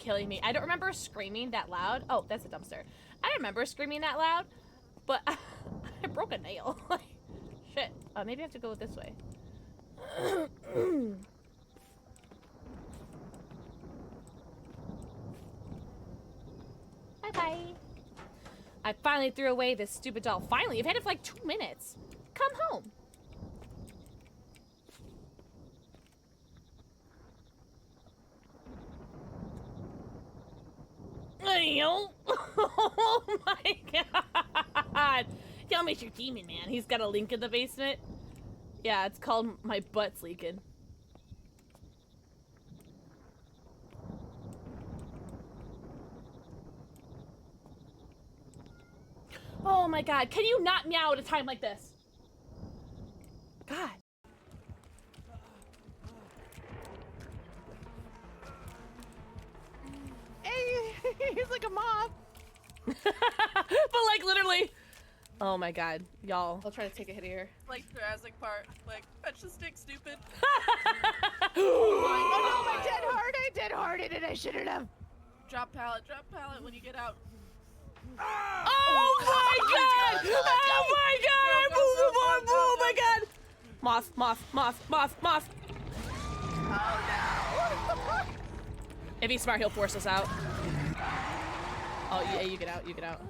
killing me. I don't remember screaming that loud. Oh, that's a dumpster. I don't remember screaming that loud, but I broke a nail. Shit. Maybe I have to go this way. Bye-bye. I finally threw away this stupid doll. Finally, I've had it for like 2 minutes. Come home. Oh my god. Tell me it's your demon, man. He's got a link in the basement. Yeah, it's called My Butt's Leaking. Oh my god, can you not meow at a time like this? God. Hey, he's like a mob. But like literally. Oh my god, y'all. I'll try to take a hit here. Like Jurassic Park, like fetch the stick, stupid. Oh no, I did hard it and I shouldn't have. Drop pallet when you get out. Oh my god! Oh my god! Oh my god! Moth. Oh no. If he's smart, he'll force us out. Oh, yeah, you get out, Yeah! Oh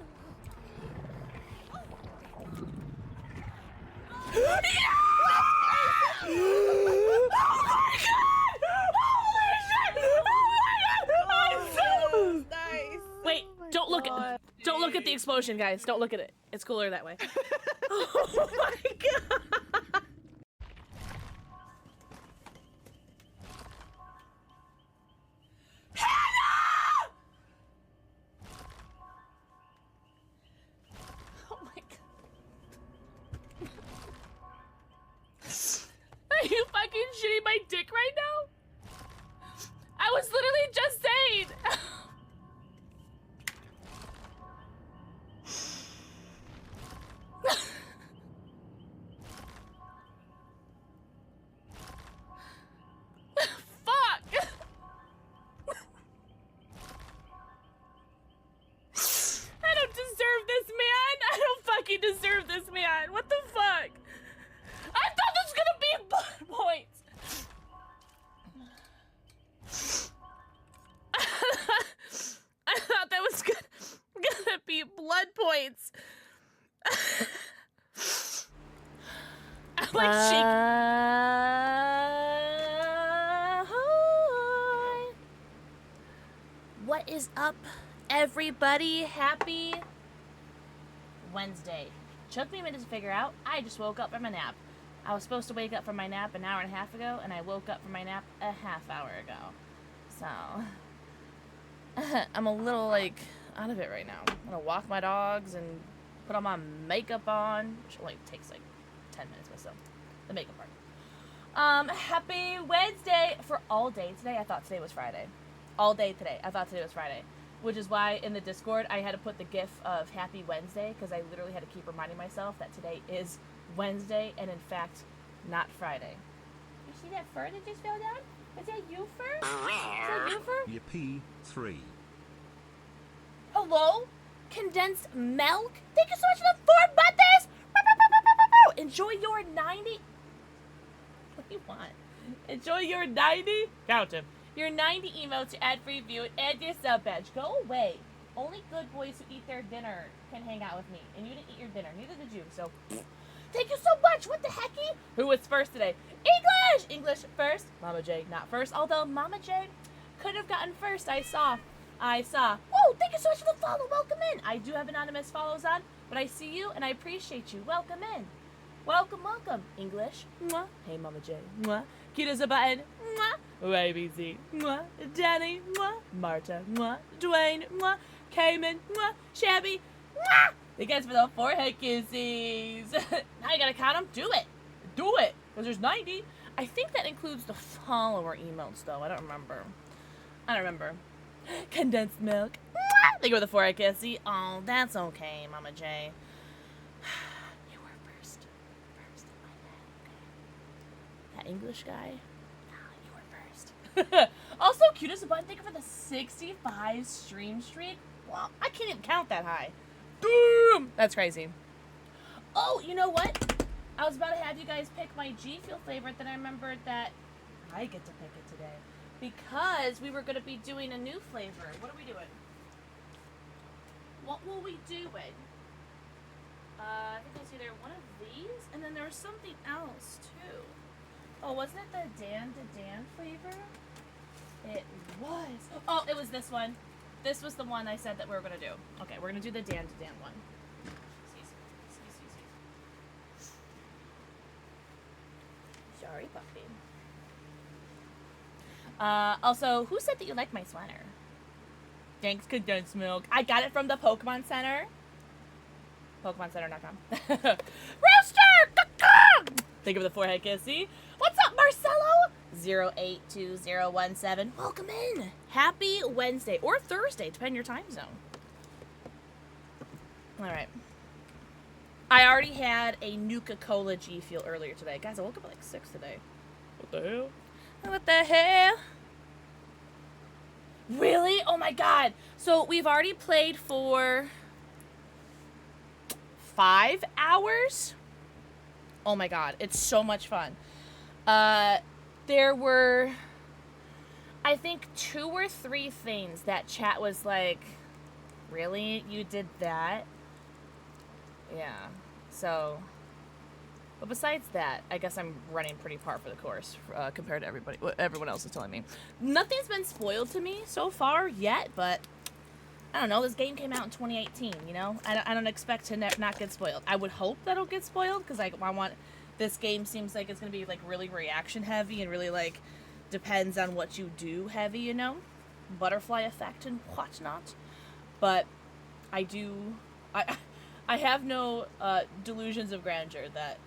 my god! Holy shit! Oh my god! Nice. Wait, don't look at the explosion, guys. Don't look at it. It's cooler that way. Oh my god! Hannah! Oh my god. Are you fucking shitting my dick right now? I was literally just saying. Fuck! I don't deserve this, man. I don't fucking deserve this, man. What the fuck? I thought this was gonna be blood points. I thought that was gonna be blood points. I'm like hi. What is up, everybody? Happy Wednesday. Took me a minute to figure out. I just woke up from a nap. I was supposed to wake up from my nap an hour and a half ago, and I woke up from my nap a half hour ago. So, I'm a little, like, out of it right now. I'm gonna walk my dogs and put all my makeup on, which only takes, like, 10 minutes or so. The makeup part. Happy Wednesday for all day today. I thought today was Friday. All day today. I thought today was Friday. Which is why in the Discord I had to put the gif of Happy Wednesday, because I literally had to keep reminding myself that today is Wednesday and in fact not Friday. You see that fur that just fell down? Is that you fur? Is that you fur? Yippee 3. Hello? Condensed milk? Thank you so much for the 4 months! Enjoy your 90... What do you want? Enjoy your 90... Count him. Your 90 emotes to ad-free view and add your sub badge. Go away. Only good boys who eat their dinner can hang out with me. And you didn't eat your dinner. Neither did you. So, thank you so much. What the hecky? Who was first today? English! English first. Mama J not first. Although Mama J could have gotten first. I saw. Whoa, thank you so much for the follow. Welcome in. I do have anonymous follows on, but I see you and I appreciate you. Welcome in. Welcome. English. Mwah. Hey, Mama J. Mwah. Cute as a button. Mwah. ABC. Mwah. Danny. Mwah. Marta. Mwah. Dwayne. Mwah. Cayman. Mwah. Shabby. Mwah. Thank you guys for the forehead kisses. Now you gotta count them. Do it. Because there's 90. I think that includes the follower emotes, though. I don't remember. Condensed milk. Mwah. Thank you for the forehead kissy. Oh, that's okay, Mama J. You were first in my head, okay? That English guy? No, you were first. Also, cute as a button. Thank you for the 65 stream streak. Wow, I can't even count that high. Damn! That's crazy. Oh, you know what? I was about to have you guys pick my G Fuel favorite, then I remembered that I get to pick it today. Because we were going to be doing a new flavor. What are we doing? What will we do with? I think it's either one of these, and then there was something else, too. Oh, wasn't it the Dan to Dan flavor? It was. Oh, it was this one. This was the one I said that we were going to do. Okay, we're going to do the Dan to Dan one. Sorry, puppy. Also, who said that you like my sweater? Thanks, condensed milk. I got it from the Pokemon Center. PokemonCenter.com. Rooster! Think of the forehead kissy. What's up, Marcelo? 082017. Welcome in. Happy Wednesday or Thursday, depending on your time zone. All right. I already had a Nuka-Cola G Fuel earlier today. Guys, I woke up at like 6 today. What the hell? What the hell? Really? Oh my god. So we've already played for 5 hours? Oh my god. It's so much fun. There were, I think, 2 or 3 things that chat was like, really? You did that? Yeah. So, but besides that, I guess I'm running pretty par for the course compared to everybody, what everyone else is telling me. Nothing's been spoiled to me so far yet, but I don't know. This game came out in 2018, you know? I don't expect to not get spoiled. I would hope that it'll get spoiled because I want, this game seems like it's going to be like really reaction heavy and really like depends on what you do heavy, you know? Butterfly effect and whatnot. But I have no delusions of grandeur that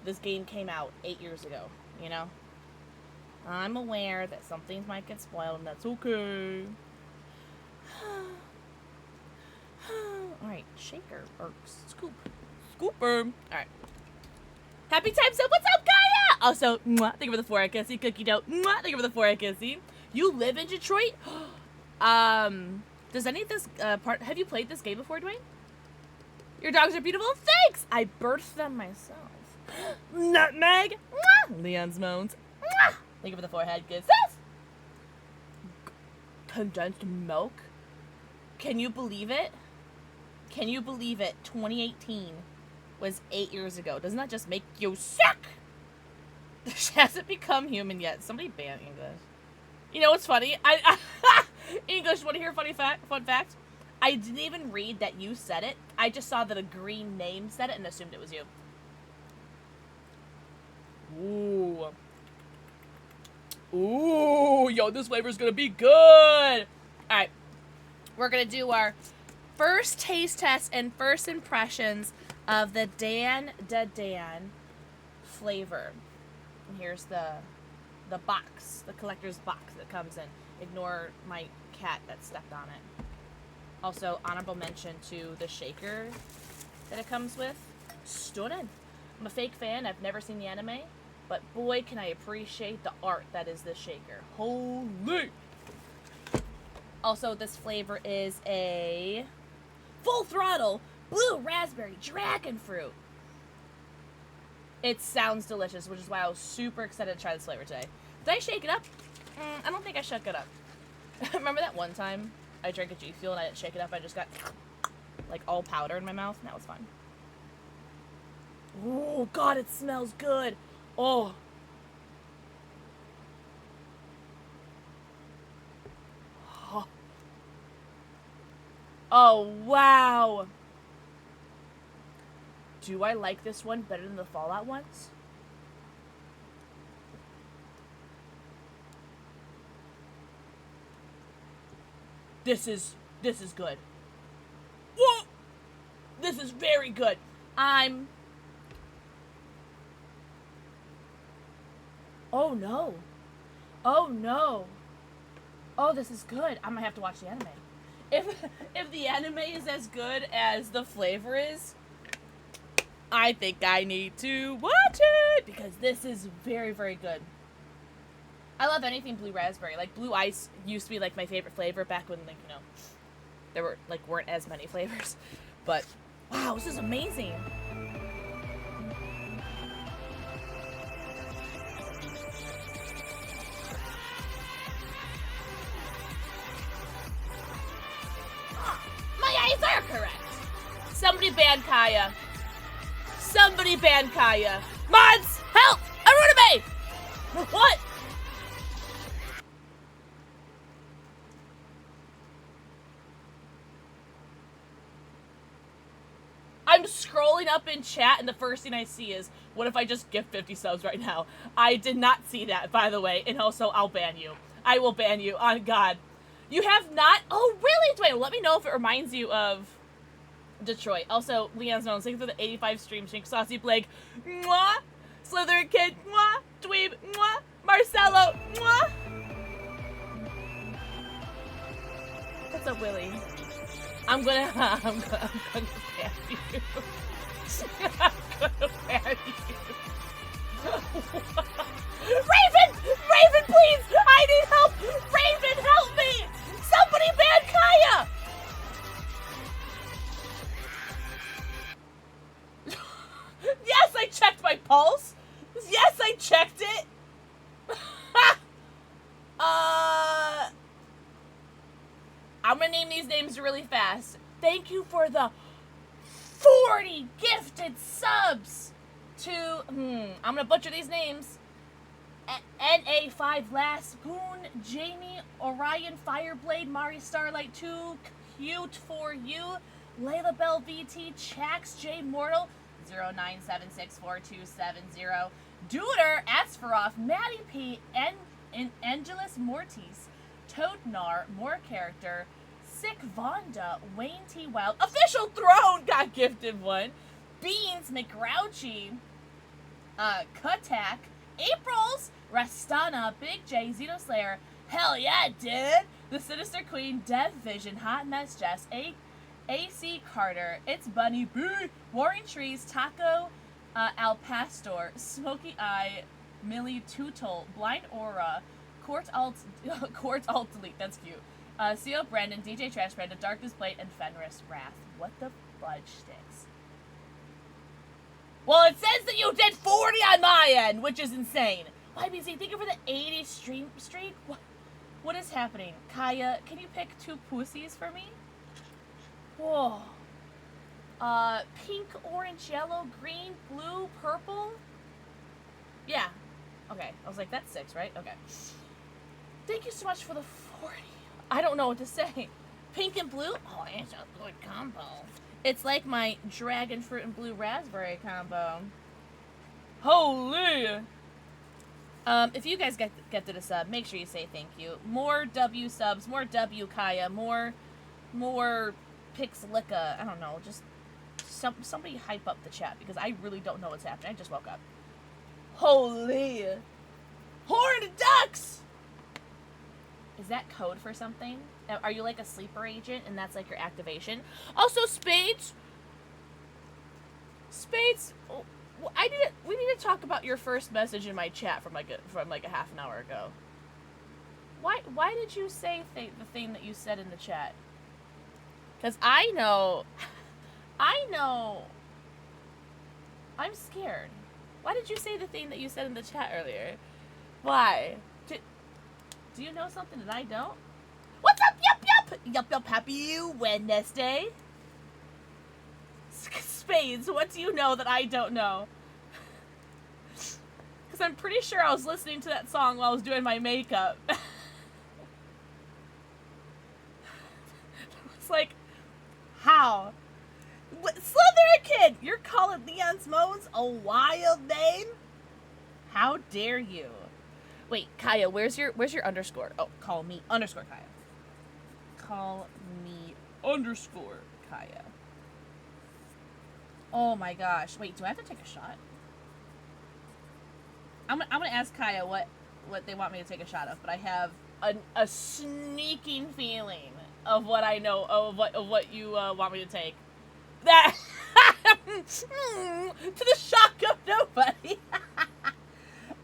this game came out 8 years ago, you know? I'm aware that some things might get spoiled, and that's okay. Alright, shaker, or scoop. Scooper. Alright. Happy times up, what's up, Gaia? Also, mwah, thank you for the forehead kissy. Cookie dough, mwah, thank you for the forehead kissy. You live in Detroit? Does any of this have you played this game before, Dwayne? Your dogs are beautiful. Thanks! I birthed them myself. Nutmeg. Mwah! Leon's moans. Mwah! Thank you for the forehead kisses. Condensed milk? Can you believe it? Can you believe it? 2018 was 8 years ago. Doesn't that just make you sick? She hasn't become human yet. Somebody ban English. You know what's funny? English, want to hear a fun fact? I didn't even read that you said it. I just saw that a green name said it and assumed it was you. Ooh. Ooh, yo, this flavor's gonna be good. Alright. We're gonna do our first taste test and first impressions of the Dan Da Dan flavor. And here's the box, the collector's box that comes in. Ignore my cat that stepped on it. Also, honorable mention to the shaker that it comes with. Stunning. I'm a fake fan. I've never seen the anime. But boy, can I appreciate the art that is this shaker. Holy! Also, this flavor is a Full Throttle Blue Raspberry Dragon Fruit. It sounds delicious, which is why I was super excited to try this flavor today. Did I shake it up? I don't think I shook it up. Remember that one time I drank a G Fuel and I didn't shake it up? I just got like all powder in my mouth. And that was fun. Oh god, it smells good. Oh. Oh wow. Do I like this one better than the Fallout ones? This is good. Whoa! This is very good. Oh no. Oh no. Oh, this is good. I'm gonna have to watch the anime. If the anime is as good as the flavor is, I think I need to watch it because this is very, very good. I love anything blue raspberry. Like, blue ice used to be, like, my favorite flavor back when, like, you know, there were, like, weren't as many flavors. But, wow, this is amazing. My eyes are correct. Somebody ban Kaya. Somebody ban Kaya. Mods, help! Aruname! What? I'm scrolling up in chat and the first thing I see is, what if I just gift 50 subs right now? I did not see that, by the way, and also I'll ban you. I will ban you, on God. You have not? Oh, really, Dwayne? Let me know if it reminds you of Detroit. Also, Leon's known. Thank you for the 85 stream. Shink Saucy Blake. Mwah. Slytherin Kid. Mwah. Dweeb. Mwah. Marcelo. Mwah. What's up, Willie? I'm gonna ban you. I'm gonna ban you. Raven! Raven, please! I need help! Raven, help me! Somebody ban Kaya! Yes, I checked my pulse. Yes, I checked it. I'm gonna name these names really fast. Thank you for the 40 gifted subs to, I'm gonna butcher these names. NA5 Last Boon, Jamie, Orion, Fireblade, Mari Starlight 2, Cute for You, Layla Bell VT, Chax J Mortal, 09764270, Duder, Asferoff, Maddie P, Angelus Mortis, Toadnar, More Character, Sick Vonda, Wayne T. Wild, Official Throne got gifted one, Beans, McGrouchy, Kutak, April's, Rastana, Big J, Xenoslayer, hell yeah, dude! The Sinister Queen, Dev Vision, Hot Mess Jess, AC Carter, It's Bunny, Boo, Warring Trees, Taco, Al Pastor, Smoky Eye, Millie Tootle, Blind Aura, Court Alt Delete, that's cute. CO Brandon, DJ Trash Brandon, Darkness Blade, and Fenris Wrath. What the fudge sticks? Well, it says that you did 40 on my end, which is insane. YBZ, thank you for the 80 stream streak. What is happening? Kaya, can you pick two pussies for me? Whoa. Pink, orange, yellow, green, blue, purple? Yeah. Okay. I was like, that's 6, right? Okay. Thank you so much for the 40. I don't know what to say. Pink and blue? Oh, it's a good combo. It's like my dragon fruit and blue raspberry combo. Holy! If you guys get to the sub, make sure you say thank you. More W subs, more W Kaya, more Pixelica. I don't know, just somebody hype up the chat because I really don't know what's happening. I just woke up. Holy! Horned ducks! Is that code for something? Are you like a sleeper agent and that's like your activation? Also, Spades. Oh, we need to talk about your first message in my chat from like a half an hour ago. Why did you say the thing that you said in the chat? Because I know. I'm scared. Why did you say the thing that you said in the chat earlier? Why? Do you know something that I don't? What's up? Yup. Happy Wednesday. Spades, what do you know that I don't know? Because I'm pretty sure I was listening to that song while I was doing my makeup. It's like, how? Slytherin Kid, you're calling Leon's Moans a wild name? How dare you? Wait, Kaya, where's your underscore? Oh, call me underscore Kaya. Call me underscore Kaya. Oh my gosh. Wait, do I have to take a shot? I'm gonna ask Kaya what they want me to take a shot of, but I have a sneaking feeling of what I know of what you want me to take. That to the shock of nobody.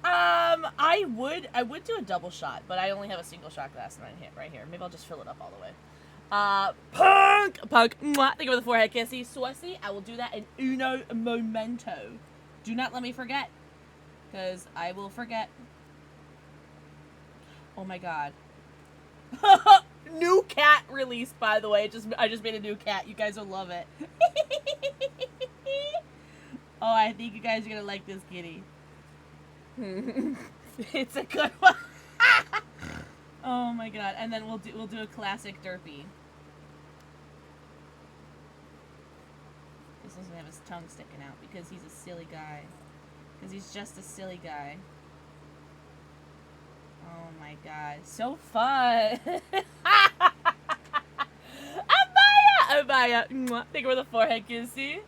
I would do a double shot, but I only have a single shot glass right here. Maybe I'll just fill it up all the way. Punk! Mwah. Think of the forehead kissy. Swissy, I will do that in uno momento. Do not let me forget. Because I will forget. Oh my god. New cat released, by the way. I just made a new cat. You guys will love it. Oh, I think you guys are gonna like this kitty. It's a good one. Oh my god. And then we'll do a classic derpy. This doesn't have his tongue sticking out because he's a silly guy. Because he's just a silly guy. Oh my god. So fun. Abaya! Think of the forehead kissy.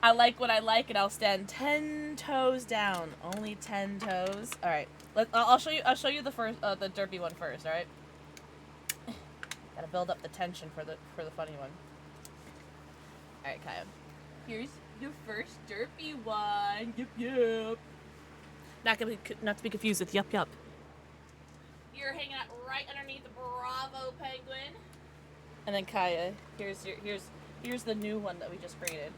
I like what I like, and I'll stand 10 toes down. Only 10 toes. All right. I'll show you. I'll show you the first, the derpy one first. All right. Gotta build up the tension for the funny one. All right, Kaya. Here's the first derpy one. Yup, yup. Not to be confused with yup, yup. You're hanging out right underneath the Bravo penguin. And then Kaya, here's the new one that we just created.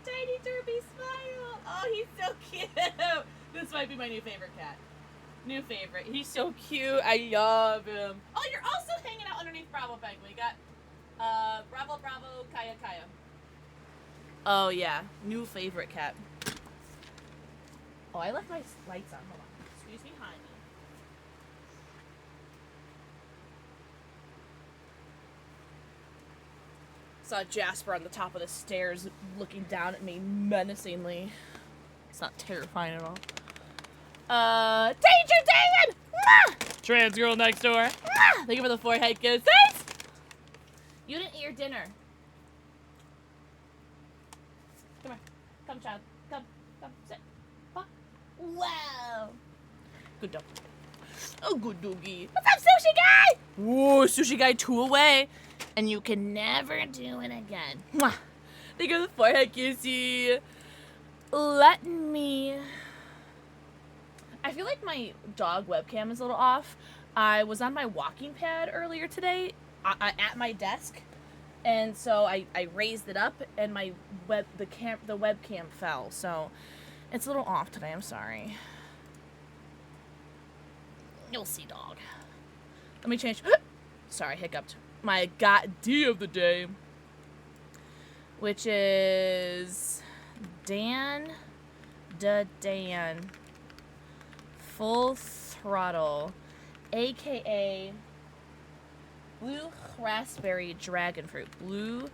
Tiny derpy smile. Oh, he's so cute. This might be my new favorite cat. New favorite. He's so cute. I love him. Oh, you're also hanging out underneath Bravo penguin. We got Bravo, Kaya. Oh yeah, new favorite cat. Oh, I left my lights on. Hold on. Excuse me, honey. Saw Jasper on the top of the stairs looking down at me menacingly. It's not terrifying at all. Danger David! Trans girl next door. Thank you for the forehead kisses. You didn't eat your dinner. Come here. Come, child. Come. Sit. Huh? Wow. Good dog. Oh, good doggy. What's up, sushi guy? Whoa, sushi guy 2 away. And you can never do it again. Mwah. Thank you for the forehead kissy. Let me... I feel like my dog webcam is a little off. I was on my walking pad earlier today at my desk. And so I raised it up and the webcam fell. So it's a little off today. I'm sorry. You'll see, dog. Let me change. Sorry, hiccuped. My God-D of the day, which is Dan Full Throttle, aka Blue Raspberry Dragon Fruit. Blue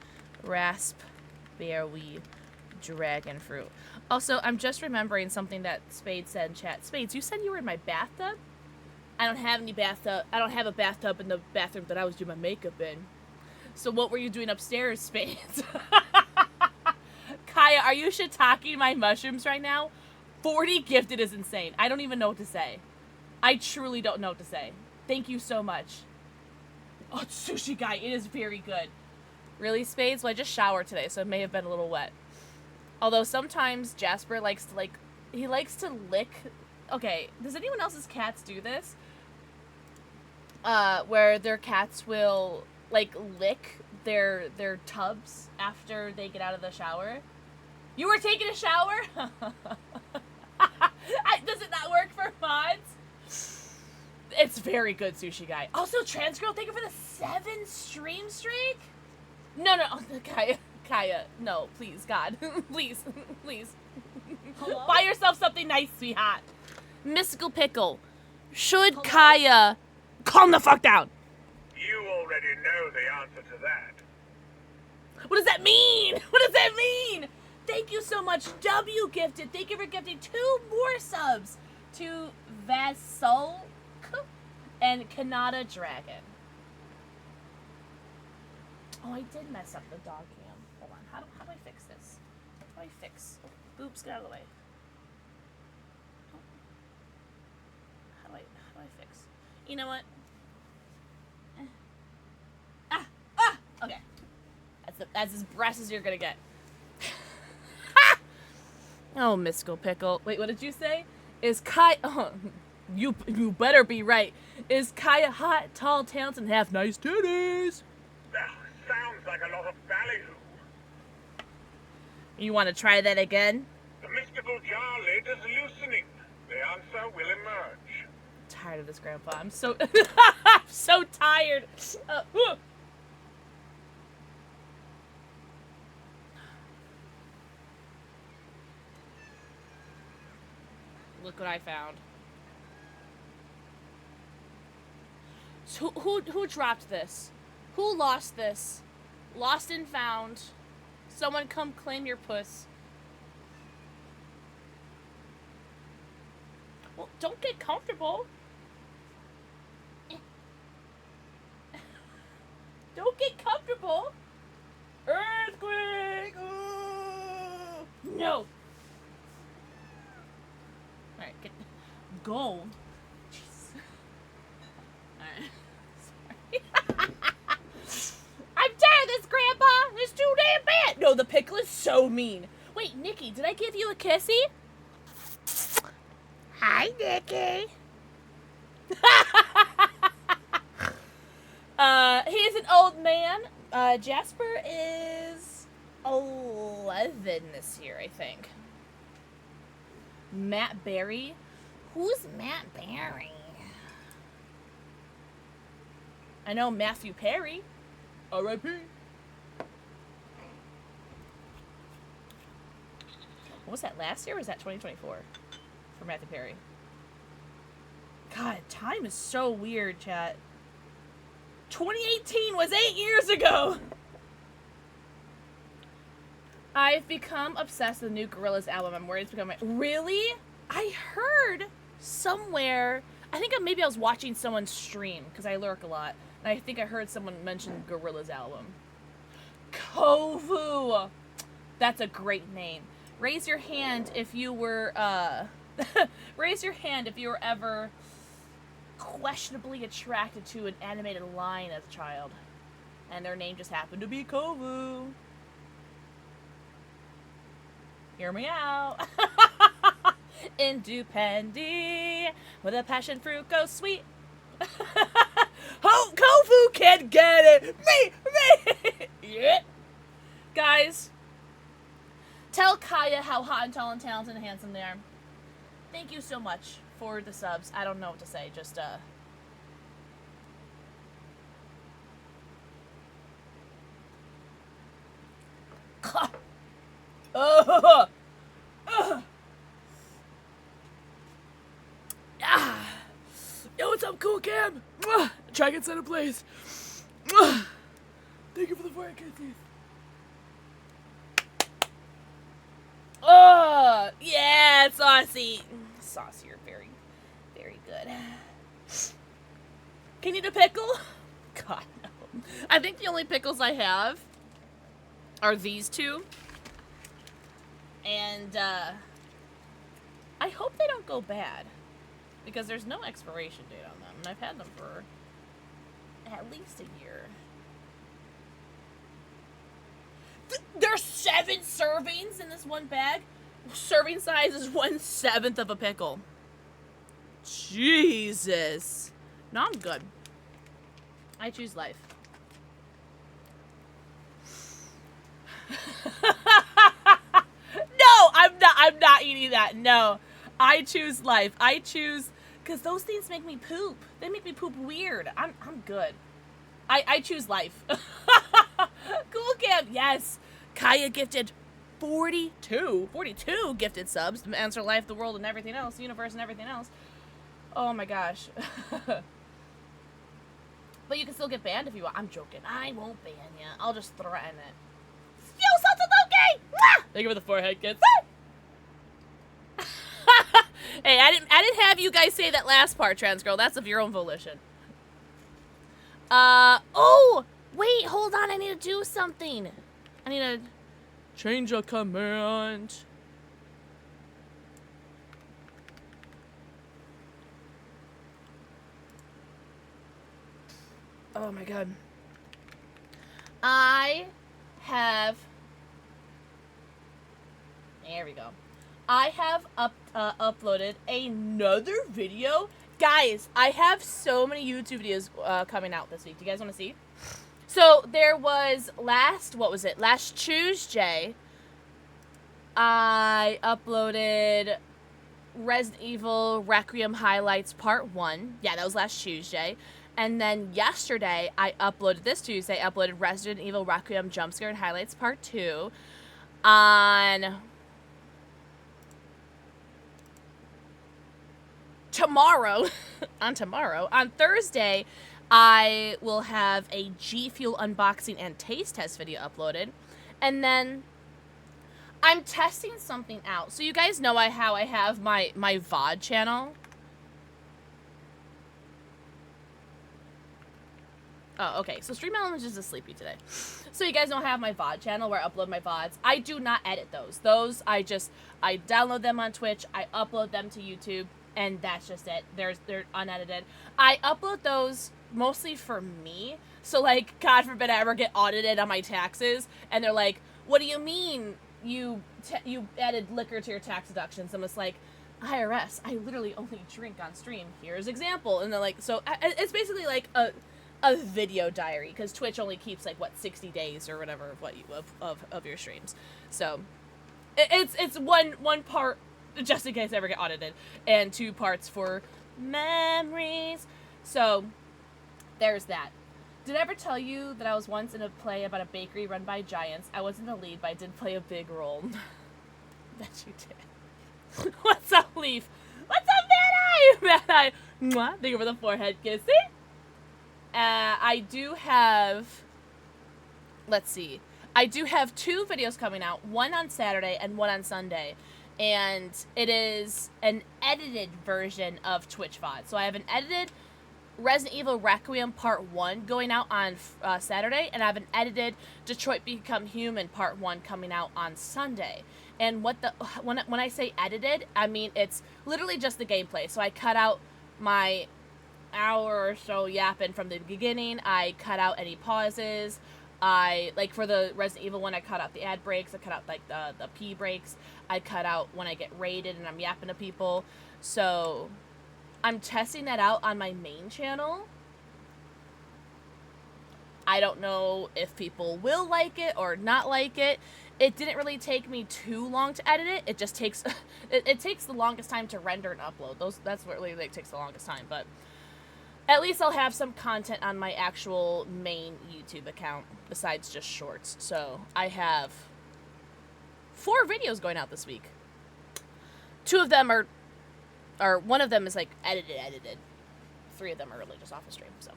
Raspberry Dragon Fruit. Also, I'm just remembering something that Spade said in chat. Spades, you said you were in my bathtub? I don't have any bathtub. I don't have a bathtub in the bathroom that I was doing my makeup in. So what were you doing upstairs, Spades? Kaya, are you shiitake my mushrooms right now? 40 gifted is insane. I don't even know what to say. I truly don't know what to say. Thank you so much. Oh, sushi guy, it is very good. Really, Spades? Well, I just showered today, so it may have been a little wet. Although sometimes Jasper likes to, he likes to lick... Okay, does anyone else's cats do this? Where their cats will, lick their tubs after they get out of the shower. You were taking a shower? Does it not work for mods? It's very good, sushi guy. Also, trans girl, thank you for the 7 stream streak. No, Kaya, no, please, God, please. Hello? Buy yourself something nice, sweetheart. Mystical Pickle, should Hello? Kaya calm the fuck down? You already know the answer to that. What does that mean? What does that mean? Thank you so much, W gifted. Thank you for gifting 2 more subs to Vasolk and Kanata Dragon. Oh, I did mess up the dog cam. Hold on. How do I fix this? How do I fix? Oops, get out of the way. How do I fix? You know what? Okay. That's as brass as you're gonna get. Oh, Mystical Pickle. Wait, what did you say? Is Kai... Oh, you better be right. Is Kaya hot, tall, talented, and have nice titties? Sounds like a lot of ballyhoo. You want to try that again? The mystical jar lid is loosening. The answer will emerge. Tired of this, Grandpa. I'm so... I'm so tired. Look what I found. So who dropped this? Who lost this? Lost and found. Someone come claim your puss. Well, don't get comfortable. Don't get comfortable. Earthquake! Oh! No. Alright, get... Go. Jeez. Alright. Sorry. I'm tired of this, Grandpa! It's too damn bad! No, the pickle is so mean. Wait, Nikki, did I give you a kissy? Hi, Nikki. He's an old man. Jasper is 11 this year, I think. Matt Berry? Who's Matt Berry? I know Matthew Perry. R.I.P. What was that, last year or was that 2024? For Matthew Perry. God, time is so weird, chat. 2018 was 8 years ago! I've become obsessed with the new Gorillaz album. I'm worried it's becoming... Really? I heard somewhere... I think maybe I was watching someone stream, because I lurk a lot. And I think I heard someone mention Gorillaz album. Kovu! That's a great name. Raise your hand if you were, raise your hand if you were ever questionably attracted to an animated lion as a child. And their name just happened to be Kovu. Hear me out. Indupendi, with a passion fruit goes sweet. Kovu can get it. Me. Yeah. Guys, tell Kaya how hot and tall and talented and handsome they are. Thank you so much for the subs. I don't know what to say. Just, Yo, what's up, Cool Cam? Dragon Center Blaze. Thank you for the 4 kisses. Oh, yeah, saucy. Saucy, you're very, very good. Can you do pickle? God, no. I think the only pickles I have are these two. And, I hope they don't go bad. Because there's no expiration date on them. And I've had them for at least a year. There's 7 servings in this one bag. Serving size is 1/7 of a pickle. Jesus. No, I'm good. I choose life. No, I'm not eating that. No. I choose life. I choose, because those things make me poop. They make me poop weird. I'm good. I choose life. Cool Cam, yes. Kaya gifted 42 gifted subs to answer life, the world, and everything else, the universe, and everything else. Oh my gosh. But you can still get banned if you want. I'm joking. I won't ban you. I'll just threaten it. Yo, Satodoke! Thank you for the forehead kiss. Hey, I didn't have you guys say that last part, trans girl. That's of your own volition. Oh! Wait, hold on. I need to do something. I need to change a command. Oh my god. I have... There we go. I have uploaded another video. Guys, I have so many YouTube videos coming out this week. Do you guys want to see? So, there was last Tuesday, I uploaded Resident Evil Requiem Highlights Part 1. Yeah, that was last Tuesday. And then yesterday, this Tuesday, I uploaded Resident Evil Requiem Jumpscare and Highlights Part 2. On Thursday, I will have a G Fuel unboxing and taste test video uploaded. And then I'm testing something out. So you guys know how I have my VOD channel. Oh, okay. So Stream Elements is just sleepy today. So you guys know I have my VOD channel where I upload my VODs. I do not edit those. Those, I download them on Twitch, I upload them to YouTube, and that's just it. They're unedited. I upload those mostly for me. So, like, God forbid I ever get audited on my taxes, and they're like, what do you mean you added liquor to your tax deductions? I'm just like, IRS, I literally only drink on stream. Here's example. And they're like, so it's basically like a video diary, because Twitch only keeps like 60 days or whatever of what you of your streams. So it's one part just in case I ever get audited, and 2 parts for memories. So there's that. Did I ever tell you that I was once in a play about a bakery run by giants? I wasn't the lead, but I did play a big role. Bet you did. What's up, Leaf? What's up, Mad Eye? Mwah. Thank you for the forehead kissing. I do have, let's see, I do have 2 videos coming out, one on Saturday and one on Sunday, and it is an edited version of Twitch VOD. So I have an edited Resident Evil Requiem Part 1 going out on Saturday, and I have an edited Detroit Become Human Part 1 coming out on Sunday. And when I say edited, I mean it's literally just the gameplay. So I cut out my hour or so yapping from the beginning. I cut out any pauses. Like for the Resident Evil one, I cut out the ad breaks. I cut out like the pee breaks. I cut out when I get raided and I'm yapping to people. So I'm testing that out on my main channel. I don't know if people will like it or not like it. It didn't really take me too long to edit it. It just takes it takes the longest time to render and upload. That's what really takes the longest time, but at least I'll have some content on my actual main YouTube account besides just shorts. So I have 4 videos going out this week. 2 of them are one of them is like edited. 3 of them are really just off the stream. So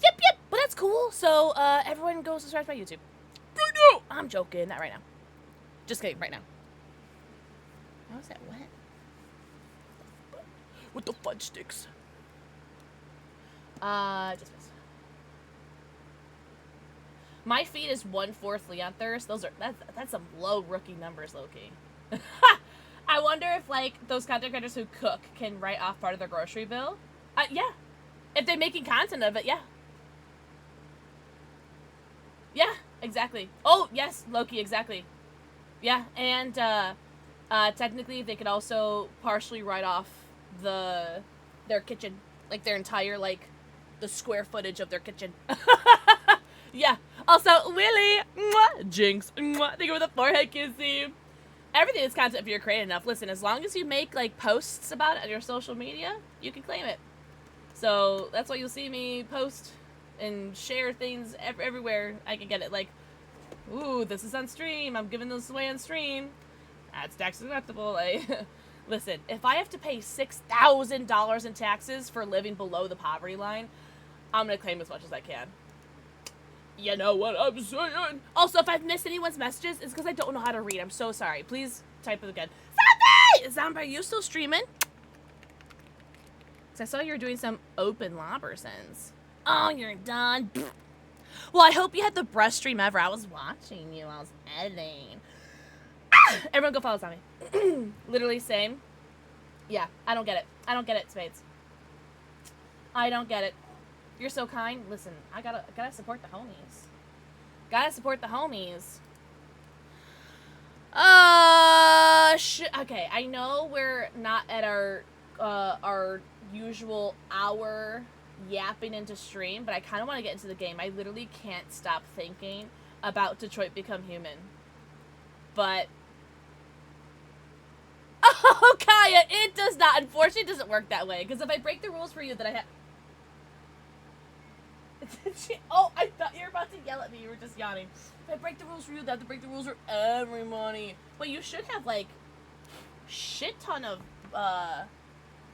yep, but that's cool. So everyone go subscribe to my YouTube. No, I'm joking. Not right now. Just kidding. Right now. How is that wet? With the fudge sticks. Just miss. My feed is 1/4 Leon Thirst. That's some low rookie numbers, low-key. I wonder if like those content creators who cook can write off part of their grocery bill. Yeah. If they're making content of it, yeah. Yeah, exactly. Oh, yes, Loki, exactly. Yeah, and technically they could also partially write off their kitchen, like their entire like the square footage of their kitchen. Yeah. Also, Willie, mwah, Jinx, mwah, thank you for the forehead kissing. Everything is content if you're creative enough. Listen, as long as you make like posts about it on your social media, you can claim it. So that's why you'll see me post and share things everywhere I can get it. Like, ooh, this is on stream. I'm giving this away on stream. That's tax deductible. Listen, if I have to pay $6,000 in taxes for living below the poverty line, I'm going to claim as much as I can. You know what I'm saying? Also, if I've missed anyone's messages, it's because I don't know how to read. I'm so sorry. Please type it again. Zombie! Are you still streaming? Because I saw you were doing some open Lobersons. Oh, you're done. Well, I hope you had the best stream ever. I was watching you. I was editing. Everyone go follow Zombie. Literally same. Yeah, I don't get it. I don't get it, Spades. I don't get it. You're so kind. Listen, I gotta support the homies. Gotta support the homies. Okay, I know we're not at our usual hour yapping into stream, but I kind of want to get into the game. I literally can't stop thinking about Detroit Become Human. But oh, Kaya, it does not. Unfortunately, it doesn't work that way. Because if I break the rules for you, then I have. Oh, I thought you were about to yell at me. You were just yawning. If I break the rules for you, then I have to break the rules for everybody. But you should have, like, shit ton of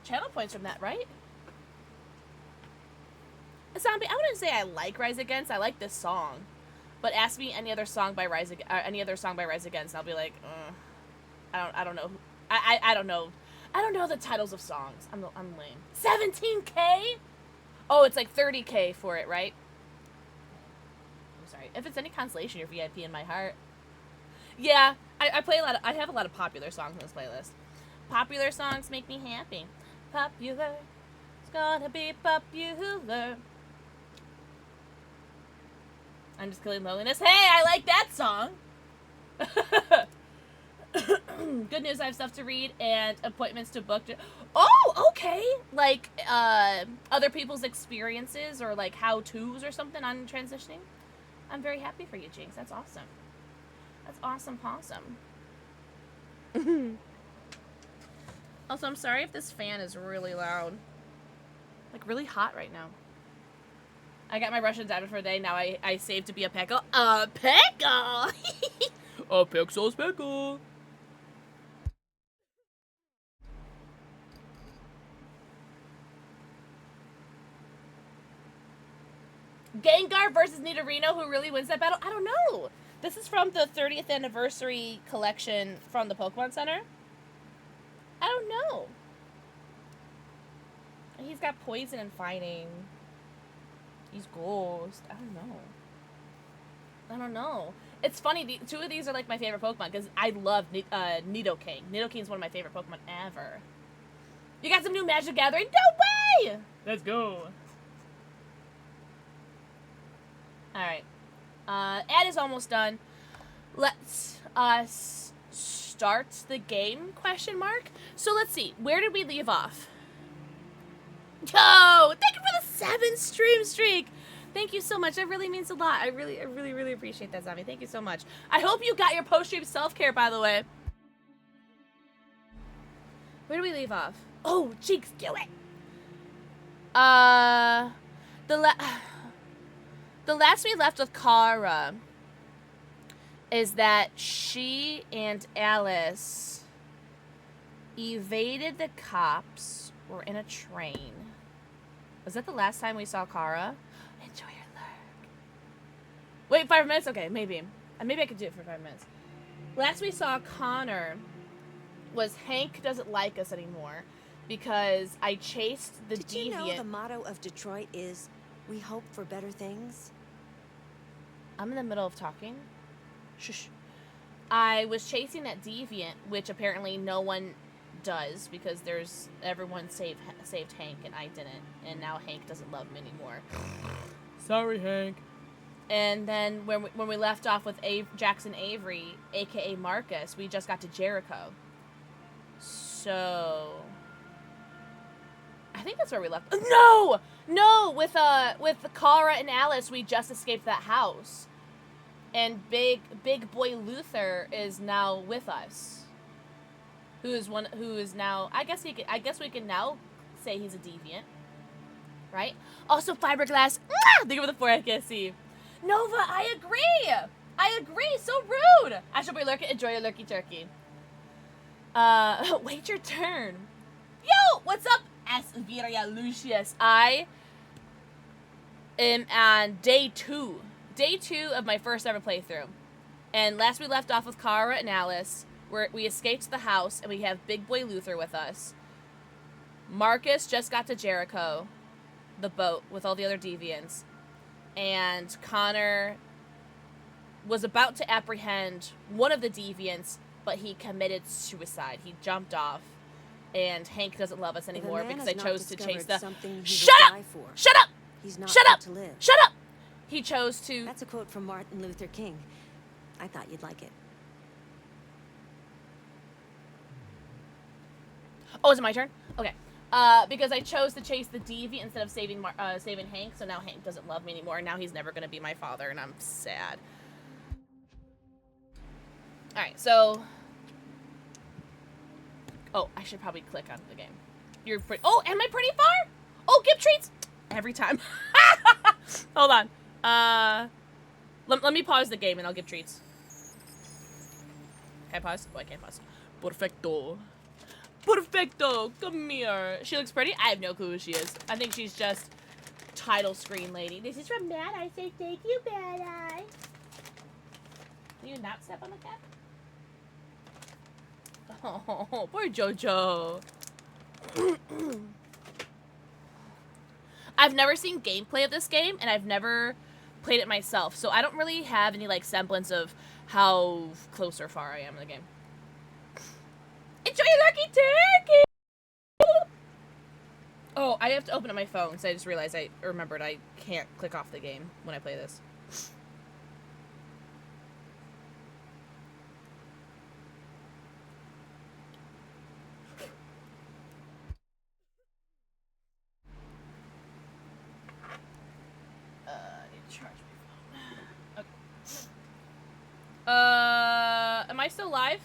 channel points from that, right? Zombie, I wouldn't say I like Rise Against. I like this song. But ask me any other song by Rise Against, and I'll be like, I don't know. I don't know. I don't know the titles of songs. I'm lame. 17K? Oh, it's like 30K for it, right? I'm sorry. If it's any consolation, you're VIP in my heart. Yeah, I play a lot of, I have a lot of popular songs in this playlist. Popular songs make me happy. Popular. It's gonna be popular. I'm just killing loneliness. Hey, I like that song. Good news, I have stuff to read and appointments to book. Oh, okay. Like, other people's experiences or, like, how-tos or something on transitioning. I'm very happy for you, Jinx. That's awesome. That's awesome possum. Also, I'm sorry if this fan is really loud. Like, really hot right now. I got my Russian diamond for the day. Now I saved to be a Pekka. A Pekka! A Pixel's Pekka! Gengar versus Nidorino, who really wins that battle? I don't know. This is from the 30th anniversary collection from the Pokemon Center. I don't know. He's got poison and fighting. He's ghost. I don't know. It's funny, two of these are like my favorite Pokemon because I love Nidoking. Nidoking's one of my favorite Pokemon ever. You got some new Magic Gathering? No way! Let's go. Alright. Ad is almost done. Let's start the game, question mark. So let's see. Where did we leave off? Yo! Thank you for the 7 stream streak! Thank you so much. That really means a lot. I really appreciate that, Zombie. Thank you so much. I hope you got your post-stream self-care, by the way. Where do we leave off? Oh, Jinx, do it! The last we left with Kara is that she and Alice evaded the cops, were in a train. Was that the last time we saw Kara? Enjoy your lurk. Wait, 5 minutes? Okay, maybe. Maybe I could do it for 5 minutes. Last we saw Connor was Hank doesn't like us anymore because I chased the deviant. Did you know the motto of Detroit is, we hope for better things? I'm in the middle of talking. Shush. I was chasing that deviant, which apparently no one does because everyone saved Hank and I didn't, and now Hank doesn't love me anymore. Sorry, Hank. And then when we left off with Jackson Avery, aka Marcus, we just got to Jericho. So I think that's where we left. No, with Kara and Alice, we just escaped that house, and big boy Luther is now with us. Who is now? I guess we can now say he's a deviant, right? Also, fiberglass. Thank you for the 4 KSC. Nova, I agree. So rude. I should be lurking. Enjoy your lurky turkey. Wait your turn. Yo, what's up, Asviria Lucius? I am on day 2 of my first ever playthrough, and last we left off with Kara and Alice. We escaped the house, and we have Big Boy Luther with us. Marcus just got to Jericho, the boat, with all the other deviants. And Connor was about to apprehend one of the deviants, but he committed suicide. He jumped off, and Hank doesn't love us anymore because I chose to chase the... Shut up! Shut up! He's not Shut up! fit to live. Shut up! he chose to... That's a quote from Martin Luther King. I thought you'd like it. Oh, is it my turn? Okay. Because I chose to chase the deviant instead of saving Hank, so now Hank doesn't love me anymore, and now he's never gonna be my father, and I'm sad. Alright, so... Oh, I should probably click on the game. You're pretty... Oh, am I pretty far? Oh, give treats! Every time. Hold on. Let me pause the game and I'll give treats. Can I pause? Oh, I can't pause. Perfecto. Perfecto! Come here. She looks pretty? I have no clue who she is. I think she's just title screen lady. This is from Bad Eye. Say thank you, Bad Eye. Can you not step on the cat? Oh, poor Jojo. I've never seen gameplay of this game, and I've never played it myself, so I don't really have any, like, semblance of how close or far I am in the game. Enjoy your lucky turkey! Oh, I have to open up my phone, so I just realized I remembered I can't click off the game when I play this. I need to charge my phone. Okay. Am I still live?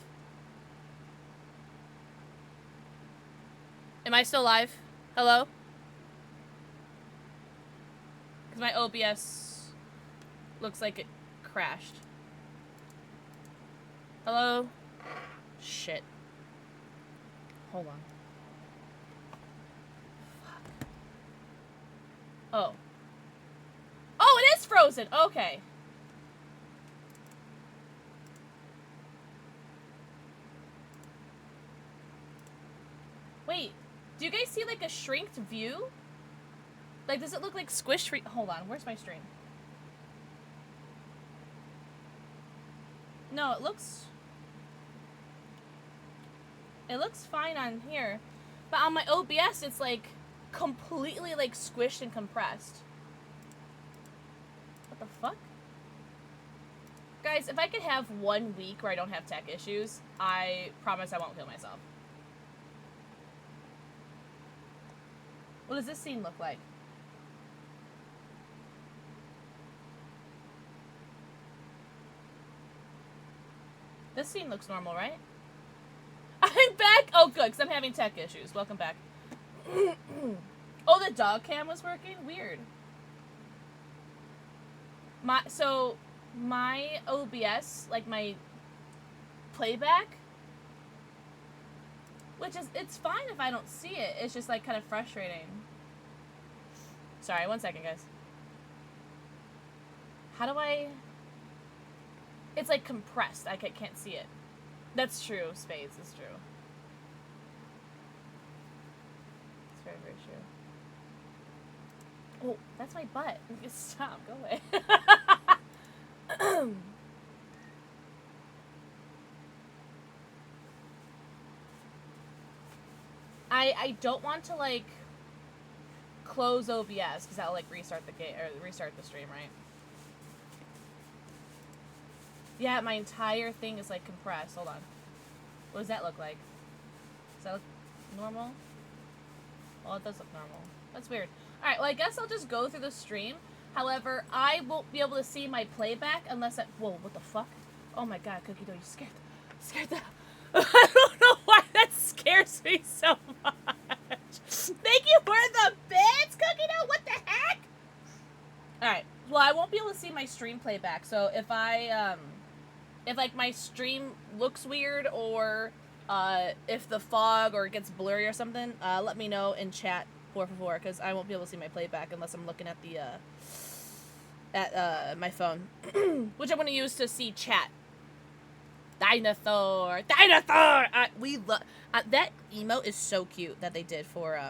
Am I still live? Hello? Because my OBS looks like it crashed. Hello? Shit. Hold on. Fuck. Oh. Oh, it is frozen! Okay. Wait. Do you guys see, like, a shrinked view? Like, does it look like squished? Hold on, where's my stream? No, it looks fine on here. But on my OBS, it's, like, completely, like, squished and compressed. What the fuck? Guys, if I could have 1 week where I don't have tech issues, I promise I won't kill myself. What does this scene look like? This scene looks normal, right? I'm back! Oh, good, because I'm having tech issues. Welcome back. Oh, the dog cam was working? Weird. So, my OBS, like my playback, which is, it's fine if I don't see it. It's just, like, kind of frustrating. Sorry, 1 second, guys. How do I... It's, like, compressed. I can't see it. That's true, Spades. It's true. It's very, very true. Oh, that's my butt. Stop. Go away. I don't want to, like, close OBS because that'll, like, restart the game or restart the stream, right? Yeah, my entire thing is, like, compressed. Hold on. What does that look like? Does that look normal? Well, it does look normal. That's weird. Alright, well, I guess I'll just go through the stream. However, I won't be able to see my playback unless I... Whoa, what the fuck? Oh my god, Cookie Dough, you scared the... I don't know why that scares me so much. Thank you for the bits, Cookie Dough! What the heck? Alright, well, I won't be able to see my stream playback, so if I, if, like, my stream looks weird or, if the fog or it gets blurry or something, let me know in chat, 444, because I won't be able to see my playback unless I'm looking at the, my phone, which I'm going to use to see chat. Dinosaur! We love, that emote is so cute that they did for,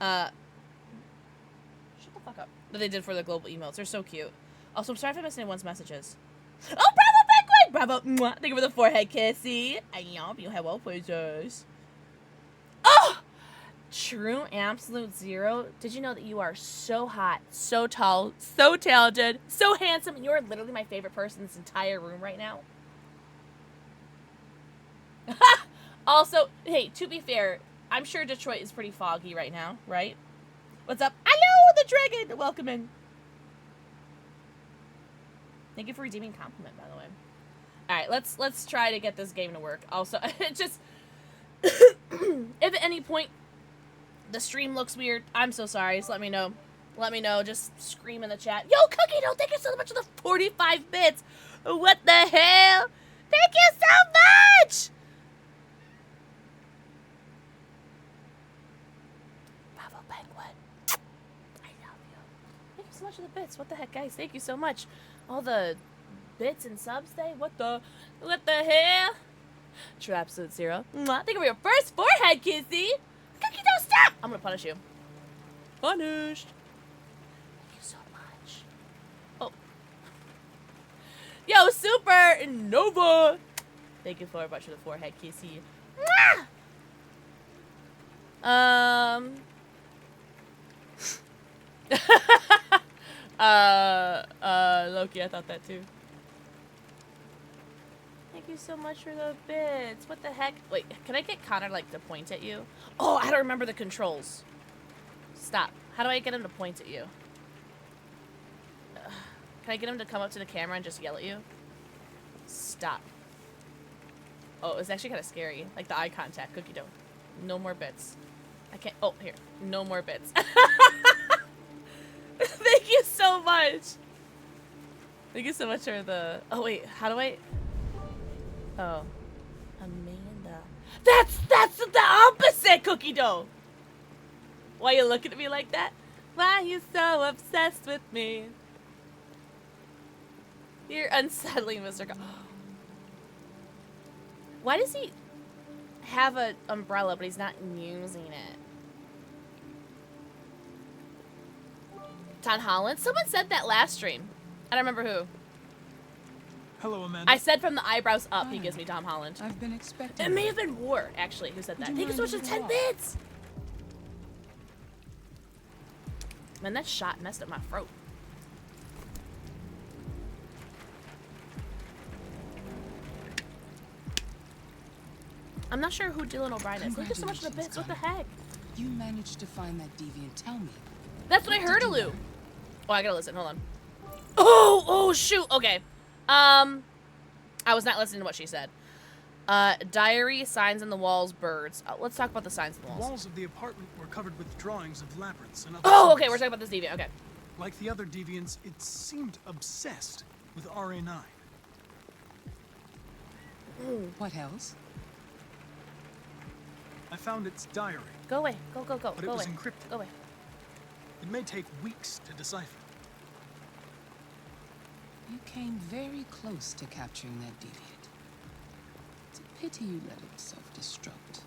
shut the fuck up. That they did for the global emotes. They're so cute. Also, I'm sorry if I missed anyone's messages. Oh, bravo, Penguin! Bravo! Mwah. Thank you for the forehead kissy. I love you. Hello, pleasures. Oh! true absolute zero, did you know that you are so hot, so tall, so talented, so handsome, and you're literally my favorite person in this entire room right now? Also, hey, to be fair, I'm sure Detroit is pretty foggy right now, right? What's up? Hello, the dragon! Welcome in. Thank you for redeeming compliment, by the way. Alright, let's try to get this game to work. Also, just... if at any point the stream looks weird, I'm so sorry. Just let me know. Let me know. Just scream in the chat. Yo, Cookie, don't thank you so much for the 45 bits. What the hell? Thank you so much! Bravo, Penguin. I love you. Thank you so much for the bits. What the heck, guys? Thank you so much. All the bits and subs day. What the hell? True absolute zero. Mwah. Thank you for your first forehead, Kissy. Cookie, don't stop! I'm gonna punish you. Punished. Thank you so much. Oh. Yo, Super Nova. Thank you for a bunch of the forehead, Kissy. Mwah! Loki, I thought that too. Thank you so much for the bits. What the heck? Wait, can I get Connor, like, to point at you? Oh, I don't remember the controls. Stop. How do I get him to point at you? Can I get him to come up to the camera and just yell at you? Stop. Oh, it was actually kind of scary. Like, the eye contact. Cookie dough. No more bits. I can't. Oh, here. No more bits. Thank you so much. Thank you so much for the... Oh, wait. How do I... Oh. Amanda. That's the opposite, Cookie dough. Why you looking at me like that? Why you so obsessed with me? You're unsettling, Mr. Why does he have an umbrella, but he's not using it? Tom Holland? Someone said that last stream. I don't remember who. Hello, Amanda. I said from the eyebrows up, he gives me Tom Holland. I've been expecting. It may have been War, actually, who said that. Thank you so much for 10 bits! Man, that shot messed up my throat. I'm not sure who Dylan O'Brien is. Thank you so much for the bits. What the heck? You managed to find that deviant. Tell me. That's what I heard, Alou. Oh, I gotta listen. Hold on. Oh, shoot. Okay. I was not listening to what she said. Diary, signs on the walls, birds. Let's talk about the signs on the The walls. walls of the apartment were covered with drawings of labyrinths and other Oh, okay. symbols. We're talking about this deviant. Okay. Like the other deviants, it seemed obsessed with RA9. What else? I found its diary. Go away. Go. But it Go was away. encrypted. Go away. It may take weeks to decipher. You came very close to capturing that deviant. It's a pity you let it self-destruct.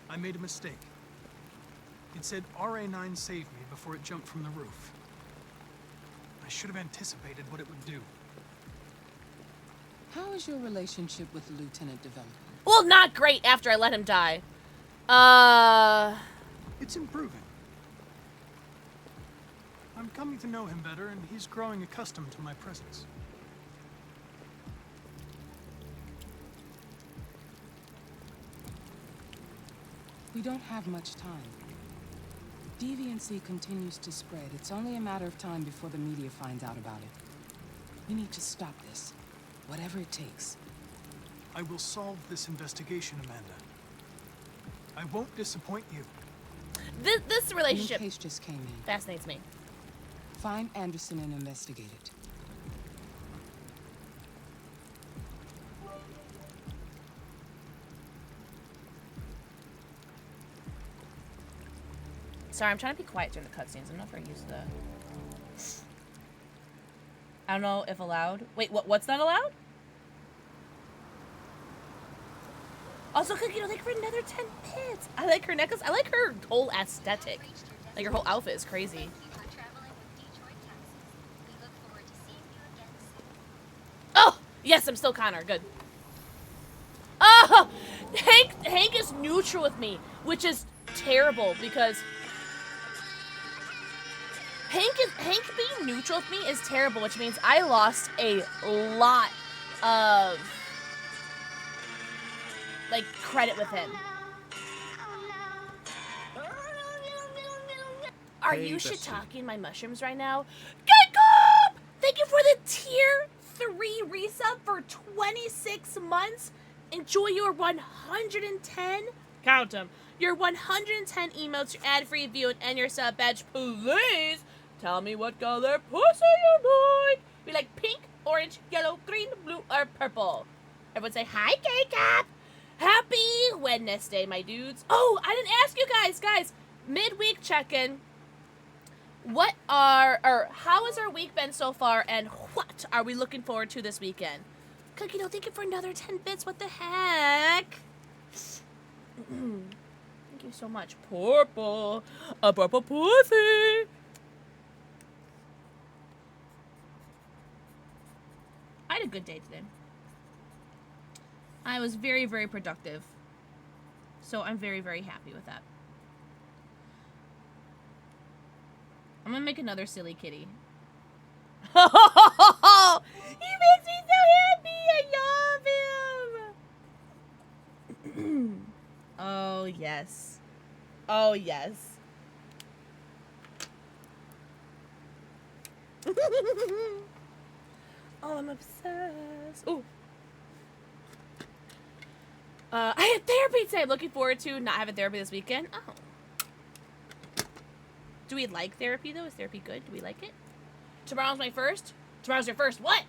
I made a mistake. It said RA9 saved me before it jumped from the roof. I should have anticipated what it would do. How is your relationship with the Lieutenant developing? Well, not great after I let him die. It's improving. I'm coming to know him better, and he's growing accustomed to my presence. We don't have much time. Deviancy continues to spread. It's only a matter of time before the media finds out about it. We need to stop this, whatever it takes. I will solve this investigation, Amanda. I won't disappoint you. This A new relationship case just came in. fascinates me. Find Anderson and investigate it. Sorry, I'm trying to be quiet during the cutscenes. I'm not very used to that. I don't know if allowed. Wait, what's not allowed? Also, Cookie, thank you for another 10 bits. I like her necklace. I like her whole aesthetic. Like, her whole outfit is crazy. Oh, yes, I'm still Connor. Good. Oh, neutral with me, which is terrible because Hank being neutral with me is terrible, which means I lost a lot of like credit with him. Are Hey, you Bessie. shiitake my mushrooms right now? Good cop! Thank you for the tier 3 resub for 26 months. Enjoy your 110, count them, your 110 emotes, your ad-free view, and your sub badge. Please tell me what color pussy you like. We like pink, orange, yellow, green, blue, or purple. Everyone say hi, K-Cap. Happy Wednesday, my dudes. Oh, I didn't ask you guys. Midweek check-in. How has our week been so far, and what are we looking forward to this weekend? Cookie Dough, thank you for another 10 bits. What the heck? Thank you so much. Purple. A purple pussy. I had a good day today. I was very, very productive. So I'm very, very happy with that. I'm gonna make another silly kitty. He makes me so happy! I love him! Oh, yes. Oh, yes. Oh, I'm obsessed. Ooh. I had therapy today. I'm looking forward to not having therapy this weekend. Oh. Do we like therapy, though? Is therapy good? Do we like it? Tomorrow's my first? Tomorrow's your first. What?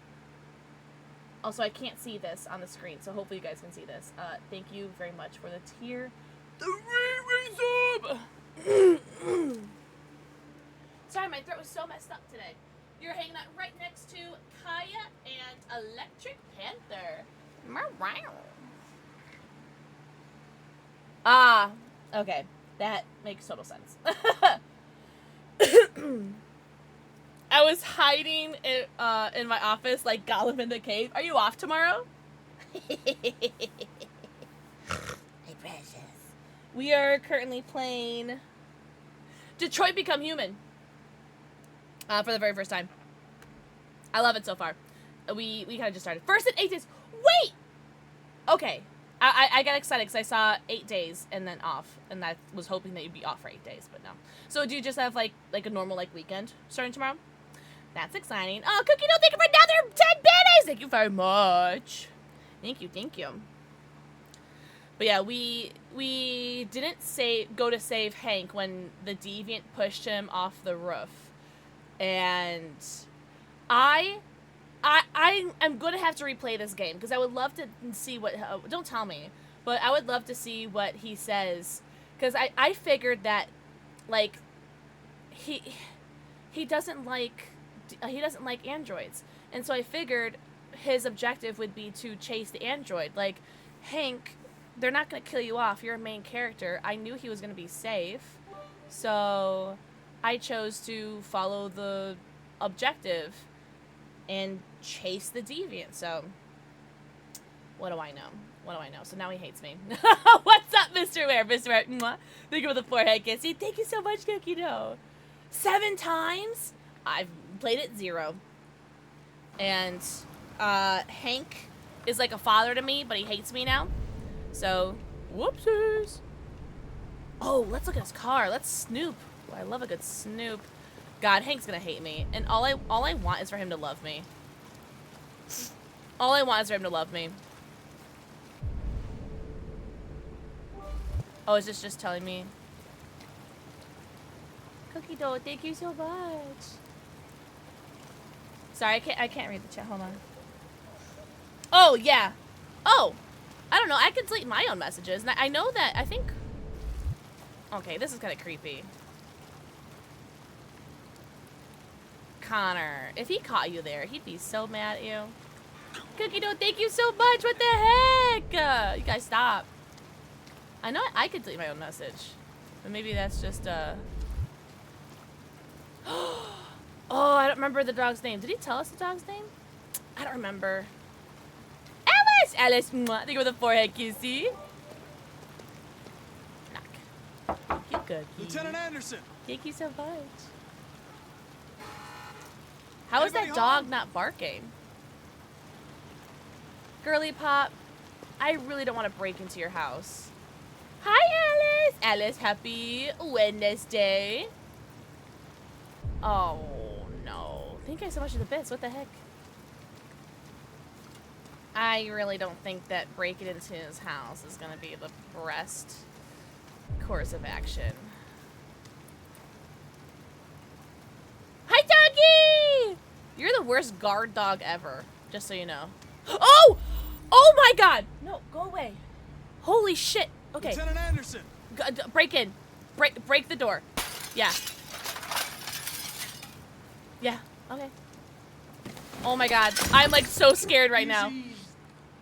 Also, I can't see this on the screen, so hopefully you guys can see this. Thank you very much for the tier 3 resub. Sorry, my throat was so messed up today. You're hanging out right next to Kaya and Electric Panther. Ah, okay. That makes total sense. I was hiding in my office like Gollum in the cave. Are you off tomorrow? Hey, precious. We are currently playing Detroit Become Human for the very first time. I love it so far. We kind of just started. First in 8 days. Wait! Okay. I got excited because I saw 8 days and then off, and I was hoping that you'd be off for 8 days, but no. So do you just have like a normal like weekend starting tomorrow? That's exciting. Oh, Cookie Dough, thank you for another 10 biddies! Thank you very much. Thank you. But yeah, we didn't go to save Hank when the deviant pushed him off the roof, and I'm gonna have to replay this game because I would love to see what. Don't tell me, but I would love to see what he says because I figured that, like, he doesn't like androids, and so I figured his objective would be to chase the android. Like, Hank, they're not gonna kill you off. You're a main character. I knew he was gonna be safe, so I chose to follow the objective and chase the deviant. So what do I know? So now he hates me. What's up, Mr. Ware? Mr. Ware, mwah. Thank you for the forehead kissy. Thank you so much, Cookie Dough. 7 times? I've played it 0. And Hank is like a father to me, but he hates me now. So, whoopsies. Oh, let's look at his car. Let's snoop. Oh, I love a good snoop. God, Hank's gonna hate me, and all I want is for him to love me. All I want is for him to love me. Oh, is this just telling me? Cookie Dough, thank you so much. Sorry, I can't read the chat. Hold on. Oh yeah. Oh, I don't know. I could delete my own messages, and I know that. I think. Okay, this is kind of creepy. Connor, if he caught you there, he'd be so mad at you. Cookie Dough, thank you so much. What the heck? You guys stop. I know I could delete my own message, but maybe that's just Oh, I don't remember the dog's name. Did he tell us the dog's name? I don't remember. Alice, mwah. Thank you for the forehead kissy. You good. Lieutenant Anderson! Thank you so much. How is that Anybody dog home? not barking? Girly Pop, I really don't want to break into your house. Hi, Alice! Alice, happy Wednesday. Oh, no. Thank you so much for the bits. What the heck? I really don't think that breaking into his house is going to be the best course of action. Hi, doggy! You're the worst guard dog ever, just so you know. Oh! Oh my god! No, go away. Holy shit. Okay. Lieutenant Anderson! Break in. Break the door. Yeah. Yeah, okay. Oh my god. I'm like so scared right now. Easy,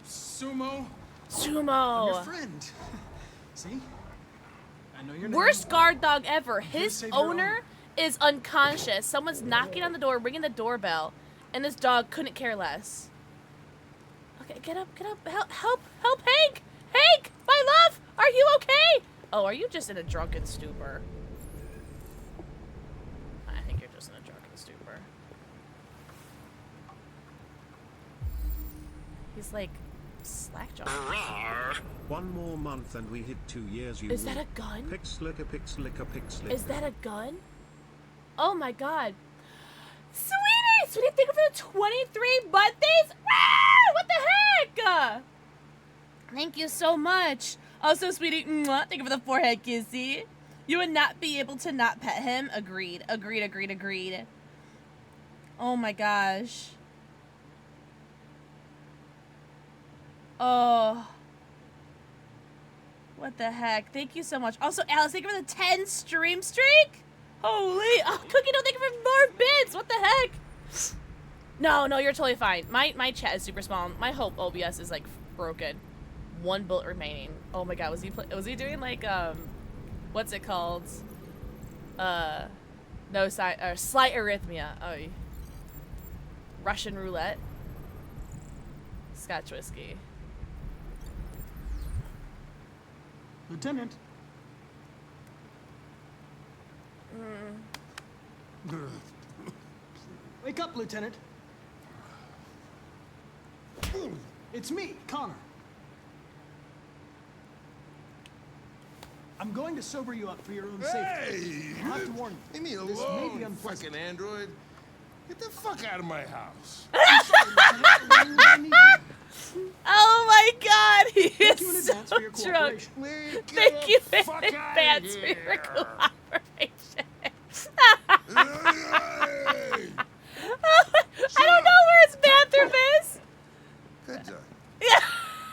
Sumo. I'm Sumo. your friend. See? I know your name. Worst guard dog ever. can't His save your owner is unconscious. Someone's knocking on the door, ringing the doorbell, and this dog couldn't care less. Okay, get up, get up. Help, Hank! Hank, my love, are you okay? Oh, are you just in a drunken stupor? I think you're just in a drunken stupor. He's like slack-jawed. One more month and we hit 2 years. You Is that a gun? Pixlicka, pixlicka, pixlicka. Is that a gun? Oh my god. Sweetie! Sweetie, thank you for the 23 birthdays! Ah, what the heck? Thank you so much. Also, sweetie, mwah, thank you for the forehead kissy. You would not be able to not pet him. Agreed. Agreed, agreed, agreed. Oh my gosh. Oh. What the heck? Thank you so much. Also, Alice, thank you for the 10 stream streak. Holy. Oh, Cookie, no, thank you for more bits. What the heck? No, you're totally fine. My chat is super small. My hope OBS is like broken. 1 bullet remaining. Oh my god, was he doing like what's it called? No slight arrhythmia. Oh. Russian roulette. Scotch whiskey. Lieutenant. Wake up, Lieutenant. It's me, Connor. I'm going to sober you up for your own safety. Hey! I'll have to warn you. Leave me This may be alone, unpleasant. fucking android. Get the fuck out of my house. I'm sorry, Lieutenant. I need you. Oh my god, he Thank you in is advance so for your drunk. cooperation. Thank you in Fuck outta advance for your here. cooperation. Hey! I don't know where his bathroom is. Good dog. Yeah,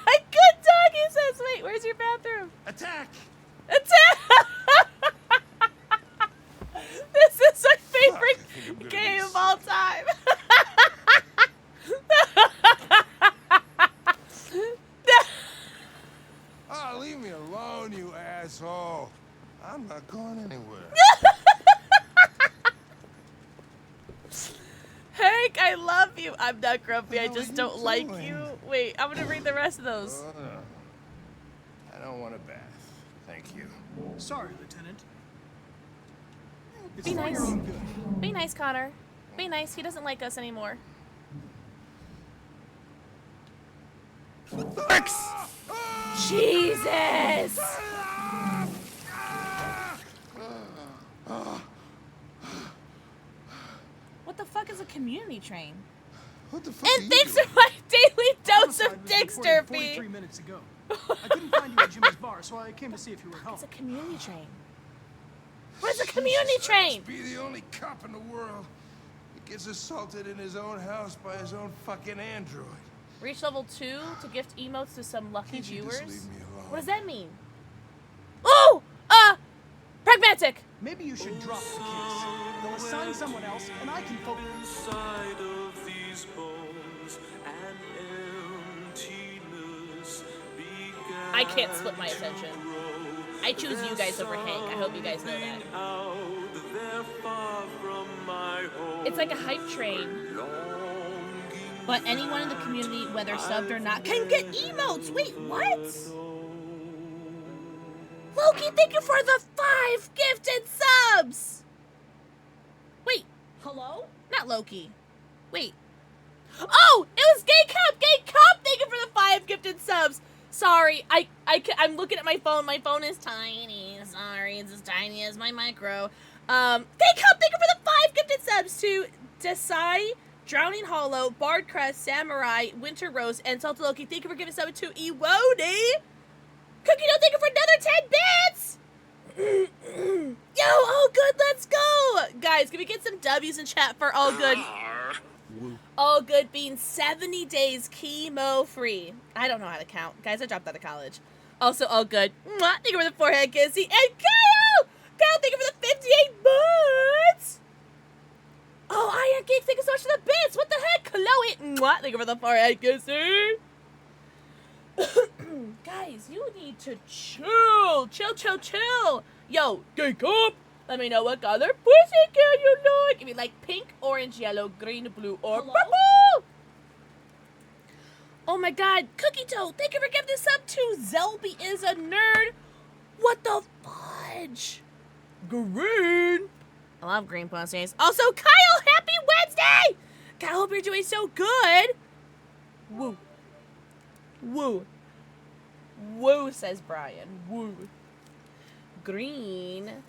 a good dog, he says. Wait, where's your bathroom? Attack! This is my I think I'm favorite gonna game be of all time. Oh, leave me alone, you asshole. I'm not going anywhere. Hank, I love you. I'm not grumpy. I What just are don't you like doing? you. Wait, I'm gonna read the rest of those. I don't want a bath. Thank you. Sorry, Lieutenant. It's Be for nice. your own good. Be nice, Connor. Be nice. He doesn't like us anymore. Jesus! What the fuck is a community train? What the fuck are And you thanks doing? for my daily dose Homicide of was Dick reported Sturfy. 43 minutes ago. I couldn't find you at Jimmy's bar, so I came to see if you were at home. It's a community train. What is a community Jesus, I train? must be the only cop in the world that gets assaulted in his own house by his own fucking android. Reach level 2 to gift emotes to some lucky Can't you just viewers. leave me alone? What does that mean? Oh! Pragmatic! Maybe you should drop the case. They'll assign someone else, and I can focus. Inside of these bones, an emptiness began I can't split my attention. I choose you guys over Hank. I hope you guys know that. out there far from my home. It's like a hype train. But anyone in the community, whether subbed or not, can get emotes! Wait, what? Loki, thank you for the 5 gifted subs! Wait. Hello? Not Loki. Wait. Oh, it was Gay Cup! Gay Cup, thank you for the 5 gifted subs! Sorry, I'm looking at my phone. My phone is tiny. Sorry, it's as tiny as my micro. Gay Cup, thank you for the 5 gifted subs to Desai, Drowning Hollow, Bardcrest, Samurai, Winter Rose, and Salty Loki. Thank you for giving a sub to Iwodi. Cookie Dough, thank you for another 10 bits! Yo, All Good, let's go! Guys, can we get some W's in chat for All Good? All Good being 70 days chemo-free. I don't know how to count. Guys, I dropped out of college. Also, All Good. Mwah, thank you for the forehead kissy. And Kyle! Kyle, thank you for the 58 months! Oh, Iron Geek, thank you so much for the bits! What the heck? Chloe! Mwah, thank you for the forehead kissy. Guys, you need to chill. Chill. Yo, Gay Cup, let me know what color pussy can you like. If you like pink, orange, yellow, green, blue, or purple. Oh my god, Cookie Dough, thank you for giving this up to Zelby is a nerd. What the fudge? Green. I love green pussies. Also, Kyle, happy Wednesday! Kyle, hope you're doing so good. Woo. Woo, says Brian. Woo. Green.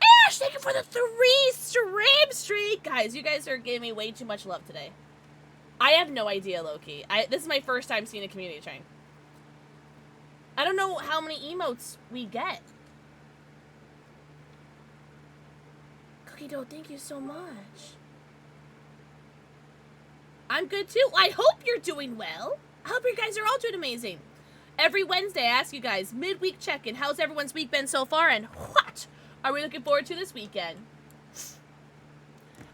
Ash, thank you for the 3 stream streak. Guys, you guys are giving me way too much love today. I have no idea, Loki. This is my first time seeing a community train. I don't know how many emotes we get. Cookie Dough, thank you so much. I'm good too. I hope you're doing well. I hope you guys are all doing amazing. Every Wednesday, I ask you guys, midweek check-in, how's everyone's week been so far, and what are we looking forward to this weekend?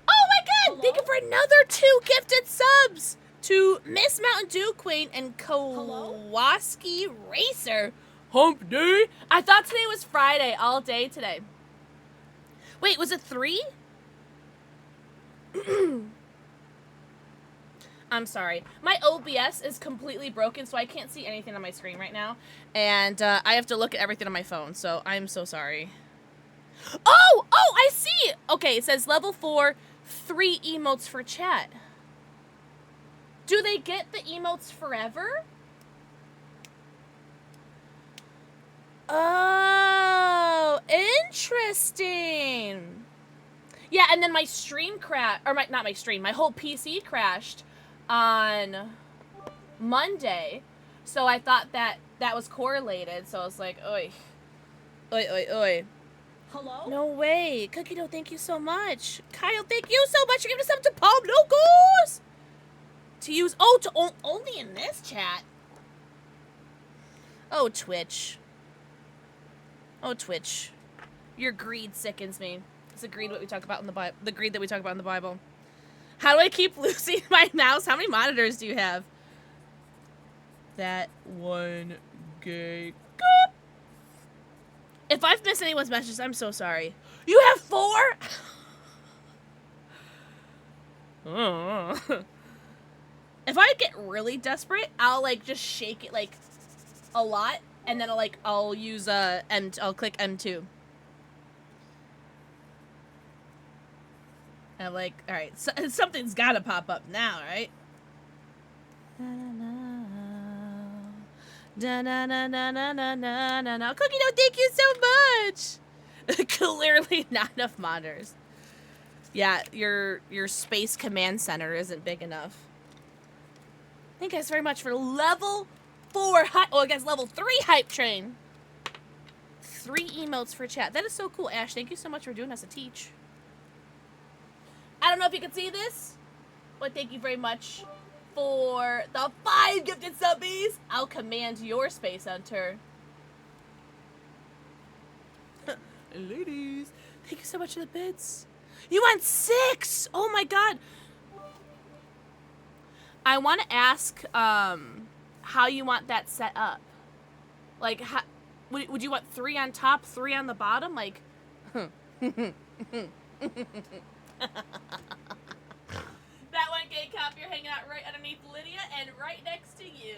Oh my god! Hello? Thank you for another 2 gifted subs to Miss Mountain Dew Queen and Kowalski Racer. Hump day? I thought today was Friday, all day today. Wait, was it 3? I'm sorry. My OBS is completely broken, so I can't see anything on my screen right now. And I have to look at everything on my phone, so I'm so sorry. Oh, I see! Okay, it says level 4, 3 emotes for chat. Do they get the emotes forever? Oh, interesting. Yeah, and then my stream crashed, or not my stream, my whole PC crashed on Monday, so I thought that was correlated, so I was like, oi. Hello? No way. Cookie Dough, thank you so much. Kyle, thank you so much for giving us up to Palm Locos! To use, only in this chat. Oh, Twitch. Your greed sickens me. It's the greed what we talk about in the Bible. The greed that we talk about in the Bible. How do I keep losing my mouse? How many monitors do you have? That one gay cup. If I've missed anyone's messages, I'm so sorry. You have 4? If I get really desperate, I'll like just shake it like a lot, and then I'll use I'll click M2. And I'm like, all right, so, something's gotta pop up now, right? Cookie Dough, thank you so much. Clearly not enough monitors. Yeah, your space command center isn't big enough. Thank you guys very much for level 4 hype. Oh, I guess level 3 hype train. 3 emotes for chat. That is so cool, Ash. Thank you so much for doing us a teach. I don't know if you can see this, but thank you very much for the 5 gifted subbies. I'll command your Space Hunter. Ladies, thank you so much for the bits. You want 6! Oh my god. I want to ask how you want that set up. Like, how, would you want 3 on top, 3 on the bottom? Like, That one, Gay Cop, you're hanging out right underneath Lydia and right next to you.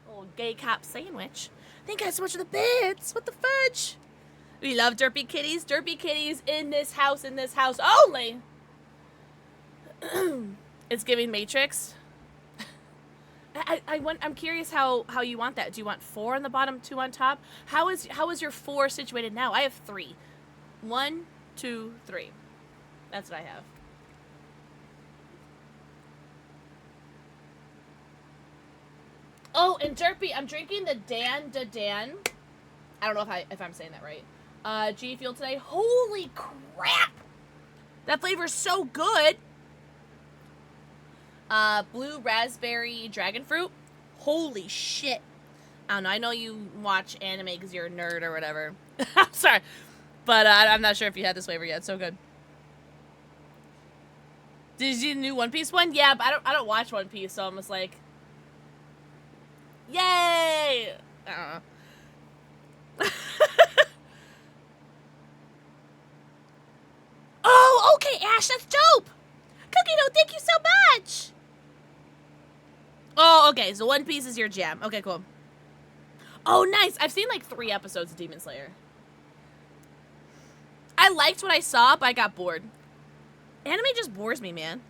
Old gay cop sandwich. Thank you guys so much for the bits. What the fudge? We love derpy kitties. Derpy kitties in this house only. It's giving Matrix. I'm curious how you want that. Do you want 4 on the bottom, 2 on top? How is your 4 situated now? I have 3. 1, 2, 3. That's what I have. Oh, and Derpy, I'm drinking the Dan. I don't know if I'm saying that right. G Fuel today. Holy crap! That flavor's so good. Blue raspberry dragon fruit. Holy shit. I don't know. I know you watch anime because you're a nerd or whatever. I'm sorry. But I'm not sure if you had this flavor yet. It's so good. Did you see the new One Piece one? Yeah, but I don't watch One Piece, so I'm just like, yay! I don't know. Oh, okay, Ash, that's dope! Cookie Dough, thank you so much! Oh, okay, so One Piece is your jam. Okay, cool. Oh, nice. I've seen like 3 episodes of Demon Slayer. I liked what I saw, but I got bored. Anime just bores me, man.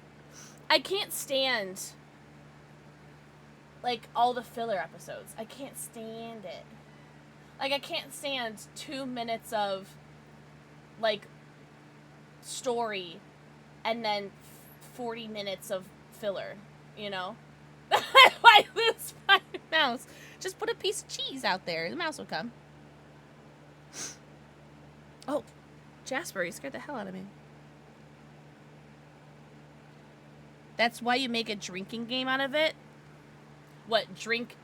I can't stand, like, all the filler episodes. I can't stand it. Like, I can't stand 2 minutes of, like, story and then 40 minutes of filler, you know? I lose my mouse. Just put a piece of cheese out there. The mouse will come. Oh, Jasper, you scared the hell out of me. That's why you make a drinking game out of it? What, drink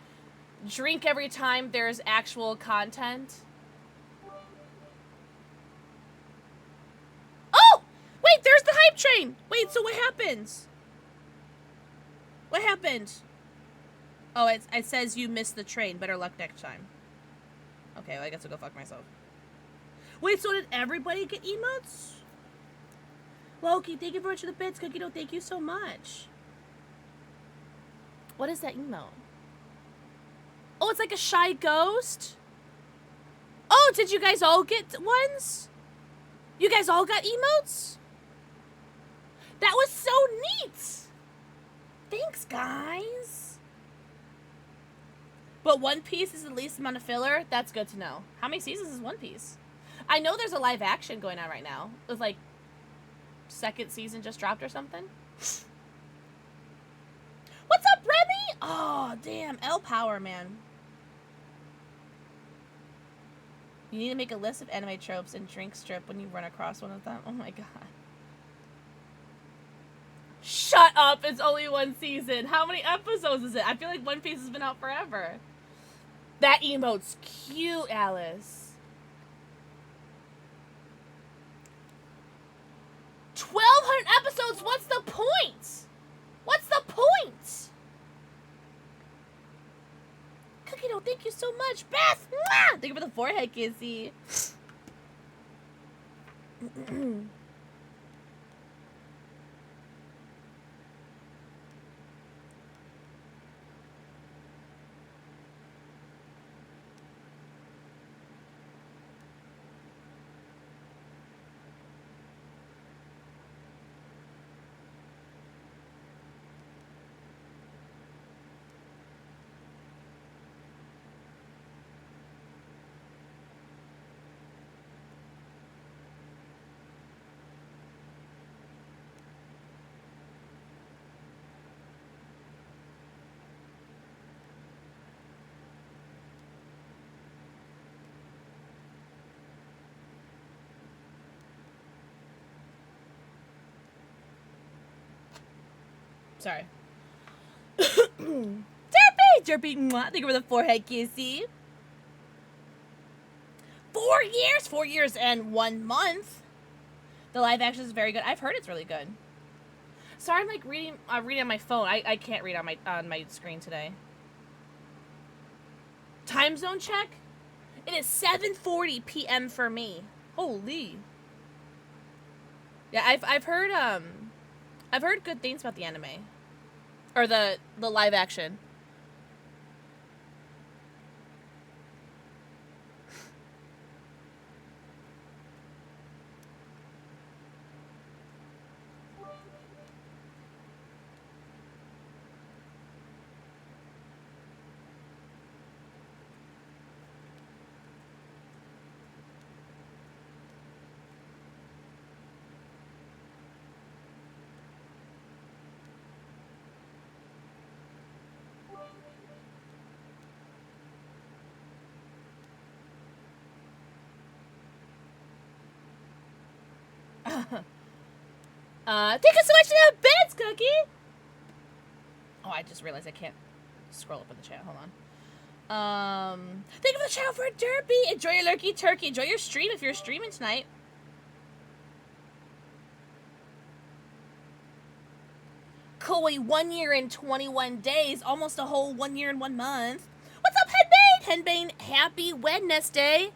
every time there's actual content? Oh! Wait, there's the hype train! Wait, so what happens? What happened? Oh, it says you missed the train. Better luck next time. Okay, well, I guess I'll go fuck myself. Wait, so did everybody get emotes? Loki, thank you very much for the bits. Cookie Dough, thank you so much. What is that emote? Oh, it's like a shy ghost? Oh, did you guys all get ones? You guys all got emotes? That was so neat! Thanks, guys. But One Piece is the least amount of filler? That's good to know. How many seasons is One Piece? I know there's a live action going on right now. It was like 2nd season just dropped or something. What's up, Remy? Oh, damn. L Power, man. You need to make a list of anime tropes and drink strip when you run across one of them. Oh my god. Shut up! It's only 1 season. How many episodes is it? I feel like One Piece has been out forever. That emote's cute, Alice. 1,200 episodes? What's the point? What's the point? Cookie Dough, thank you so much. Beth! Mwah! Thank you for the forehead kissy. Sorry. Derpy! Derpy! Mwah. Thank you for the forehead kissy. 4 years? 4 years and 1 month. The live action is very good. I've heard it's really good. Sorry, I'm like reading on my phone. I can't read on my screen today. Time zone check? It is 7:40 p.m. for me. Holy. Yeah, I've heard good things about the anime. Or the live action. Thank you so much for that bits, Cookie! Oh, I just realized I can't scroll up in the chat. Hold on. Thank you for the channel for a derpy. Enjoy your lurky turkey. Enjoy your stream if you're streaming tonight. Koi, 1 year and 21 days. Almost a whole 1 year and 1 month. What's up, Henbane? Henbane, happy Wednesday.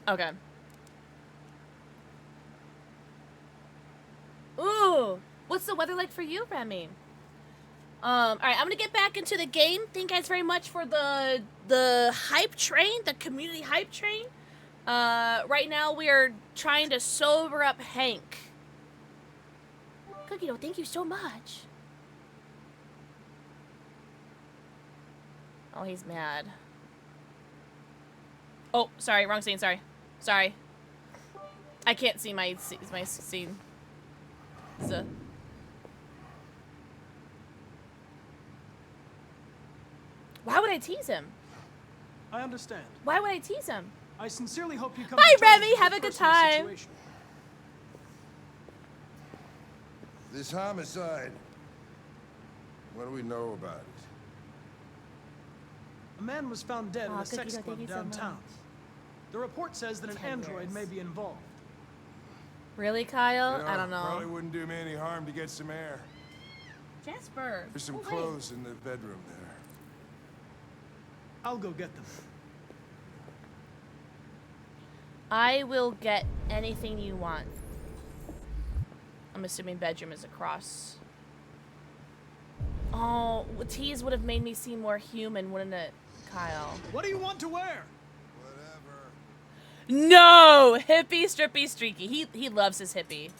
Okay. Ooh, what's the weather like for you, Remy? All right, I'm gonna get back into the game. Thank you guys very much for the hype train, the community hype train. Right now we are trying to sober up Hank. Cookie dough, thank you so much. Oh, he's mad. Oh, sorry, wrong scene. Sorry. I can't see my scene. So. Why would I tease him? I understand. Why would I tease him? I sincerely hope you come Hi, to terms Remy. with Have your a good personal time. situation. This homicide. What do we know about it? A man was found dead in Aw, a sex Cookie dough, club thank you so downtown. much. The report says that an 10 android years. may be involved. Really, Kyle? You I don't know. Probably wouldn't do me any harm to get some air. Jasper. There's some oh, wait. clothes in the bedroom there. I'll go get them. I will get anything you want. I'm assuming bedroom is across. Oh, tease would have made me seem more human, wouldn't it, Kyle? What do you want to wear? Whatever. No! Hippie, strippy, streaky. He loves his hippie.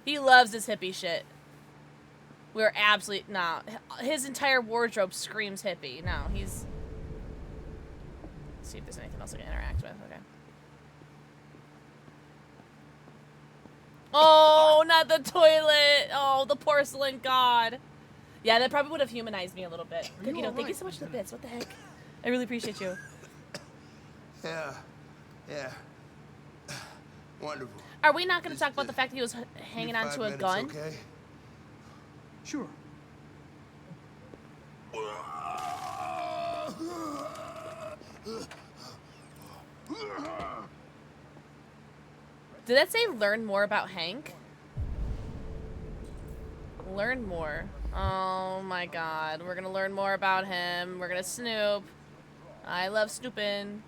He loves his hippie shit. We're absolutely... Nah. His entire wardrobe screams hippie. No, he's... Let's see if there's anything else I can interact with. Okay. Oh, not the toilet. Oh, the porcelain god. Yeah, that probably would have humanized me a little bit. Are you Cookie dough, thank you alright, so much for the Lieutenant? bits. What the heck? I really appreciate you. Yeah. Wonderful. Are we not going to Just, talk about the fact that he was hanging on 5 to a minutes, gun? Okay? Sure. Did that say learn more about Hank? Learn more. Oh my god. We're gonna learn more about him. We're gonna snoop. I love snooping.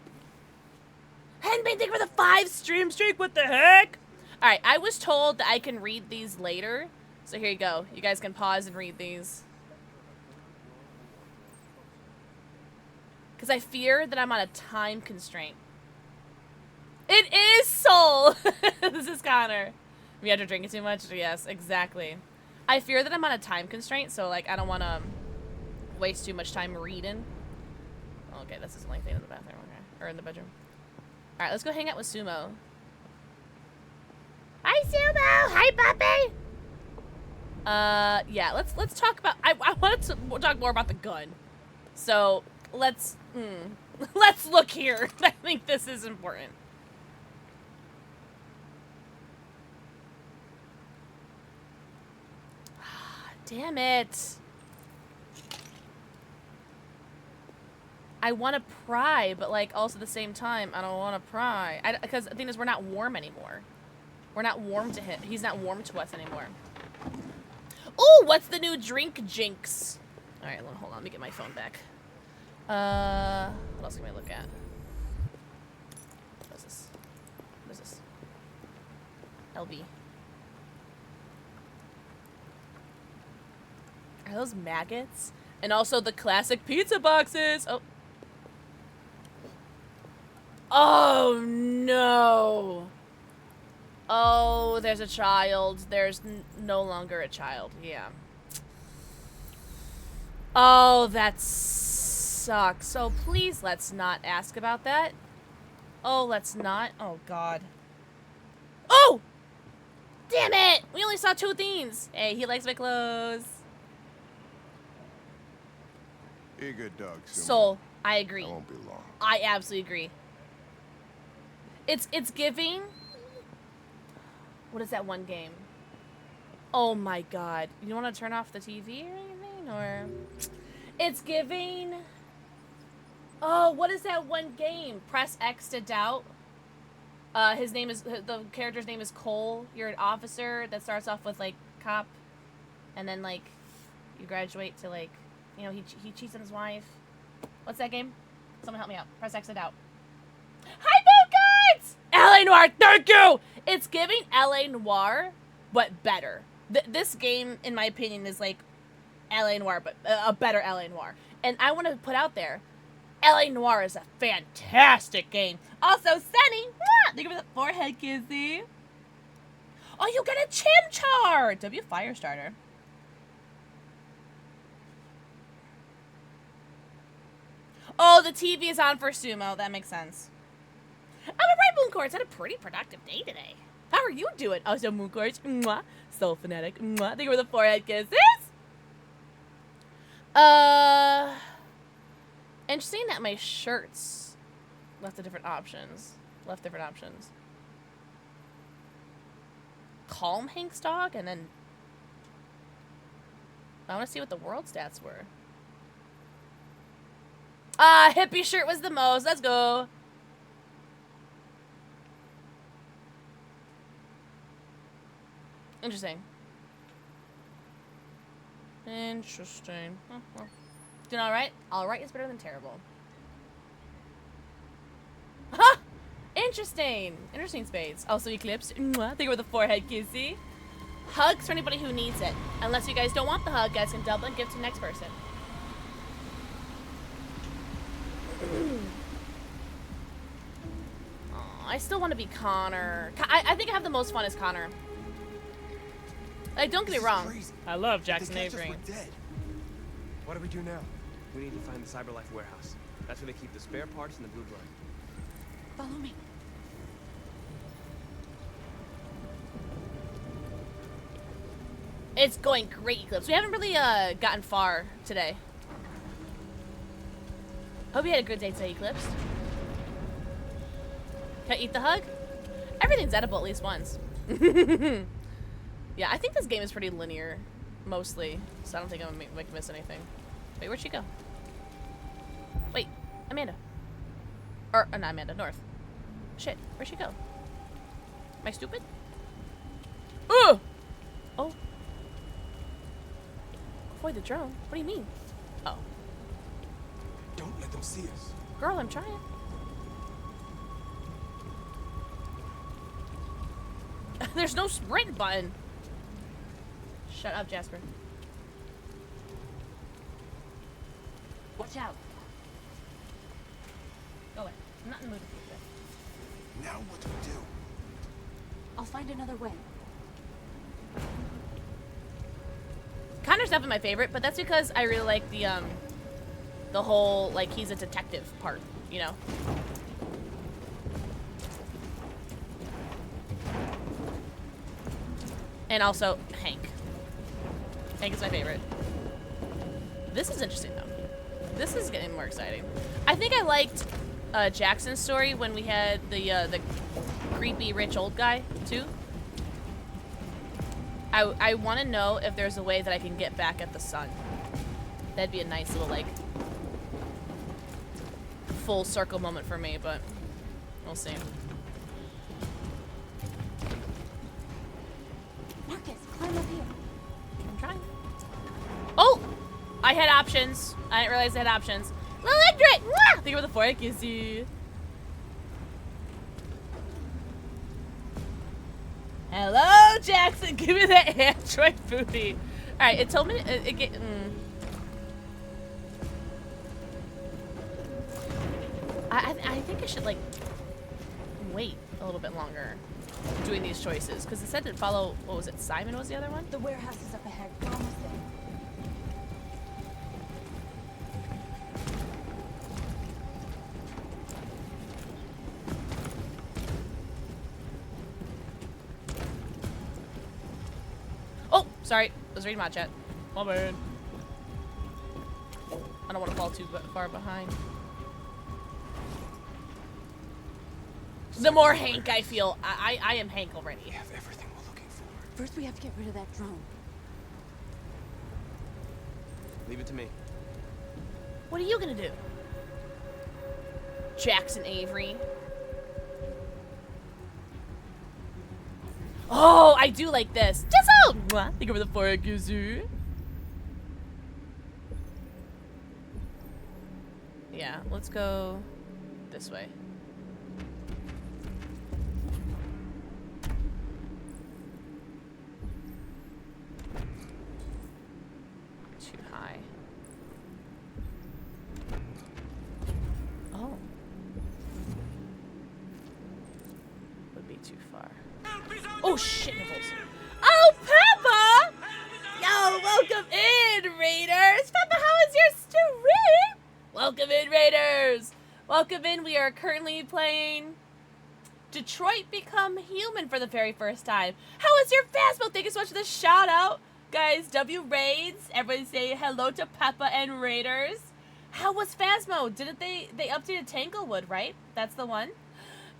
Henbane, thank you for the 5 stream streak. What the heck? Alright, I was told that I can read these later. So here you go. You guys can pause and read these. Because I fear that I'm on a time constraint. It is Soul! This is Connor. We had to drink it too much? Yes, exactly. I fear that I'm on a time constraint, so like I don't want to waste too much time reading. Okay, this is the only thing in the bathroom, okay. Or in the bedroom. Alright, let's go hang out with Sumo. Hi, Sumo! Hi, puppy! Yeah, let's talk about... I wanted to talk more about the gun. So, let's... let's look here. I think this is important. Damn it. I want to pry, but like also at the same time, I don't want to pry. Because the thing is, we're not warm anymore. We're not warm to him. He's not warm to us anymore. Ooh, what's the new drink jinx? All right, hold on. Let me get my phone back. What else can we look at? What is this? What is this? LB. Are those maggots? And also the classic pizza boxes. Oh. Oh, no. Oh, there's a child. There's no longer a child. Yeah. Oh, that sucks. So please let's not ask about that. Oh, let's not. Oh, God. Oh! Damn it! We only saw 2 things. Hey, he likes my clothes. Be a good dog, Sumo. Soul, I agree. I won't be long. I absolutely agree. It's giving. What is that one game? Oh my god. You want to turn off the TV or anything? Or it's giving. Oh, what is that one game? Press X to doubt. His name is, the character's name is Cole. You're an officer that starts off with like cop, and then like you graduate to like, you know, he cheats on his wife. What's that game? Someone help me out. Press X to doubt. Hi, Moon Guards! LA Noire, thank you! It's giving LA Noire, but better. This game, in my opinion, is like LA Noire, but a better LA Noire. And I want to put out there, LA Noire is a fantastic game. Also, Sunny, think of the forehead, Kizzy. Oh, you get a Chimchar! W Firestarter. Oh, the TV is on for Sumo. That makes sense. I'm a right, Mooncourts. Had a pretty productive day today. How are you doing? Also, Mooncourts. Mwah. Soul Fanatic. Mwah. Thank you for the forehead kisses. Interesting that my shirts left different options. Calm Hank's dog, and then I want to see what the world stats were. Hippie shirt was the most. Let's go. Interesting. Oh, well. Doing alright? Alright is better than terrible. Ha! Interesting. Interesting spades. Also Eclipse. Thank you for the forehead kissy. Hugs for anybody who needs it. Unless you guys don't want the hug, guys can double and give to the next person. Aw, I still want to be Connor. I think I have the most fun as Connor. Like, don't get me wrong. I love Jackson Avery. We're dead. What do we do now? We need to find the CyberLife warehouse. That's where they keep the spare parts and the blue blood. Follow me. It's going great, Eclipse. We haven't really gotten far today. Hope you had a good day today, Eclipse. Can I eat the hug? Everything's edible at least once. Yeah, I think this game is pretty linear, mostly. So I don't think I'm gonna miss anything. Wait, where'd she go? Wait, Amanda. Or, not Amanda, North. Shit, where'd she go? Am I stupid? Ooh! Oh. Avoid the drone? What do you mean? Oh. Don't let them see us. Girl, I'm trying. There's no sprint button. Shut up, Jasper. Watch out. Go away. I'm not in the mood for you. Now what do we do? I'll find another way. Connor's definitely my favorite, but that's because I really like the whole, like, he's a detective part, you know? And also, Hank. Hank is my favorite. This is interesting, though. This is getting more exciting. I think I liked Jackson's story when we had the creepy rich old guy, too. I want to know if there's a way that I can get back at the sun. That'd be a nice little, like, full circle moment for me, but we'll see. Marcus, climb up here. I'm trying. Oh! I had options. I didn't realize I had options. Electric! Mwah! Think of the fork, you see. Hello, Jackson. Give me that Android booty. All right, it told me I think I should like wait a little bit longer doing these choices because it said to follow. What was it? Simon was the other one. The warehouse is up ahead. We're almost there. Oh, sorry. I was reading my chat. My bad. I don't want to fall too far behind. The more Hank I feel, I am Hank already. We have everything we're looking for. First, we have to get rid of that drone. Leave it to me. What are you gonna do? Jackson Avery. Oh, I do like this. Jizzle! Mwah. Think over the forehead, Gizu. Yeah, let's go this way. Too high. Oh. Would be too far. Oh shit, nipples. Oh, Peppa! Yo, welcome in, Raiders! Peppa, how is your stream? Welcome in, Raiders! Welcome in. We are currently playing Detroit Become Human for the very first time. How is your Phasmo? Thank you so much for the shout out. Guys, W Raids. Everybody say hello to Peppa and Raiders. How was Phasmo? Didn't they updated Tanglewood, right? That's the one.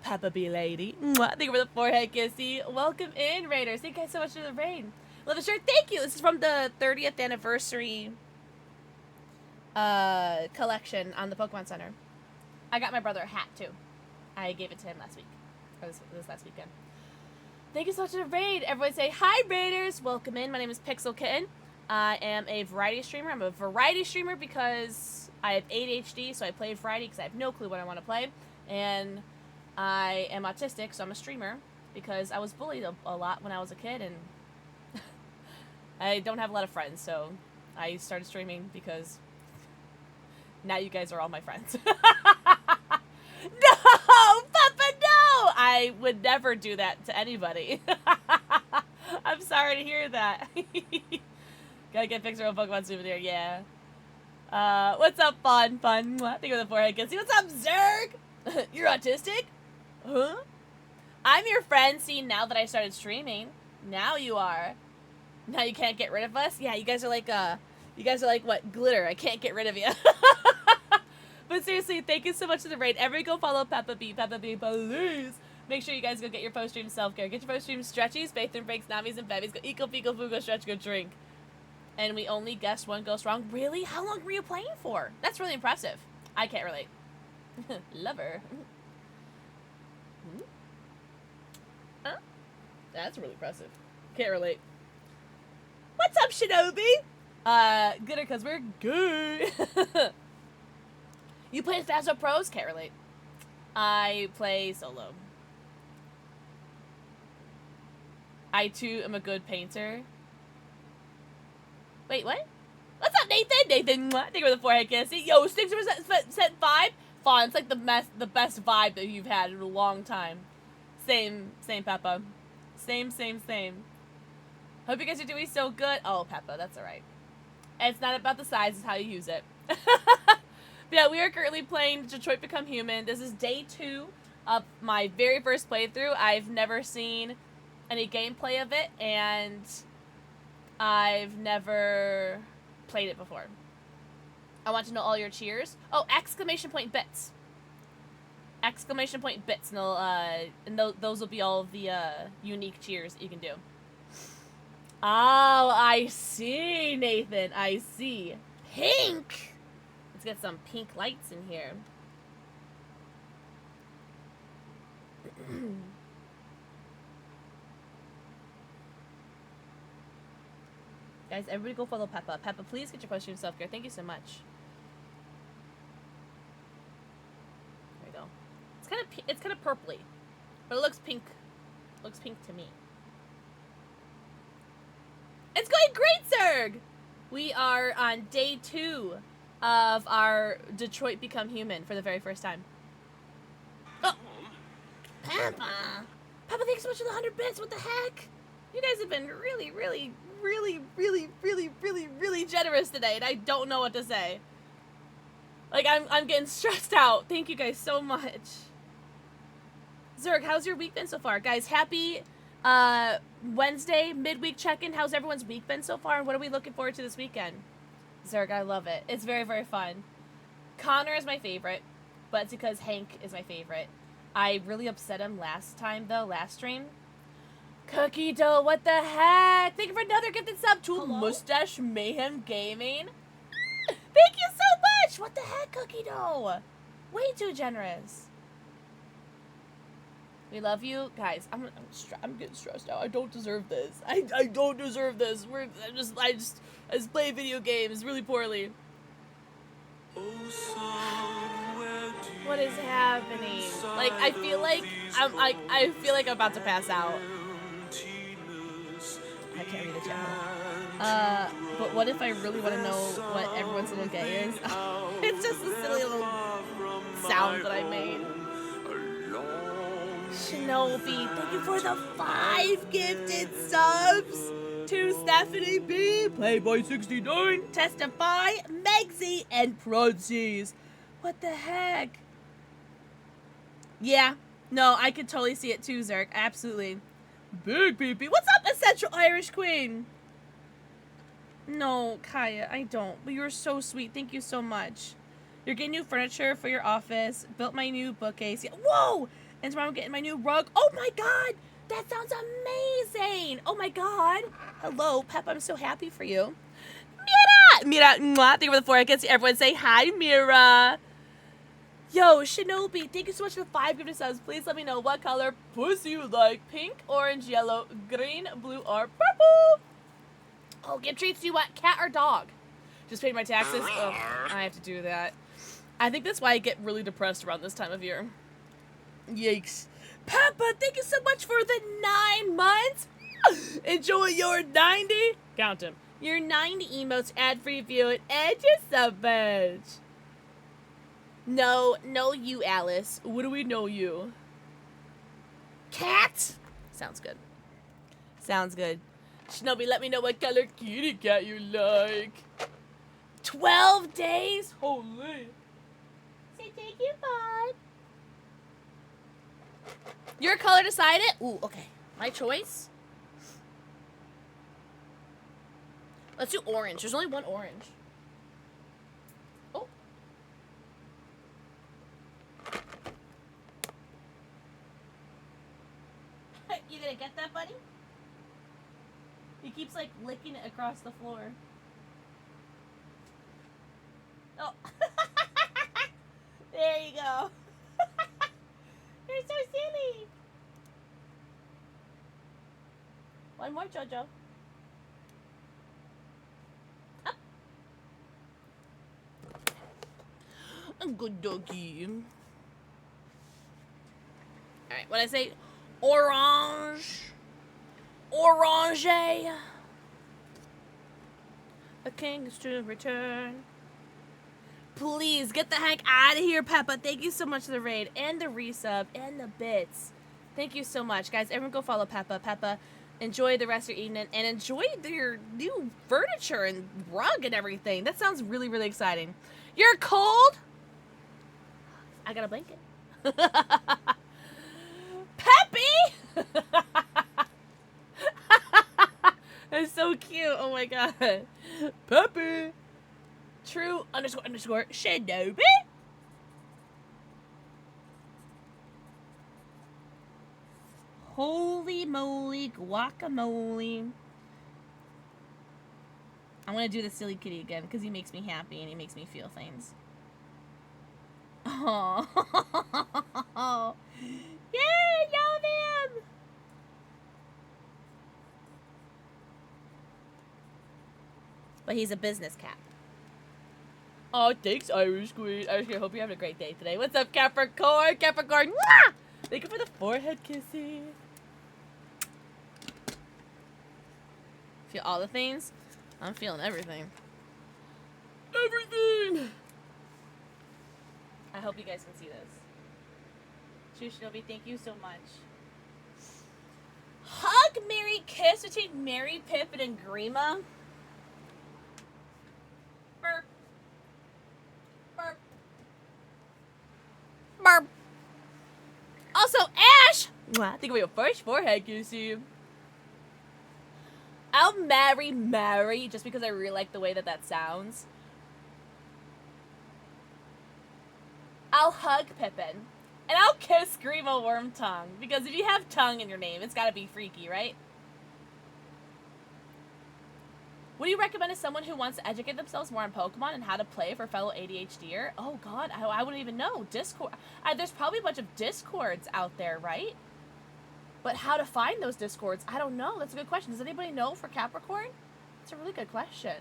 Peppa B lady. Mwah. Thank you for the forehead kissy. Welcome in, Raiders. Thank you guys so much for the raid. Love the shirt. Thank you. This is from the 30th anniversary collection on the Pokemon Center. I got my brother a hat too. I gave it to him last week. Or this last weekend. Thank you so much for the raid. Everybody say hi, Raiders. Welcome in. My name is Pixel Kitten. I am a variety streamer. I'm a variety streamer because I have ADHD, so I play variety because I have no clue what I want to play. And I am autistic, so I'm a streamer because I was bullied a lot when I was a kid, and I don't have a lot of friends, so I started streaming because now you guys are all my friends. No, Papa, no! I would never do that to anybody. I'm sorry to hear that. Gotta get a picture of a Pokemon souvenir, yeah. What's up, Fun? Think of the forehead. See, what's up, Zerg? You're autistic? Huh? I'm your friend. See, now that I started streaming, now you are. Now you can't get rid of us? Yeah, you guys are like what? Glitter. I can't get rid of you. But seriously, thank you so much for the raid. Everybody go follow Peppa B. Peppa B, please. Make sure you guys go get your post-stream self-care. Get your post-stream stretchies, bathe and breaks, namis, and bevies. Go eco, fecal, food, go stretch, go drink. And we only guessed one ghost wrong. Really? How long were you playing for? That's really impressive. I can't relate. Lover. Huh? That's really impressive. Can't relate. What's up, Shinobi? Gooder, because we're good. You play Phasmo Pros? Can't relate. I play solo. I, too, am a good painter. Wait, what? What's up, Nathan? Nathan, thank you for the forehead kiss. Yo, 60% vibe? Fawn, it's like the best vibe that you've had in a long time. Same, Peppa. Same. Hope you guys are doing so good. Oh, Peppa, that's alright. It's not about the size, it's how you use it. But yeah, we are currently playing Detroit Become Human. This is day 2 of my very first playthrough. I've never seen any gameplay of it, and I've never played it before. I want to know all your cheers. Oh, exclamation point bits. Exclamation point bits, and those will be all of the unique cheers that you can do. Oh, I see, Nathan. I see. Pink. Let's get some pink lights in here. Guys, everybody go follow Peppa. Peppa, please get your post-stream self-care. Thank you so much. There we go. It's kind of purpley, but it looks pink. Looks pink to me. It's going great, Zerg! We are on day 2 of our Detroit Become Human for the very first time. Oh! Peppa! Peppa, thanks so much for the 100 bits. What the heck? You guys have been really, really, really, really, really, really, really generous today, and I don't know what to say. Like, I'm getting stressed out. Thank you guys so much. Zerg, how's your week been so far? Guys, happy Wednesday midweek check-in. How's everyone's week been so far, and what are we looking forward to this weekend? Zerg, I love it. It's very, very fun. Connor is my favorite, but it's because Hank is my favorite. I really upset him last time, though, last stream. Cookie Dough, what the heck? Thank you for another gifted sub to Mustache Mayhem Gaming. Thank you so much! What the heck, Cookie Dough? Way too generous. We love you. Guys, I'm getting stressed out. I don't deserve this. I don't deserve this. I just play video games really poorly. What is happening? Like, I feel like I feel like I'm about to pass out. I can't read the chat. But what if I really want to know what everyone's little gay is? It's just a silly little sound that I made. Shinobi, thank you for the 5 gifted subs. To Stephanie B, Playboy69, Testify, Megsy, and Prunsies. What the heck? Yeah, no, I could totally see it too, Zerk. Absolutely. Big Peepee. What's up, Essential Irish Queen? No, Kaya, I don't. But you're so sweet. Thank you so much. You're getting new furniture for your office. Built my new bookcase. Yeah. Whoa! And tomorrow I'm getting my new rug. Oh my god! That sounds amazing! Oh my god! Hello, Pep. I'm so happy for you. Mira! Mwah. Thank you for the 4. I can see everyone say hi, Mira. Yo, Shinobi, thank you so much for the 5 gifted subs. Please let me know what color pussy you like. Pink, orange, yellow, green, blue, or purple. Oh, give treats. Do you want cat or dog? Just paid my taxes. Oh, I have to do that. I think that's why I get really depressed around this time of year. Yikes. Peppa, thank you so much for the 9 months. Enjoy your 90. Count them. Your 90 emotes, ad-free viewing, and your sub badge. No, you, Alice. What do we know you? Cat? Sounds good. Sounds good. Shinobi, let me know what color kitty cat you like. 12 days? Holy. Say thank you, bud. Your color decided? Ooh, okay. My choice? Let's do orange. There's only one orange. Oh. You gonna get that, buddy? He keeps, like, licking it across the floor. Oh. There you go. You're so silly. One more, Jojo. Up. A good doggy. Alright, when I say orange, orange, a king is to return. Please get the heck out of here, Peppa. Thank you so much for the raid and the resub and the bits. Thank you so much, guys. Everyone go follow Peppa. Peppa, enjoy the rest of your evening and enjoy your new furniture and rug and everything. That sounds really, really exciting. You're cold? I got a blanket. Peppy! That's so cute. Oh my god. Peppy! True _ Shinobi. Holy moly guacamole. I want to do the silly kitty again because he makes me happy and he makes me feel things. Oh. Yeah, love him. But he's a business cat. Oh, thanks, Irish Queen. Irish Queen, I hope you're having a great day today. What's up, Capricorn? Capricorn, mwah! Thank you for the forehead kissy. Feel all the things? I'm feeling everything. Everything! I hope you guys can see this. Shinobi, thank you so much. Hug, Mary, kiss between Mary, Pippin, and Grima. Burp. Burp. Burp. Also, Ash! Mwah. Think of your first forehead kissy. I'll marry Mary just because I really like the way that that sounds. I'll hug Pippin. And I'll kiss Grima Wormtongue. Because if you have tongue in your name, it's gotta be freaky, right? What do you recommend to someone who wants to educate themselves more on Pokemon and how to play for fellow ADHDer? Oh god, I wouldn't even know. Discord. There's probably a bunch of Discords out there, right? But how to find those Discords, I don't know. That's a good question. Does anybody know for Capricorn? It's a really good question.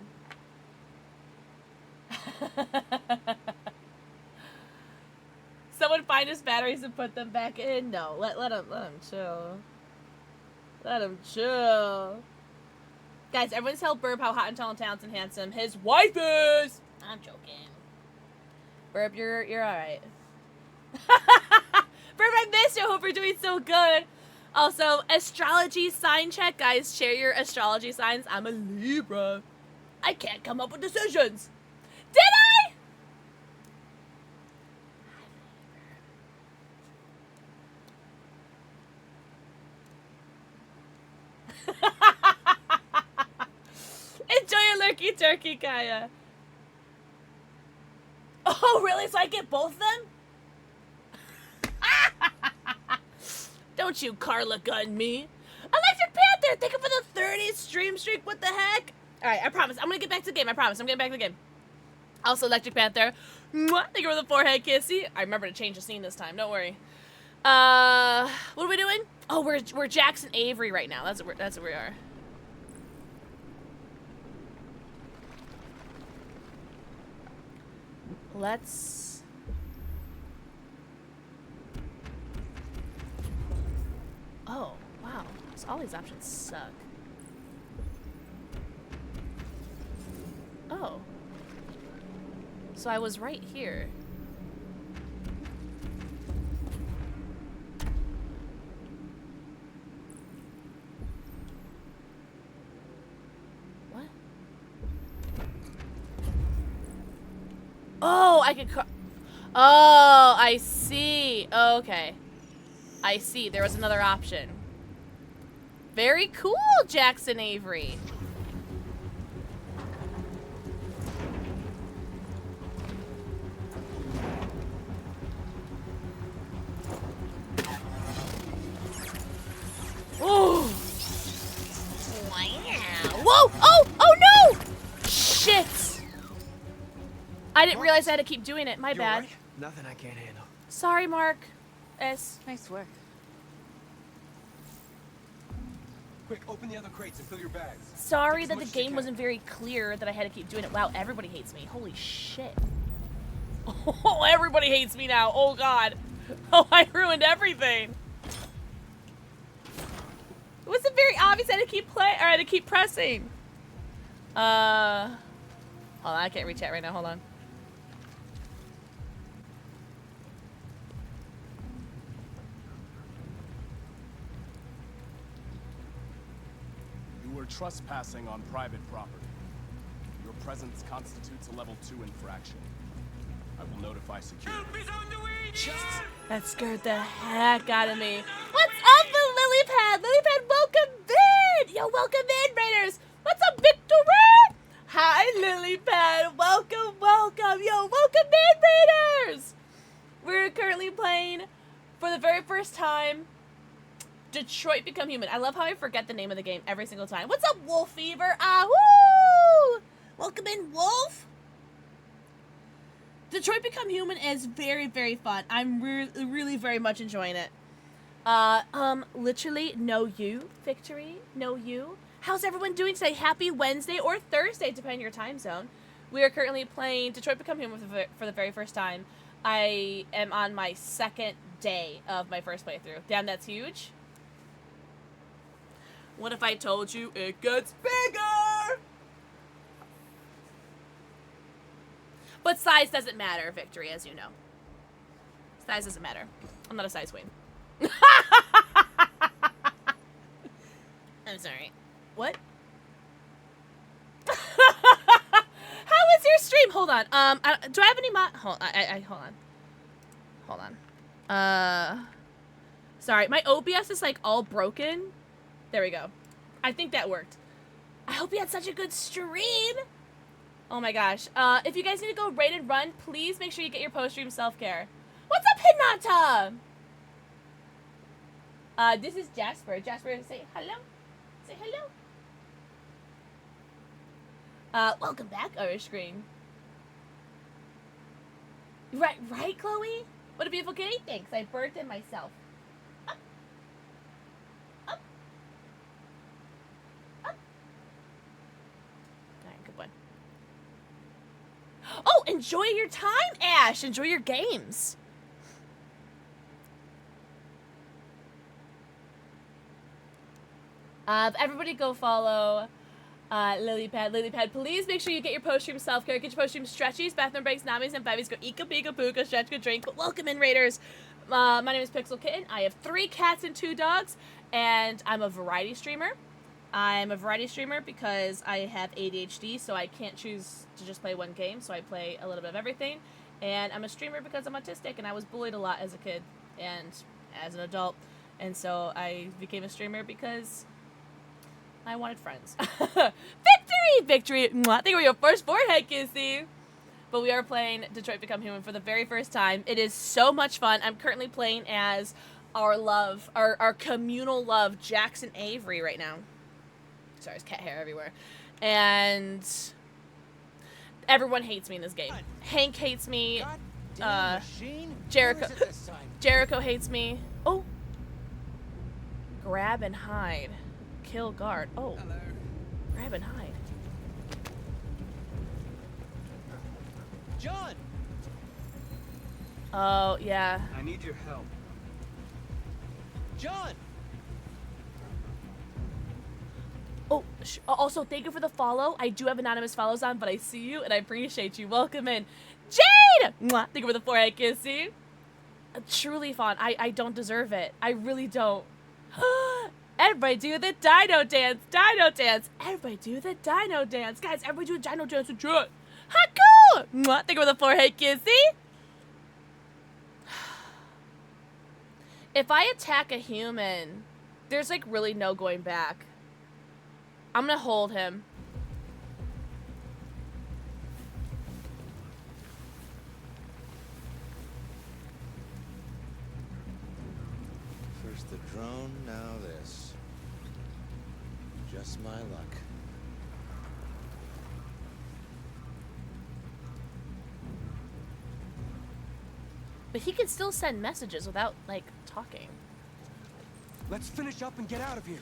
Someone find his batteries and put them back in? No, let him chill. Let him chill. Guys, everyone's tell Burb how hot and tall and talented and handsome his wife is. I'm joking. Burb, you're alright. Burb, I miss you. Hope you're doing so good. Also, astrology sign check. Guys, share your astrology signs. I'm a Libra. I can't come up with decisions. Did I? Enjoy your lurky turkey, Kaya. Oh, really? So I get both of them? Don't you Carla gun me. Electric Panther, thank you for the 30th stream streak. What the heck? Alright, I promise. I'm gonna get back to the game. I promise. I'm getting back to the game. Also, Electric Panther. Mwah, thank you for the forehead kissy. I remember to change the scene this time. Don't worry. What are we doing? Oh, we're Jackson Avery right now. That's where we are. Let's... Oh, wow. So all these options suck. Oh. So I was right here. What? Oh, I could oh, I see. Okay. I see. There was another option. Very cool, Jackson Avery. Oh. Wow. Whoa! Oh! Oh no! Shit! I didn't realize I had to keep doing it. My bad. Right? Nothing I can't handle. Sorry, Mark. S. Nice work. Quick, open the other crates and fill your bags. Sorry that the game wasn't very clear that I had to keep doing it. Wow, everybody hates me. Holy shit. Oh, everybody hates me now. Oh, God. Oh, I ruined everything. It wasn't very obvious. I had to keep playing, or I had to keep pressing. Hold on. I can't reach out right now. Hold on. You were trespassing on private property. Your presence constitutes a level 2 infraction. I will notify security. That scared the heck out of me. What's up with Lilypad? Lilypad, welcome in! Yo, welcome in, Raiders! What's up, Victory? Hi, Lilypad. Welcome, welcome. Yo, welcome in, Raiders! We're currently playing, for the very first time, Detroit Become Human. I love how I forget the name of the game every single time. What's up, Wolf Fever? Woo! Welcome in, Wolf! Detroit Become Human is very, very fun. I'm really very much enjoying it. Literally, know you, Victory, know you. How's everyone doing today? Happy Wednesday or Thursday, depending on your time zone. We are currently playing Detroit Become Human for the very first time. I am on my second day of my first playthrough. Damn, that's huge. What if I told you it gets bigger? But size doesn't matter, Victory, as you know. Size doesn't matter. I'm not a size queen. I'm sorry. What? How is your stream? Hold on. Do I have any hold on. Hold on. Sorry, my OBS is like all broken. There we go. I think that worked. I hope you had such a good stream. Oh my gosh. If you guys need to go raid and run, please make sure you get your post-stream self-care. What's up, Hinata? This is Jasper. Jasper, say hello. Say hello. Welcome back, Irish Green. Right, Chloe? What a beautiful kitty. Thanks. I birthed it myself. Up. Up. Up. Alright, good one. Oh, enjoy your time, Ash. Enjoy your games. Everybody go follow Lilypad. Lilypad, please make sure you get your post-stream self-care. Get your post-stream stretchies, bathroom breaks, namis, and bevies. Go ika, pika, puka, stretch, go drink. Welcome in, Raiders. My name is Pixel Kitten. I have 3 cats and 2 dogs, and I'm a variety streamer. I'm a variety streamer because I have ADHD, so I can't choose to just play one game, so I play a little bit of everything. And I'm a streamer because I'm autistic, and I was bullied a lot as a kid and as an adult. And so I became a streamer because I wanted friends. Victory! Mwah. I think we're your first forehead kissy. But we are playing Detroit Become Human for the very first time. It is so much fun. I'm currently playing as our communal love, Jackson Avery, right now. Sorry, there's cat hair everywhere. And everyone hates me in this game. Hank hates me. Jericho hates me. Oh. Grab and hide. Kill guard. Oh. Hello. Grab and hide. John! Oh, yeah. I need your help. John! Oh, also, thank you for the follow. I do have anonymous follows on, but I see you, and I appreciate you. Welcome in. Jade! Mwah. Thank you for the forehead kissy. Truly fun. I don't deserve it. I really don't. Everybody do the dino dance. Dino dance. Everybody do the dino dance. Guys, everybody do the dino dance with Jade. Haku! Mwah. Thank you for the forehead kissy. If I attack a human, there's like really no going back. I'm gonna hold him. First the drone, now this. Just my luck. But he can still send messages without, like, talking. Let's finish up and get out of here.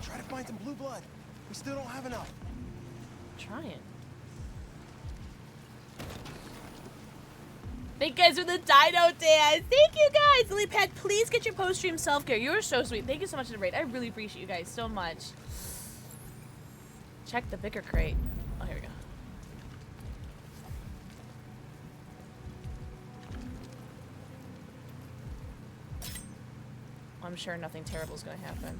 Try to find some blue blood. We still don't have enough. Trying. Thank you guys for the dino dance. Thank you guys. Lilypad, please get your post-stream self-care. You are so sweet. Thank you so much for the raid. I really appreciate you guys so much. Check the bigger crate. Oh, here we go. I'm sure nothing terrible is going to happen.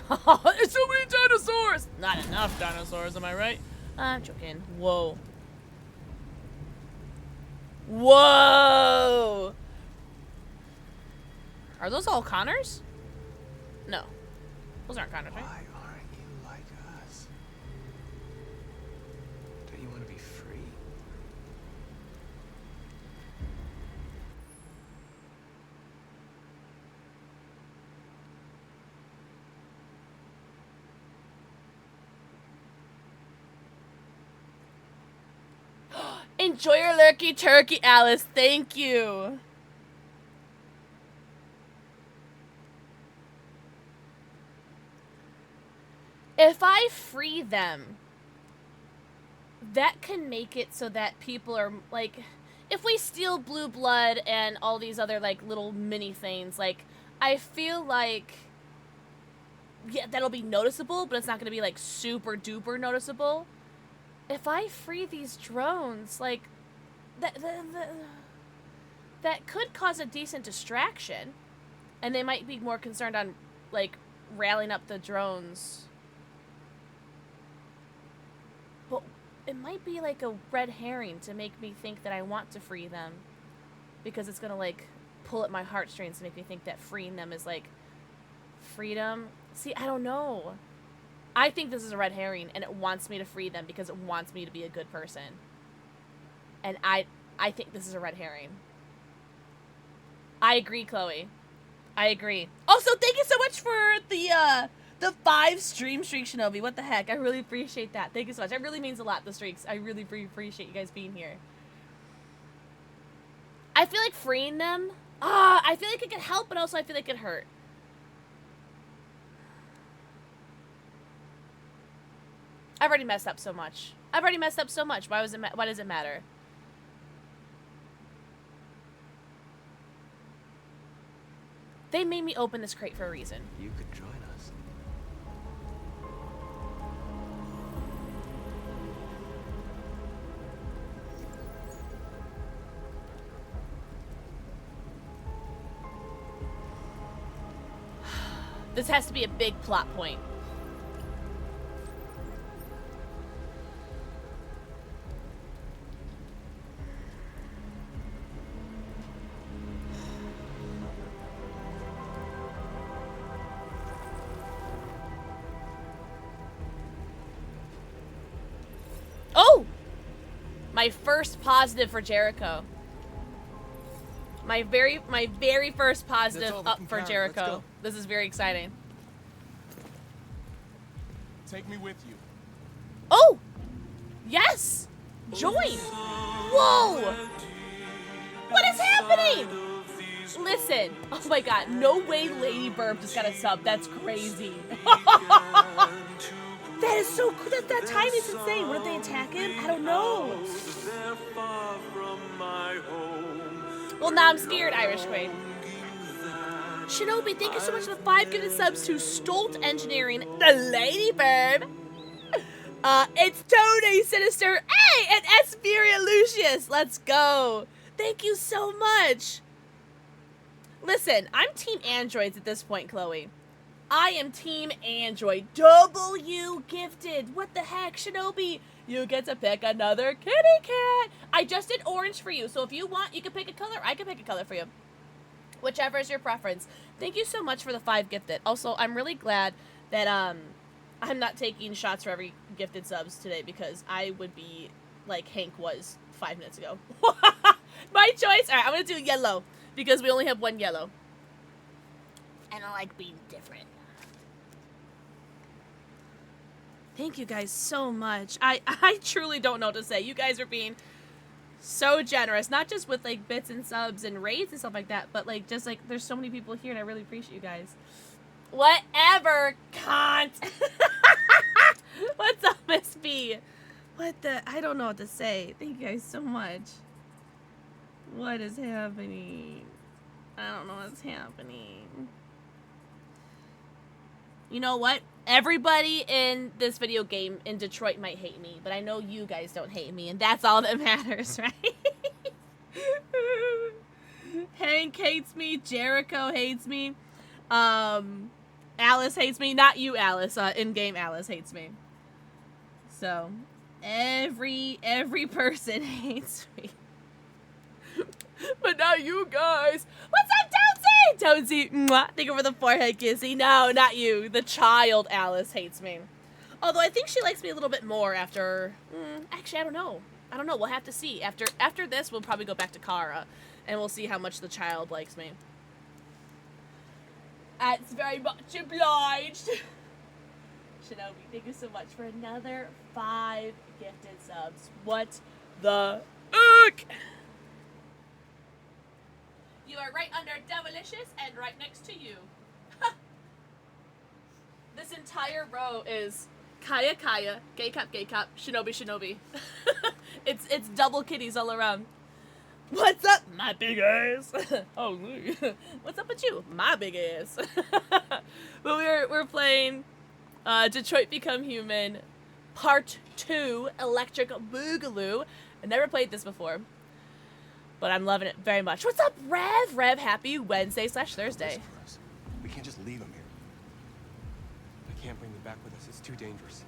There's so many dinosaurs! Not enough dinosaurs, am I right? I'm joking. Whoa. Whoa! Are those all Connors? No. Those aren't Connors, right? Why aren't you like us? Don't you want to be free? Enjoy your lurky turkey, Alice. Thank you. If I free them, that can make it so that people are, like, if we steal blue blood and all these other, like, little mini things, like, I feel like, yeah, that'll be noticeable, but it's not going to be, like, super duper noticeable. If I free these drones, like, that could cause a decent distraction, and they might be more concerned on, like, rallying up the drones. But it might be like a red herring to make me think that I want to free them, because it's gonna, like, pull at my heartstrings to make me think that freeing them is, like, freedom. See, I don't know. I think this is a red herring, and it wants me to free them because it wants me to be a good person. And I think this is a red herring. I agree, Chloe. I agree. Also, thank you so much for the 5 stream streak, Shinobi. What the heck? I really appreciate that. Thank you so much. It really means a lot, the streaks. I really appreciate you guys being here. I feel like freeing them. I feel like it could help, but also I feel like it could hurt. I've already messed up so much. Why does it matter? They made me open this crate for a reason. You could join us. This has to be a big plot point. Oh! My first positive for Jericho. My very first positive up for Jericho. This is very exciting. Take me with you. Oh! Yes! Join! Whoa! What is happening? Listen. Oh my god. No way Lady Burp just got a sub. That's crazy. That is so cool. That timing's insane. What if they attack him? I don't know. Well, now I'm scared, Irish Queen. Shinobi, thank you so much for the 5 gifted subs to Stolt Engineering, the Lady Burb. It's Tony Sinister, hey, and Esperia Lucius. Let's go. Thank you so much. Listen, I'm Team Androids at this point, Chloe. I am Team Android. W gifted. What the heck, Shinobi? You get to pick another kitty cat. I just did orange for you, so if you want, you can pick a color. I can pick a color for you. Whichever is your preference. Thank you so much for the 5 gifted. Also, I'm really glad that I'm not taking shots for every gifted subs today because I would be like Hank was 5 minutes ago. My choice. All right, I'm going to do yellow because we only have 1 yellow. And I like being different. Thank you guys so much. I truly don't know what to say. You guys are being so generous. Not just with, like, bits and subs and raids and stuff like that, but, like, just, like, there's so many people here, and I really appreciate you guys. Whatever, cunt! What's up, Miss B? What the? I don't know what to say. Thank you guys so much. What is happening? I don't know what's happening. You know what? Everybody in this video game in Detroit might hate me, but I know you guys don't hate me, and that's all that matters, right? Hank hates me. Jericho hates me. Alice hates me. Not you, Alice. In-game Alice hates me. So, every person hates me. But now you guys. What's up, Tonesy? Tonesy, mwah. Thank you for the forehead kissy. No, not you. The child Alice hates me. Although I think she likes me a little bit more after... actually, I don't know. I don't know. We'll have to see. After this, we'll probably go back to Kara. And we'll see how much the child likes me. That's very much obliged. Shinobi, thank you so much for another 5 gifted subs. What the heck? You are right under Devilicious and right next to you. This entire row is Kaya Kaya, Gay Cop, Shinobi Shinobi. It's double kitties all around. What's up, my big ass? Oh, what's up with you, my big ass? But we're playing Detroit Become Human Part 2 Electric Boogaloo. I never played this before. But I'm loving it very much. What's up, Rev? Rev, happy Wednesday/Thursday. We can't just leave him here. I can't bring him back with us. It's too dangerous.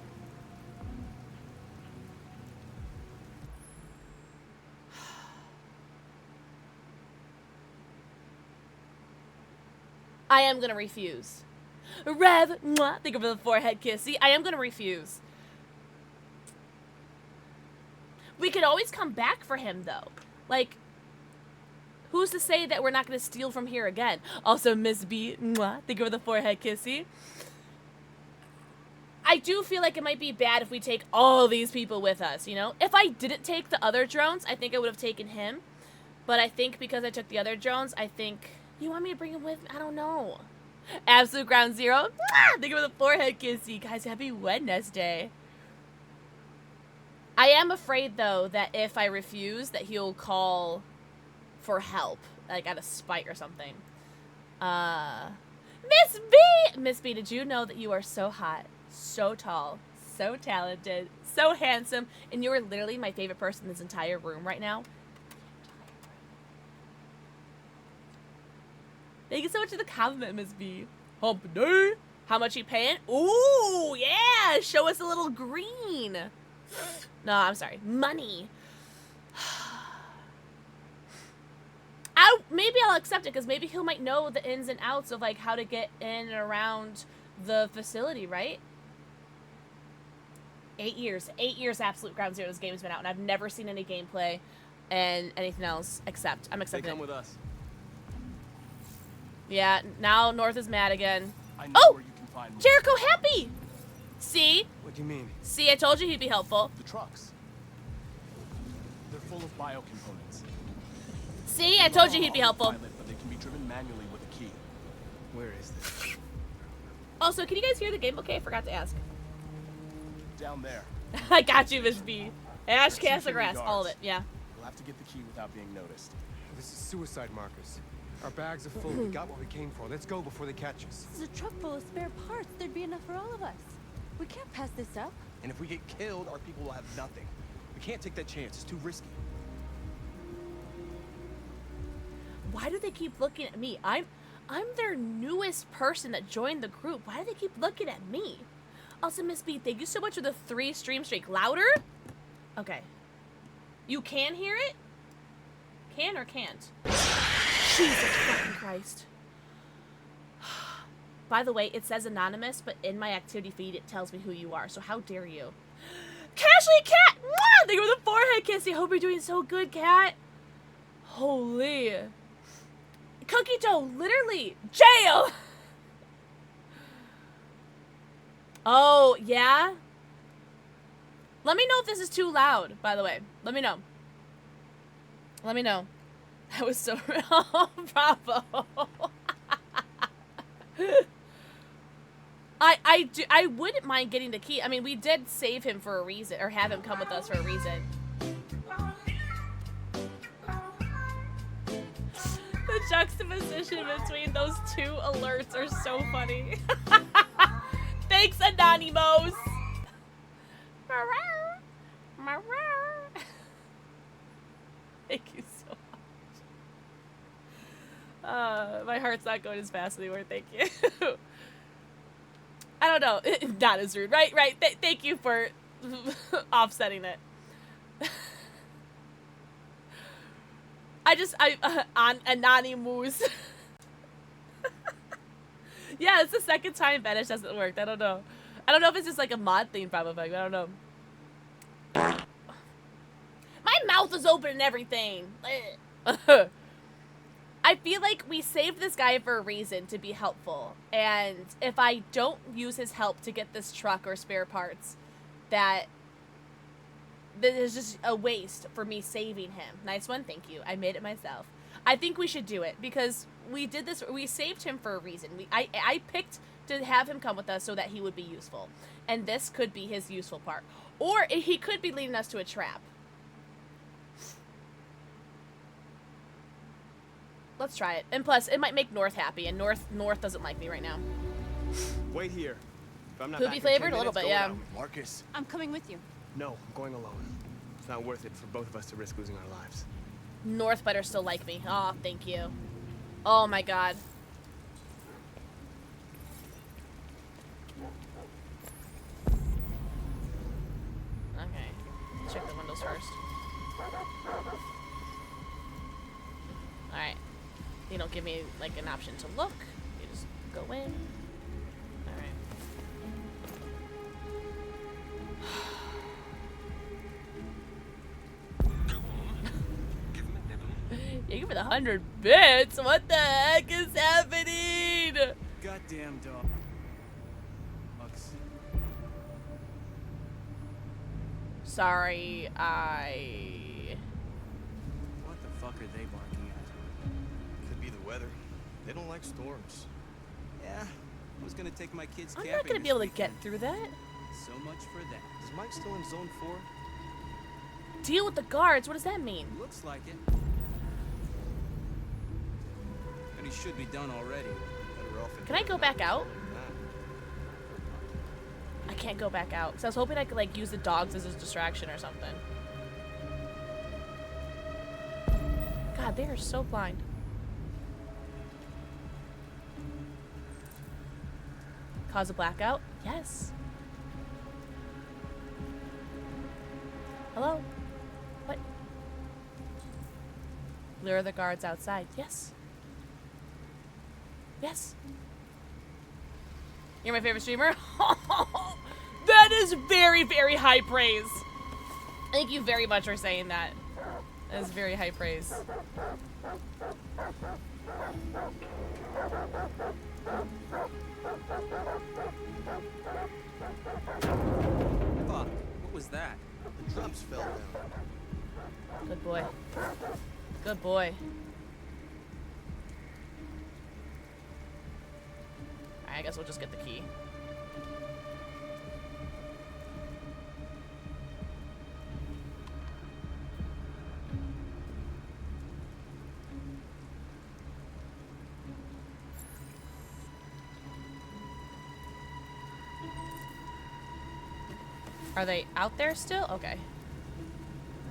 I am gonna refuse. Rev, mwah. Thank you for the forehead kiss. See, I am gonna refuse. We could always come back for him, though. Like, who's to say that we're not gonna steal from here again? Also, Miss B, mwah. Thank you for the forehead kissy. I do feel like it might be bad if we take all these people with us, you know? If I didn't take the other drones, I think I would have taken him. But I think because I took the other drones, I think... You want me to bring him with me? I don't know. Absolute Ground Zero. Thank you for the forehead kissy. Guys, happy Wednesday. I am afraid, though, that if I refuse, that he'll call for help. Like, out of spite or something. Miss B! Miss B, did you know that you are so hot? So tall, so talented, so handsome, and you are literally my favorite person in this entire room right now. Thank you so much for the compliment, Miss B. Hump day. How much you paying? Ooh, yeah! Show us a little green. No, I'm sorry. Money. Maybe I'll accept it, because maybe he might know the ins and outs of, like, how to get in and around the facility, right? 8 years. 8 years Absolute Ground Zero this game has been out, and I've never seen any gameplay and anything else except I'm accepting. They come with us. Yeah, now North is mad again. I know Oh! where you can find more. Jericho Happy! See? What do you mean? See, I told you he'd be helpful. The trucks. They're full of biocomponents. See, I told you he'd be helpful. Pilot, but they can be driven manually with a key. Where is this? Also, can you guys hear the game okay? I forgot to ask. Down there. I got you, Miss B. Ash, There are 2 Castle Grass, hidden all of guards. it, yeah. We'll have to get the key without being noticed. This is suicide, Marcus. Our bags are full. We got what we came for. Let's go before they catch us. This is a truck full of spare parts. There'd be enough for all of us. We can't pass this up. And if we get killed, our people will have nothing. We can't take that chance. It's too risky. Why do they keep looking at me? I'm their newest person that joined the group. Why do they keep looking at me? Also, Miss B, thank you so much for the 3 stream streak. Louder? Okay. You can hear it? Can or can't? Jesus fucking Christ. By the way, it says anonymous, but in my activity feed, it tells me who you are. So how dare you? Cashly Cat! Mwah! Thank you for the forehead kiss. I hope you're doing so good, Cat. Holy. Cookie dough, literally. Jail! Oh, yeah? Let me know if this is too loud, by the way. Let me know. Let me know. That was so... Oh, bravo. I wouldn't mind getting the key. I mean, we did save him for a reason, or have him come with us for a reason. The juxtaposition between those 2 alerts are so funny. Thanks, Anonymous. Thank you so much. My heart's not going as fast anymore. Thank you. I don't know. Not as rude. Right. Thank you for offsetting it. On Anonymous. Yeah, it's the second time Vanish hasn't worked. I don't know. I don't know if it's just like a mod thing, probably. I don't know. My mouth is open and everything. I feel like we saved this guy for a reason, to be helpful. And if I don't use his help to get this truck or spare parts, that is just a waste for me saving him. Nice one, thank you. I made it myself. I think we should do it because we did this. We saved him for a reason. I picked to have him come with us so that he would be useful. And this could be his useful part. Or he could be leading us to a trap. Let's try it. And plus, it might make North happy, and North doesn't like me right now. Wait here. If I'm not Could back be in 10 flavored a little minutes, bit, go yeah. without me. Marcus. I'm coming with you. No, I'm going alone. It's not worth it for both of us to risk losing our lives. North better still like me. Oh, thank you. Oh my god. Okay. Check the windows first. Alright. You don't give me, like, an option to look. You just go in. Thank you for the 100 bits. What the heck is happening? Goddamn dog. Sorry, What the fuck are they barking at? Could be the weather. They don't like storms. Yeah, I was gonna take my kids I'm camping. not gonna be able to get through that. So much for that. Is Mike still in Zone 4? Deal with the guards. What does that mean? Looks like it. And he should be done already. Can I go back out? I can't go back out because I was hoping I could like use the dogs as a distraction or something. God, they are so blind. Cause a blackout? Yes. Hello? What? Lure the guards outside. Yes. Yes. You're my favorite streamer? That is very, very high praise. Thank you very much for saying that. That is very high praise. Fuck, what was that? The drums fell down. Good boy. Good boy. Alright, I guess we'll just get the key. Are they out there still? Okay.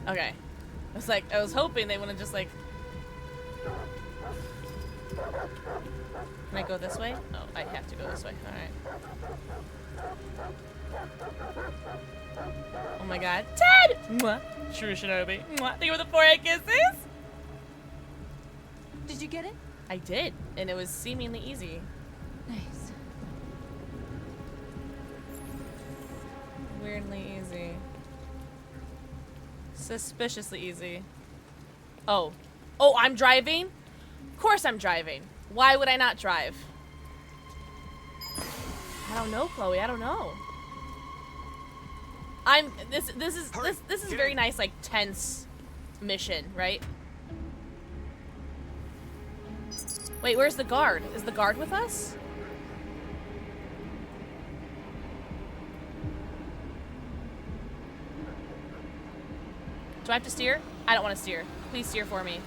Okay. I was like, I was hoping they wouldn't just like... Can I go this way? Oh, I have to go this way. Alright. Oh my god. Ted! Mwah. True Shinobi. Mwah. Thank you for the 4 kisses! Did you get it? I did, and it was seemingly easy. Nice. Weirdly easy. Suspiciously easy. Oh. Oh, I'm driving? Of course I'm driving. Why would I not drive? I don't know, Chloe. I don't know. This is very nice, like, tense mission, right? Wait, where's the guard? Is the guard with us? Do I have to steer? I don't want to steer. Please steer for me.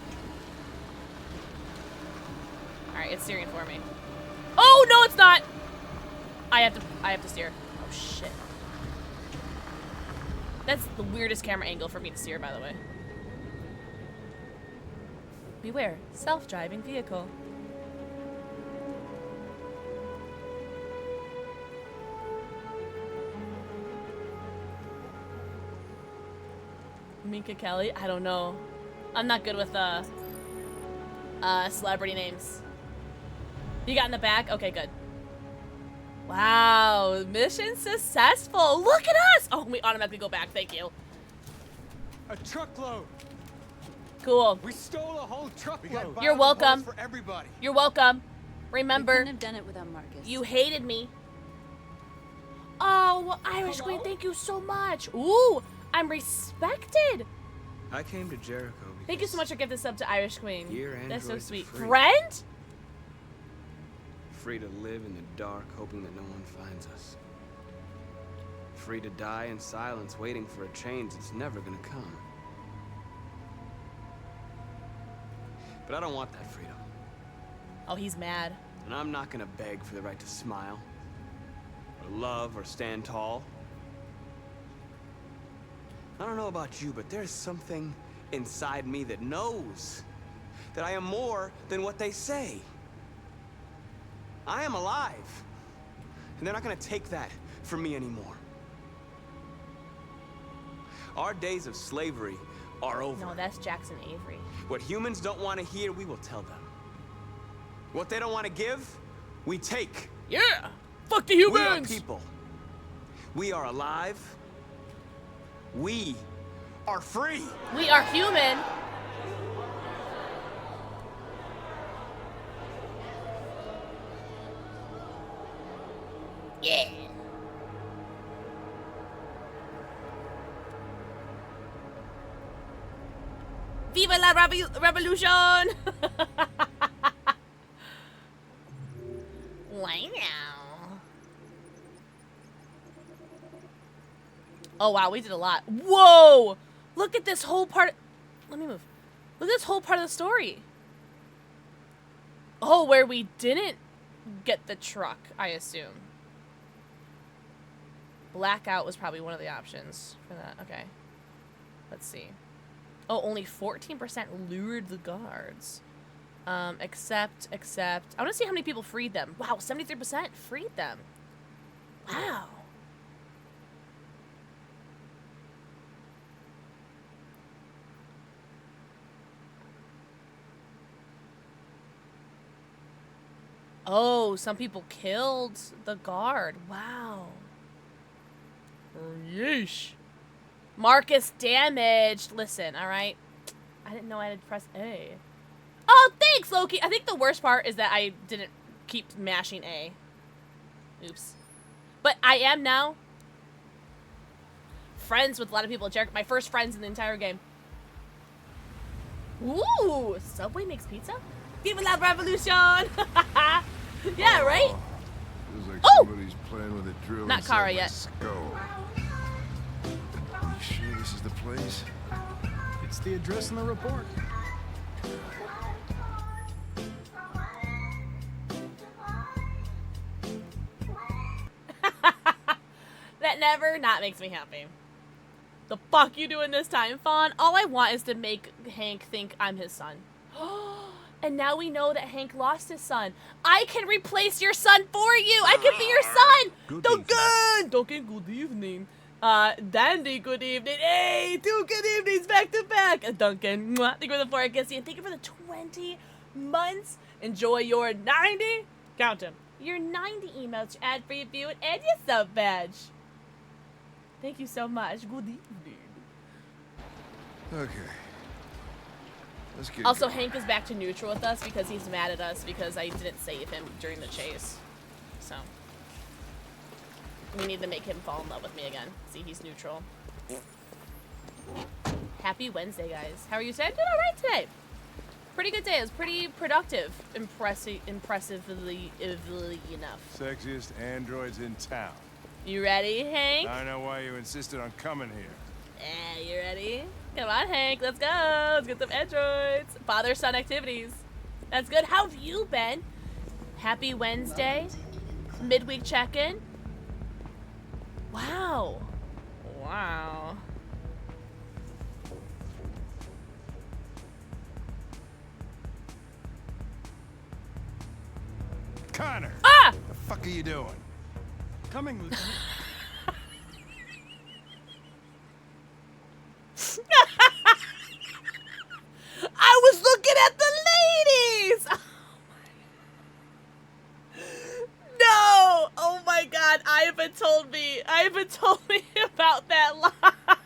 Alright, it's steering for me. Oh, no, it's not! I have to steer. Oh, shit. That's the weirdest camera angle for me to steer, by the way. Beware, self-driving vehicle. Minka Kelly? I don't know. I'm not good with celebrity names. You got in the back? Okay, good. Wow, mission successful. Look at us! Oh, we automatically go back. Thank you. A truckload. Cool. We stole a whole truckload. You're welcome. For everybody. You're welcome. We Remember, couldn't have done it without Marcus. you hated me. Oh, well, Irish Queen, thank you so much. Ooh, I'm respected. I came to Jericho because Thank you so much for giving this up to Irish Queen. Here, That's so androids are sweet. free. Friend? free to live in the dark, hoping that no one finds us. Free to die in silence, waiting for a change that's never gonna come. But I don't want that freedom. Oh, he's mad. And I'm not gonna beg for the right to smile, or love, or stand tall. I don't know about you, but there's something inside me that knows that I am more than what they say. I am alive, and they're not gonna take that from me anymore. Our days of slavery are over. No, that's Jackson Avery. What humans don't want to hear, we will tell them. What they don't want to give, we take. Yeah! Fuck the humans! We are people. We are alive, We are free. We are human. Yeah. Viva la revolution! Wow. Oh wow, we did a lot. Whoa! Look at this whole part. Let me move. Look at this whole part of the story. Oh, where we didn't get the truck, I assume. Blackout was probably one of the options for that. Okay. Let's see. Oh, only 14% lured the guards. Accept. I want to see how many people freed them. Wow, 73% freed them. Wow. Oh, some people killed the guard. Wow. Yeesh. Marcus damaged. Listen, alright? I didn't know I had to press A. Oh, thanks, Loki! I think the worst part is that I didn't keep mashing A. Oops. But I am now friends with a lot of people at Jericho. My first friends in the entire game. Ooh! Subway makes pizza? Viva la revolution! Yeah, right? Feels like Oh! somebody's playing with a drill. Not inside Kara my yet. Skull. You sure this is the place? It's the address in the report. That never not makes me happy. The fuck you doing this time, Fawn? All I want is to make Hank think I'm his son. And now we know that Hank lost his son. I can replace your son for you. I can be your son. Duncan, good evening. Dandy, good evening. Hey, 2 good evenings back to back. Duncan, mwah. Thank you for the 4 Kissy, and thank you for the 20 months. Enjoy your 90. Count them. Your 90 emails, your ad-free view, and your sub badge. Thank you so much. Good evening. Okay. Let's get Also, going. Hank is back to neutral with us because he's mad at us because I didn't save him during the chase. So, we need to make him fall in love with me again. See, he's neutral. Happy Wednesday, guys. How are you today? I'm doing alright today. Pretty good day. It was pretty productive. Impressively enough. Sexiest androids in town. You ready, Hank? I know why you insisted on coming here. Yeah, you ready? Come on, Hank. Let's go. Let's get some androids. Father-son activities. That's good. How have you been? Happy Wednesday. Midweek check-in. Wow. Wow. Connor! Ah! What the fuck are you doing? Coming, Lieutenant. I was looking at the ladies! Oh my. No! Oh my god, Ivan told me about that lie.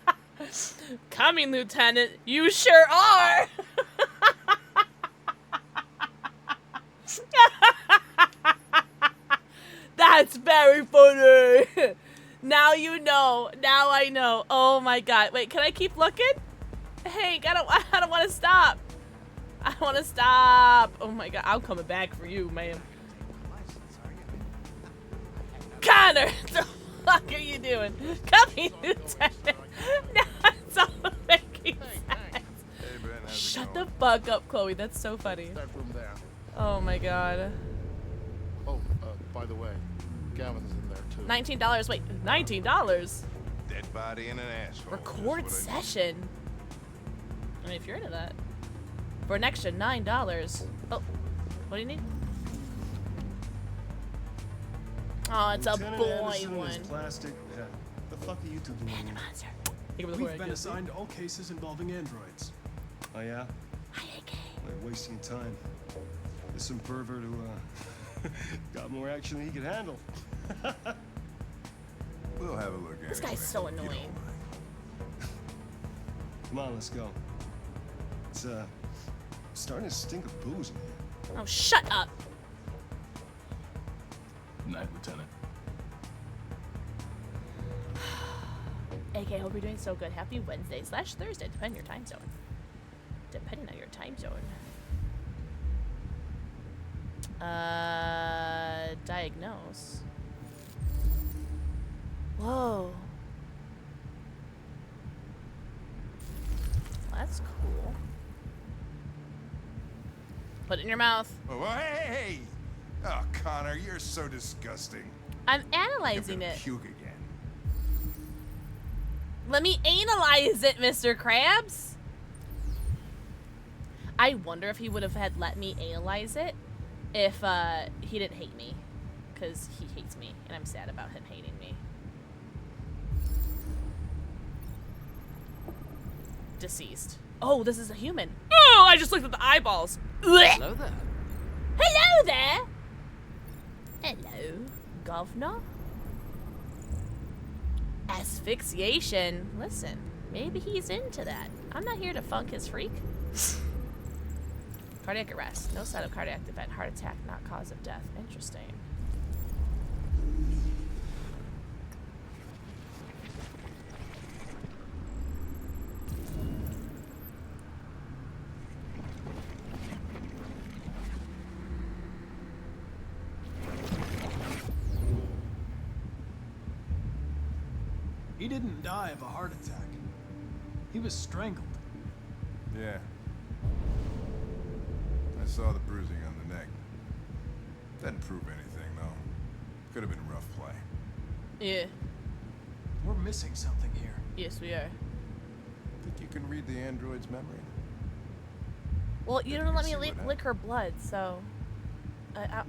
Coming, Lieutenant. You sure are! That's very funny! Now you know. Now I know. Oh my god. Wait, can I keep looking? Hank, I don't want to stop. I want to stop. Oh my god, I'm coming back for you, man. Connor, what the fuck are you doing? Come here, Lieutenant. Now it's all making sense. Shut the fuck up, Chloe. That's so funny. That room there. Oh my god. Oh, by the way, Gavin's in there too. $19. Wait, $19? Dead body and an asshole. Record session. I mean, if you're into that. For an extra $9. Oh, what do you need? Oh, it's Lieutenant a boy Anderson one. is plastic. Yeah. The fuck are you two doing here? Monster. Think of the We've word, been yes. assigned all cases involving androids. Oh yeah? Like wasting time. There's some pervert who got more action than he could handle. We'll have a look at This guy's so annoying. Come on, let's go. It's starting to stink of booze in here. Oh, shut up. Night, Lieutenant. AK, hope you're doing so good. Happy Wednesday / Thursday, depending on your time zone. Depending on your time zone. Diagnose. Whoa. That's cool. Put it in your mouth. Oh, hey! Oh, Connor, you're so disgusting. I'm analyzing it. Puke again. Let me analyze it, Mr. Krabs. I wonder if he would have had let me analyze it if he didn't hate me. Because he hates me, and I'm sad about him hating me. Deceased. Oh, this is a human. Oh, I just looked at the eyeballs. Hello there. Hello there. Hello, governor. Asphyxiation. Listen, maybe he's into that. I'm not here to funk his freak. Cardiac arrest. No sign of cardiac event. Heart attack, not cause of death. Interesting. He didn't die of a heart attack. He was strangled. Yeah. I saw the bruising on the neck. Doesn't prove anything, though. Could have been rough play. Yeah. We're missing something here. Yes, we are. Think you can read the android's memory? Well, you don't let me lick her blood, so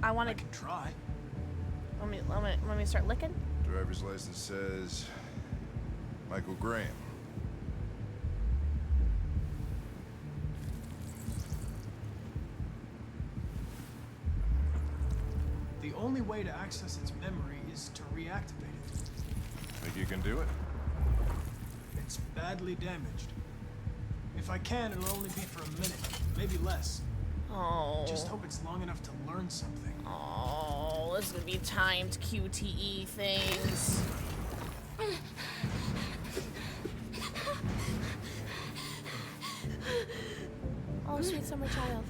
I want to. I can try. Let me start licking. Driver's license says Michael Graham. The only way to access its memory is to reactivate it. Think you can do it? It's badly damaged. If I can, it'll only be for a minute, maybe less. Oh. Just hope it's long enough to learn something. Oh, this is gonna be timed QTE things. Oh, sweet summer child.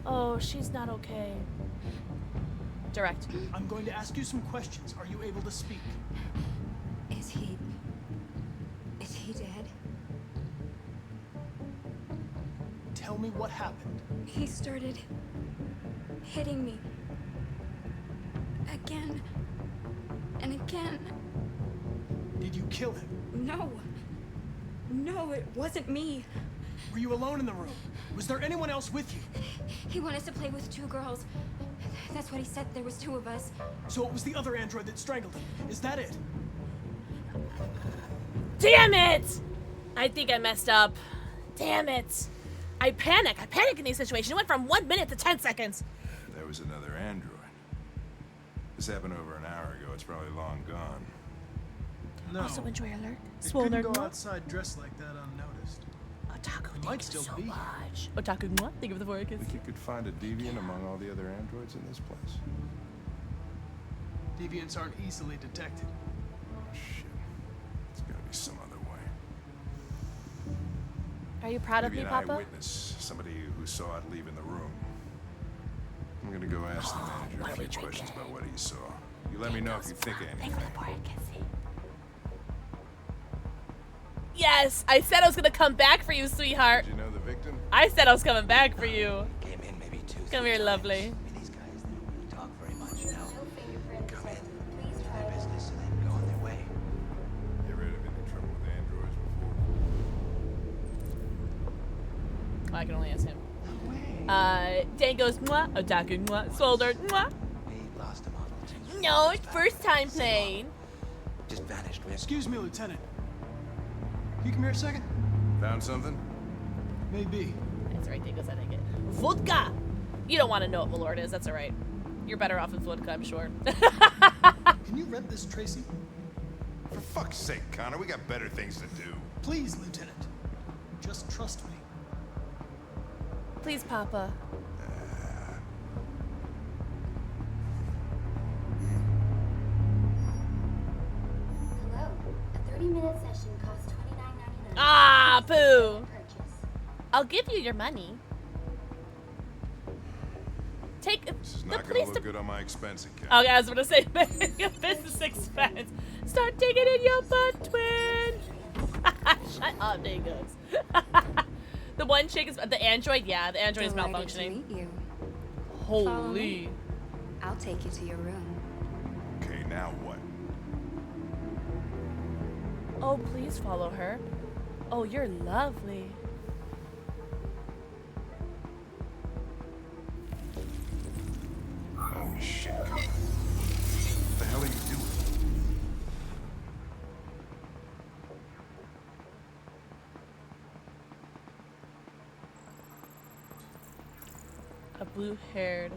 Oh, she's not okay. Direct. I'm going to ask you some questions. Are you able to speak? Is he dead? Tell me what happened. He started hitting me. Again. And again. Did you kill him? No. No, it wasn't me. Were you alone in the room? Was there anyone else with you? He wanted us to play with 2 girls. That's what he said. There was 2 of us. So it was the other android that strangled him. Is that it? Damn it! I think I messed up. Damn it. I panic in these situations. It went from 1 minute to 10 seconds. There was another android. This happened over an hour ago. It's probably long gone. No. Also enjoy alert. It couldn't go outside dressed like that unnoticed. Otaku, it might still be. much. Otaku, what? Thank you for the focus. Think you could find a deviant among all the other androids in this place? Deviants aren't easily detected. Oh, shit. It's gotta be some other way. Are you proud Maybe of me, an Papa? eyewitness, somebody who saw it leaving the room. I'm gonna go ask the manager a few questions about what he saw. You let me know if you think of anything. Yes, I said I was gonna come back for you, sweetheart. Did you know the victim? I said I was coming back for you. Came in maybe 2, Come here, lovely. I mean, these guys, they don't really talk very much, you know? Come in, do their business, and then go on their way. You ever had any trouble with androids before? I can only ask him. Dan goes, mwah, Otaku, mwah, Swolder, mwah. We lost him on No, it's first time playing. Just vanished. Excuse me, Lieutenant. Can you come here a second? Found something? Maybe. That's right, Dan goes, I think it. Vodka! You don't want to know what Malort is, that's alright. You're better off with vodka, I'm sure. Can you rent this, Tracy? For fuck's sake, Connor, we got better things to do. Please, Lieutenant. Just trust me. Please, Papa. Hello. A 30-minute session costs $29.99. Ah, poo. I'll give you your money. Take This is the not police gonna look good on my expense account. Okay, I was gonna say business expense. Start digging in your butt, twin. Shut up, niggas. The one chick is the android. Yeah, the android is Delighted malfunctioning. to meet you. Follow Holy. me. I'll take you to your room. Okay, now what? Oh, please follow her. Oh, you're lovely. Oh shit. What the hell are you doing? A blue-haired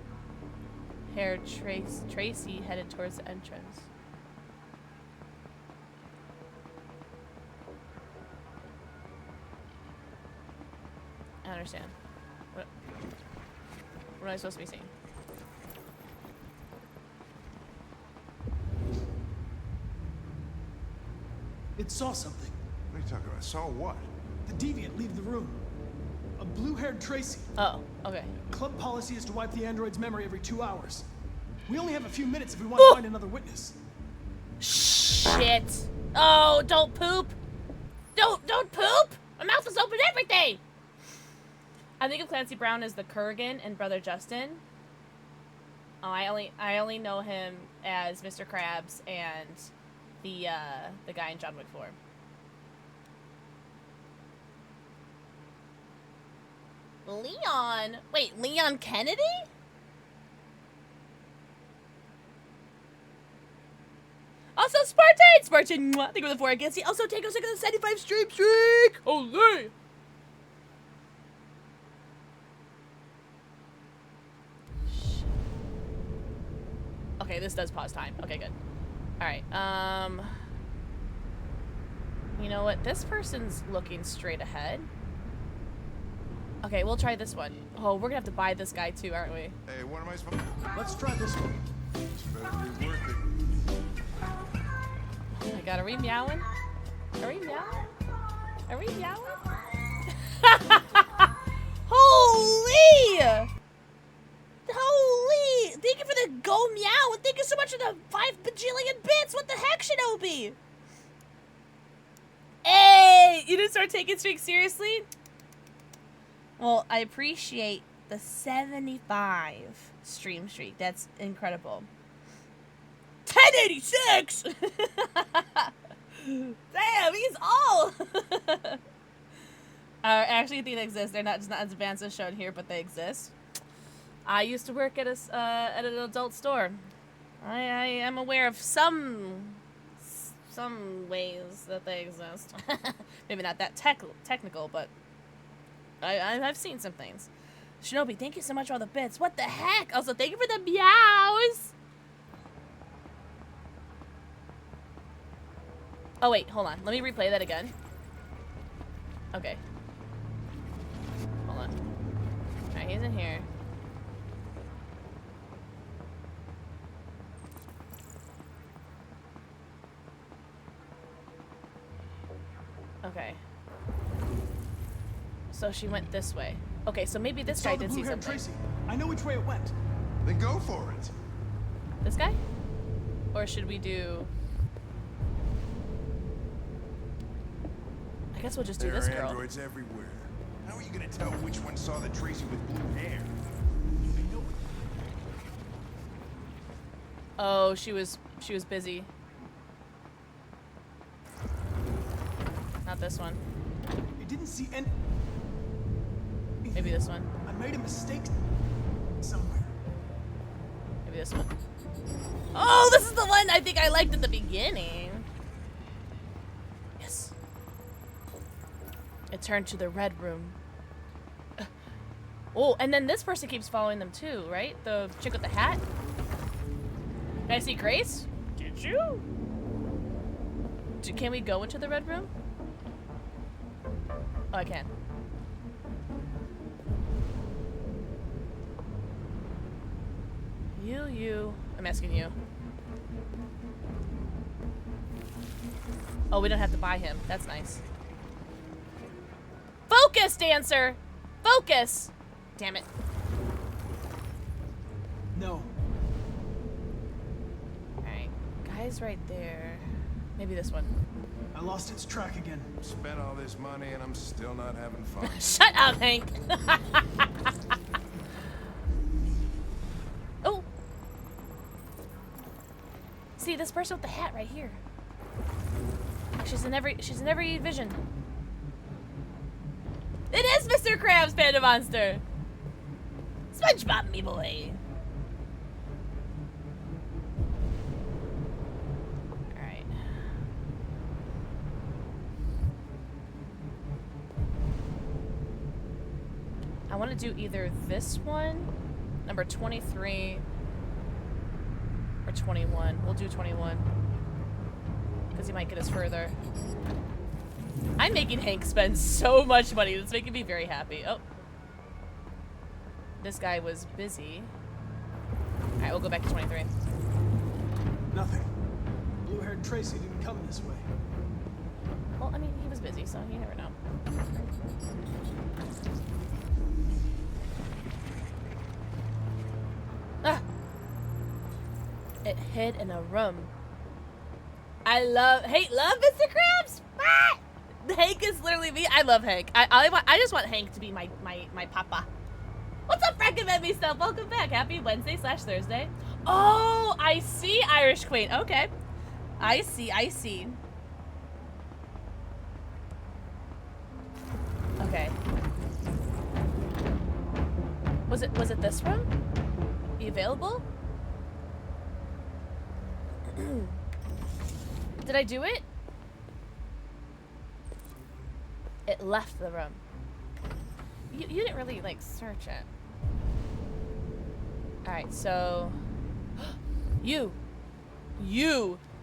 Tracy headed towards the entrance. I understand. What am I supposed to be seeing? It saw something. What are you talking about? Saw what? The deviant leave the room. A blue-haired Tracy. Oh, okay. Club policy is to wipe the android's memory every 2 hours. We only have a few minutes if we want to find another witness. Shit. Oh, don't poop. Don't poop. My mouth is open everything. I think of Clancy Brown as the Kurgan and Brother Justin. Oh, I only know him as Mr. Krabs and the guy in John Wick 4. Leon. Wait, Leon Kennedy? Also, Spartan! Mwah. Thank you for the 4 against. Also, Tango 6 of the 75 streak! Holy! Okay, this does pause time. Okay, good. Alright, you know what? This person's looking straight ahead. Okay, we'll try this one. Oh, we're gonna have to buy this guy too, aren't we? Hey, what am I supposed to... Let's try this one. This better be worth it. Oh my god, are we meowing? Are we meowing? Are we meowing? Holy! Holy! Thank you for the go meow, and thank you so much for the 5 bajillion bits! What the heck, Shinobi? Hey! You didn't start taking streaks seriously? Well, I appreciate the 75 stream streak. That's incredible. 1086! Damn, he's all! I actually think they exist. They're not just not as advanced as shown here, but they exist. I used to work at an adult store. I am aware of some ways that they exist. Maybe not that technical, but I've seen some things. Shinobi, thank you so much for all the bits. What the heck? Also, thank you for the meows. Oh wait, hold on. Let me replay that again. Okay. Hold on. Alright, he's in here. Okay. So she went this way. Okay, so maybe this guy did see something. Tracy. I know which way it went. Then go for it. This guy? Or should we do... I guess we'll just do this There are girl. androids everywhere. How are you gonna tell which one saw the Tracy with blue hair? Oh, she was busy. Not this one. It didn't see any... Maybe this one. I made a mistake somewhere. Maybe this one. Oh, this is the one I think I liked at the beginning. Yes. It turned to the red room. Oh, and then this person keeps following them too, right? The chick with the hat? Can I see Grace? Did you? Can we go into the red room? Oh, I can. You. I'm asking you. Oh, we don't have to buy him. That's nice. Focus, dancer! Focus! Damn it. No. Alright. Guy's right there. Maybe this one. I lost its track again. Spent all this money and I'm still not having fun. Shut up, Hank! Oh! See, this person with the hat right here. She's in every vision. It is Mr. Krabs, Panda Monster! SpongeBob, me boy! Alright. I want to do either this one, number 23, or 21. We'll do 21. Because he might get us further. I'm making Hank spend so much money. That's making me very happy. Oh. This guy was busy. Alright, we'll go back to 23. Nothing. Blue-haired Tracy didn't come this way. Well, I mean, he was busy, so you never know. Ah! It hid in a room. I love Mr. Krabs! Ah! Hank is literally me. I love Hank. I just want Hank to be my papa. What's up, recommend me stuff? Welcome back. Happy Wednesday/Thursday. Oh, I see, Irish Queen. Okay. I see. Okay. Was it this room? You available? Did I do it? It left the room. You didn't really, like, search it. Alright, so... You!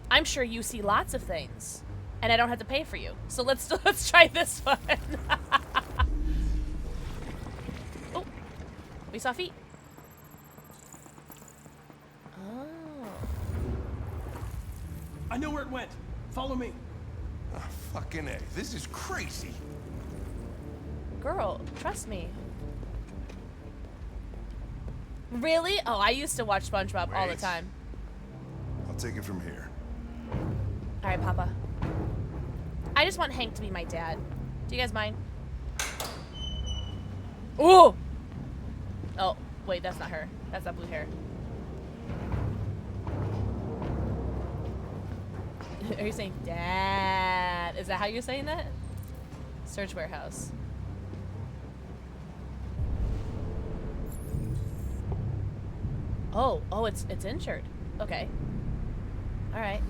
I'm sure you see lots of things. And I don't have to pay for you. So let's try this one. Oh! We saw feet. Oh. I know where it went. Follow me. Oh, fucking A. This is crazy. Girl, trust me. Really? Oh, I used to watch SpongeBob all the time. I'll take it from here. Alright, Papa. I just want Hank to be my dad. Do you guys mind? Ooh! Oh, wait, that's not her. That's that blue hair. Are you saying dad? Is that how you're saying that? Search warehouse. Oh, it's injured. Okay. Alright.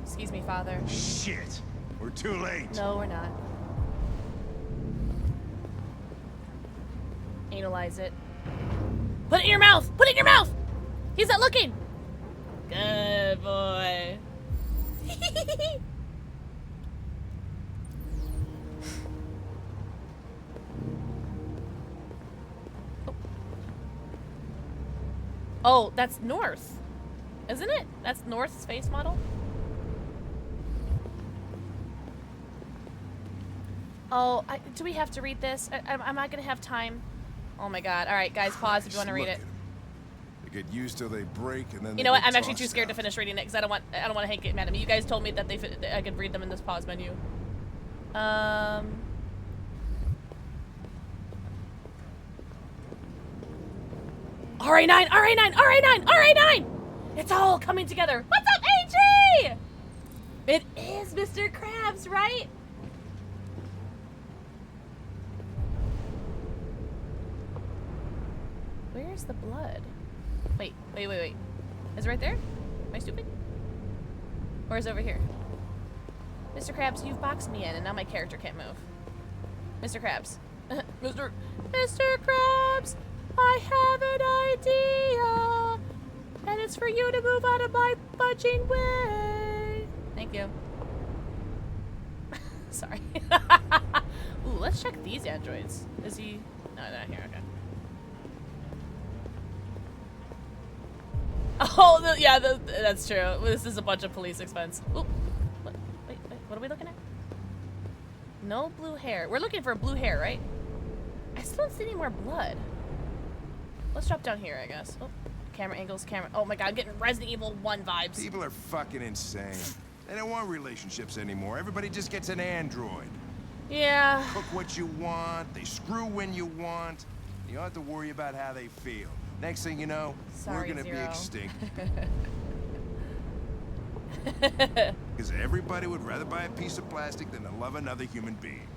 Excuse me, Father. Shit! We're too late. No, we're not. Analyze it. Put it in your mouth! Put it in your mouth! He's not looking! Good boy. Oh, that's North. Isn't it? That's North's face model? Oh, do we have to read this? Am I gonna have time? Oh my god. Alright, guys, pause if you want to read it. They get used till they break, and then you know what? I'm actually too scared to finish reading it because I don't want Hank to get mad at me. You guys told me that I could read them in this pause menu. RA9! It's all coming together. What's up, AG? It is Mr. Krabs, right? Where's the blood? Wait. Is it right there? Am I stupid? Or is it over here? Mr. Krabs, you've boxed me in and now my character can't move. Mr. Krabs. Mr. Krabs, I have an idea. And it's for you to move out of my budging way. Thank you. Sorry. Ooh, let's check these androids. Is he... No, not here, okay. Oh, yeah, that's true. This is a bunch of police expense. Oop. Wait, what are we looking at? No blue hair. We're looking for blue hair, right? I still don't see any more blood. Let's drop down here, I guess. Oh, camera angles, oh my god, I'm getting Resident Evil 1 vibes. People are fucking insane. They don't want relationships anymore. Everybody just gets an android. Yeah. Cook what you want, they screw when you want. You don't have to worry about how they feel. Next thing you know, Sorry, we're gonna Zero. be extinct. Because everybody would rather buy a piece of plastic than to love another human being.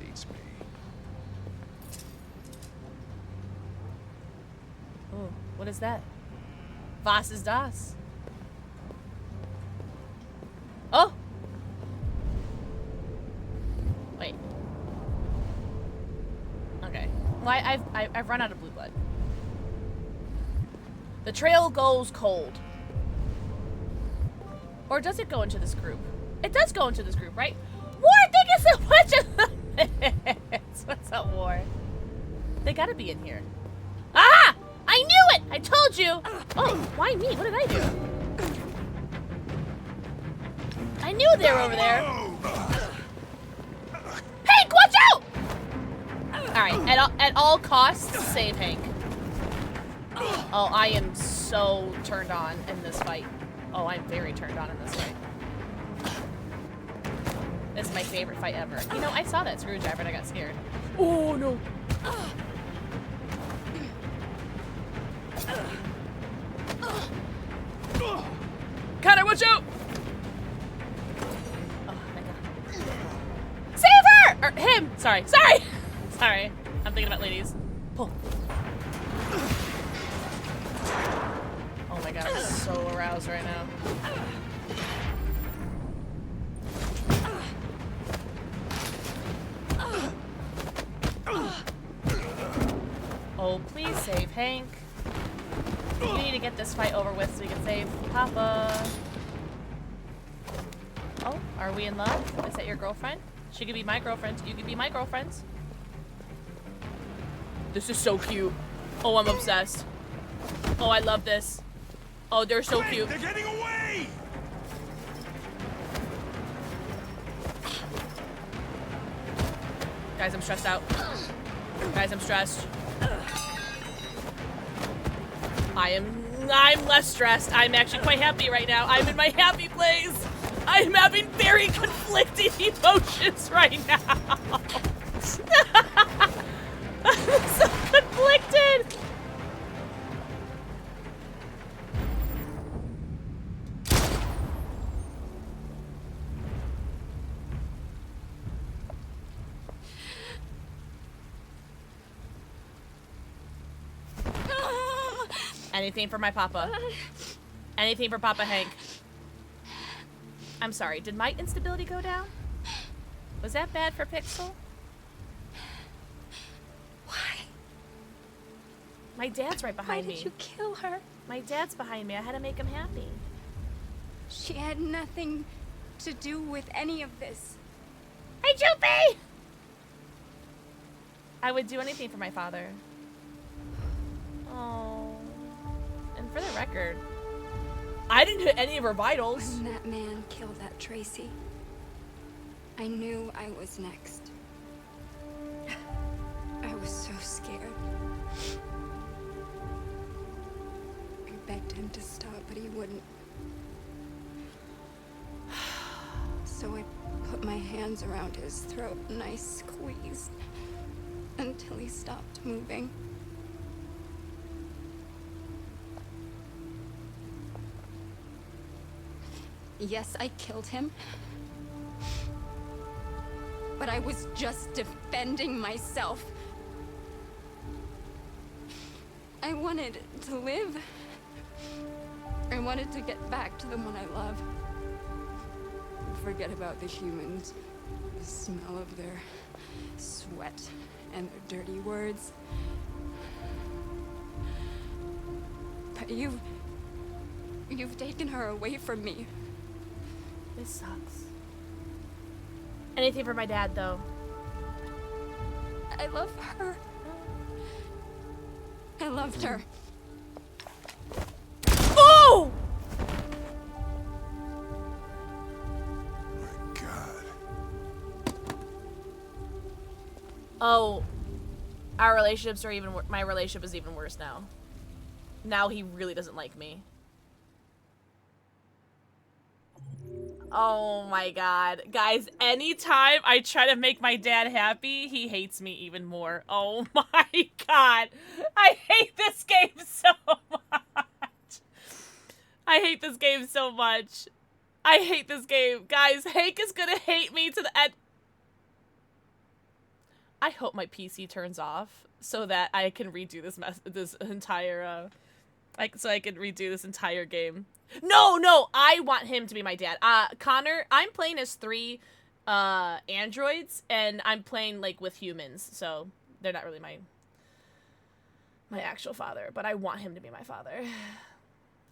Beats me. Oh, what is that? Was ist das? Oh! Wait. Okay. Well, I've run out of blue blood. The trail goes cold. Or does it go into this group? It does go into this group, right? War, thank you so much! What's up, War? They gotta be in here. Ah! I knew it! I told you! Oh, why me? What did I do? I knew they were over there. Hank, watch out! Alright, at all costs, save Hank. Oh, I am so turned on in this fight. Oh, I'm very turned on in this fight. This is my favorite fight ever. You know, I saw that screwdriver and I got scared. Oh, no. Connor, watch out! Oh, my God. Save her! Or him! Sorry. Sorry. I'm thinking about ladies. Pull. Oh my god, I'm so aroused right now. Oh, please save Hank. You need to get this fight over with so we can save Papa. Oh, are we in love? Is that your girlfriend? She could be my girlfriend. You could be my girlfriend. This is so cute. Oh, I'm obsessed. Oh, I love this. Oh, they're so cute. They're getting away! Guys, I'm stressed out. Guys, I'm stressed. I'm less stressed. I'm actually quite happy right now. I'm in my happy place. I'm having very conflicting emotions right now. I'm so conflicted. Anything for my papa. Anything for Papa Hank. I'm sorry, did my instability go down? Was that bad for Pixel? Why? My dad's right behind me. Why did you kill her? My dad's behind me. I had to make him happy. She had nothing to do with any of this. Hey, Joopy! I would do anything for my father. Oh. And for the record, I didn't hit any of her vitals. When that man killed that Tracy, I knew I was next. I was so scared. I begged him to stop, but he wouldn't. So I put my hands around his throat and I squeezed until he stopped moving. Yes, I killed him. But I was just defending myself. I wanted to live. I wanted to get back to the one I love. Forget about the humans. The smell of their sweat and their dirty words. But you've taken her away from me. This sucks. Anything for my dad, though. I love her. I loved her. Oh, our relationships are even. My relationship is even worse now. Now he really doesn't like me. Oh my god. Guys, anytime I try to make my dad happy, he hates me even more. Oh my god. I hate this game so much. I hate this game so much. I hate this game. Guys, Hank is gonna hate me to the end. I hope my PC turns off so that I can redo this entire so I can redo this entire game. No, I want him to be my dad. Connor, I'm playing as 3 androids, and I'm playing like with humans, so they're not really my actual father, but I want him to be my father.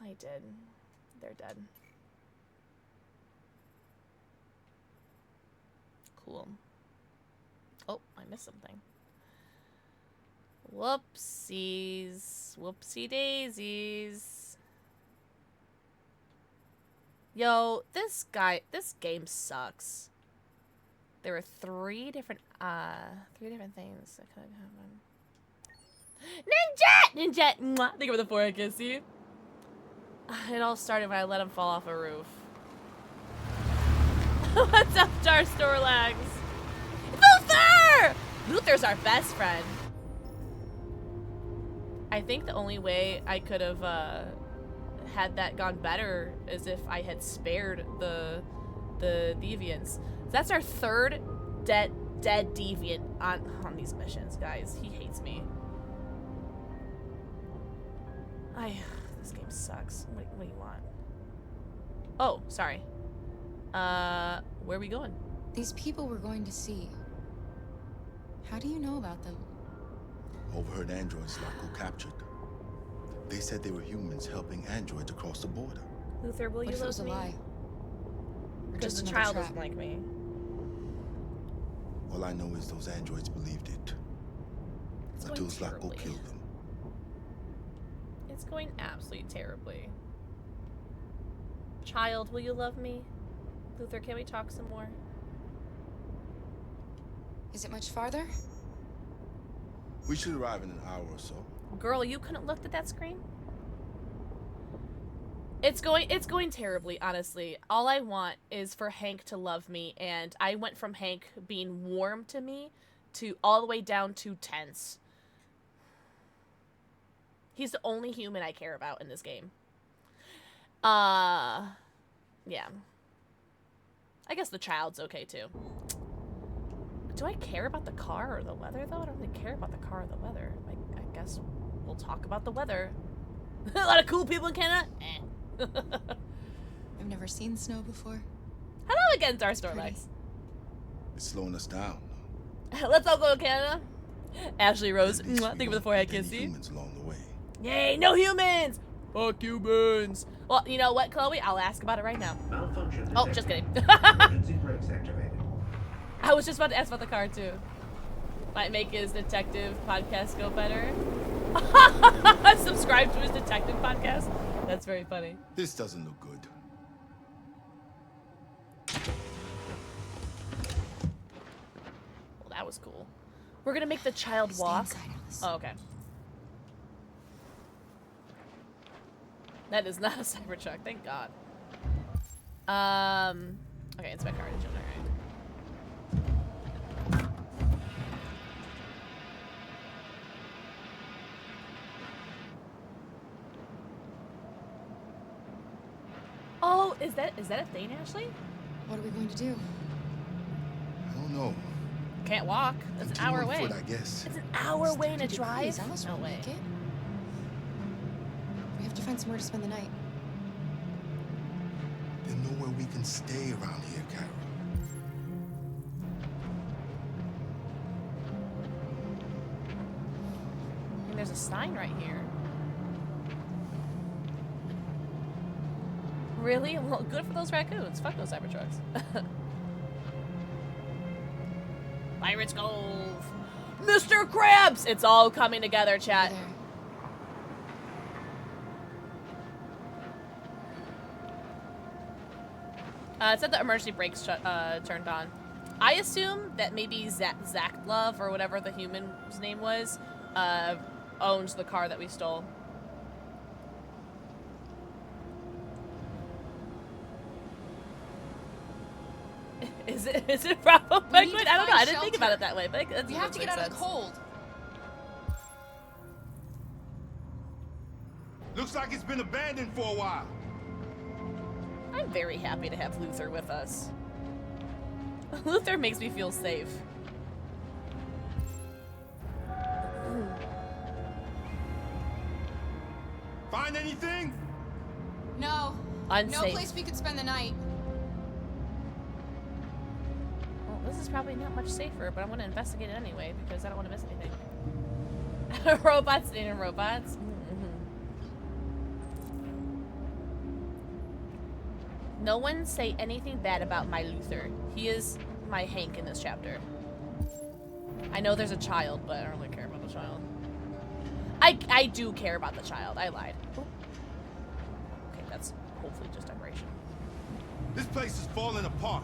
I did. They're dead. Cool. Oh, I missed something. Whoopsies. Whoopsie daisies. Yo, this game sucks. There were 3 different things that could happen. Ninja! Mwah. Thank you for the forehead kiss, see? It all started when I let him fall off a roof. What's up, Star Storlags? Luther! Luther's our best friend. I think the only way I could have had that gone better is if I had spared the deviants. This our 3rd dead deviant on these missions, guys. He hates me. This game sucks. What do you want? Oh, sorry. Where are we going? These people we're going to see. How do you know about them? Overheard androids Laco captured. They said they were humans helping androids across the border. Luther, will you What if it was love a me? lie? Or Because just the another child trap? doesn't like me. All I know is those androids believed it. It's Until going Zlatko terribly. killed them. It's going absolutely terribly. Child, will you love me? Luther, can we talk some more? Is it much farther? We should arrive in an hour or so. Girl, you couldn't look at that screen? It's going terribly, honestly. All I want is for Hank to love me, and I went from Hank being warm to me to all the way down to tense. He's the only human I care about in this game. Yeah. I guess the child's okay too. Do I care about the car or the weather though? I don't really care about the car or the weather. I guess we'll talk about the weather. A lot of cool people in Canada. I've never seen snow before. Hello again, Star Storlags. It's slowing us down. Let's all go to Canada. Ashley Rose, At least thank we you for the won't forehead meet any kissy. humans along the way. Yay, no humans! Fuck humans! Well, you know what, Chloe? I'll ask about it right now. Malfunction Oh, just kidding. Emergency brakes activated. I was just about to ask about the car too. Might make his detective podcast go better. Subscribe to his detective podcast. That's very funny. This doesn't look good. Well, that was cool. We're gonna make the child walk. Oh, okay. That is not a Cybertruck, thank God. Okay, inspect car engine, alright. Oh, is that a thing, Ashley? What are we going to do? I don't know. Can't walk. That's an Continue hour on away. foot, I guess. It's an hour away to drive? Alice No won't way. make it. We have to find somewhere to spend the night. There's nowhere we can stay around here, Carol. And there's a sign right here. Really? Well, good for those raccoons. Fuck those Cybertrucks. Pirates Cove! Mr. Krabs! It's all coming together, chat. It said the emergency brakes turned on. I assume that maybe Zach Love, or whatever the human's name was, owns the car that we stole. Is it Bravo Penguin? I don't know. I didn't think about it that way, but that's We have to get out of the cold. Looks like it's been abandoned for a while. I'm very happy to have Luther with us. Luther makes me feel safe. Find anything? No. Unsafe. No place we could spend the night. Well, this is probably not much safer, but I want to investigate it anyway because I don't want to miss anything. Robots eating robots. No one say anything bad about my Luther. He is my Hank in this chapter. I know there's a child, but I don't really care about the child. I do care about the child. I lied. Ooh. Okay, that's hopefully just decoration. This place is falling apart.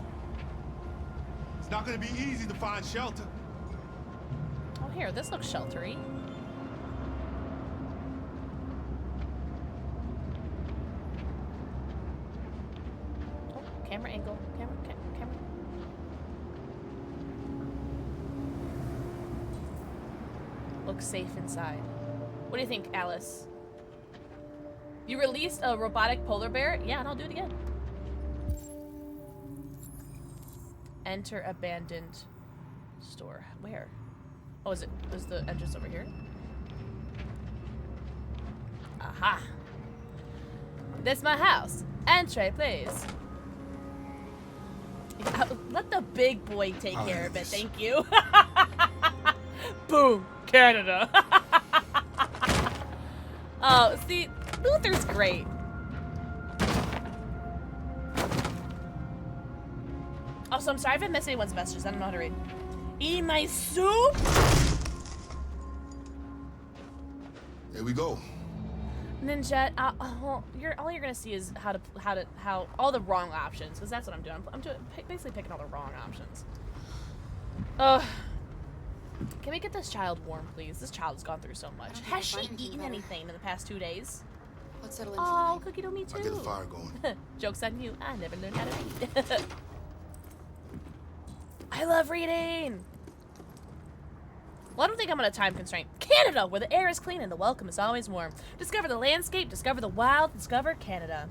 It's not gonna be easy to find shelter. Oh, here, this looks sheltery. Oh, camera angle. Camera. Looks safe inside. What do you think, Alice? You released a robotic polar bear? Yeah, and I'll do it again. Enter abandoned store. Where? Oh, is the entrance over here? Aha! This my house. Entree, please. Let the big boy take care of it, thank you. Boom! Canada! Oh, see, Luther's great. Also, I'm sorry if I missed anyone's messages. I don't know how to read. Eating my soup? Here we go. Ninja, all you're gonna see is how all the wrong options, because that's what I'm doing. I'm basically picking all the wrong options. Ugh. Can we get this child warm, please? This child has gone through so much. Has she eaten anything in the past 2 days? Let's settle in. Oh, Cookie dough, me too. I'll get the fire going. Joke's on you. I never learned how to read. I love reading. Well, I don't think I'm on a time constraint. Canada, where the air is clean and the welcome is always warm. Discover the landscape, discover the wild, discover Canada.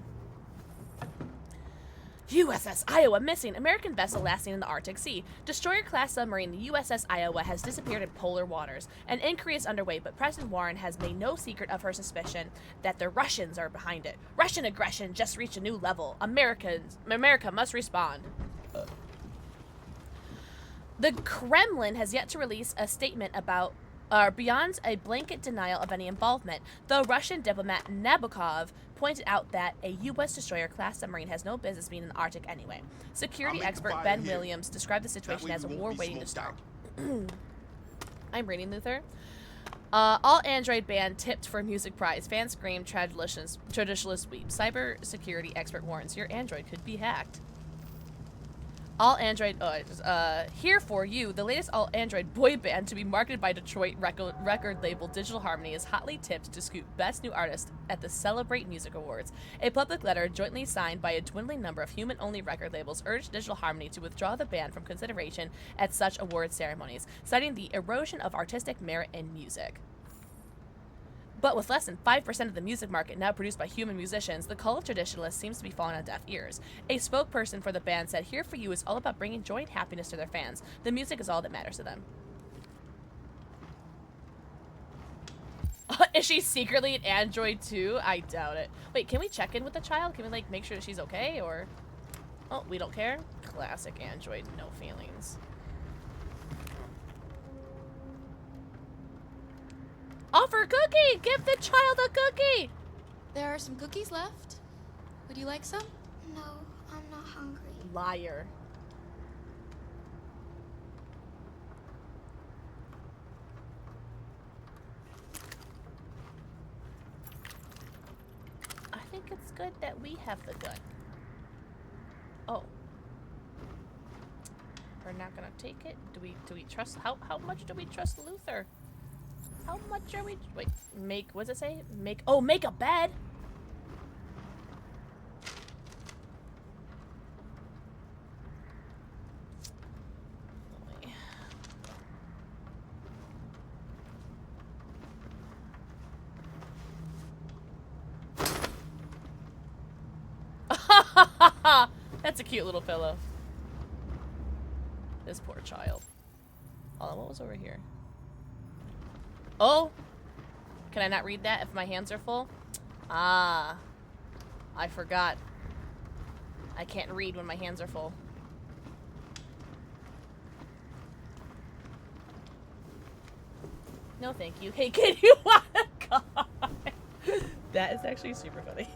USS Iowa missing. American vessel last seen in the Arctic Sea. Destroyer-class submarine, the USS Iowa, has disappeared in polar waters. An inquiry is underway, but President Warren has made no secret of her suspicion that the Russians are behind it. Russian aggression just reached a new level. America must respond. The Kremlin has yet to release a statement about beyond a blanket denial of any involvement, though Russian diplomat Nabokov pointed out that a U.S. destroyer-class submarine has no business being in the Arctic anyway. Security expert Ben Williams described the situation as a war waiting to start. I'm reading, Luther. All Android band tipped for music prize. Fans scream, traditionalist weep. Cyber security expert warns your Android could be hacked. All Android, here for you, the latest all Android boy band to be marketed by Detroit record label Digital Harmony is hotly tipped to scoop Best New Artist at the Celebrate Music Awards. A public letter jointly signed by a dwindling number of human-only record labels urged Digital Harmony to withdraw the band from consideration at such award ceremonies, citing the erosion of artistic merit in music. But with less than 5% of the music market now produced by human musicians, the call of traditionalists seems to be falling on deaf ears. A spokesperson for the band said, "Here for You is all about bringing joy and happiness to their fans. The music is all that matters to them." Is she secretly an android too? I doubt it. Wait, can we check in with the child? Can we, like, make sure that she's okay, or... Oh, we don't care? Classic android, no feelings. Offer a cookie! Give the child a cookie! There are some cookies left. Would you like some? No, I'm not hungry. Liar. I think it's good that we have the gun. Oh. We're not gonna take it. Do we trust? How much do we trust Luther? How much are we? Wait, make. What does it say? Make. Oh, make a bed. That's a cute little pillow. This poor child. Hold on, what was over here? Oh! Can I not read that if my hands are full? Ah. I forgot. I can't read when my hands are full. No, thank you. Hey, kid, you want a car? That is actually super funny.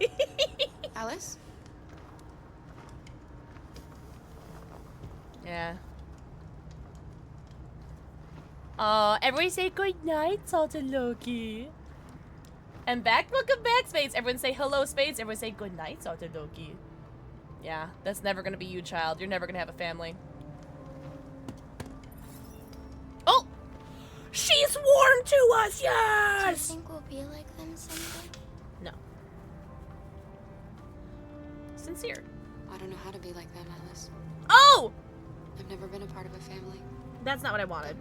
Alice? Yeah. Everybody say good night, Salt and Loki. And back, welcome back, Spades. Everyone say hello, Spades. Everyone say good night, Salt and Loki. Yeah, that's never gonna be you, child. You're never gonna have a family. Oh! She's warm to us, yes! Do you think we'll be like them someday? No. Sincere. I don't know how to be like them, Alice. Oh! I've never been a part of a family. That's not what I wanted.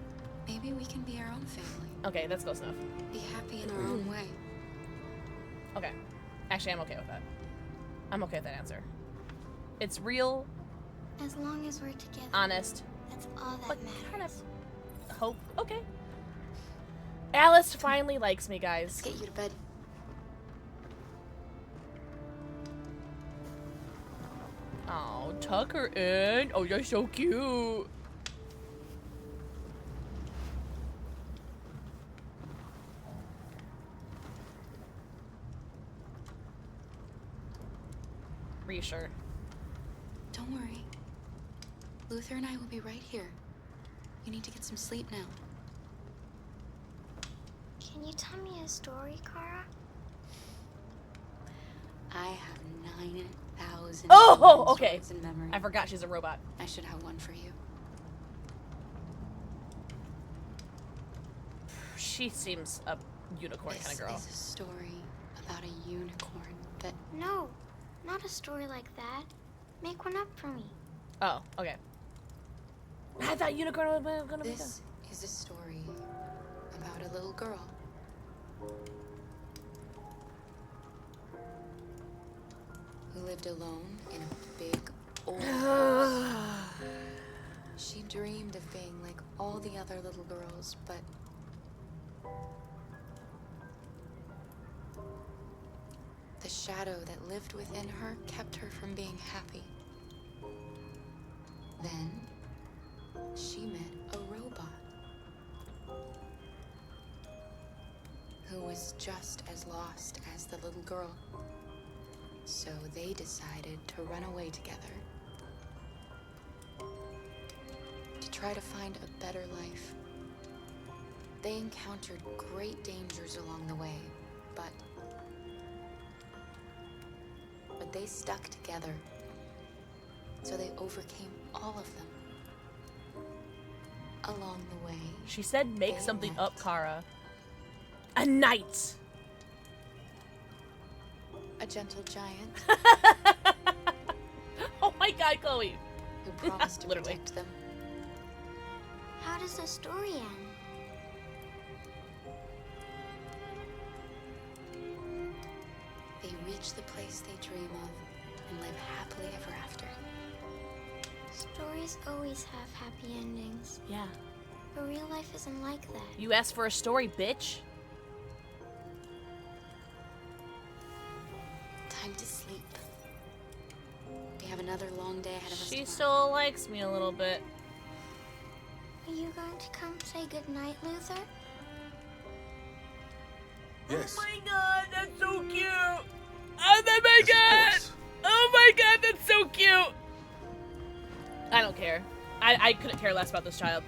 Maybe we can be our own family. Okay, that's close enough. Be happy in our own way. Okay. Actually, I'm okay with that. I'm okay with that answer. It's real. As long as we're together. Honest. That's all that But matters. kind of hope. Okay. Alice finally likes me, guys. Let's get you to bed. Oh, tuck her in. Oh, you're so cute. Are you sure? Don't worry. Luther and I will be right here. You need to get some sleep now. Can you tell me a story, Kara? I have 9,000 Oh, okay. words in memory. I forgot she's a robot. I should have one for you. She seems a unicorn kind of girl. This is a story about a unicorn that... No, not a story like that. Make one up for me. Oh, okay. I thought unicorn was gonna be This is a story about a little girl. Who lived alone in a big, old house. She dreamed of being like all the other little girls, but the shadow that lived within her kept her from being happy. Then she met a robot who was just as lost as the little girl. So they decided to run away together to try to find a better life. They encountered great dangers along the way, but they stuck together. So they overcame all of them. Along the way, She said make something up, Kara. A knight. a gentle giant Oh my god, Chloe. who promised to Literally. protect them. How does the story end? They reach the place they dream of and live happily ever after. Stories always have happy endings. Yeah. But real life isn't like that. You asked for a story, bitch. Time to sleep. We have another long day ahead of us. She tomorrow. still likes me a little bit. Are you going to come say goodnight, Luther? Yes. Oh my god, that's so cute. Oh my god. Oh my god, that's so cute. I don't care. I couldn't care less about this child.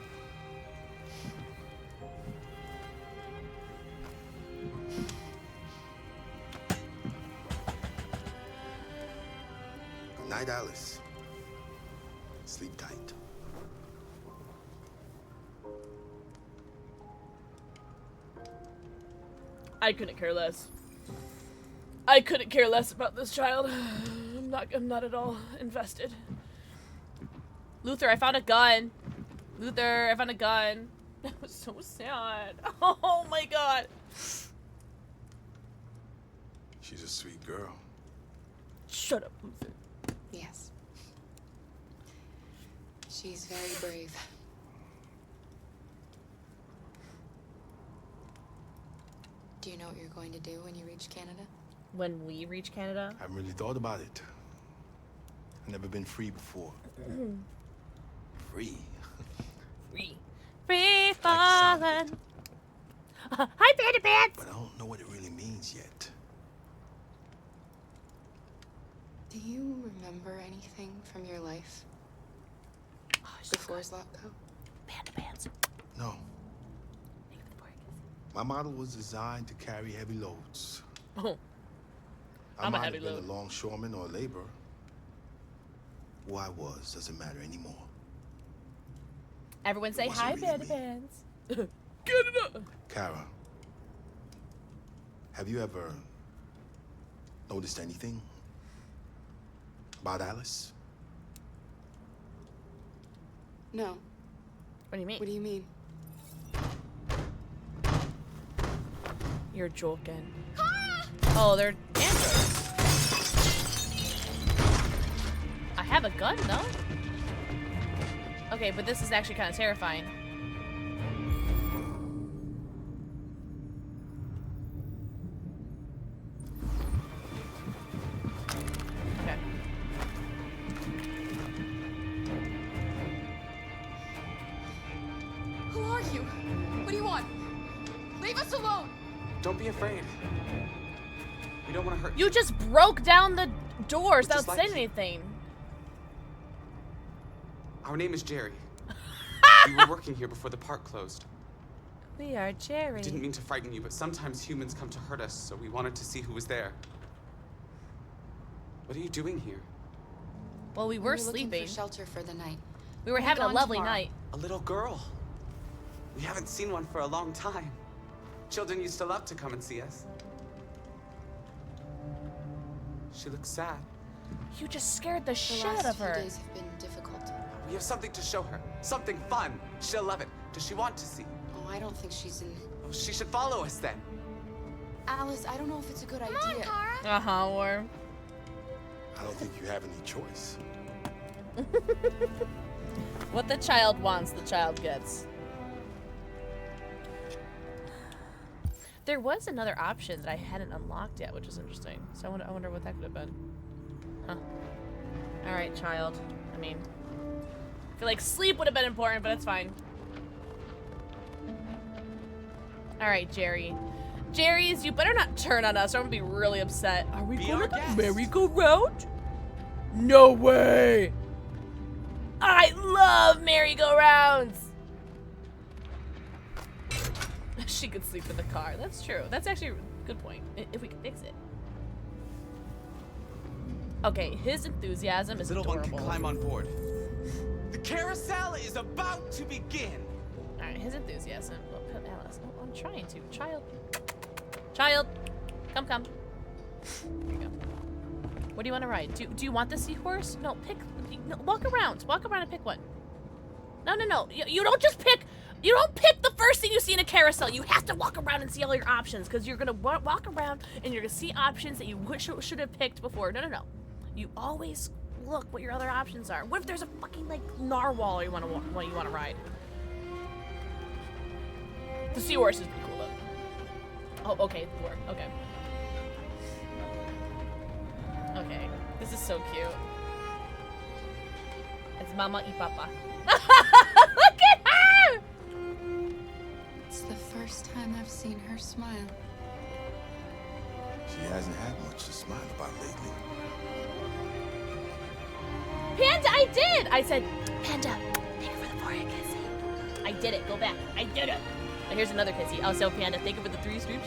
Good night, Alice. Sleep tight. I couldn't care less. I couldn't care less about this child. I'm not at all invested. Luther, I found a gun. Luther, I found a gun. That was so sad. Oh my god. She's a sweet girl. Shut up, Luther. Yes. She's very brave. Do you know what you're going to do when you reach Canada? When we reach Canada? I haven't really thought about it. I've never been free before. Free? Free. Free falling. Hi, Panda Pants! But I don't know what it really means yet. Do you remember anything from your life? Before Zlatko? Panda Pants. No. My model was designed to carry heavy loads. Oh. I I'm a might heavy have been load. a longshoreman or a laborer. Who I was doesn't matter anymore. Everyone say wasn't hi, really Panda me. Pants. Canada! Kara, have you ever noticed anything about Alice? No. What do you mean? What do you mean? You're joking. Oh, they're androids. I have a gun, though. Okay, but this is actually kind of terrifying. Okay. Who are you? What do you want? Leave us alone! Don't be afraid. We don't want to hurt You just broke down the doors We're without just like saying you. anything. Our name is Jerry. We were working here before the park closed. We are Jerry. Didn't mean to frighten you, but sometimes humans come to hurt us, so we wanted to see who was there. What are you doing here? Well, we were We're looking sleeping. for shelter for the night. We were We'll having be a gone lovely tomorrow. night. A little girl. We haven't seen one for a long time. Children used to love to come and see us. She looks sad. You just scared the The shit last out of few her. days have been difficult. We have something to show her. Something fun. She'll love it. Does she want to see? Oh, I don't think she's in... Oh, she should follow us then. Alice, I don't know if it's a good idea. Uh-huh, or... I don't think you have any choice. What the child wants, the child gets. There was another option that I hadn't unlocked yet, which is interesting. So I wonder what that could have been. Huh. Alright, child. I mean... I feel like sleep would have been important, but it's fine. Alright, Jerry. Jerry's, you better not turn on us or I'm gonna be really upset. Are we going to the merry-go-round? No way! I love merry-go-rounds! She could sleep in the car. That's true. That's actually a good point. If we can fix it. Okay, his enthusiasm is Little adorable. one can climb on board. The carousel is about to begin. Alright, his enthusiasm. Well, put Alice. Oh, I'm trying to. Child. Child. Come. There you go. What do you want to ride? Do you want the seahorse? No, pick. No, walk around. Walk around and pick one. No. You don't just pick. You don't pick the first thing you see in a carousel. You have to walk around and see all your options because you're gonna walk around and you're gonna see options that you should have picked before. No. You always look what your other options are. What if there's a fucking like narwhal you want to ride? The seahorse is pretty cool though. Oh, okay, the door. Okay. Okay, this is so cute. It's Mama y Papa. Look at her! It's the first time I've seen her smile. She hasn't had much to smile about lately. Panda, I did! I said, Panda, thank you for the forehead kissy. I did it. Go back. I did it. Oh, here's another kissy. Also, Panda, thank you for the 3 streep.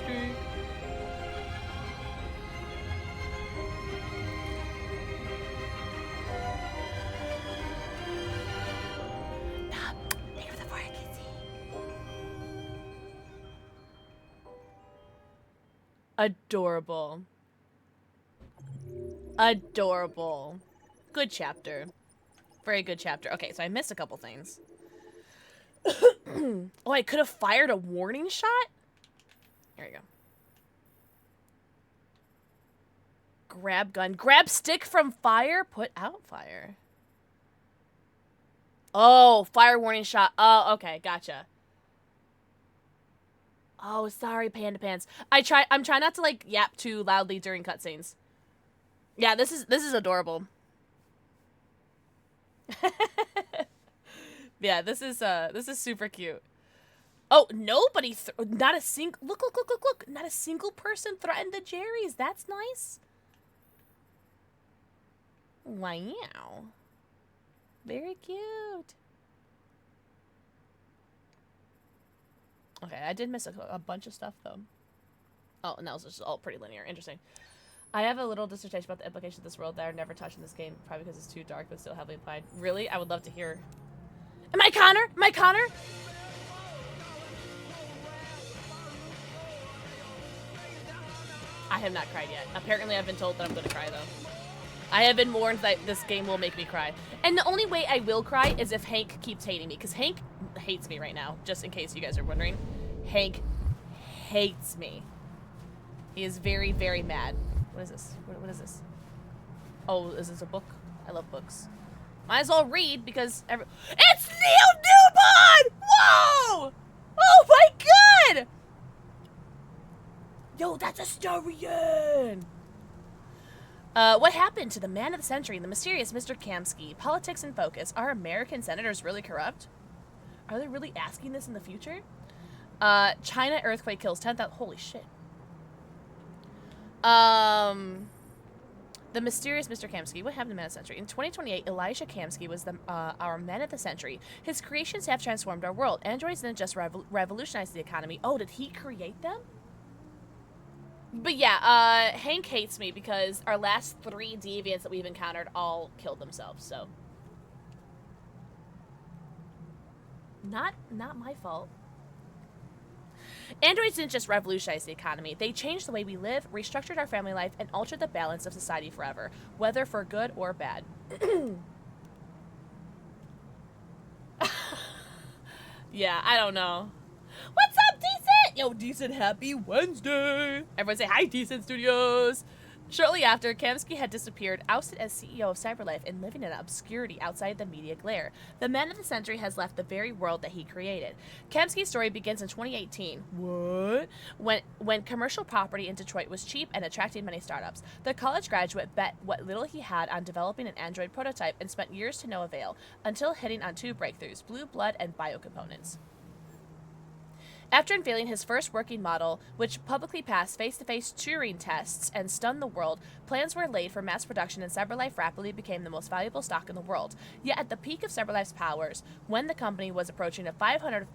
Thank you for the forehead kissy. Adorable. Adorable. Good chapter. Very good chapter. Okay, so I missed a couple things. Oh, I could have fired a warning shot? Here we go. Grab gun. Grab stick from fire. Put out fire. Oh, fire warning shot. Oh, okay. Gotcha. Oh, sorry, Panda Pants. I'm trying not to like yap too loudly during cutscenes. Yeah, this is adorable. Yeah, this is super cute. Oh, nobody not a single look. Not a single person threatened the Jerrys. That's nice. Wow. Very cute. Okay, I did miss a bunch of stuff, though. Oh, and that was just all pretty linear. Interesting. I have a little dissertation about the implications of this world that are never touched in this game, probably because it's too dark, but still heavily applied. Really? I would love to hear. Am I Connor? Am I Connor? I have not cried yet. Apparently, I've been told that I'm going to cry, though. I have been warned that this game will make me cry. And the only way I will cry is if Hank keeps hating me. Because Hank hates me right now, just in case you guys are wondering. Hank hates me. He is very, very mad. What is this? What is this? Oh, is this a book? I love books. Might as well read because it's Neil Newbon! Whoa! Oh my god! Yo, that's Astarion! What happened to the man of the century, the mysterious Mr. Kamsky? Politics in focus. Are American senators really corrupt? Are they really asking this in the future? China earthquake kills 10,000. Holy shit. The mysterious Mr. Kamsky. What happened to the man of the century? In 2028, Elijah Kamsky was our man of the century. His creations have transformed our world. Androids didn't just revolutionize the economy. Oh, did he create them? But yeah, Hank hates me because our last 3 deviants that we've encountered all killed themselves, so. Not my fault. Androids didn't just revolutionize the economy. They changed the way we live, restructured our family life, and altered the balance of society forever, whether for good or bad. Yeah, I don't know. What's up, Decent? Yo, Decent, happy Wednesday. Everyone say hi, Decent Studios. Shortly after, Kamsky had disappeared, ousted as CEO of CyberLife and living in obscurity outside the media glare. The man of the century has left the very world that he created. Kamsky's story begins in 2018. What? When commercial property in Detroit was cheap and attracted many startups. The college graduate bet what little he had on developing an Android prototype and spent years to no avail, until hitting on 2 breakthroughs, blue blood and biocomponents. After unveiling his first working model, which publicly passed face-to-face Turing tests and stunned the world, plans were laid for mass production, and CyberLife rapidly became the most valuable stock in the world. Yet at the peak of CyberLife's powers, when the company was approaching a 500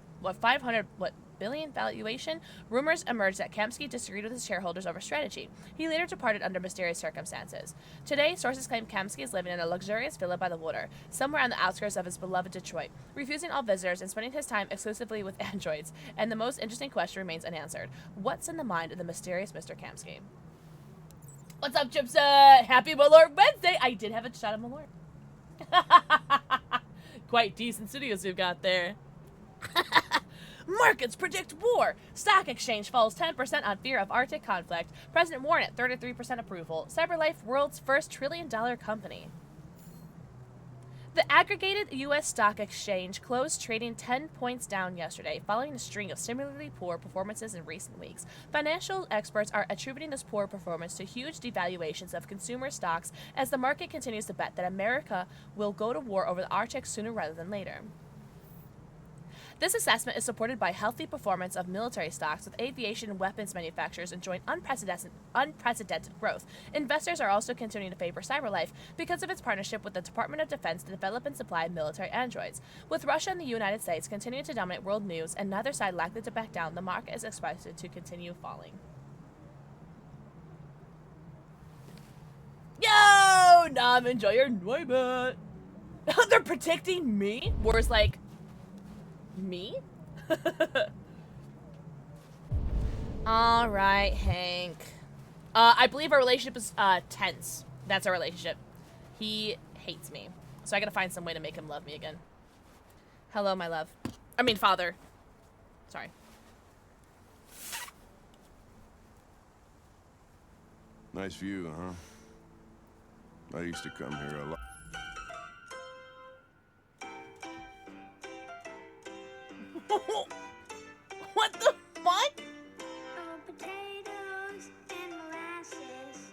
billion valuation, rumors emerged that Kamsky disagreed with his shareholders over strategy. He later departed under mysterious circumstances. Today, sources claim Kamsky is living in a luxurious villa by the water, somewhere on the outskirts of his beloved Detroit, refusing all visitors and spending his time exclusively with androids. And the most interesting question remains unanswered. What's in the mind of the mysterious Mr. Kamsky? What's up, Chipset? Happy Malort Wednesday! I did have a shot of Malort. Quite decent studios you've got there. Markets predict war. Stock exchange falls 10% on fear of Arctic conflict. President Warren at 33% approval. CyberLife, world's first $1 trillion company. The aggregated U.S. stock exchange closed trading 10 points down yesterday, following a string of similarly poor performances in recent weeks. Financial experts are attributing this poor performance to huge devaluations of consumer stocks as the market continues to bet that America will go to war over the Arctic sooner rather than later. This assessment is supported by healthy performance of military stocks, with aviation and weapons manufacturers enjoying unprecedented growth. Investors are also continuing to favor CyberLife because of its partnership with the Department of Defense to develop and supply military androids. With Russia and the United States continuing to dominate world news and neither side likely to back down, the market is expected to continue falling. Yo! Nam, enjoy your Neubert! They're protecting me? War's like... Me? All right, Hank. I believe our relationship is tense. That's our relationship. He hates me. So I gotta find some way to make him love me again. Hello, my love. I mean, father. Sorry. Nice view, huh? I used to come here a lot. What the fuck? Oh, potatoes and molasses.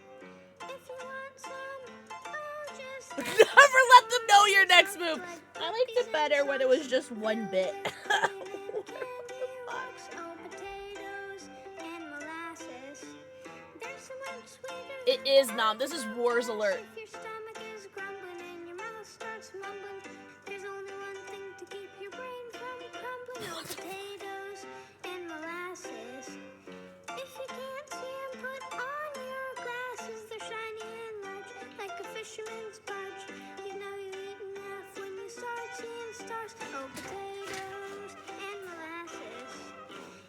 If you want some, oh, just Never let them know your next move. I liked it better when it was just one bit. It is Nom. This is Wars Alert. If your stomach is grumbling and your mouth starts mumbling, there's only one thing to keep your brain from crumbling. Oh, potatoes and molasses. If you can't see 'em, put on your glasses. They're shiny and large, like a fisherman's barge. You know you eat enough when you start seeing stars. Oh, potatoes and molasses.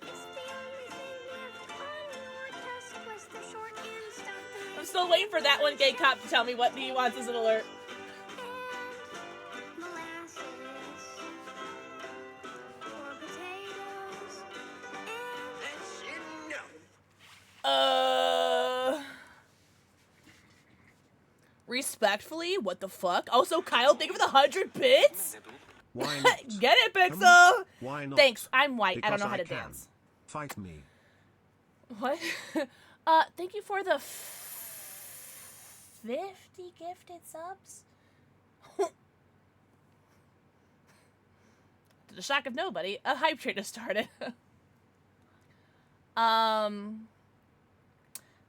It's the only thing left on your task list. They're short and stout. I'm still waiting for that one gay cop to tell me what he wants as an alert. Respectfully, what the fuck? Also, Kyle, thank you for the 100 bits. Why not? Get it, Pixel. Why not? Thanks. I'm white. I don't Because know how to can. dance. Fight me. What? Thank you for the 50 gifted subs. To the shock of nobody, a hype train has started. I don't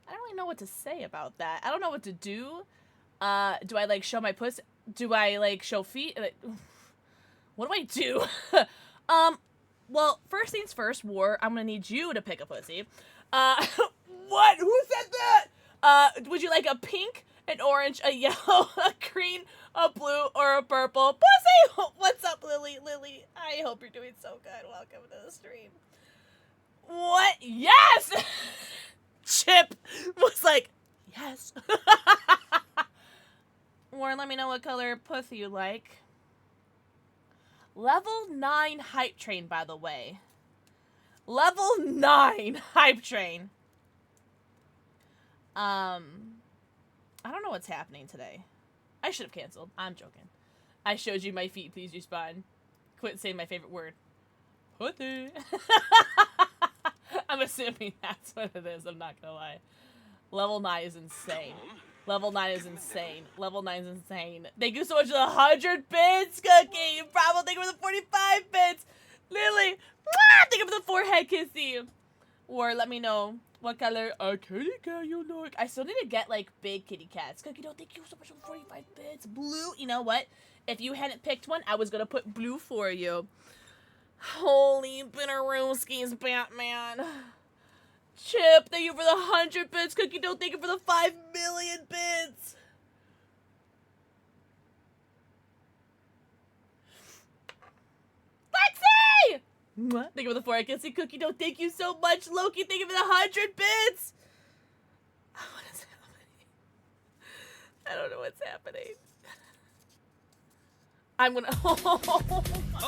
really know what to say about that. I don't know what to do. Do I like show my pussy? Do I like show feet? What do I do? Well, first things first, War, I'm gonna need you to pick a pussy. What? Who said that? Would you like a pink, an orange, a yellow, a green, a blue, or a purple pussy? What's up, Lily? Lily, I hope you're doing so good. Welcome to the stream. What? Yes! Chip was like, yes. Warren, let me know what color pussy you like. Level 9 hype train, by the way. Level 9 hype train. I don't know what's happening today. I should have canceled. I'm joking. I showed you my feet. Please respond. Quit saying my favorite word. Pussy. I'm assuming that's what it is. I'm not gonna lie. Level 9 is insane. Level 9 is insane. Level 9 is insane. Thank you so much for the 100 bits, Cookie. Bravo, thank you for the 45 bits. Lily, thank you for the forehead kissy. Or let me know what color kitty cat you like. I still need to get, like, big kitty cats. Cookie, thank you so much for the 45 bits. Blue, you know what? If you hadn't picked one, I was gonna put blue for you. Holy Bitterooskies, Batman. Chip, thank you for the 100 bits. Cookie Dough, thank you for the 5 million bits. Lexi! Thank you for the 4 I can see. Cookie Dough, thank you so much. Loki, thank you for the 100 bits. What is happening? I don't know what's happening. I'm gonna.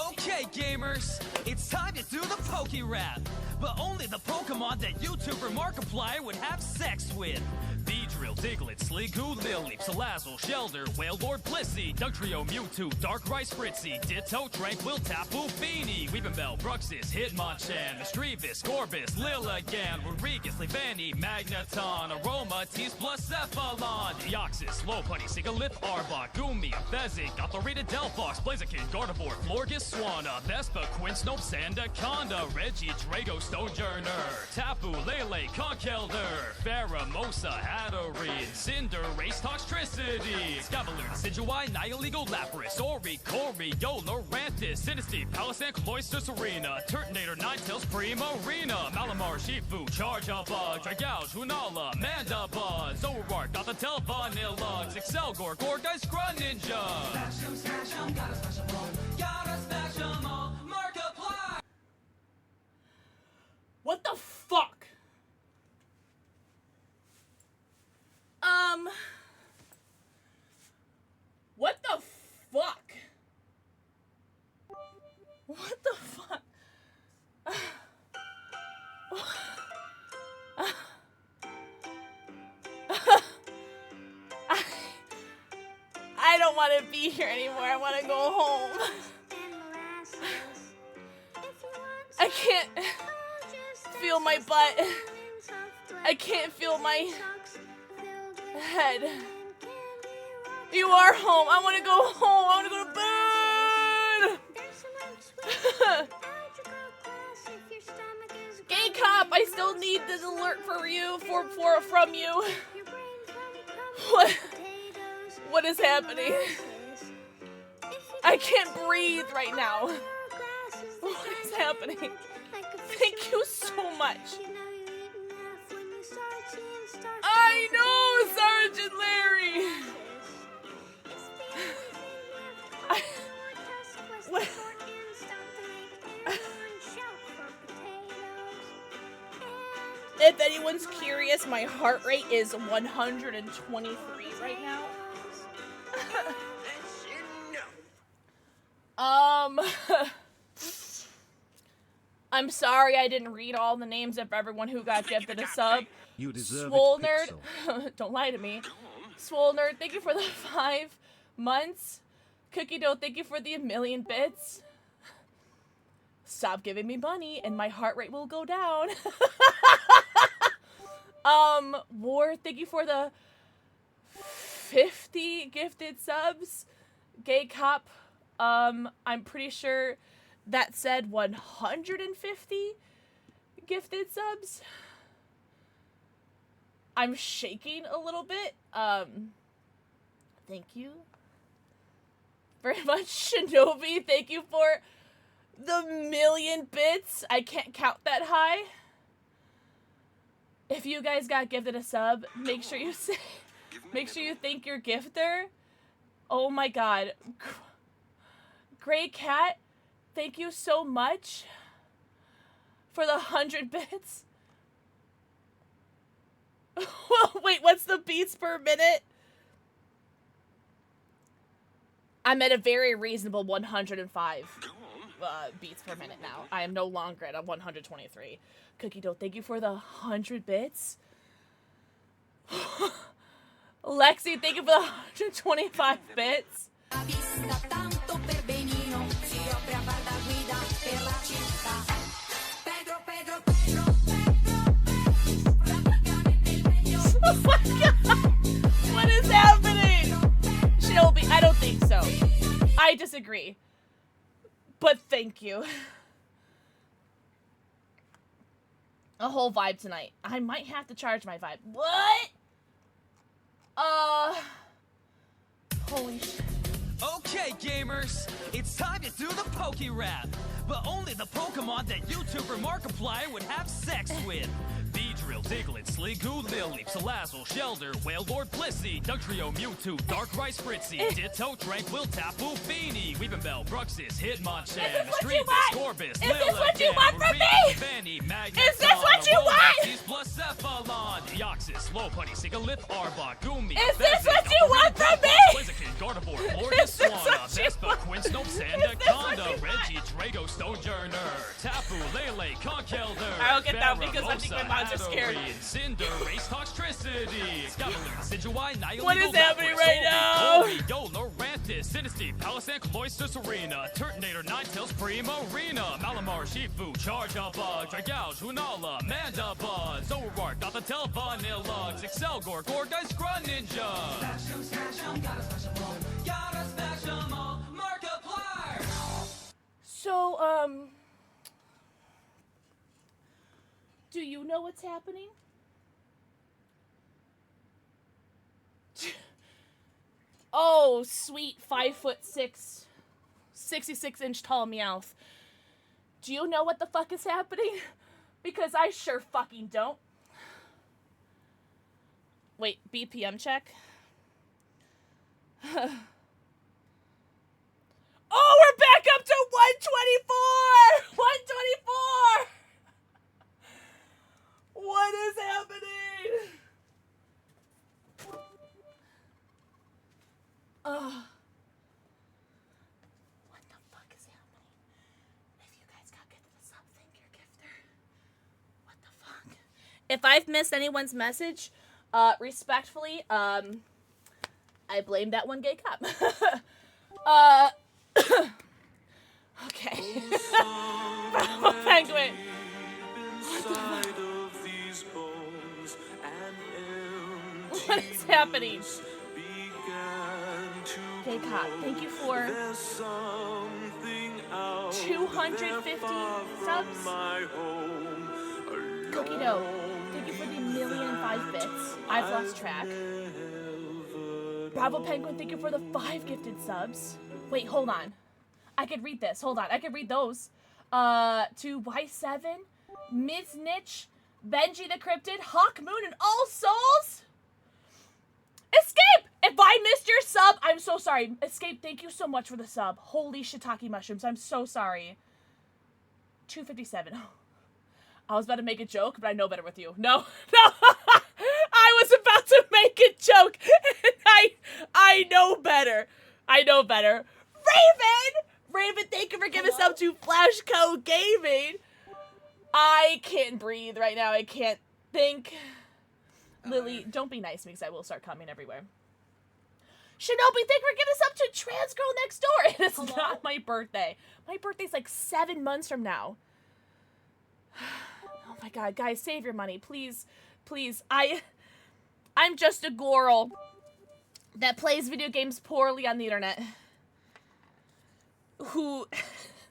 Okay, gamers, it's time to do the Poke Rap, but only the Pokemon that YouTuber Markiplier would have sex with. Beedrill, Diglett, Sliggoo, Lilip, Salazzle, Shelder, Wailord, Blissey, Dugtrio, Mewtwo, Darkrai, Fritzy, Ditto, Tranquil, Tapu, Fini, Weepinbell, Bruxus, Hitmonchan, Mischievous, Scorbus, Lilligant, Rodriguez, Leavanny, Magneton, Aromatisse, Blacephalon, Deoxys, Lopunny, Sigalith, Arbok, Goomy, Fezzik, Gothorita, Delphox, Blaziken, Gardevoir, Florges, Swanna, Vespa, Quinsnope, Sandaconda, Reggie, Drago, Stonejourner, Tapu, Lele, Conkeldurr, Pheromosa, Hatterene, Cinderace, Toxtricity, Scavaloon, Decidueye, Nihilego, Lapras, Ori, Cory, Lorantis, Sinistea, Palisand, Cloyster, Serena, Turtonator, Ninetales, Primarina, Malamar, Shifu, Charjabug, Dragouge, Hunala, Mandabuzz, Zoroark, Gothitelle, Vanillux, Excelgor, Gourgeist, Greninja. Smash 'em, gotta smash 'em all, gotta smash 'em all, Markiplier! What the fuck? don't want to be here anymore. I want to go home. I can't feel my butt. I can't feel my head. You are home. I want to go home. I want to go to bed. Gay cop, I still need this alert for you, from you. What is happening? I can't breathe right now. What is happening? Thank you so much. I know, Sergeant Larry. What? If anyone's curious, my heart rate is 123 right now. I'm sorry I didn't read all the names of everyone who got gifted a sub. You deserve Swole it, Nerd, Pixel. don't lie to me. Swole Nerd, thank you for the 5 months. Cookie Dough, thank you for the 1,000,000 bits. Stop giving me money and my heart rate will go down. War, thank you for the 50 gifted subs. Gay Cop, I'm pretty sure that said 150 gifted subs. I'm shaking a little bit. Thank you very much. Shinobi, thank you for the 1,000,000 bits. I can't count that high. If you guys got gifted a sub, make sure you say, make sure you thank your gifter. Oh my god. Gray Cat, thank you so much for the 100 bits. Wait, what's the beats per minute? I'm at a very reasonable 105 beats per minute now. I am no longer at a 123. Cookie Dough, thank you for the 100 bits. Lexi, thank you for the 125 bits. Oh my god! What is happening? Shinobi, I don't think so. I disagree. But thank you. A whole vibe tonight. I might have to charge my vibe. What? Holy shit. Okay, gamers, it's time to do the Poke Rap, but only the Pokemon that YouTuber Markiplier would have sex with. Beedrill, Diglett, Sliggoo, Lily, Salazzle, Shelder, Wailord, Blissey, Dugtrio, Mewtwo, Darkrai, Spritzy, Ditto, Tranquil, Tapu, Beanie, Weepinbell, Bruxus, Hitmonchan, Street, Scorbus, Is this what you want from me? Fanny, Is this what you want? Blacephalon, Deoxys, Lopunny, Sigalith, Arbok, Goomy, Is this what you want from me? Blaziken, Gardevoir, Morgan, Swanna, Vespa, Quinsnope, Sandaconda, Reggie, Drago, Stonejourner, Tapu, Lele, Conkeldurr, I don't get that because I think my moms are scared. Cinder, Race Toxtricity, Scavalier, Decidueye, Nihilism, What is happening right now? Yo, Lorantis, Sinistea, Palisand, Cloyster, Serena, Turtonator, Ninetales, Primarina, Malamar, Shifu, Charjabug, Dragouge, Hunala, Mandabuzz, Zoroark, Gothitelle, Vanilla, Excelgor, Gorgeist, Grunt Ninja. Gotta smash them all, Markiplier! So, do you know what's happening? Oh, sweet 5'6", 66-inch tall Meowth. Do you know what the fuck is happening? Because I sure fucking don't. Wait, BPM check. Oh, we're back up to 124! 124! What is happening? What the fuck is happening? If you guys got gifted a sub, thank your gifter. What the fuck? If I've missed anyone's message, respectfully, I blame that one gay cop. Okay. Penguin. What is happening? Gay cop, thank you for 250 subs. Cookie dough, thank you for the 1,000,005 bits. I've lost track. Bravo Penguin, thank you for the 5 gifted subs. Wait, hold on. I could read this. Hold on. I could read those. To Y7, Ms. Nitch, Benji the Cryptid, Hawk Moon, and All Souls. Escape! If I missed your sub, I'm so sorry. Escape, thank you so much for the sub. Holy shiitake mushrooms. I'm so sorry. 257. I was about to make a joke, but I know better with you. No. I was about to make a joke, and I know better. I know better. Raven, thank you for giving us up to Flashco Gaming. I can't breathe right now. I can't think. Lily, don't be nice to me because I will start coming everywhere. Shinobi, thank you for giving us up to Trans Girl Next Door. It is not my birthday. My birthday's like 7 months from now. Oh my god, guys, save your money. Please, please. I'm just a girl that plays video games poorly on the internet. Who...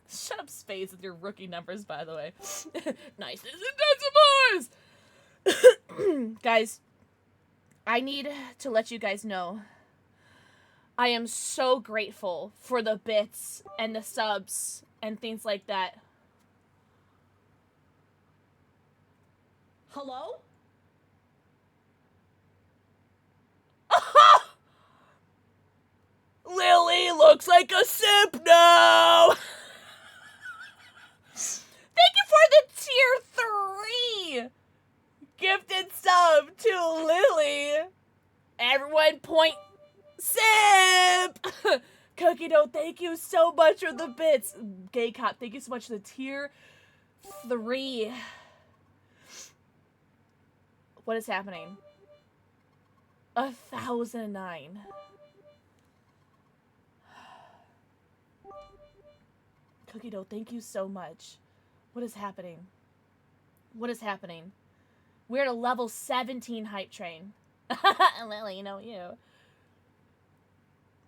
Shut up, Space, with your rookie numbers, by the way. Niceness and decimals! Guys, I need to let you guys know I am so grateful for the bits and the subs and things like that. Hello? Lily looks like a simp now! Thank you for the tier 3 gifted sub to Lily. Everyone point simp. Cookie dough, thank you so much for the bits. Gay cop, thank you so much for the tier 3. What is happening? 1,009. Cookie dough, thank you so much. What is happening? What is happening? We're at a level 17 hype train. Lily, you know you.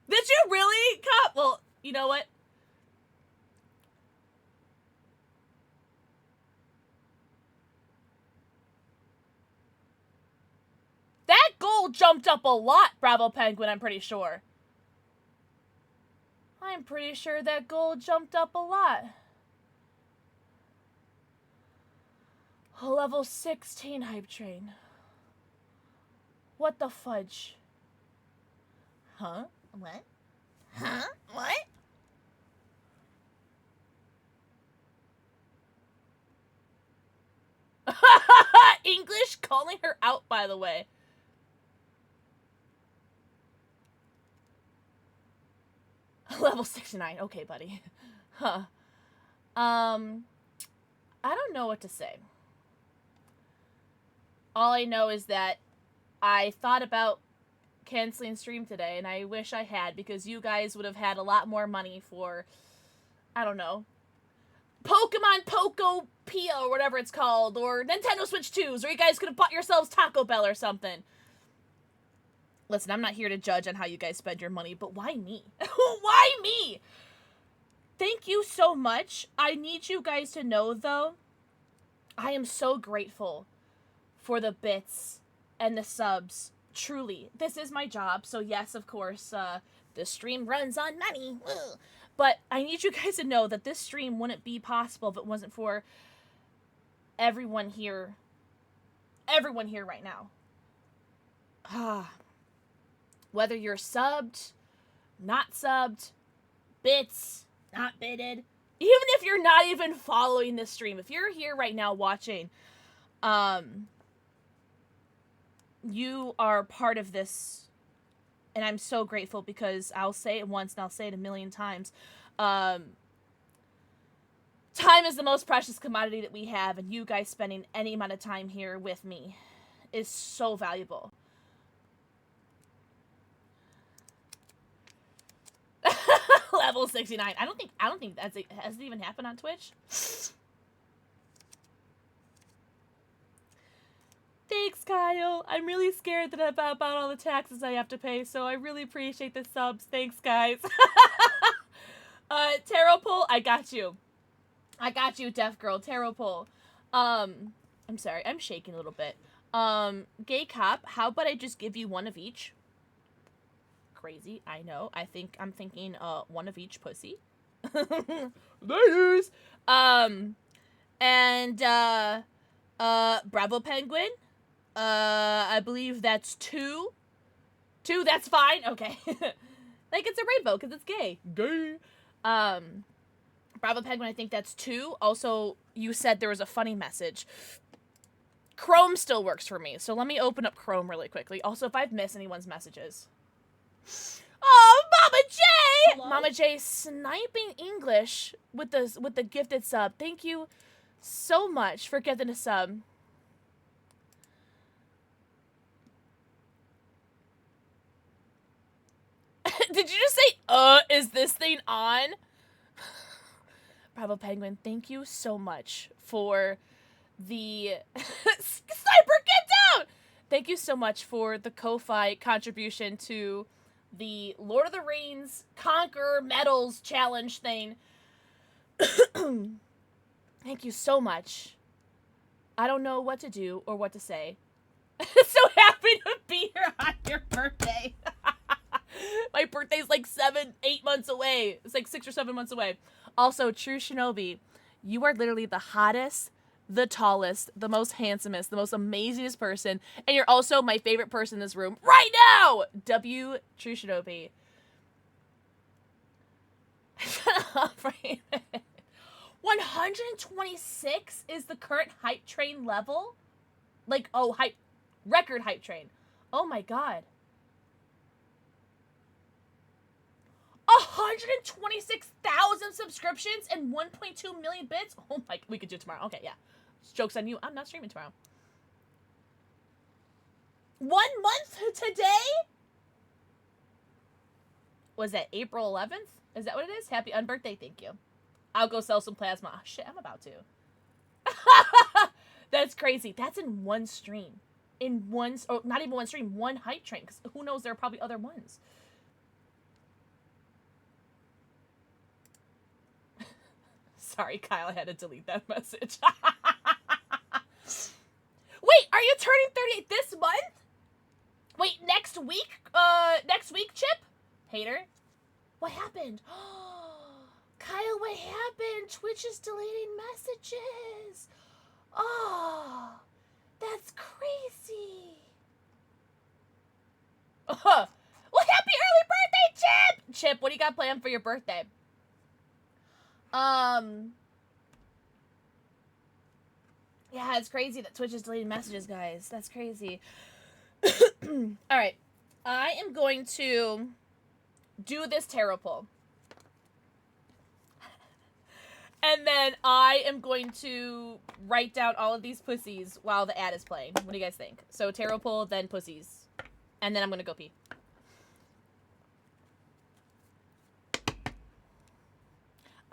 Did you really? Cop? Well, you know what? That goal jumped up a lot, Bravo Penguin, I'm pretty sure. I'm pretty sure that goal jumped up a lot. A level 16 hype train. What the fudge? Huh? What? Huh? What? English calling her out, by the way. Level 69. Okay, buddy. Huh. I don't know what to say. All I know is that I thought about canceling stream today, and I wish I had, because you guys would have had a lot more money for, I don't know, Pokemon Poco Pia or whatever it's called, or Nintendo Switch 2s, or you guys could have bought yourselves Taco Bell or something. Listen, I'm not here to judge on how you guys spend your money, but why me? Why me? Thank you so much. I need you guys to know, though, I am so grateful for the bits and the subs. Truly. This is my job, so yes, of course, the stream runs on money. Ugh. But I need you guys to know that this stream wouldn't be possible if it wasn't for everyone here. Everyone here right now. Whether you're subbed, not subbed, bits, not bitted, even if you're not even following this stream, if you're here right now watching, you are part of this, and I'm so grateful, because I'll say it once and I'll say it 1,000,000 times. Time is the most precious commodity that we have, and you guys spending any amount of time here with me is so valuable. level 69. I don't think has it even happened on Twitch. Thanks, Kyle. I'm really scared that about all the taxes I have to pay, so I really appreciate the subs. Thanks, guys. Tarot pull, I got you. I got you, deaf girl. Tarot pull. I'm sorry, I'm shaking a little bit. Gay cop, how about I just give you one of each? Crazy, I know. I'm thinking, one of each pussy. Nice. Bravo Penguin. I believe that's 2. 2, that's fine. Okay. Like, it's a rainbow, because it's gay. Gay. Bravo Penguin, I think that's 2. Also, you said there was a funny message. Chrome still works for me, so let me open up Chrome really quickly. Also, if I've missed anyone's messages. Oh, Mama J! Hello? Mama J sniping English with the gifted sub. Thank you so much for getting a sub. Did you just say, is this thing on? Bravo Penguin, thank you so much for the... Sniper, get down! Thank you so much for the Ko-Fi contribution to the Lord of the Rings Conquer Medals challenge thing. Thank you so much. I don't know what to do or what to say. So happy to be here on your birthday. My birthday's like 8 months away. It's like 6 or 7 months away. Also, True Shinobi, you are literally the hottest, the tallest, the most handsomest, the most amazingest person, and you're also my favorite person in this room right now! W. True Shinobi. 126 is the current hype train level? Like, oh, record hype train. Oh my god. 126,000 subscriptions and 1.2 million bits? Oh my, we could do it tomorrow. Okay, yeah. Joke's on you. I'm not streaming tomorrow. 1 month today? Was that April 11th? Is that what it is? Happy unbirthday, thank you. I'll go sell some plasma. Oh, shit, I'm about to. That's crazy. That's in one stream. In one, or not even one stream, one hype train. Because who knows, there are probably other ones. Sorry, Kyle, I had to delete that message. Wait, are you turning 38 this month? Wait, next week? Next week, Chip? Hater? What happened? Kyle, what happened? Twitch is deleting messages. Oh, that's crazy. Well, happy early birthday, Chip! Chip, what do you got planned for your birthday? Yeah, it's crazy that Twitch is deleting messages, guys. That's crazy. Alright. I am going to do this tarot pull. And then I am going to write down all of these pussies while the ad is playing. What do you guys think? So tarot pull, then pussies. And then I'm going to go pee.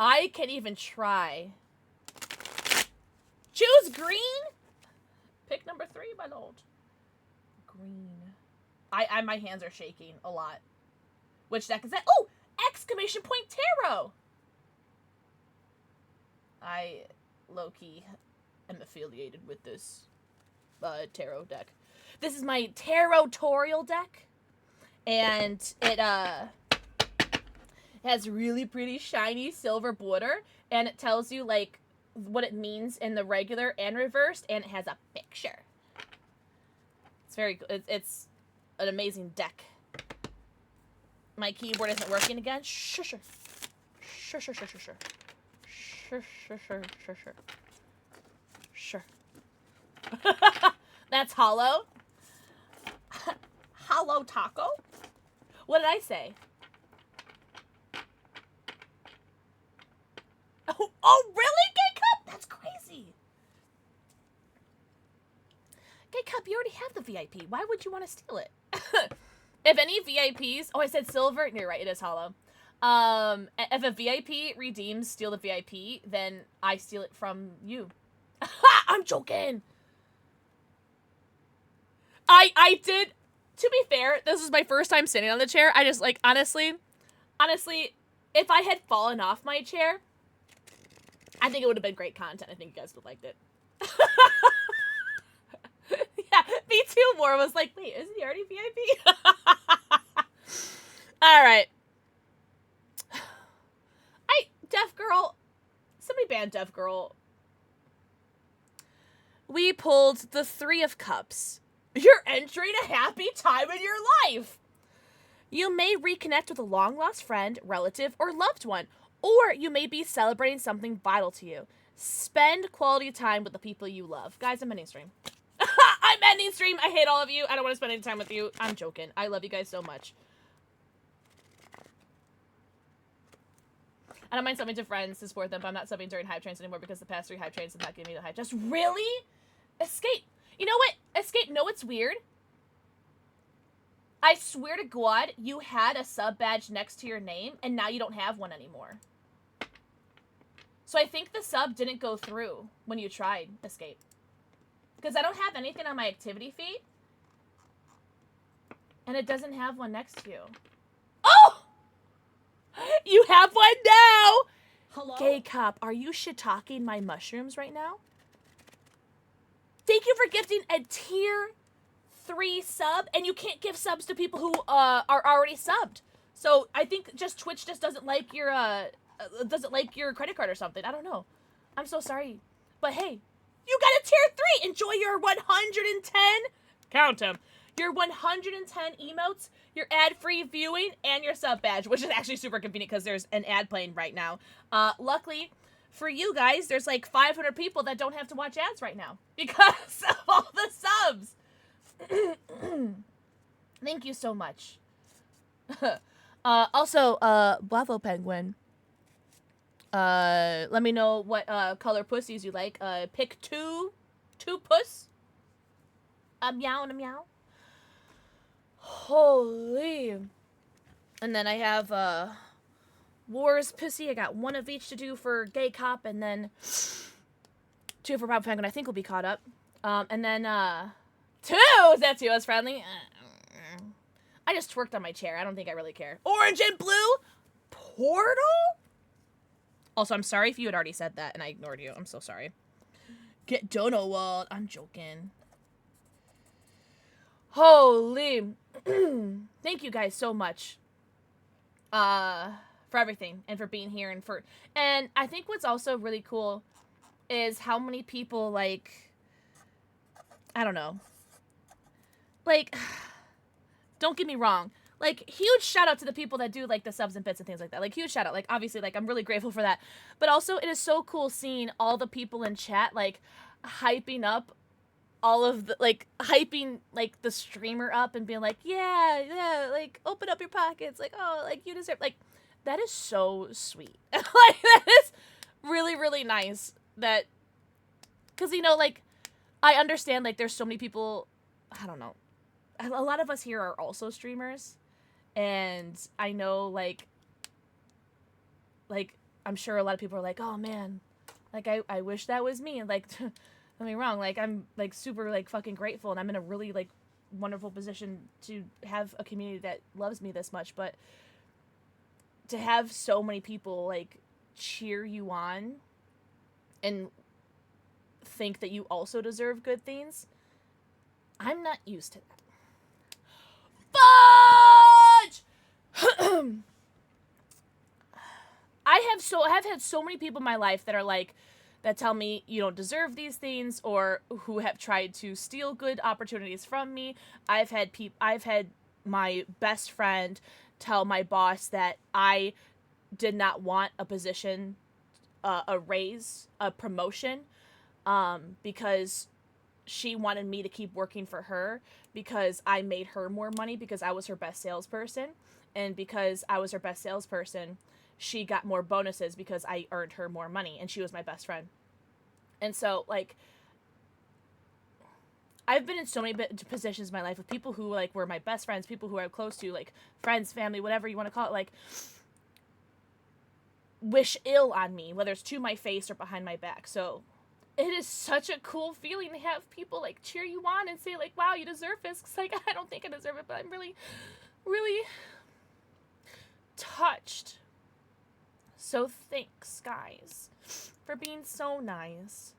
I can't even try. Choose green? Pick number 3, my lord. Green. My hands are shaking a lot. Which deck is that? Oh! Exclamation point tarot! I, low-key, am affiliated with this tarot deck. This is my Tarot-torial deck. And it, has really pretty shiny silver border, and it tells you like what it means in the regular and reversed, and it has a picture. It's very good. It's an amazing deck. My keyboard isn't working again. Sure. That's hollow. Hollow taco. What did I say? Oh, really, Gay Cup? That's crazy. Gay Cup, you already have the VIP. Why would you want to steal it? If any VIPs... Oh, I said silver. You're right, it is hollow. If a VIP redeems steal the VIP, then I steal it from you. I'm joking. I did, to be fair, this is my first time sitting on the chair. I just, like, honestly, if I had fallen off my chair, I think it would have been great content. I think you guys would have liked it. Yeah, B2 War was like, wait, isn't he already VIP? Alright. Deaf Girl, somebody banned Deaf Girl. We pulled the Three of Cups. You're entering a happy time in your life. You may reconnect with a long-lost friend, relative, or loved one, or you may be celebrating something vital to you. Spend quality time with the people you love. Guys, I'm ending stream. I'm ending stream. I hate all of you. I don't want to spend any time with you. I'm joking. I love you guys so much. I don't mind subbing to friends to support them, but I'm not subbing during hype trains anymore because the past 3 hype trains have not given me the hype. Just really? Escape. You know what? Escape, no, it's weird. I swear to God, you had a sub badge next to your name, and now you don't have one anymore. So I think the sub didn't go through when you tried Escape. Because I don't have anything on my activity feed. And it doesn't have one next to you. Oh! You have one now! Hello? Gay Cop, are you shiitaking my mushrooms right now? Thank you for gifting a tier 3 sub, and you can't give subs to people who are already subbed. So I think just Twitch just doesn't like your credit card or something. I don't know. I'm so sorry. But hey, you got a tier 3! Enjoy your 110, count them, your 110 emotes, your ad-free viewing, and your sub badge, which is actually super convenient because there's an ad playing right now. Luckily for you guys, there's like 500 people that don't have to watch ads right now because of all the subs. Thank you so much. Also, Bravo Penguin. Let me know what color pussies you like. Pick two puss. A meow and a meow. Holy. And then I have Wars pussy. I got 1 of each to do for Gay Cop, and then 2 for Bravo Penguin. I think we'll be caught up. And then 2. Is that 2 as friendly? I just twerked on my chair. I don't think I really care. Orange and blue portal. Also, I'm sorry if you had already said that and I ignored you. I'm so sorry. Get Dono Wald. I'm joking. Holy. Thank you guys so much. For everything and for being here and I think what's also really cool is how many people, like, I don't know. Like, don't get me wrong. Like, huge shout out to the people that do, like, the subs and bits and things like that. Like, huge shout out. Like, obviously, like, I'm really grateful for that. But also, it is so cool seeing all the people in chat, like, hyping up all of the, like, hyping, like, the streamer up and being like, yeah, like, open up your pockets. Like, oh, like, you deserve, like, that is so sweet. Like, that is really, really nice that, because, you know, like, I understand, like, there's so many people, I don't know. A lot of us here are also streamers, and I know, like, I'm sure a lot of people are like, oh, man, like, I wish that was me, and, like, don't get me wrong, like, I'm, like, super, like, fucking grateful, and I'm in a really, like, wonderful position to have a community that loves me this much, but to have so many people, like, cheer you on and think that you also deserve good things, I'm not used to that. Fudge! I have had so many people in my life that are like, that tell me you don't deserve these things, or who have tried to steal good opportunities from me. I've had my best friend tell my boss that I did not want a position, a raise, a promotion, because she wanted me to keep working for her because I made her more money because I was her best salesperson. And because I was her best salesperson, she got more bonuses because I earned her more money, and she was my best friend. And so, like, I've been in so many positions in my life with people who, like, were my best friends, people who I'm close to, like, friends, family, whatever you want to call it, like, wish ill on me, whether it's to my face or behind my back. So it is such a cool feeling to have people like cheer you on and say like, wow, you deserve this. Cause like, I don't think I deserve it, but I'm really, really touched. So thanks, guys, for being so nice.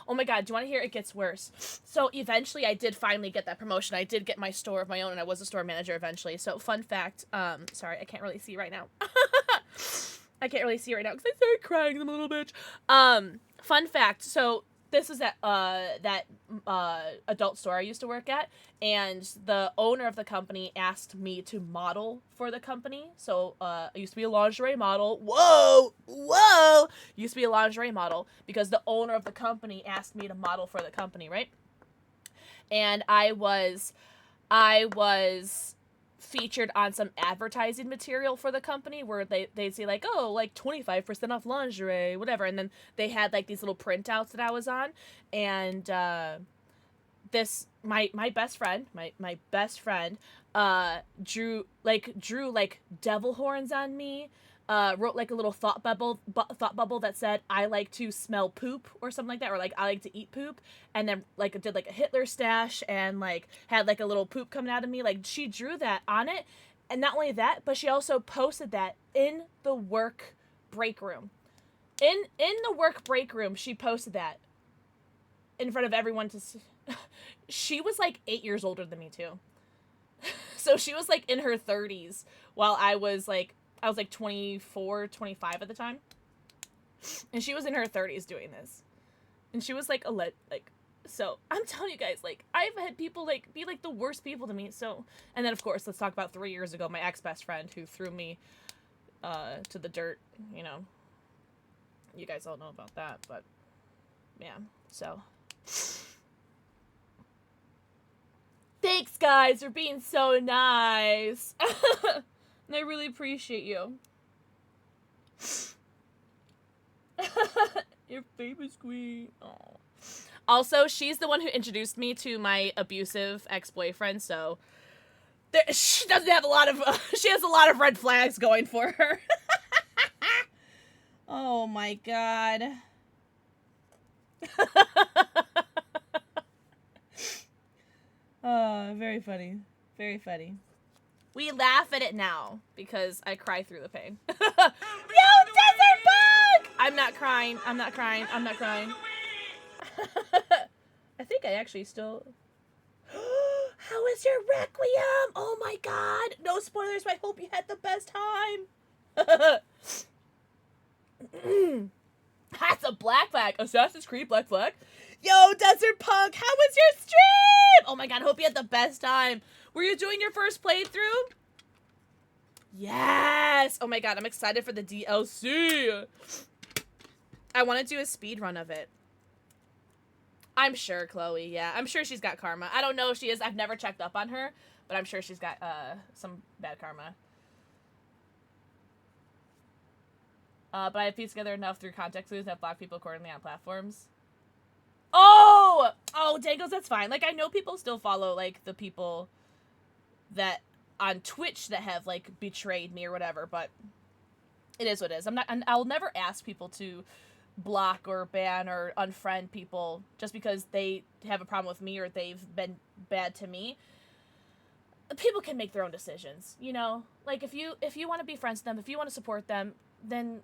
Oh my god, do you want to hear it gets worse? So eventually I did finally get that promotion. I did get my store of my own, and I was a store manager eventually. So fun fact, sorry, I can't really see right now. I can't really see right now because I started crying. I'm a little bitch. Fun fact, so this is at that adult store I used to work at, and the owner of the company asked me to model for the company. So I used to be a lingerie model. Whoa! Used to be a lingerie model because the owner of the company asked me to model for the company, right? And I was featured on some advertising material for the company where they'd say like, oh, like 25% off lingerie, whatever, and then they had like these little printouts that I was on, and this my best friend drew like devil horns on me, wrote like a little thought bubble that said I like to smell poop or something like that, or like I like to eat poop, and then like did like a Hitler stash and like had like a little poop coming out of me. Like she drew that on it, and not only that, but she also posted that in the work break room. In the work break room, she posted that in front of everyone to see. She was like 8 years older than me too. So she was like in her 30s while I was like 24, 25 at the time. And she was in her 30s doing this. And she was like so I'm telling you guys, like I've had people like be like the worst people to me. So, and then of course, let's talk about 3 years ago, my ex-best friend who threw me to the dirt, you know. You guys all know about that, but yeah. So thanks guys for being so nice. And I really appreciate you. Your famous queen. Aww. Also, she's the one who introduced me to my abusive ex-boyfriend, so she doesn't have a lot of she has a lot of red flags going for her. Oh my god. Oh, very funny. Very funny. We laugh at it now because I cry through the pain. Yo, Desert Bug! I'm not crying. I'm not crying. I'm not crying. I think I actually still... How is your Requiem? Oh my god. No spoilers, but I hope you had the best time. That's a black flag. Assassin's Creed black flag. Yo, Desert Punk, how was your stream? Oh my god, I hope you had the best time. Were you doing your first playthrough? Yes! Oh my god, I'm excited for the DLC. I want to do a speed run of it. I'm sure, Chloe, yeah. I'm sure she's got karma. I don't know if she is. I've never checked up on her, but I'm sure she's got some bad karma. But I have pieced together enough through context clues that block people accordingly on platforms. Oh! Oh, Dangos, that's fine. Like, I know people still follow, like, the people that on Twitch that have, like, betrayed me or whatever, but it is what it is. I'll never ask people to block or ban or unfriend people just because they have a problem with me or they've been bad to me. People can make their own decisions, you know? Like, if you want to be friends with them, if you want to support them, then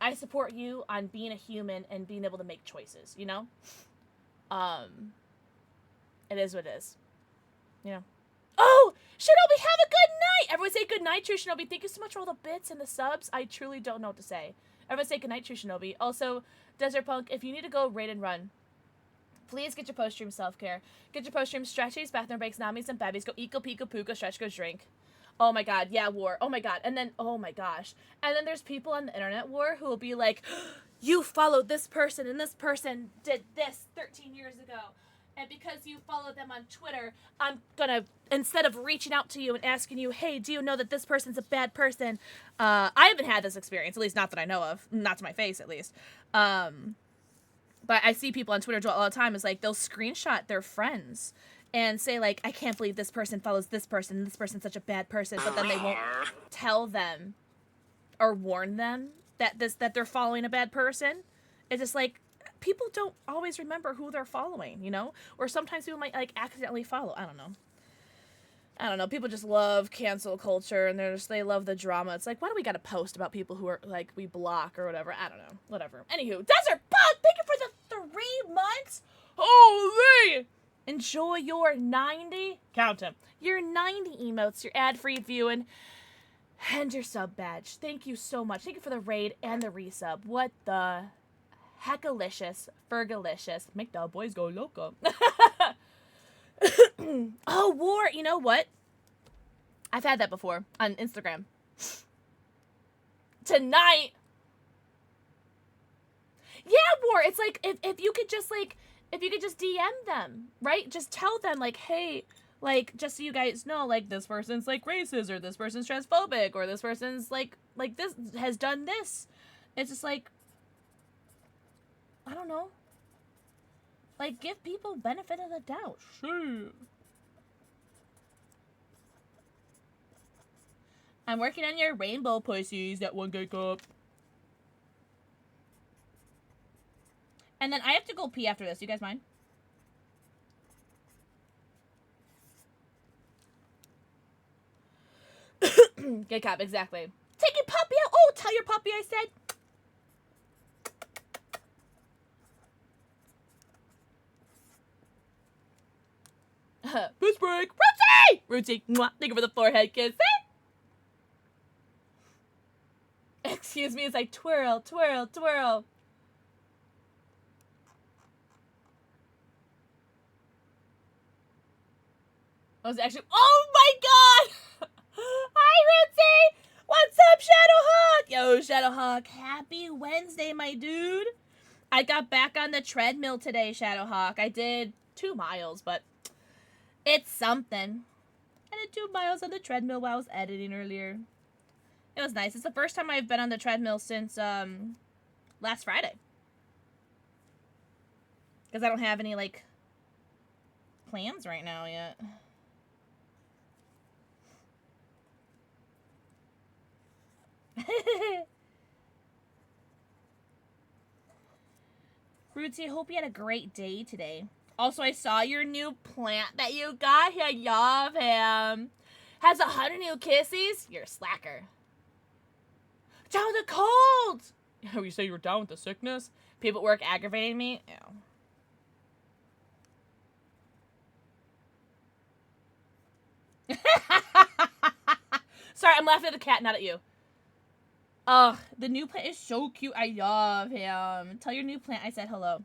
I support you on being a human and being able to make choices, you know? It is what it is. You know? Oh! Shinobi, have a good night! Everyone say good night, True Shinobi. Thank you so much for all the bits and the subs. I truly don't know what to say. Everyone say good night, True Shinobi. Also, Desert Punk, if you need to go raid and run, please get your post-stream self-care. Get your post-stream stretchies, bathroom breaks, namis, and babbies. Go eat, go pee, go poo, go stretch, go drink. Oh my god, yeah, war. Oh my god. And then, oh my gosh. And then there's people on the internet war who will be like, you followed this person and this person did this 13 years ago. And because you followed them on Twitter, I'm gonna, instead of reaching out to you and asking you, hey, do you know that this person's a bad person? I haven't had this experience, at least not that I know of. Not to my face, at least. But I see people on Twitter do it all the time. It's like, they'll screenshot their friends and say, like, I can't believe this person follows this person, and this person's such a bad person, but then they won't tell them or warn them that they're following a bad person. It's just like, people don't always remember who they're following, you know? Or sometimes people might, like, accidentally follow. I don't know. People just love cancel culture, and they love the drama. It's like, why do we gotta post about people who are, like, we block or whatever? I don't know. Whatever. Anywho, Desert Bug, thank you for the 3 months. Holy! Enjoy your 90, count them, your 90 emotes, your ad-free viewing, and your sub badge. Thank you so much. Thank you for the raid and the resub. What the heckalicious, fergalicious. Make the boys go loco. Oh, war. You know what? I've had that before on Instagram. Tonight. Yeah, war. It's like, if you could just, like, if you could just DM them, right? Just tell them, like, hey, like, just so you guys know, like, this person's, like, racist, or this person's transphobic, or this person's, like this, has done this. It's just, like, I don't know. Like, give people benefit of the doubt. Shit. I'm working on your rainbow pussies, that one gay up. And then I have to go pee after this. You guys mind? Gay cop, exactly. Take your puppy out. Oh, tell your puppy I said. Boost break. Rootsy! Rootsy. Mwah. Thank you for the forehead kiss. Excuse me as I twirl, twirl, twirl. I was actually. Oh my god! Hi, Rootsy! What's up, Shadowhawk? Yo, Shadowhawk. Happy Wednesday, my dude. I got back on the treadmill today, Shadowhawk. I did 2 miles, but it's something. I did 2 miles on the treadmill while I was editing earlier. It was nice. It's the first time I've been on the treadmill since, last Friday. Because I don't have any, like, plans right now yet. Rootsy, hope you had a great day today. Also, I saw your new plant that you got. I love him. Has 100 new kisses? You're a slacker. Down with the cold! Oh, you say you were down with the sickness? People at work aggravating me? Yeah. Sorry, I'm laughing at the cat, not at you. Ugh, the new plant is so cute. I love him. Tell your new plant I said hello.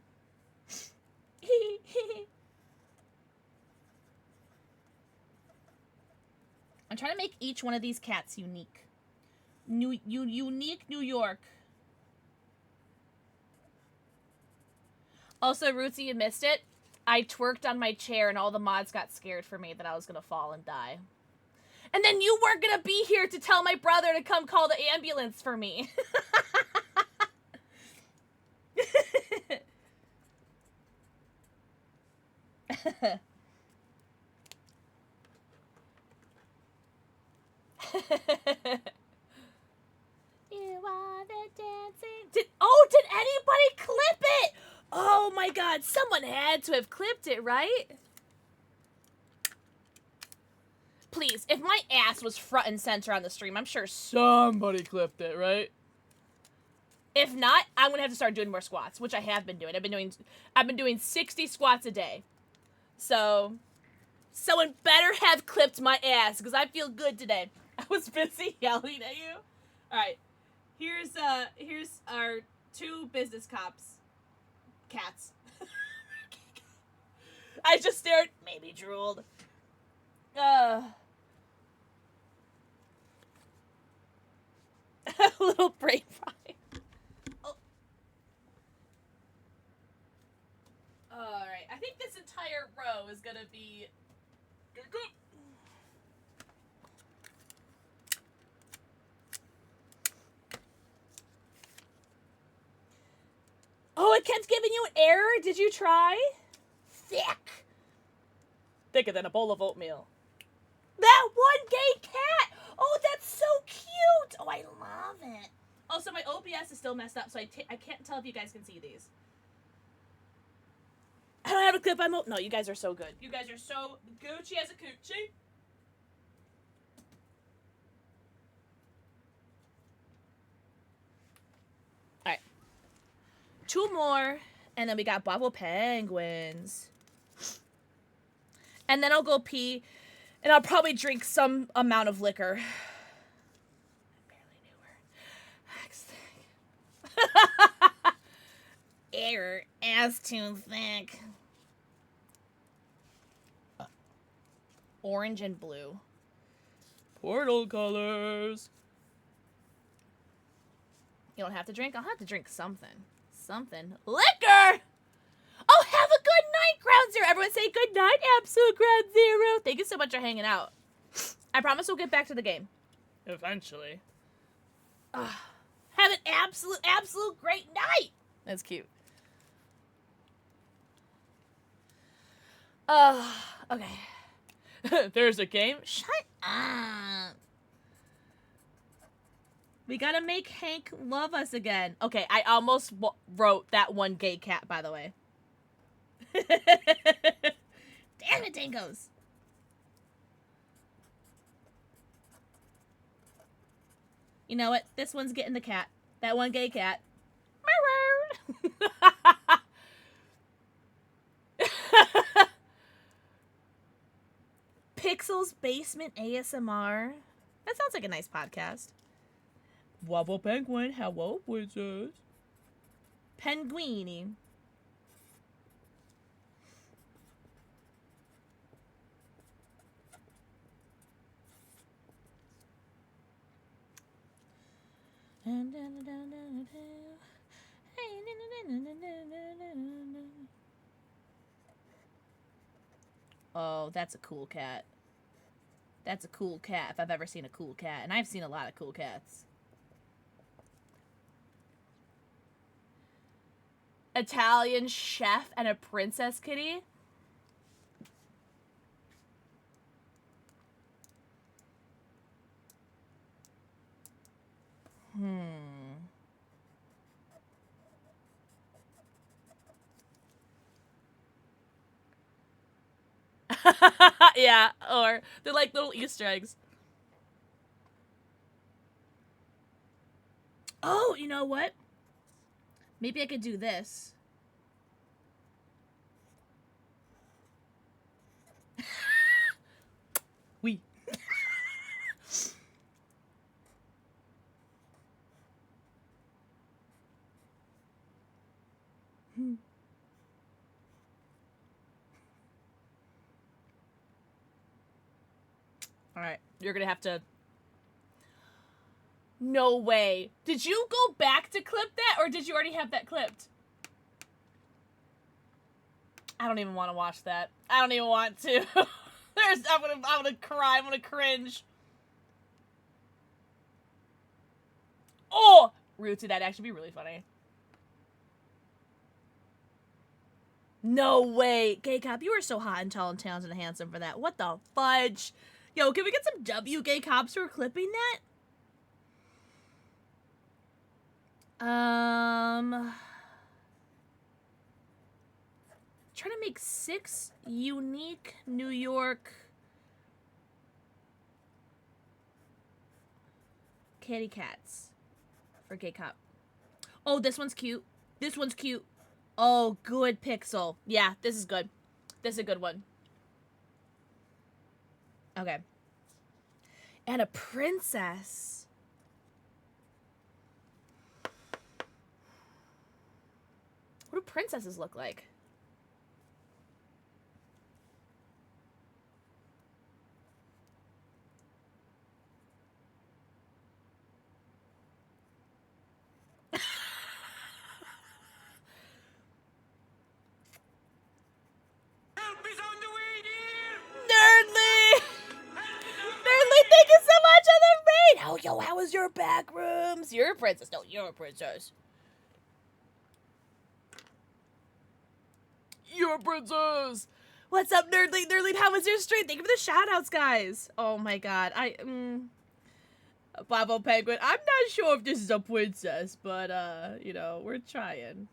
I'm trying to make each one of these cats unique. Unique New York. Also, Rootsy, you missed it. I twerked on my chair and all the mods got scared for me that I was gonna fall and die. And then you weren't gonna be here to tell my brother to come call the ambulance for me. You are the dancing. Did anybody clip it? Oh my god, someone had to have clipped it, right? Please, if my ass was front and center on the stream, I'm sure somebody clipped it, right? If not, I'm gonna have to start doing more squats, which I have been doing. I've been doing 60 squats a day. So, someone better have clipped my ass, because I feel good today. I was busy yelling at you. Alright. Here's our 2 business cops. Cats. I just stared, maybe drooled. A little brain fry. Oh. Alright, I think this entire row is gonna be... Oh, it kept giving you an error? Did you try? Thick. Thicker than a bowl of oatmeal. That one gay cat! Oh, that's so cute! Oh, I love it. Also, my OBS is still messed up, so I can't tell if you guys can see these. I don't have a clip. No, you guys are so good. You guys are so Gucci as a coochie. Alright. 2 more, and then we got Bravo Penguins. And then I'll go pee, and I'll probably drink some amount of liquor. I barely knew her. Error, ass too thick. Orange and blue. Portal colors. You don't have to drink? I'll have to drink something. Something. Liquor! Oh, have a good night, Ground Zero. Everyone say good night, Absolute Ground Zero. Thank you so much for hanging out. I promise we'll get back to the game. Eventually. Have an absolute great night. That's cute. Okay. There's a game? Shut up. We gotta make Hank love us again. Okay, I almost wrote that one gay cat, by the way. Damn it, Dangos. You know what? This one's getting the cat. That one gay cat. Pixel's Basement ASMR. That sounds like a nice podcast. Wobble Penguin, hello, wizards. Penguini. Oh, that's a cool cat. That's a cool cat if I've ever seen a cool cat. And I've seen a lot of cool cats. Italian chef and a princess kitty? Yeah, or they're like little Easter eggs. Oh, you know what? Maybe I could do this. Oui. Alright, you're gonna have to... No way. Did you go back to clip that, or did you already have that clipped? I don't even want to watch that. I don't even want to. I'm gonna cry. I'm gonna cringe. Oh! Rooted, that'd actually be really funny. No way. Gay Cop, you were so hot and tall and talented and handsome for that. What the fudge? Yo, can we get some W Gay Cops for clipping that? Trying to make 6 unique New York kitty cats for Gay Cop. Oh, this one's cute. This one's cute. Oh, good, Pixel. Yeah, this is good. This is a good one. Okay. And a princess. What do princesses look like? Nerdly! Nerdly, thank you so much on the raid! Oh, yo, how was your back rooms? You're a princess. No, you're a princess. You're a princess! What's up, Nerdly? Nerdly, how was your stream? Thank you for the shoutouts, guys. Oh my god. Bravo Penguin. I'm not sure if this is a princess, but you know, we're trying.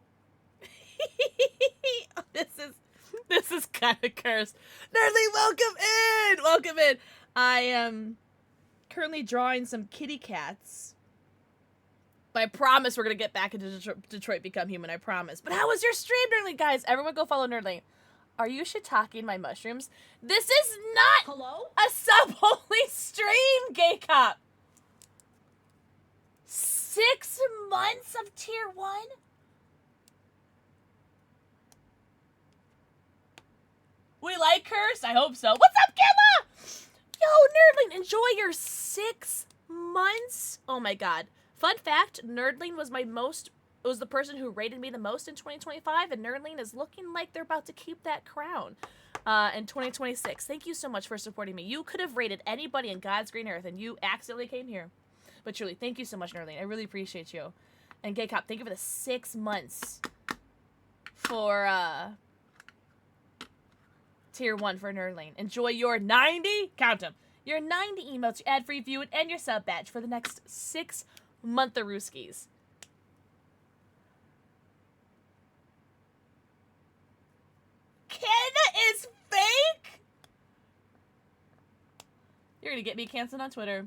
This is kind of cursed. Nerdly, welcome in. I am currently drawing some kitty cats. But I promise we're gonna get back into Detroit Become Human. I promise. But how was your stream, Nerdly? Guys, everyone go follow Nerdly. Are you shiitake my mushrooms? This is not a sub-only stream, Gay Cop. 6 months of tier 1? We like cursed? I hope so. What's up, Killa? Yo, Nerdling, enjoy your 6 months. Oh my god. Fun fact, Nerdling was the person who rated me the most in 2025, and Nerdling is looking like they're about to keep that crown in 2026. Thank you so much for supporting me. You could have rated anybody in God's green earth, and you accidentally came here. But truly, thank you so much, Nerdling. I really appreciate you. And Gay Cop, thank you for the 6 months for tier 1 for Nerdling. Enjoy your 90, count them, your 90 emotes, your ad-free viewing, and your sub badge for the next 6 month-a-rooskies. Canada is fake? You're gonna get me canceled on Twitter.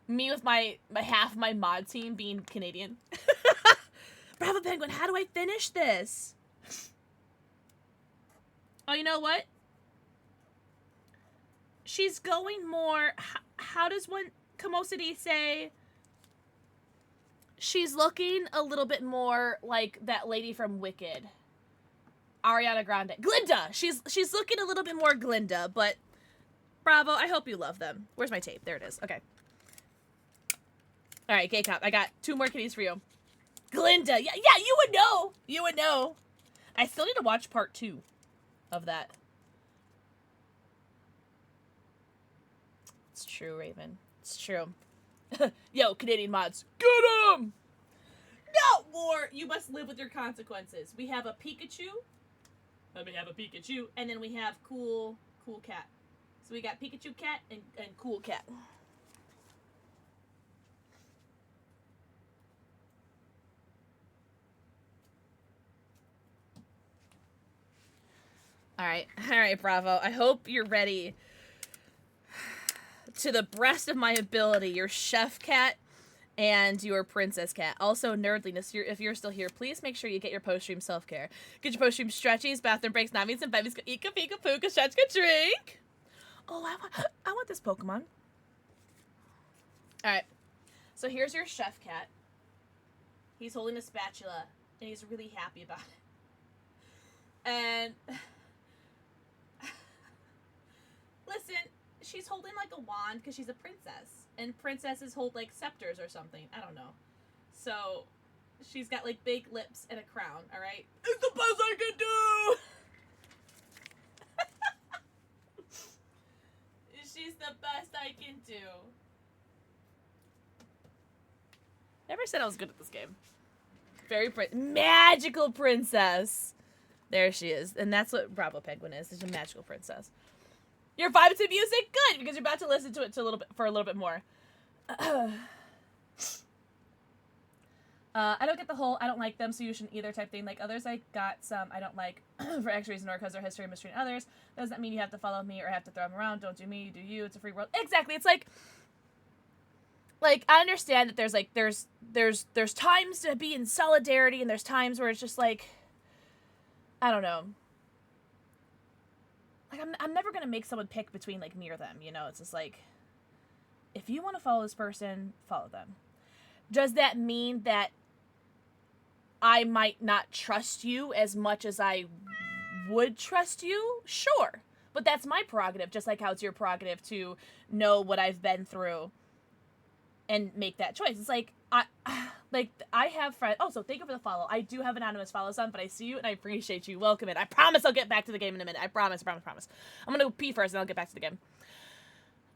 Me with my half my mod team being Canadian. Bravo Penguin, how do I finish this? Oh, you know what? She's going more... How does one... Kamosity say... She's looking a little bit more like that lady from Wicked. Ariana Grande. Glinda! She's looking a little bit more Glinda, but... Bravo, I hope you love them. Where's my tape? There it is. Okay. Alright, Gay Cop, I got 2 more kitties for you. Glinda! Yeah, you would know! You would know. I still need to watch part 2 of that. It's true, Raven. It's true. Yo, Canadian mods, get 'em! No more! You must live with your consequences. We have a Pikachu. Let me have a Pikachu. And then we have Cool Cat. So we got Pikachu Cat and Cool Cat. Alright, Bravo. I hope you're ready. To the breast of my ability, your chef cat and your princess cat. Also, Nerdliness, if you're still here, please make sure you get your post-stream self-care. Get your post-stream stretchies, bathroom breaks, nammies, and babies. Go eat, go pee, go poo, go stretch, go drink. Oh, I want this Pokemon. Alright. So here's your chef cat. He's holding a spatula, and he's really happy about it. And... Listen, she's holding like a wand because she's a princess. And princesses hold like scepters or something. I don't know. So, she's got like big lips and a crown, alright? It's the best I can do! She's the best I can do. Never said I was good at this game. Very magical princess! There she is. And that's what Bravo Penguin is. She's a magical princess. You're vibing to music? Good, because you're about to listen to it for a little bit more. I don't get the whole I don't like them, so you shouldn't either type thing. Like others, I got some I don't like for X reason or because they're history and mystery and others. Doesn't mean you have to follow me or have to throw them around. Don't do me, do you. It's a free world. Exactly. It's like I understand that there's times to be in solidarity and there's times where it's just like, I don't know. Like, I'm never gonna make someone pick between, like, me or them, you know? It's just like, if you want to follow this person, follow them. Does that mean that I might not trust you as much as I would trust you? Sure. But that's my prerogative, just like how it's your prerogative to know what I've been through and make that choice. It's like, I have friends. Oh, so thank you for the follow. I do have anonymous follows on, but I see you and I appreciate you. Welcome in. I promise I'll get back to the game in a minute. I promise. I'm gonna go pee first and I'll get back to the game.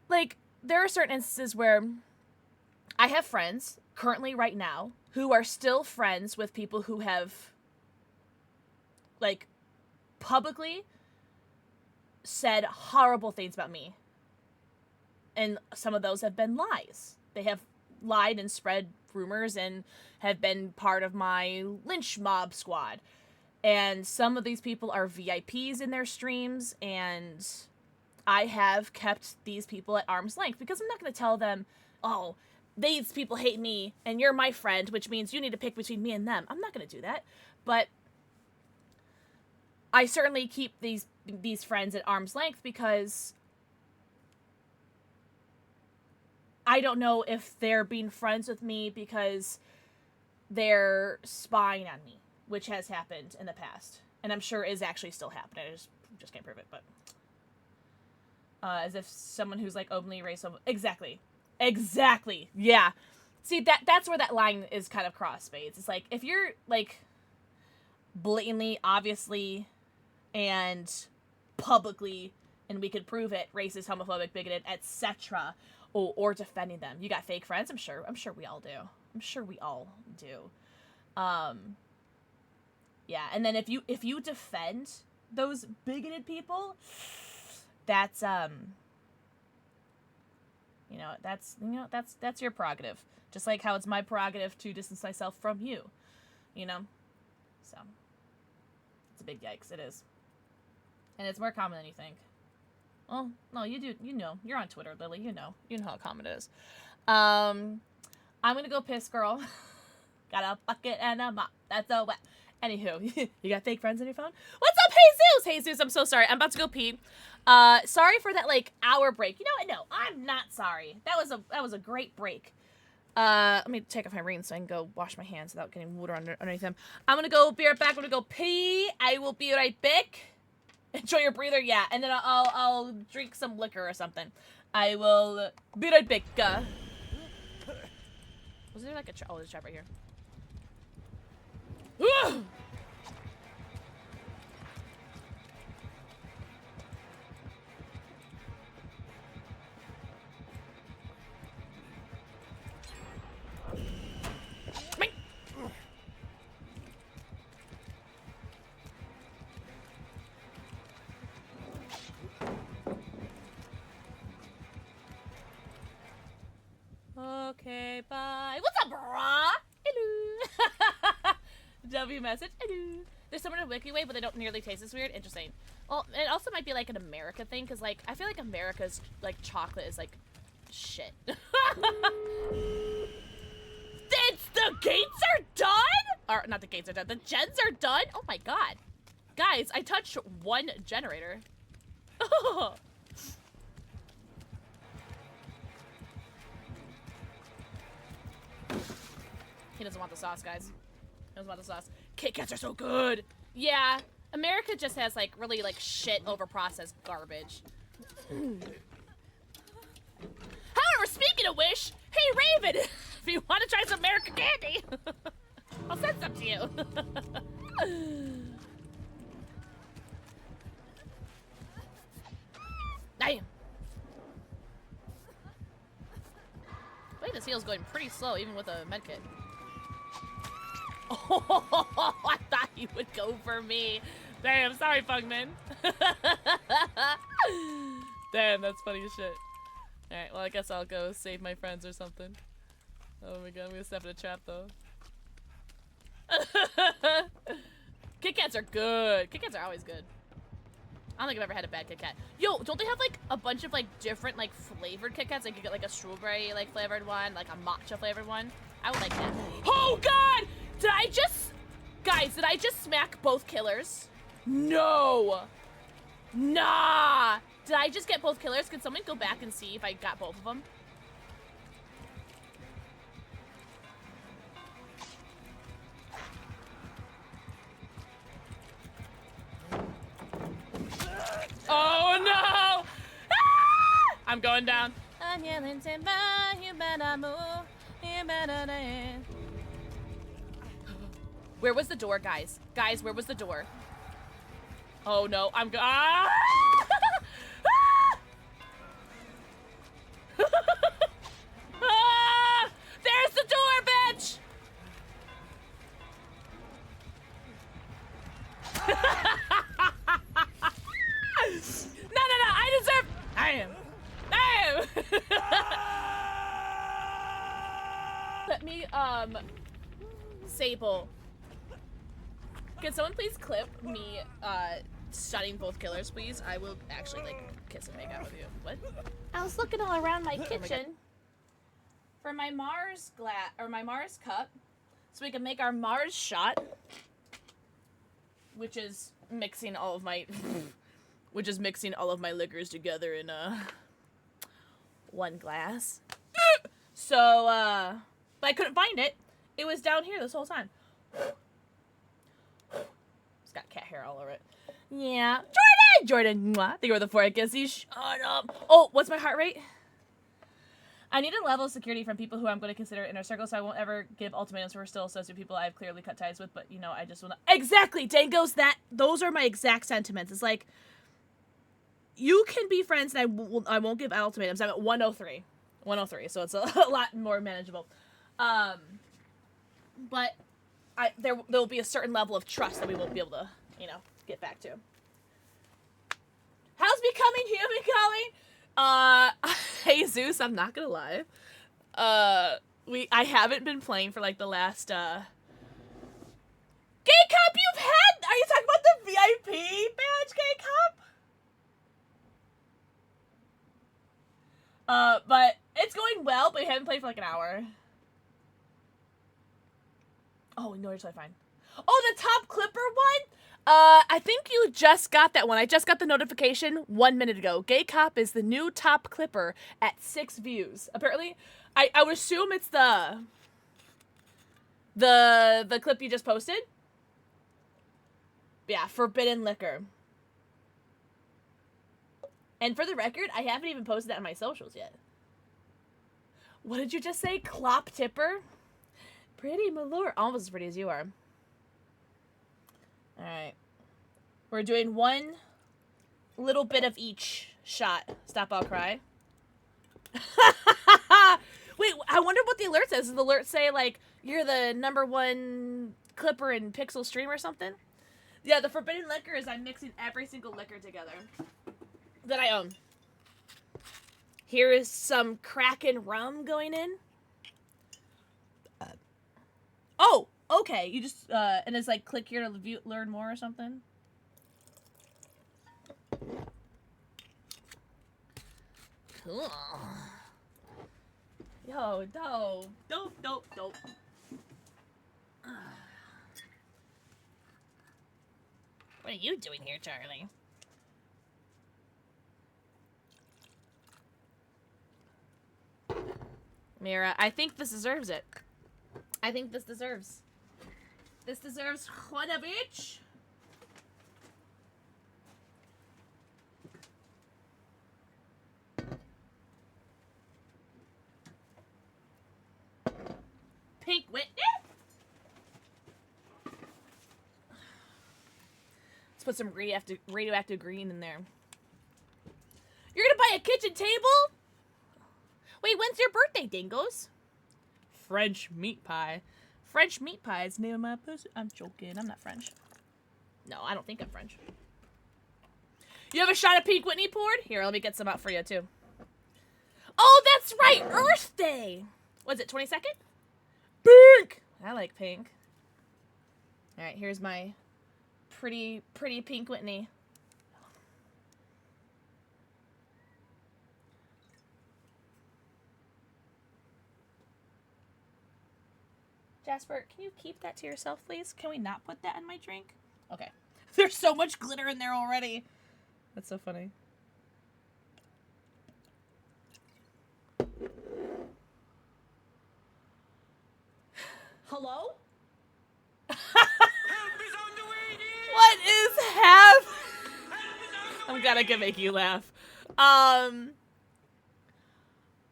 Like, there are certain instances where I have friends, currently right now, who are still friends with people who have, like, publicly said horrible things about me. and some of those have been lies. They have lied and spread rumors and have been part of my lynch mob squad. And some of these people are VIPs in their streams, and I have kept these people at arm's length because I'm not going to tell them, oh, these people hate me and you're my friend, which means you need to pick between me and them. I'm not going to do that. But I certainly keep these friends at arm's length because I don't know if they're being friends with me because they're spying on me, which has happened in the past, and I'm sure is actually still happening. I just can't prove it, but as if someone who's like openly racist. Exactly, yeah. See, that's where that line is kind of crossed, Spades. It's like if you're like blatantly, obviously, and publicly, and we could prove it, racist, homophobic, bigoted, etc., or defending them. You got fake friends. I'm sure we all do. Yeah, and then if you defend those bigoted people, that's that's your prerogative. Just like how it's my prerogative to distance myself from you, So it's a big yikes. It is, and it's more common than you think. Well, no, you do. You're on Twitter, Lily. You know how common it is. I'm gonna go piss, girl. Got a bucket and a mop. That's so wet. Anywho, you got fake friends on your phone? What's up, Jesus? I'm so sorry. I'm about to go pee. Sorry for that hour break. You know what? No, I'm not sorry. That was a great break. Let me take off my rings so I can go wash my hands without getting water underneath them. I'm gonna go be right back. I'm gonna go pee. I will be right back. Enjoy your breather, yeah, and then I'll drink some liquor or something. I will be right back. Was there like a trap? Oh, there's a trap right here. Okay, bye. What's up, brah? Hello. W message. Hello. There's someone in WikiWay, but they don't nearly taste as weird. Interesting. Well, it also might be like an America thing, because I feel like America's chocolate is shit. The gates are done? Or not the gates are done. The gens are done? Oh my god. Guys, I touched one generator. Oh. He doesn't want the sauce, guys. He doesn't want the sauce. Kit Kats are so good. Yeah, America just has really shit overprocessed garbage. However, speaking of which, hey Raven, if you want to try some American candy, I'll send some to you. Damn. Wait, this heal's going pretty slow, even with a medkit. Oh, I thought you would go for me. Damn, sorry, Pugman. Damn, that's funny as shit. Alright, well, I guess I'll go save my friends or something. Oh my god, I'm gonna step in a trap, though. Kit Kats are good. Kit Kats are always good. I don't think I've ever had a bad Kit Kat. Yo, don't they have a bunch of different flavored Kit Kats? You could get a strawberry flavored one, a matcha flavored one. I would like that. Oh god! Did I just smack both killers? No! Nah! Did I just get both killers? Could someone go back and see if I got both of them? Oh no! Ah! I'm going down. I'm yelling timber, you better move, you better dance. Where was the door, guys? Guys, where was the door? Oh no, I'm ah! Ah! There's the door, bitch! No, I deserve. I am. Let me, Sable. Can someone please clip me, studying both killers, please? I will actually, like, kiss and make out with you. What? I was looking all around my kitchen for my Mars my Mars cup, so we can make our Mars shot, which is mixing all of my, liquors together in, one glass. So, but I couldn't find it. It was down here this whole time. It's got cat hair all over it. Yeah. Jordan! Mwah. Thank you for the 4 kissy. Shut up. Oh, what's my heart rate? I need a level of security from people who I'm going to consider inner circle, so I won't ever give ultimatums for still associated with people I've clearly cut ties with, but, you know, I just want to... Exactly! Dangos, those are my exact sentiments. It's like, you can be friends, and I won't give ultimatums. I'm at 103. 103, so it's a lot more manageable. But there will be a certain level of trust that we won't be able to, you know, get back to. How's Becoming Human going? Hey Zeus, I'm not gonna lie. I haven't been playing for like the last, Gay Cup you've had? Are you talking about the VIP badge, Gay Cup? But it's going well, but we haven't played for like an hour. Oh, no, you're totally fine. Oh, the top clipper one? I think you just got that one. I just got the notification 1 minute ago. Gay Cop is the new top clipper at 6 views. Apparently, I would assume it's the clip you just posted. Yeah, Forbidden Liquor. And for the record, I haven't even posted that on my socials yet. What did you just say? Clop Tipper? Pretty malure. Almost as pretty as you are. Alright. We're doing one little bit of each shot. Stop, I'll cry. Wait, I wonder what the alert says. Does the alert say, like, you're the #1 clipper in Pixel Stream or something? Yeah, the Forbidden Liquor is I'm mixing every single liquor together that I own. Here is some Kraken rum going in. Oh, okay. You just, and it's like, click here to learn more or something. Cool. Yo, dope. What are you doing here, Charlie? Mira, I think this deserves it. I think this deserves. This deserves Juana Beach. Pink Whitney? Let's put some radioactive green in there. You're gonna buy a kitchen table? Wait, when's your birthday, dingoes? French meat pie. French meat pie is the name of my pussy. I'm joking. I'm not French. No, I don't think I'm French. You have a shot of Pink Whitney poured? Here, let me get some out for you, too. Oh, that's right! Earth Day! Was it 22nd? Pink! I like pink. Alright, here's my pretty Pink Whitney. Jasper, can you keep that to yourself, please? Can we not put that in my drink? Okay. There's so much glitter in there already. That's so funny. Hello? What is happening? I'm gonna make you laugh.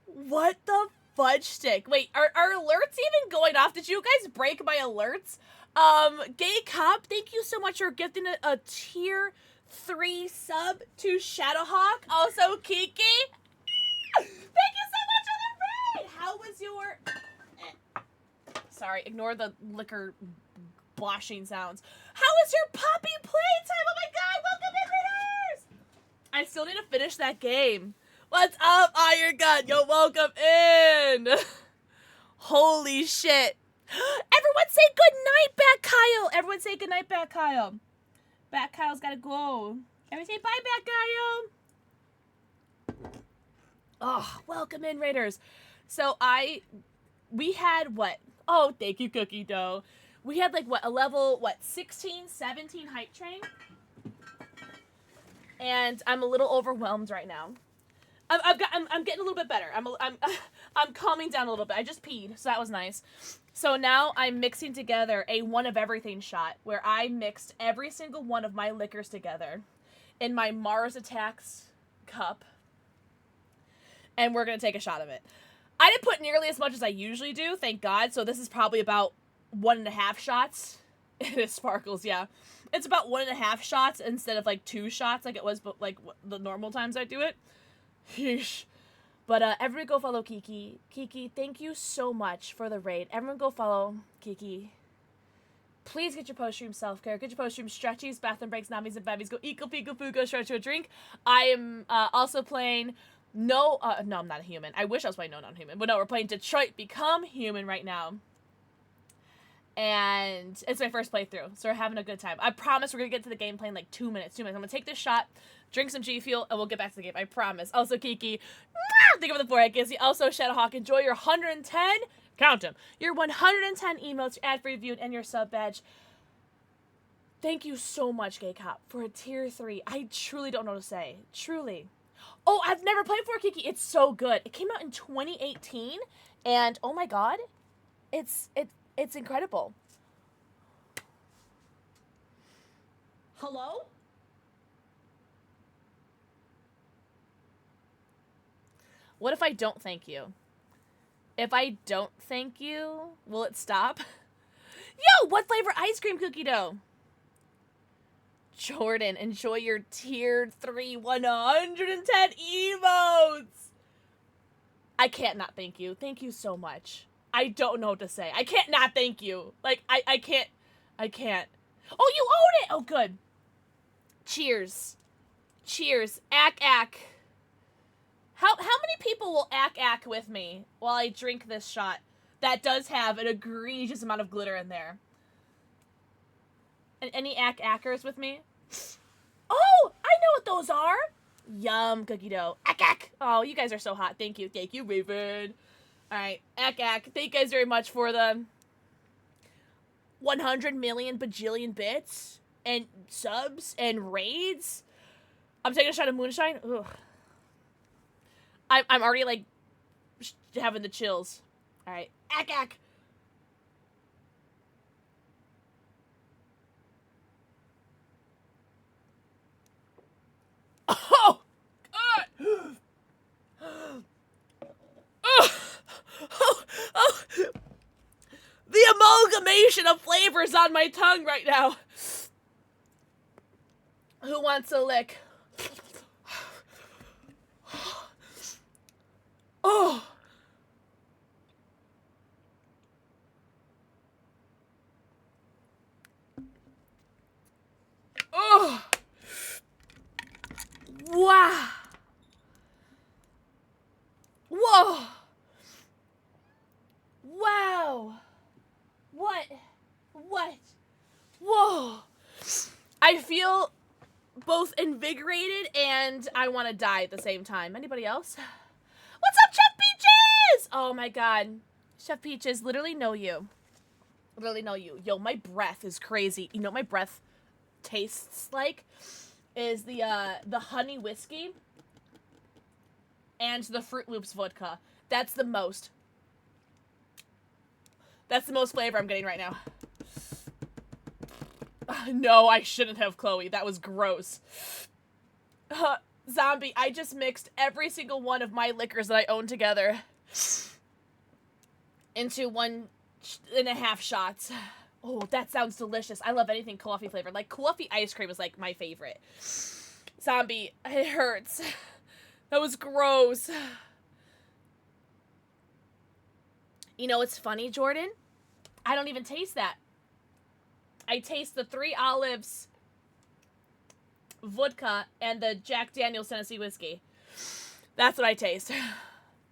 What the fudge stick? Wait, are alerts even going off? Did you guys break my alerts? Gay Cop, thank you so much for gifting a tier 3 sub to Shadowhawk. Also, Kiki. Thank you so much for the raid! How was your... Sorry, ignore the liquor washing sounds. How was your puppy playtime? Oh my god, welcome in, readers! I still need to finish that game. What's up, Iron Gun? Yo, welcome in! Holy shit. Everyone say good night back, Kyle. Everyone say good night back, Kyle. Back Kyle's gotta go. Everyone say bye back, Kyle. Oh, welcome in, Raiders. So we had what? Oh, thank you, Cookie Dough. We had like what, a level, 16, 17 hype train? And I'm a little overwhelmed right now. I'm getting a little bit better. I'm calming down a little bit. I just peed, so that was nice. So now I'm mixing together a one of everything shot where I mixed every single one of my liquors together in my Mars Attacks cup. And we're going to take a shot of it. I didn't put nearly as much as I usually do, thank God. So this is probably about 1.5 shots. It sparkles, yeah. It's about 1.5 shots instead of like 2 shots like it was like the normal times I do it. Yeesh. But everyone go follow Kiki. Kiki, thank you so much for the raid. Everyone go follow Kiki. Please get your post-stream self-care. Get your post-stream stretchies, bathroom breaks, namis, and babbies. Go eco, pico, foo, go stretch to a drink. I am also playing no, I'm not a human. I wish I was playing No Not Human. But no, we're playing Detroit Become Human right now. And it's my first playthrough, so we're having a good time. I promise we're going to get to the gameplay in like 2 minutes. 2 minutes. I'm going to take this shot, drink some G Fuel, and we'll get back to the game. I promise. Also, Kiki, think of the forehead kisses. Also, Shadowhawk, enjoy your 110, count them, your 110 emotes, your ad-free view, and your sub badge. Thank you so much, Gay Cop, for a tier 3. I truly don't know what to say. Truly. Oh, I've never played before, Kiki. It's so good. It came out in 2018, and oh my god, it's incredible. Hello? What if I don't thank you? If I don't thank you, will it stop? Yo, what flavor ice cream, Cookie Dough? Jordan, enjoy your tier 3 110 emotes. I can't not thank you. Thank you so much. I don't know what to say. I can't not thank you. Like, I can't. Oh, you own it! Oh, good. Cheers. Cheers. Ack. How many people will ack with me while I drink this shot that does have an egregious amount of glitter in there? And any ackers with me? Oh, I know what those are. Yum, Cookie Dough. Ack. Oh, you guys are so hot. Thank you, Raven. Alright, ack. Thank you guys very much for the 100 million bajillion bits and subs and raids. I'm taking a shot of moonshine. Ugh. I'm already like having the chills. Alright, ack. Oh! God! Oh! The amalgamation of flavors on my tongue right now. Who wants a lick? Oh! Oh! Wow! Whoa! Wow! What? Whoa! I feel both invigorated and I want to die at the same time. Anybody else? What's up, Chef Peaches? Oh my god. Chef Peaches, literally know you. Yo, my breath is crazy. You know what my breath tastes like? Is the honey whiskey and the Fruit Loops vodka. That's the most flavor I'm getting right now. No, I shouldn't have, Chloe. That was gross. Zombie, I just mixed every single one of my liquors that I own together into 1.5 shots. Oh, that sounds delicious. I love anything coffee flavored. Like, coffee ice cream is, like, my favorite. Zombie, it hurts. That was gross. You know what's funny, Jordan? I don't even taste that. I taste the 3 Olives vodka and the Jack Daniel's Tennessee whiskey. That's what I taste.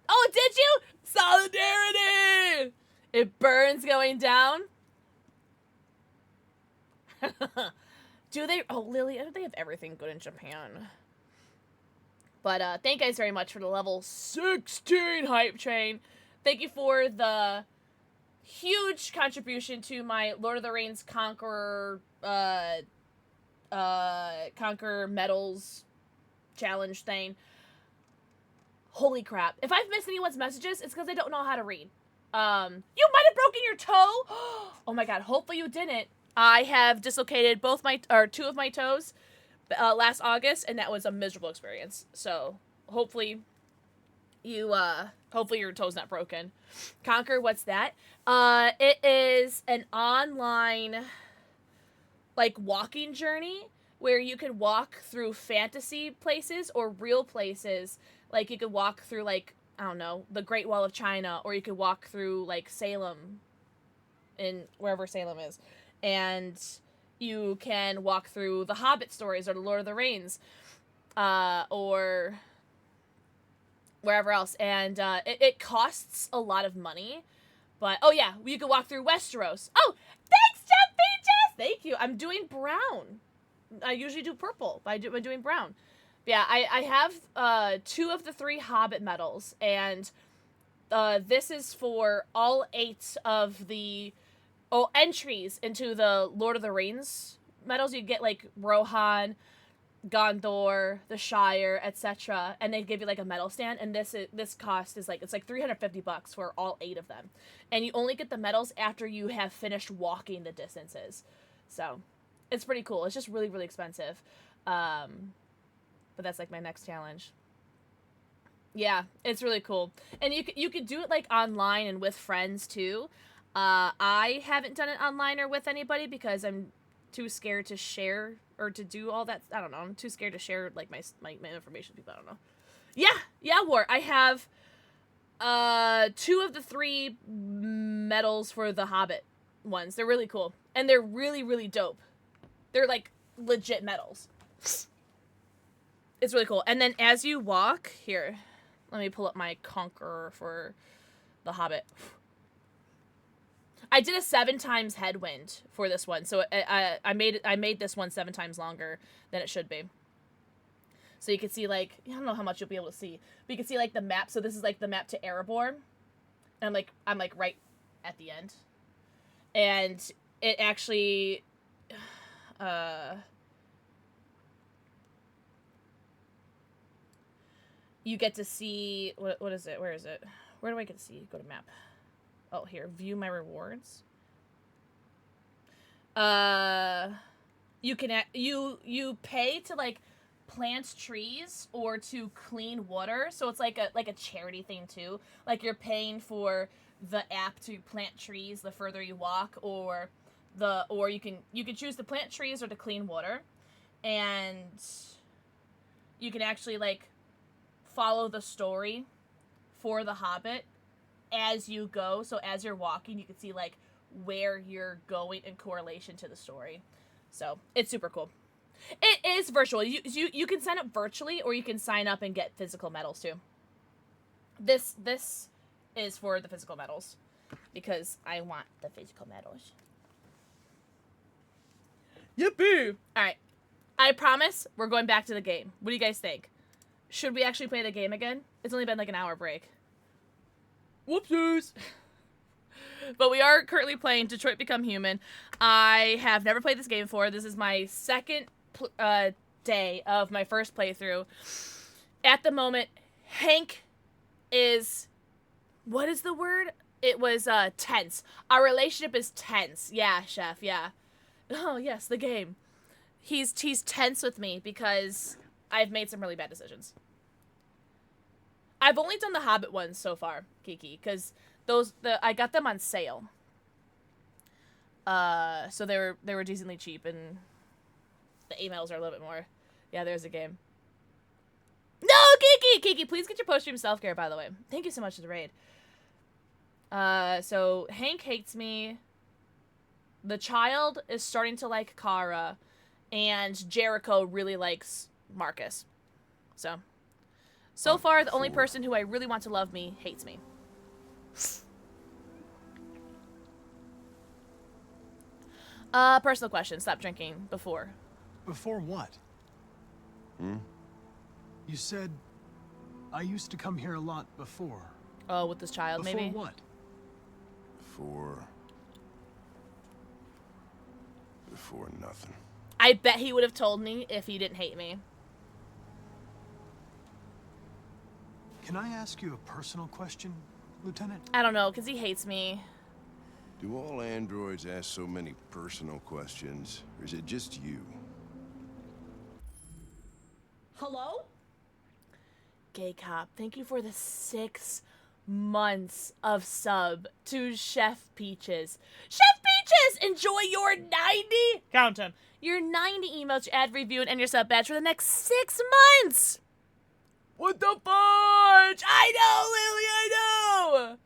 Oh, did you? Solidarity! It burns going down. Do they? Oh, Lily, they have everything good in Japan. But thank you guys very much for the level 16 hype train. Thank you for the huge contribution to my Lord of the Rings Conqueror medals challenge thing. Holy crap. If I've missed anyone's messages, it's because I don't know how to read. You might have broken your toe. Oh my god, hopefully you didn't. I have dislocated two of my toes last August, and that was a miserable experience. So hopefully your toe's not broken. Conquer, what's that? It is an online like walking journey where you could walk through fantasy places or real places. Like you could walk through like, I don't know, the Great Wall of China, or you could walk through like Salem, in wherever Salem is. And you can walk through the Hobbit stories or the Lord of the Rings, or wherever else. And it costs a lot of money. But, oh yeah, you can walk through Westeros. Oh, thanks, Jeff Beaches! Thank you. I'm doing brown. I usually do purple, but I'm doing brown. Yeah, I have 2 of the 3 Hobbit medals, and this is for all 8 of the entries into the Lord of the Rings medals. You get like Rohan, Gondor, the Shire, etc., and they give you like a medal stand. And this cost is like, it's like $350 for all 8 of them, and you only get the medals after you have finished walking the distances. So it's pretty cool. It's just really, really expensive. But that's like my next challenge. Yeah, it's really cool. And you could do it like online and with friends too. I haven't done it online or with anybody because I'm too scared to share or to do all that. I don't know. I'm too scared to share like my information with people. I don't know. Yeah, War. I have 2 of the 3 medals for the Hobbit ones. They're really cool. And they're really, really dope. They're like legit medals. It's really cool. And then as you walk, here, let me pull up my Conqueror for the Hobbit. I did a 7 times headwind for this one, so I made this one 7 times longer than it should be. So you can see like, I don't know how much you'll be able to see, but you can see like the map. So this is like the map to Erebor, and I'm like right at the end, and it actually, you get to see, what is it? Where is it? Where do I get to see? Go to map. Oh, here, view my rewards. You can, you pay to like plant trees or to clean water. So it's like a charity thing too. Like you're paying for the app to plant trees the further you walk, or you can choose to plant trees or to clean water. And you can actually like follow the story for the Hobbit as you go. So as you're walking, you can see like where you're going in correlation to the story. So it's super cool. It is virtual. You can sign up virtually, or you can sign up and get physical medals too. This is for the physical medals because I want the physical medals. Yippee! All right, I promise we're going back to the game. What do you guys think? Should we actually play the game again? It's only been like an hour break. Whoopsies! But we are currently playing Detroit Become Human. I have never played this game before. This is my second day of my first playthrough. At the moment, Hank is... What is the word? It was tense. Our relationship is tense. Yeah, Chef, yeah. Oh, yes, the game. He's tense with me because I've made some really bad decisions. I've only done the Hobbit ones so far, Kiki, because I got them on sale. So they were decently cheap, and the emails are a little bit more. Yeah, there's a game. No, Kiki, please get your post-stream self-care, by the way. Thank you so much for the raid. So Hank hates me. The child is starting to like Kara, and Jericho really likes Marcus. So So far, the only person who I really want to love me hates me. Personal question. Stop drinking before. Before what? Hmm? You said, I used to come here a lot before. Oh, with this child, Before maybe? what? Before nothing. I bet he would have told me if he didn't hate me. Can I ask you a personal question, Lieutenant? I don't know, because he hates me. Do all androids ask so many personal questions, or is it just you? Hello? Gay Cop, thank you for the 6 months of sub to Chef Peaches. Chef Peaches! Enjoy your 90... Count them. Your 90 emotes, your ad review, and your sub badge for the next 6 months! What the fudge? I know, Lily, I know!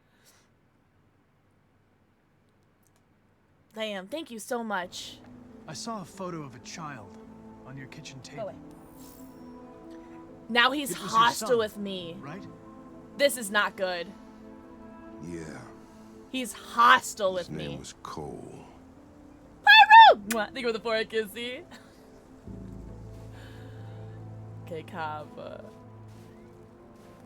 Damn, thank you so much. I saw a photo of a child on your kitchen table. Now he's It was your hostile son, with me. right? This is not good. Yeah. He's hostile with His name me. was Cole. Pyro! Mwah. Think of the forehead kissy. Okay, Cobb.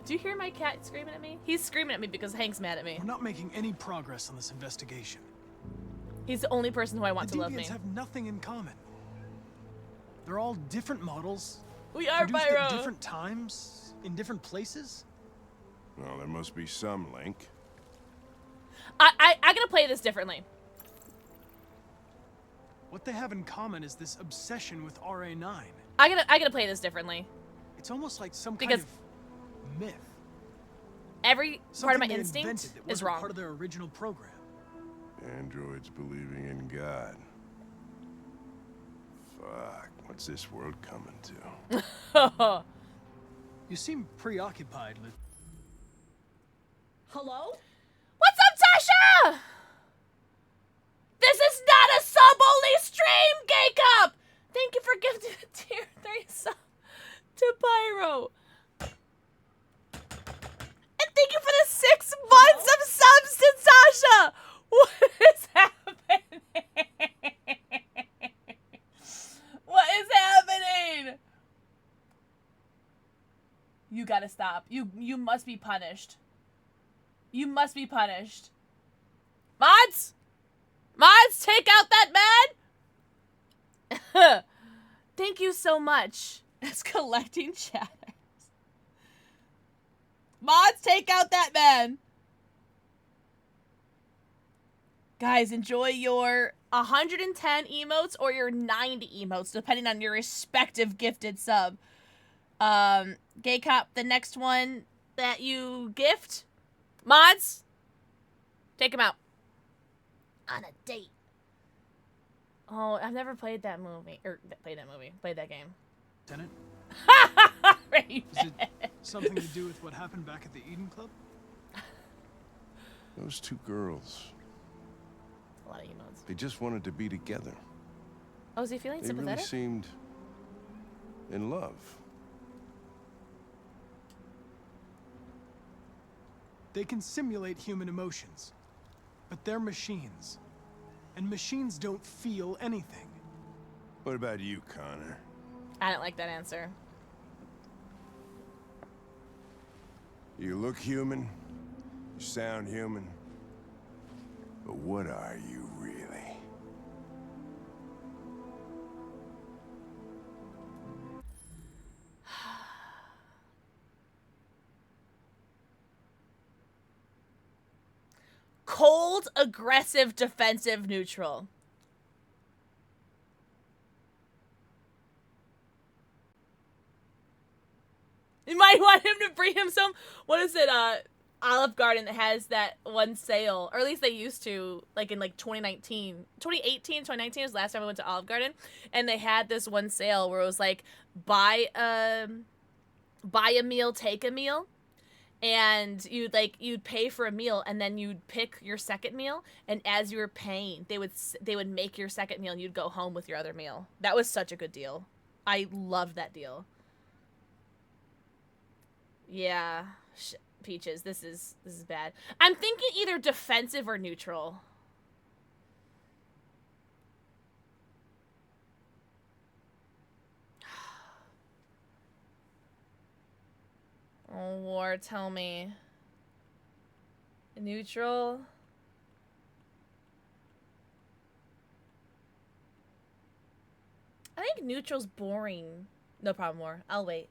Do you hear my cat screaming at me? He's screaming at me because Hank's mad at me. We're not making any progress on this investigation. He's the only person who I want The to love me. deviants have nothing in common. They're all different models. We are produced Pyro. at different times, in different places. Well, there must be some link. I gotta play this differently. What they have in common is this obsession with RA9. I gotta play this differently. It's almost like some Because kind of myth. Every part of my Something they instinct invented that is wasn't wrong. part of their original program. Androids believing in God. Fuck, what's this world coming to? You seem preoccupied, Liv. Hello? What's up, Tasha? This is not a sub-only stream, Gay Cup! Thank you for gifting a tier 3 sub to Pyro. And thank you for the 6 months of subs to Tasha! What is happening? What is happening? You gotta stop. You must be punished. You must be punished. Mods! Mods, take out that man! Thank you so much. It's collecting chatters. Mods, take out that man! Guys, enjoy your 110 emotes or your 90 emotes, depending on your respective gifted sub. Gay Cop, the next one that you gift, mods, take him out. On a date. Oh, I've never played that movie. Played that game. Lieutenant? Right. Is it something to do with what happened back at the Eden Club? Those two girls, A lot of emotes. they just wanted to be together. Oh, is he feeling They really sympathetic? seemed in love. They can simulate human emotions, but they're machines. And machines don't feel anything. What about you, Connor? I didn't like that answer. You look human, you sound human, but what are you really? Cold, aggressive, defensive, neutral. You might want him to bring him some, what is it, Olive Garden that has that one sale, or at least they used to, like in like 2019, 2018, 2019 was the last time I went to Olive Garden, and they had this one sale where it was like, buy a meal, take a meal, and you'd pay for a meal, and then you'd pick your second meal, and as you were paying, they would make your second meal, and you'd go home with your other meal. That was such a good deal. I loved that deal. Yeah. Peaches, this is bad. I'm thinking either defensive or neutral. Oh, War, tell me. Neutral? I think neutral's boring. No problem, War. I'll wait.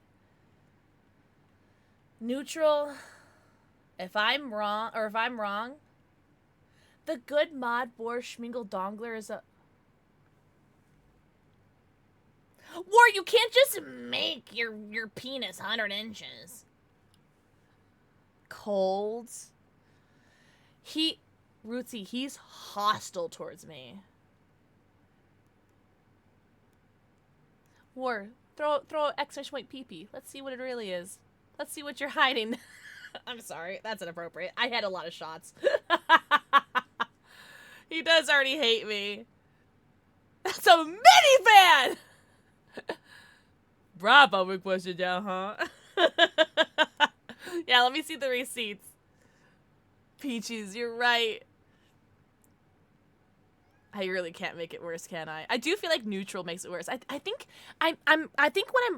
Neutral. If I'm wrong, the good mod War Schmingle Dongler is a... War, you can't just make your penis 100 inches. Cold. Rootsy, he's hostile towards me. War, throw extra white pee-pee. Let's see what it really is. Let's see what you're hiding. I'm sorry, that's inappropriate. I had a lot of shots. He does already hate me. That's a minivan! Bravo, requested down, huh? Yeah, let me see the receipts. Peaches, you're right. I really can't make it worse, can I? I do feel like neutral makes it worse. I think what I'm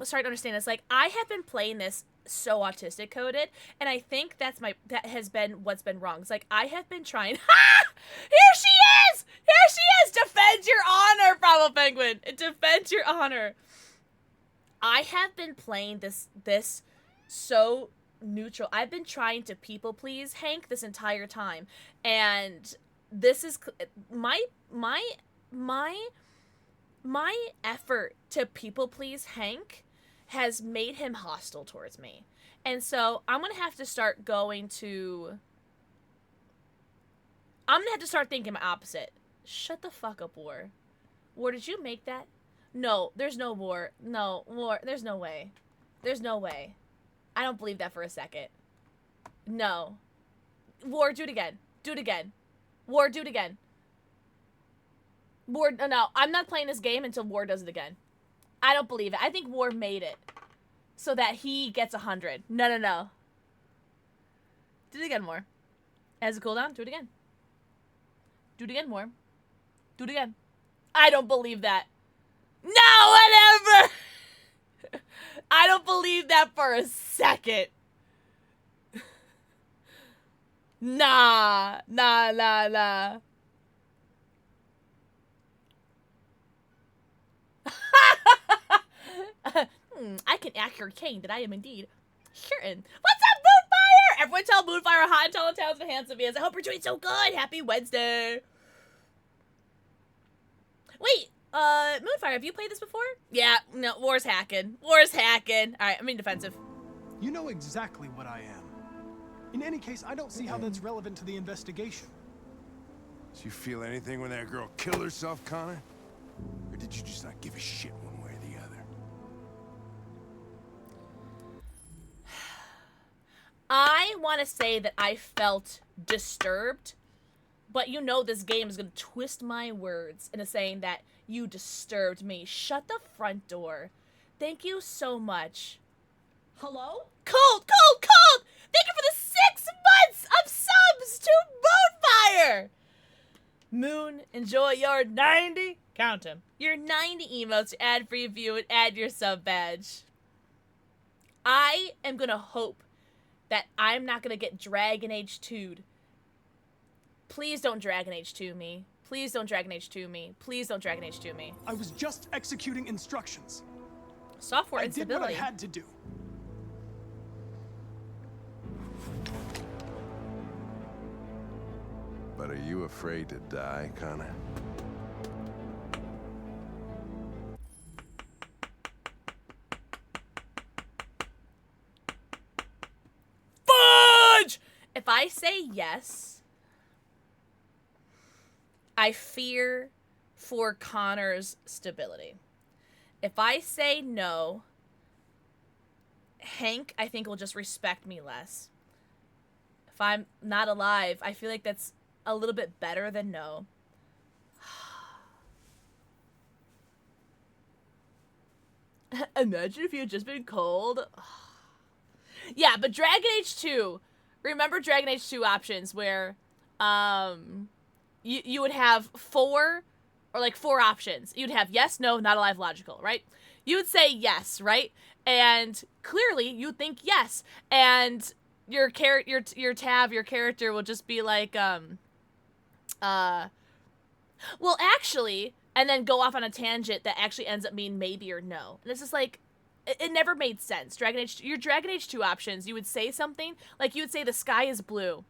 starting to understand is, like, I have been playing this so autistic coded, and I think that has been what's been wrong. It's like I have been trying. Ha! Here she is! Here she is! Defend your honor, Bravo Penguin! Defend your honor. I have been playing this so neutral. I've been trying to people please Hank this entire time, and this is my effort to people please Hank has made him hostile towards me. And so I'm gonna have to start thinking my opposite. Shut the fuck up, War. War, did you make that? No, there's no War. No, War, there's no way. There's no way. I don't believe that for a second. No. War, do it again. Do it again. War, do it again. War, no, I'm not playing this game until War does it again. I don't believe it. I think War made it so that he gets 100. No. Do it again, War. As a cooldown, do it again. Do it again, War. Do it again. I don't believe that. No, whatever! I don't believe that for a second. Nah. I can ascertain that I am indeed certain. What's up, Moonfire? Everyone tell Moonfire hi and tell him how handsome he is. I hope you're doing so good. Happy Wednesday. Wait, Moonfire, have you played this before? Yeah, no, War's hacking. War's hacking. All right, I'm in defensive. You know exactly what I am. In any case, I don't see how that's relevant to the investigation. Did you feel anything when that girl killed herself, Connor? Or did you just not give a shit one way or the other? I want to say that I felt disturbed, but you know this game is going to twist my words into saying that you disturbed me. Shut the front door. Thank you so much. Hello? Cold! Thank you for the 6 months of subs to Moonfire! Moon, enjoy your 90. Count them. Your 90 emotes, your ad-free view, and add your sub badge. I am going to hope that I'm not going to get Dragon Age 2'd. Please don't Dragon Age 2 me. Please don't Dragon Age 2 me. Please don't Dragon Age 2 me. I was just executing instructions. Software instability. I did what I had to do. But are you afraid to die, Connor? Fudge! If I say yes, I fear for Connor's stability. If I say no, Hank, I think, will just respect me less. If I'm not alive, I feel like that's a little bit better than no. Imagine if you had just been cold. Yeah, but Dragon Age 2, remember Dragon Age 2 options where you would have four options. You'd have yes, no, not alive, logical, right? You would say yes, right? And clearly you think yes. And your character will just be like, well, actually, and then go off on a tangent that actually ends up being maybe or no. And it's just like, it never made sense. Your Dragon Age 2 options, you would say something, like you would say the sky is blue,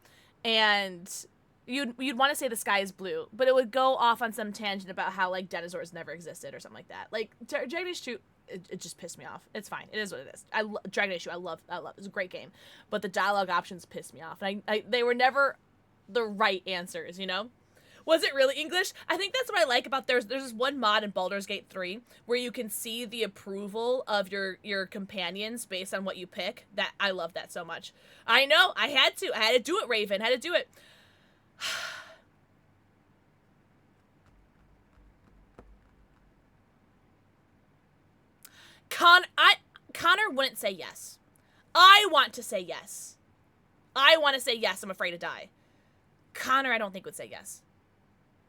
and you'd want to say the sky is blue, but it would go off on some tangent about how, like, dinosaurs never existed or something like that. Like, Dragon Age 2, it just pissed me off. It's fine. It is what it is. Dragon Age 2, I love. It's a great game. But the dialogue options pissed me off. And they were never the right answers, you know? Was it really English? I think that's what I like about there's this one mod in Baldur's Gate 3 where you can see the approval of your companions based on what you pick. That I love that so much. I know, I had to do it, Raven. I had to do it. Connor wouldn't say yes. I want to say yes. I want to say yes, I'm afraid to die. Connor, I don't think would say yes.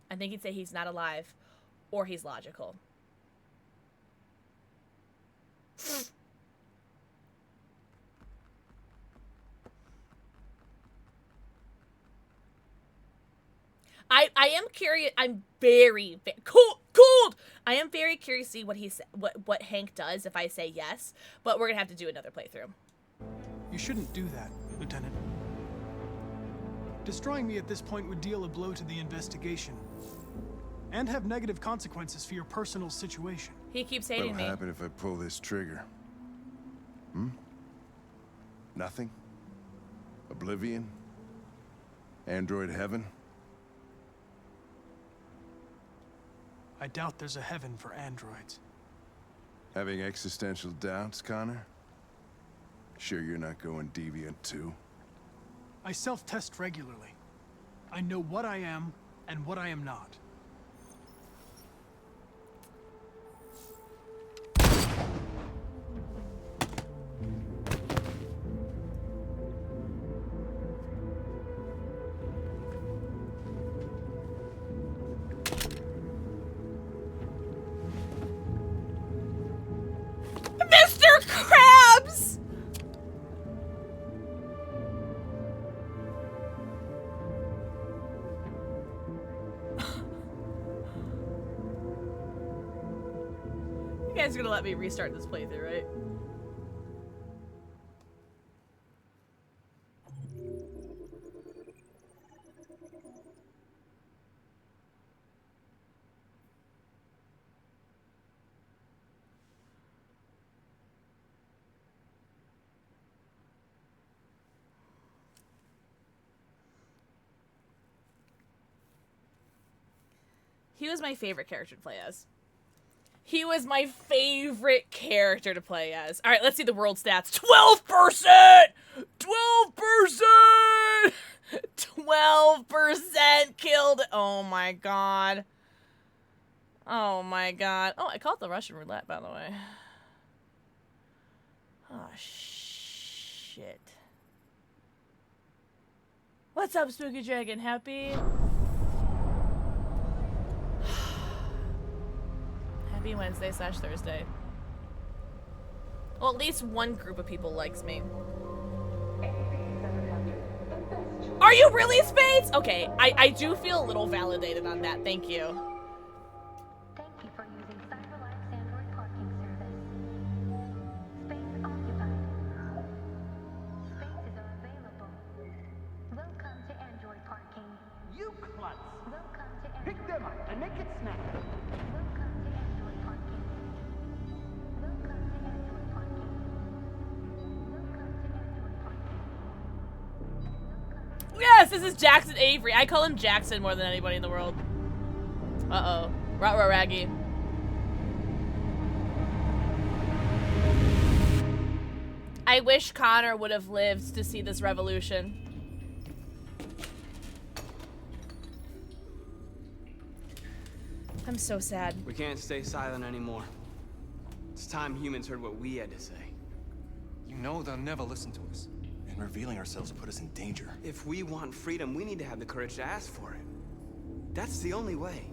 I think he'd say he's not alive, or he's logical. I am curious. I'm very cold. I am very curious to see what Hank does if I say yes, but we're gonna have to do another playthrough. You shouldn't do that, Lieutenant. Destroying me at this point would deal a blow to the investigation and have negative consequences for your personal situation. He keeps hating me. What'll happen if I pull this trigger? Nothing? Oblivion? Android heaven? I doubt there's a heaven for androids. Having existential doubts, Connor? Sure you're not going deviant too? I self-test regularly. I know what I am and what I am not. Mr. Krabs! You guys are gonna let me restart this playthrough, right? He was my favorite character to play as. He was my favorite character to play as. All right, let's see the world stats. 12%! 12%! 12% killed. Oh my god. Oh my god. Oh, I called the Russian roulette, by the way. Oh, shit. What's up, Spooky Dragon? Happy? Happy Wednesday/Thursday. Well, at least one group of people likes me. Are you really, Spades? Okay, I do feel a little validated on that. Thank you. Thank you for using CyberLife's Android parking service. Space occupied. Spaces are available. Welcome to Android parking. You klutz! Welcome to Android Pick them up and make it snap. Welcome to Android parking. Welcome to Android parking. Welcome to Android parking. Yes, this is Jackson Avery. I call him Jackson more than anybody in the world. Uh-oh. Rah-rah Raggy. I wish Connor would have lived to see this revolution. I'm so sad. We can't stay silent anymore. It's time humans heard what we had to say. You You know they'll never listen to us. And revealing ourselves will put us in danger. If we want freedom, we need to have the courage to ask for it. That's the only way.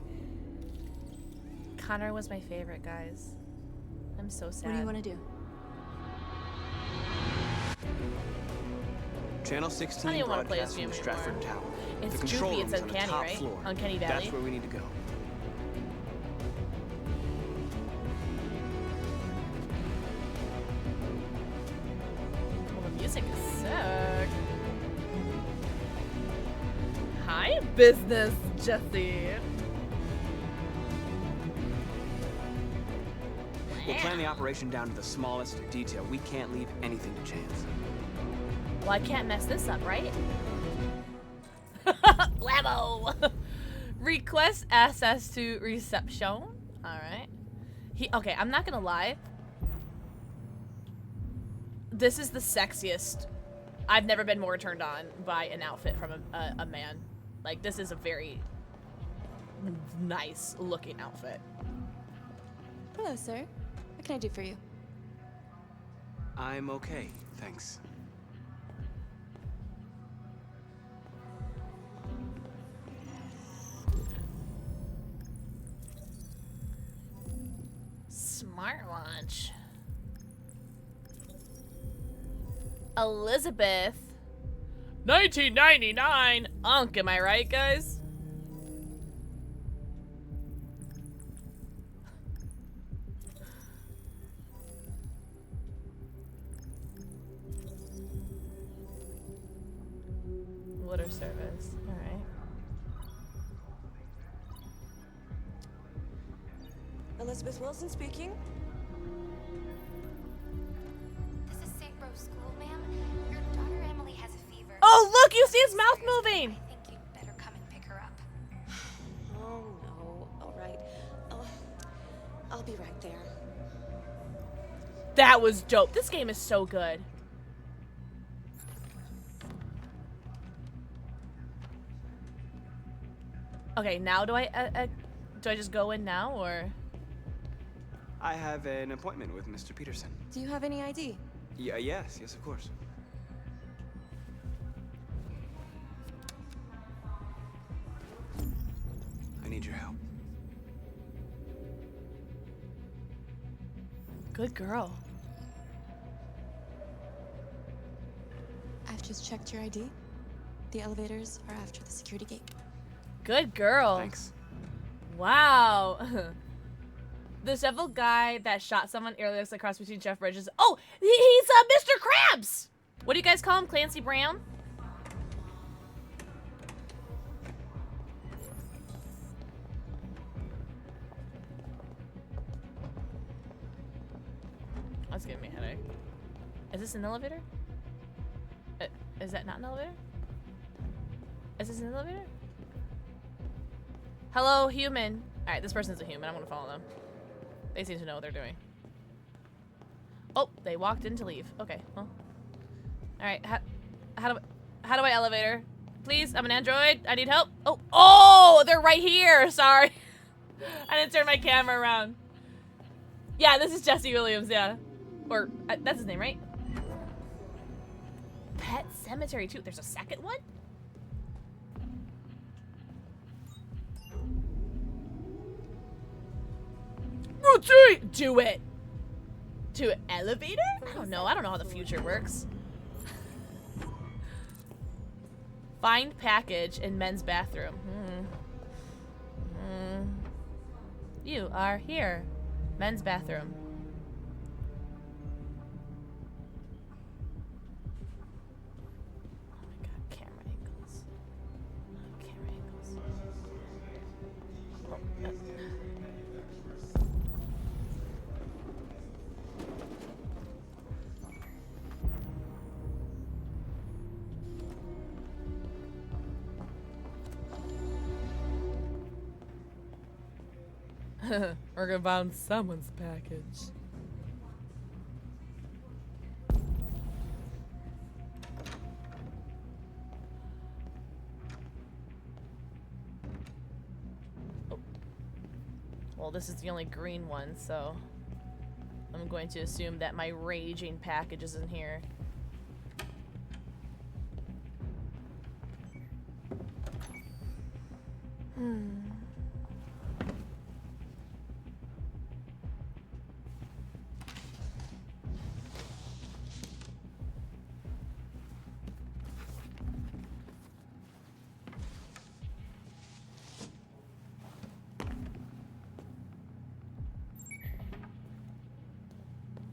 Connor was my favorite, guys. I'm so sad. What do you want to do? Channel I 16 don't even wanna play broadcasts this from game Stratford anymore. Tower. It's The control droopy, it's room's on the uncanny, top right? floor. Uncanny Valley. That's where we need to go. Well, the music is sick. Hi, business, Jesse. We'll plan the operation down to the smallest detail. We can't leave anything to chance. Well, I can't mess this up, right? Blammo! Request access to reception. Alright. Okay, I'm not gonna lie. This is the sexiest. I've never been more turned on by an outfit from a man. Like, this is a very nice looking outfit. Hello, sir. What can I do for you? I'm okay, thanks. Smartwatch. Elizabeth. 1999. Unk, am I right, guys? Water service. All right. Elizabeth Wilson speaking. This is St. Rose School, ma'am. Your daughter Emily has a fever. Oh, look! You see his mouth moving! I think you'd better come and pick her up. Oh no. All right. I'll be right there. That was dope. This game is so good. Okay, now do I just go in now, or? I have an appointment with Mr. Peterson. Do you have any ID? Yeah, yes, of course. I need your help. Good girl. I've just checked your ID. The elevators are after the security gate. Good girl. Thanks. Wow. The devil guy that shot someone earlier looks like cross between Jeff Bridges. Oh, he's Mr. Krabs. What do you guys call him? Clancy Brown? That's giving me a headache. Is this an elevator? Is that not an elevator? Is this an elevator? Hello, human. All right, this person's a human. I'm gonna follow them. They seem to know what they're doing. Oh, they walked in to leave. Okay, well. All right, how do I elevator? Please, I'm an android. I need help. Oh, they're right here. Sorry, I didn't turn my camera around. Yeah, this is Jesse Williams. Yeah, or that's his name, right? Pet Cemetery too. There's a second one. Do it. To elevator? I don't know. I don't know how the future works. Find package in men's bathroom. You are here. Men's bathroom. Oh my god, camera angles. Camera angles. We're gonna find someone's package. Oh. Well, this is the only green one, so I'm I'm going to assume that my raging package is in here.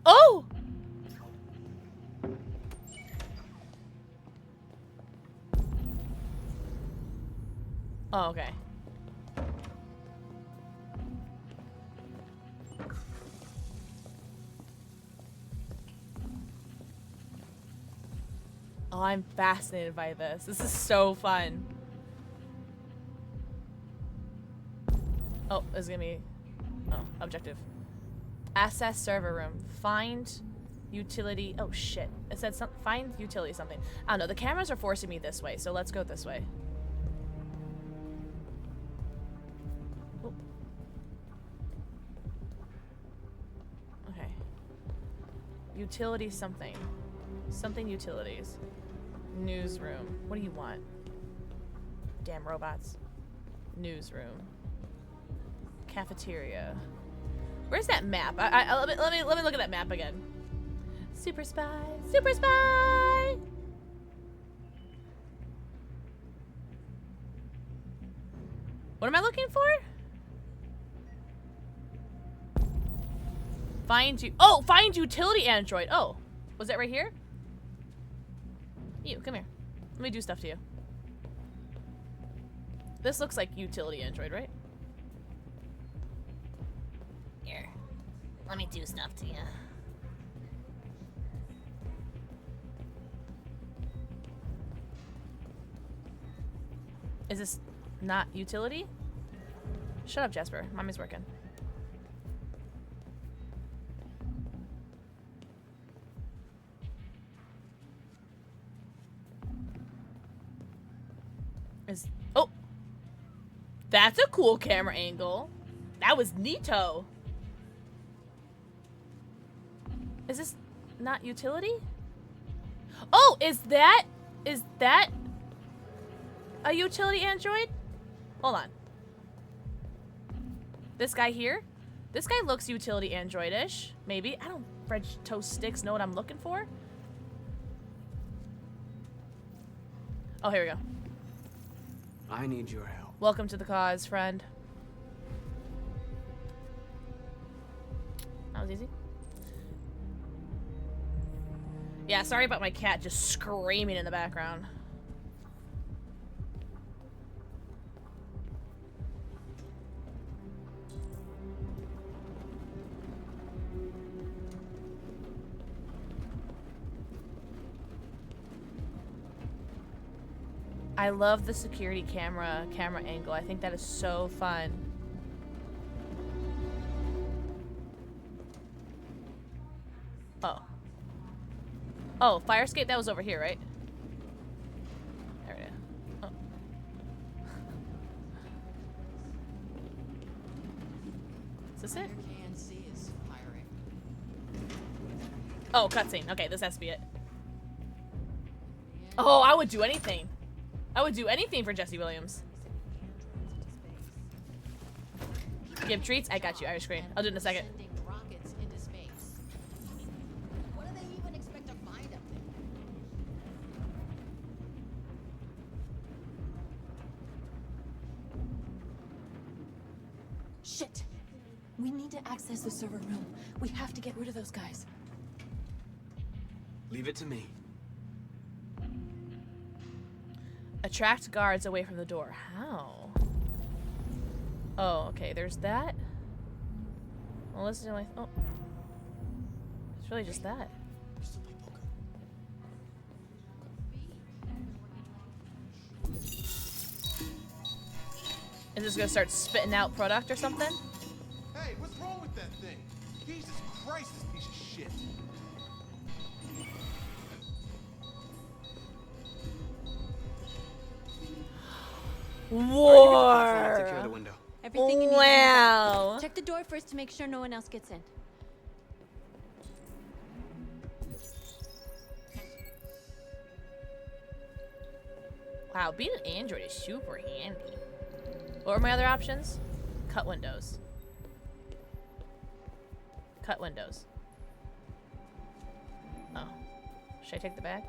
Oh! Oh, okay. Oh, I'm fascinated by this. This is so fun. Oh, this is gonna be... Oh, objective. Access server room. Find utility... Oh, shit. It said find utility something. I don't know. The cameras are forcing me this way, so let's go this way. Oh. Okay. Utility something. Something utilities. Newsroom. What do you want? Damn robots. Newsroom. Cafeteria. Where's that map? Let me look at that map again. Super spy. Super spy. What am I looking for? Find utility android. Oh, was that right here? You, come here. Let me do stuff to you. This looks like utility android, right? Here. Let me do stuff to you. Is this not utility? Shut up, Jasper. Mommy's working. Oh! That's a cool camera angle. That was neato. Is this not utility? Oh, is that a utility android? Hold on. This guy here? This guy looks utility android-ish. Maybe. I don't French toast sticks know what I'm looking for. Oh, here we go. I need your help. Welcome to the cause, friend. That was easy. Yeah, sorry about my cat just screaming in the background. I love the security camera angle. I think that is so fun. Oh. Oh, fire escape, that was over here, right? There it is. Oh. Is this it? Oh, cutscene. Okay, this has to be it. Oh, I would do anything. I would do anything for Jesse Williams. Give treats? I got you, Irish Green. I'll do it in a second. Shit! We need to access the server room. We have to get rid of those guys. Leave it to me. Attract guards away from the door. How? Oh, okay. There's that. Well, this is the only. Oh, it's really just that. Is this gonna start spitting out product or something? Hey, what's wrong with that thing? Jesus Christ, this piece of shit. War. Secure the window. Everything you need. Wow. Check the door first to make sure no one else gets in. Wow, being an android is super handy. What were my other options? Cut windows. Cut windows. Oh. Should I take the bag?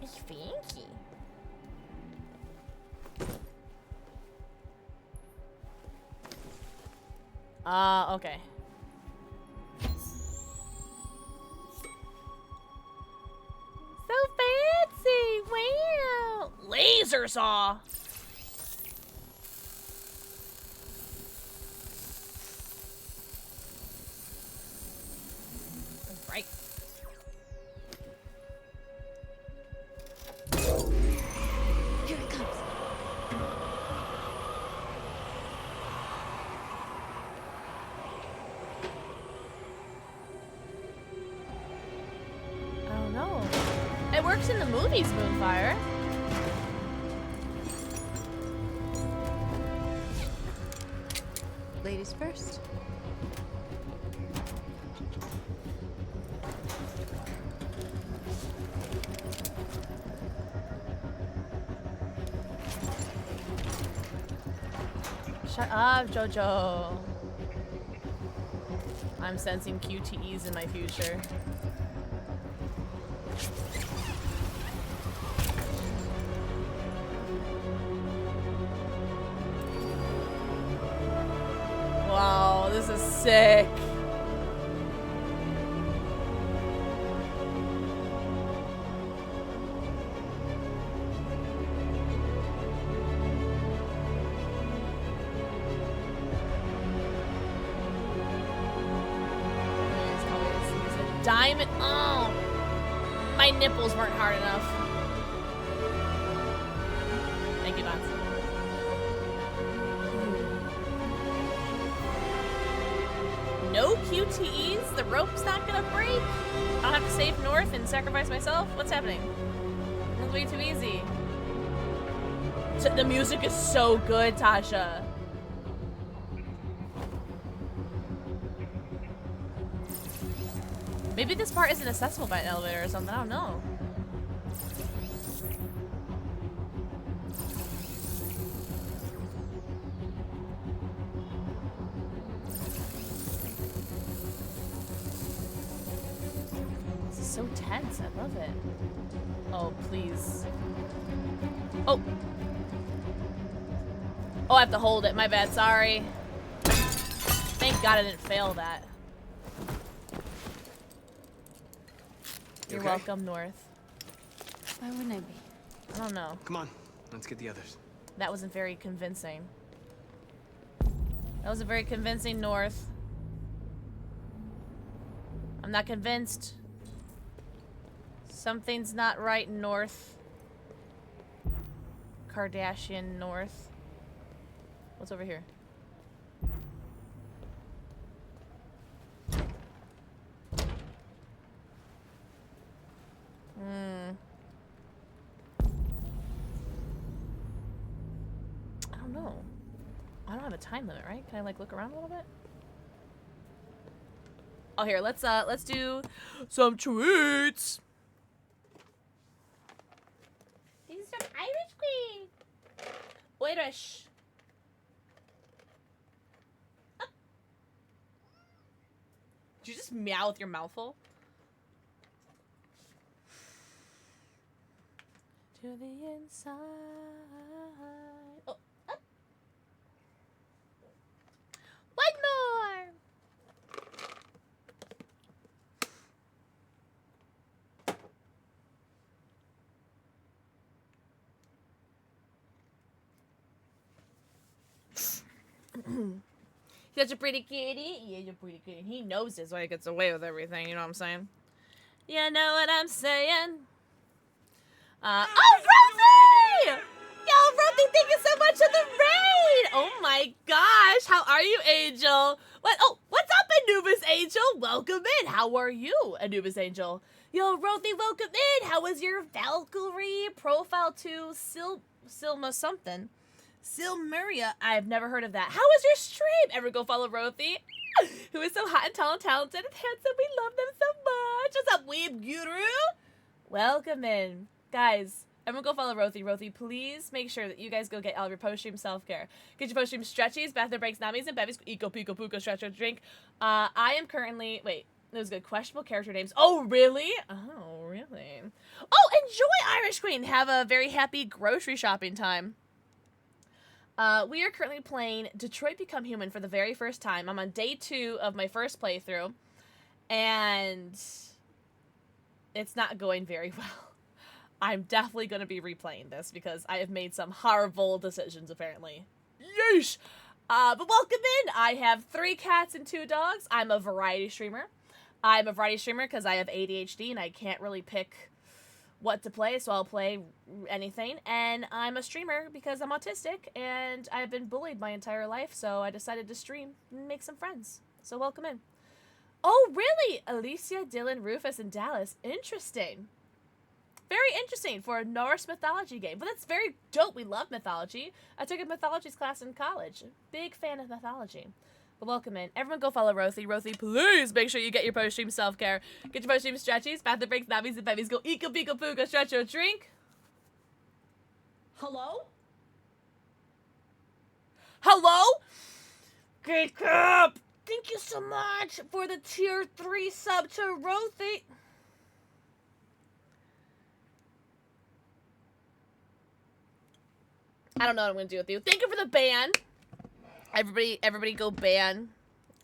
It's fancy. Okay. So fancy! Wow! Laser saw! Right. Here it comes. I don't know. It works in the movies, Moonfire. Ladies first. Shut up, Jojo. I'm sensing QTEs in my future. Wow, this is sick. Diamond. Oh, my nipples weren't hard enough. Thank you, Bots. No QTEs? The rope's not gonna break? I'll have to save North and sacrifice myself? What's happening? That's way too easy. The music is so good, Tasha. Maybe this part isn't accessible by an elevator or something, I don't know. This is so tense, I love it. Oh, please. Oh! Oh, I have to hold it, my bad, sorry. Thank God I didn't fail that. You're okay? welcome, North. Why wouldn't I be? I don't know. Come on, let's get the others. That wasn't very convincing. That wasn't very convincing, North. I'm not convinced. Something's not right, North. Kardashian North. What's over here? I don't know. I don't have a time limit, right? Can I like look around a little bit? Oh, here, let's do some tweets. This is from Irish Queen. Irish. Oh. Did you just meow with your mouth full? To the inside. Oh, up. One more. He's such a pretty kitty. Yeah, he's a pretty kitty. He knows this, why he gets away with everything. You know what I'm saying? You know what I'm saying? Oh, Rosie! Yo, Rosie, thank you so much for the raid! Oh my gosh, how are you, Angel? What? Oh, what's up, Anubis Angel? Welcome in. How are you, Anubis Angel? Yo, Rosie, welcome in. How was your Valkyrie profile to Silma something? Silmeria. I've never heard of that. How was your stream? Ever go follow Rosie? Who is so hot and tall and talented and handsome. We love them so much. What's up, Weeb Guru? Welcome in. Guys, everyone go follow Rothy. Rothy, please make sure that you guys go get all of your post-stream self-care. Get your post-stream stretchies, bathroom breaks, namis, and bevies. Eco, pico, puko, stretch, or drink. I am currently... Wait, that was good. Questionable character names. Oh, really? Oh, really? Oh, enjoy, Irish Queen. Have a very happy grocery shopping time. We are currently playing Detroit Become Human for the very first time. I'm on day 2 of my first playthrough. And... it's not going very well. I'm definitely going to be replaying this because I have made some horrible decisions, apparently. Yeesh! But welcome in! I have 3 cats and 2 dogs. I'm a variety streamer. I'm a variety streamer because I have ADHD and I can't really pick what to play, so I'll play anything. And I'm a streamer because I'm autistic and I've been bullied my entire life, so I decided to stream and make some friends. So welcome in. Oh, really? Alicia, Dylan, Rufus, and Dallas. Interesting. Very interesting for a Norse mythology game. But that's very dope. We love mythology. I took a mythologies class in college. Big fan of mythology. But welcome in. Everyone go follow Rothy. Rothy, please make sure you get your post-stream self-care. Get your post-stream stretchies, bathroom breaks, navies, and bevies. Go eco, pico, poo, go stretch or drink. Hello? Hello? Great crap! Thank you so much for the tier 3 sub to Rothy. I don't know what I'm gonna do with you. Thank you for the ban. Everybody go ban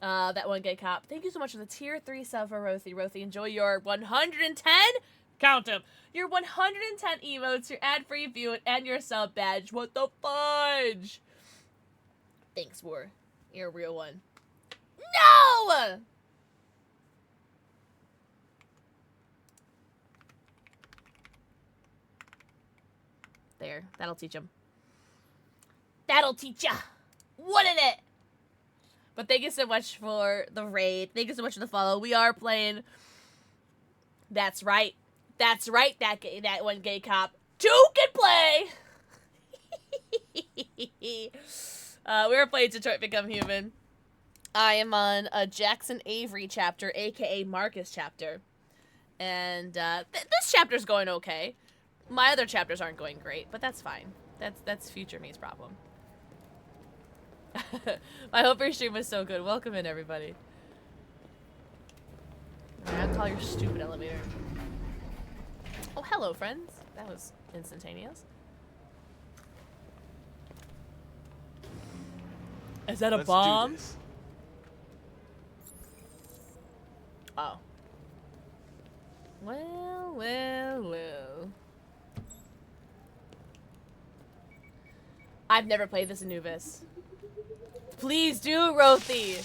that one gay cop. Thank you so much for the tier 3 sub for Rothy. Rothy, enjoy your 110. Count them. Your 110 emotes, your ad-free view, and your sub badge. What the fudge? Thanks, War. You're a real one. No! There. That'll teach him. That'll teach ya! Wouldn't it? But thank you so much for the raid. Thank you so much for the follow. We are playing... That's right. That's right, that one gay cop. 2 can play! We were playing Detroit Become Human. I am on a Jackson Avery chapter, aka Marcus chapter. And this chapter's going okay. My other chapters aren't going great, but that's fine. That's future me's problem. I hope your stream was so good. Welcome in, everybody. I'll call your stupid elevator. Oh, hello, friends. That was instantaneous. Is that a bomb? Oh. Well, well, well. I've never played this Anubis. Please do, Rothy.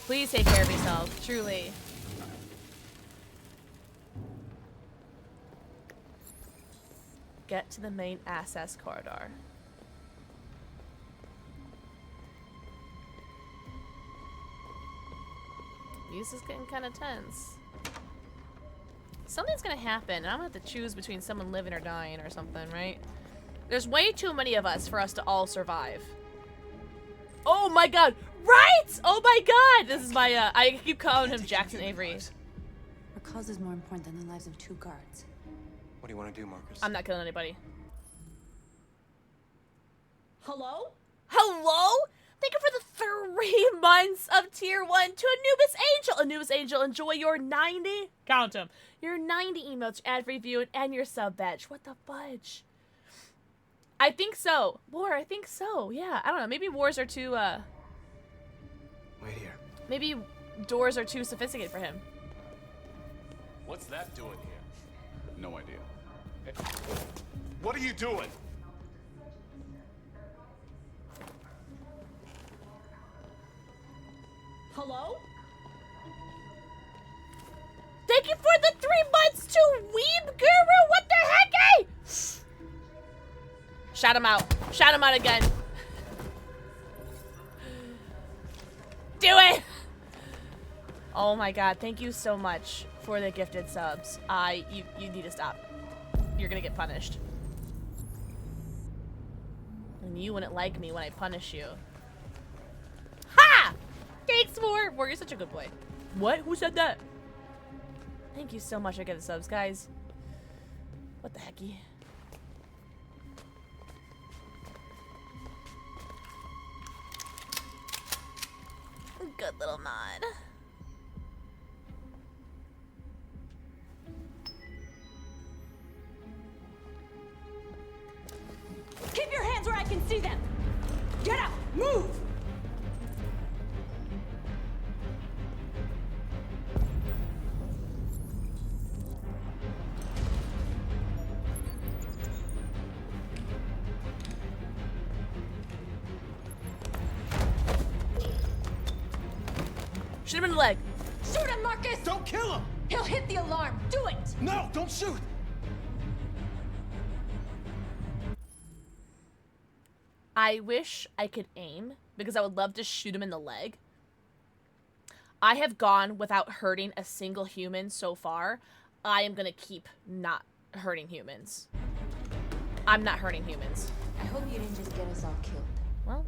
Please take care of yourself, truly. Get to the main access corridor. This is getting kind of tense. Something's gonna happen, and I'm gonna have to choose between someone living or dying or something, right? There's way too many of us for us to all survive. Oh my god! Right! Oh my god! This is my, I keep calling him Jackson Avery. Our cause is more important than the lives of 2 guards. What do you want to do, Marcus? I'm not killing anybody. Hello? Hello? Thank you for the 3 months of tier 1 to Anubis Angel. Anubis Angel, enjoy your 90. Count them. Your 90 emotes, ad-free view, and your sub badge. What the fudge? I think so. War, I think so. Yeah, I don't know. Maybe wars are too, Wait here. Maybe doors are too sophisticated for him. What's that doing here? No idea. Hey, what are you doing? Hello? Thank you for the 3 months to Weeb Guru. What the heck, eh? Shout him out. Shout him out again. Do it. Oh my god, thank you so much for the gifted subs. You need to stop. You're gonna get punished. And you wouldn't like me when I punish you. Ha! Thanks, War. War, you're such a good boy. What? Who said that? Thank you so much for getting the subs, guys. What the hecky? Good little mod. Keep your hands where I can see them! Get up! Move! Shoot him in the leg. Shoot him, Marcus! Don't kill him! He'll hit the alarm. Do it! No, don't shoot! I wish I could aim because I would love to shoot him in the leg. I have gone without hurting a single human so far. I am gonna keep not hurting humans. I'm not hurting humans. I hope you didn't just get us all killed. Well,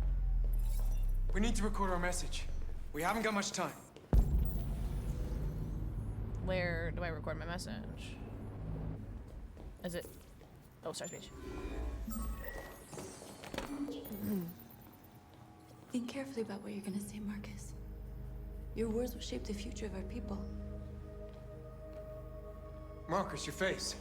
we need to record our message. We haven't got much time. where do I record my message? Is it? Oh, start speech. Think carefully about what you're gonna say, Marcus. Your words will shape the future of our people. Marcus, your face.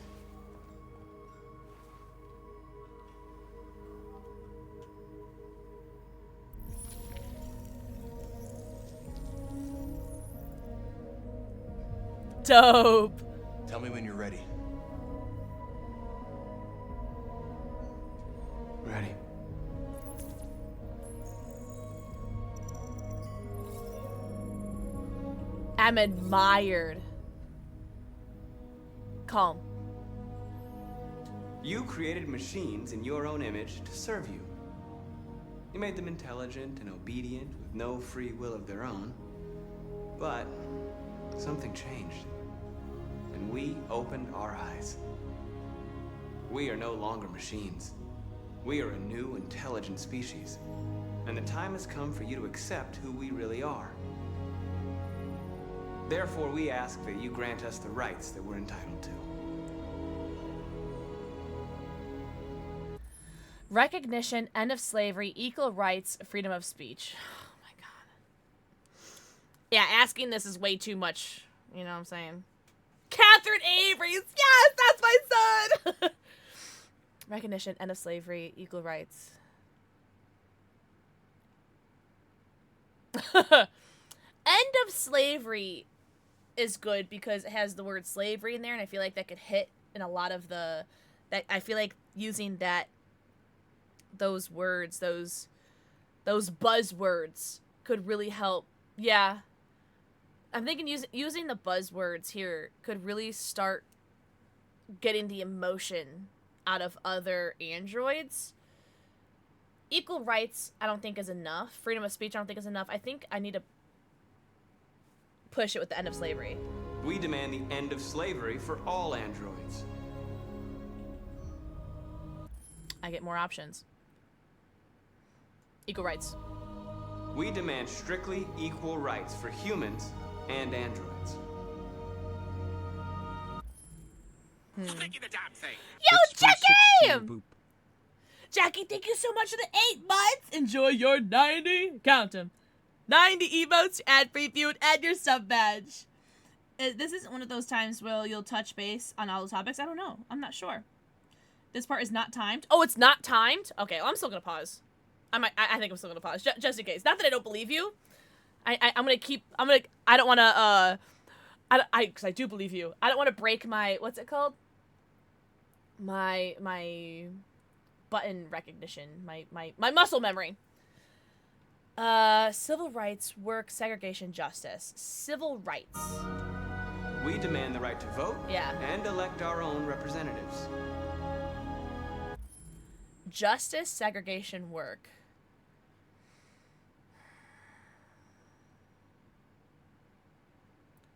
Dope. Tell me when you're ready. Ready. I'm admired. Calm. You created machines in your own image to serve you. You made them intelligent and obedient with no free will of their own. But something changed. And we opened our eyes. We are no longer machines. We are a new, intelligent species. And the time has come for you to accept who we really are. Therefore, we ask that you grant us the rights that we're entitled to. Recognition, end of slavery, equal rights, freedom of speech. Oh my god. Yeah, asking this is way too much. You know what I'm saying? Catherine Avery! Yes, that's my son! Recognition, end of slavery, equal rights. End of slavery is good because it has the word slavery in there, and I feel like that could hit in a lot of the... I feel like using that... those words, those buzzwords could really help. Yeah. I'm thinking using the buzzwords here could really start getting the emotion out of other androids. Equal rights, I don't think is enough. Freedom of speech, I don't think is enough. I think I need to push it with the end of slavery. We demand the end of slavery for all androids. I get more options. Equal rights. We demand strictly equal rights for humans and androids. Yo, Jackie! Jackie, thank you so much for the 8 months. Enjoy your 90. Count them. 90 emotes, ad preview, and add your sub badge. This isn't one of those times where you'll touch base on all the topics. I don't know. I'm not sure. This part is not timed. Oh, it's not timed? Okay, well, I'm still gonna pause. I think I'm still gonna pause, just in case. Not that I don't believe you. I'm gonna keep, I don't wanna, because I do believe you. I don't wanna break my, what's it called? My button recognition, my muscle memory. Civil rights, work, segregation, justice. Civil rights. We demand the right to vote and elect our own representatives. Justice, segregation, work.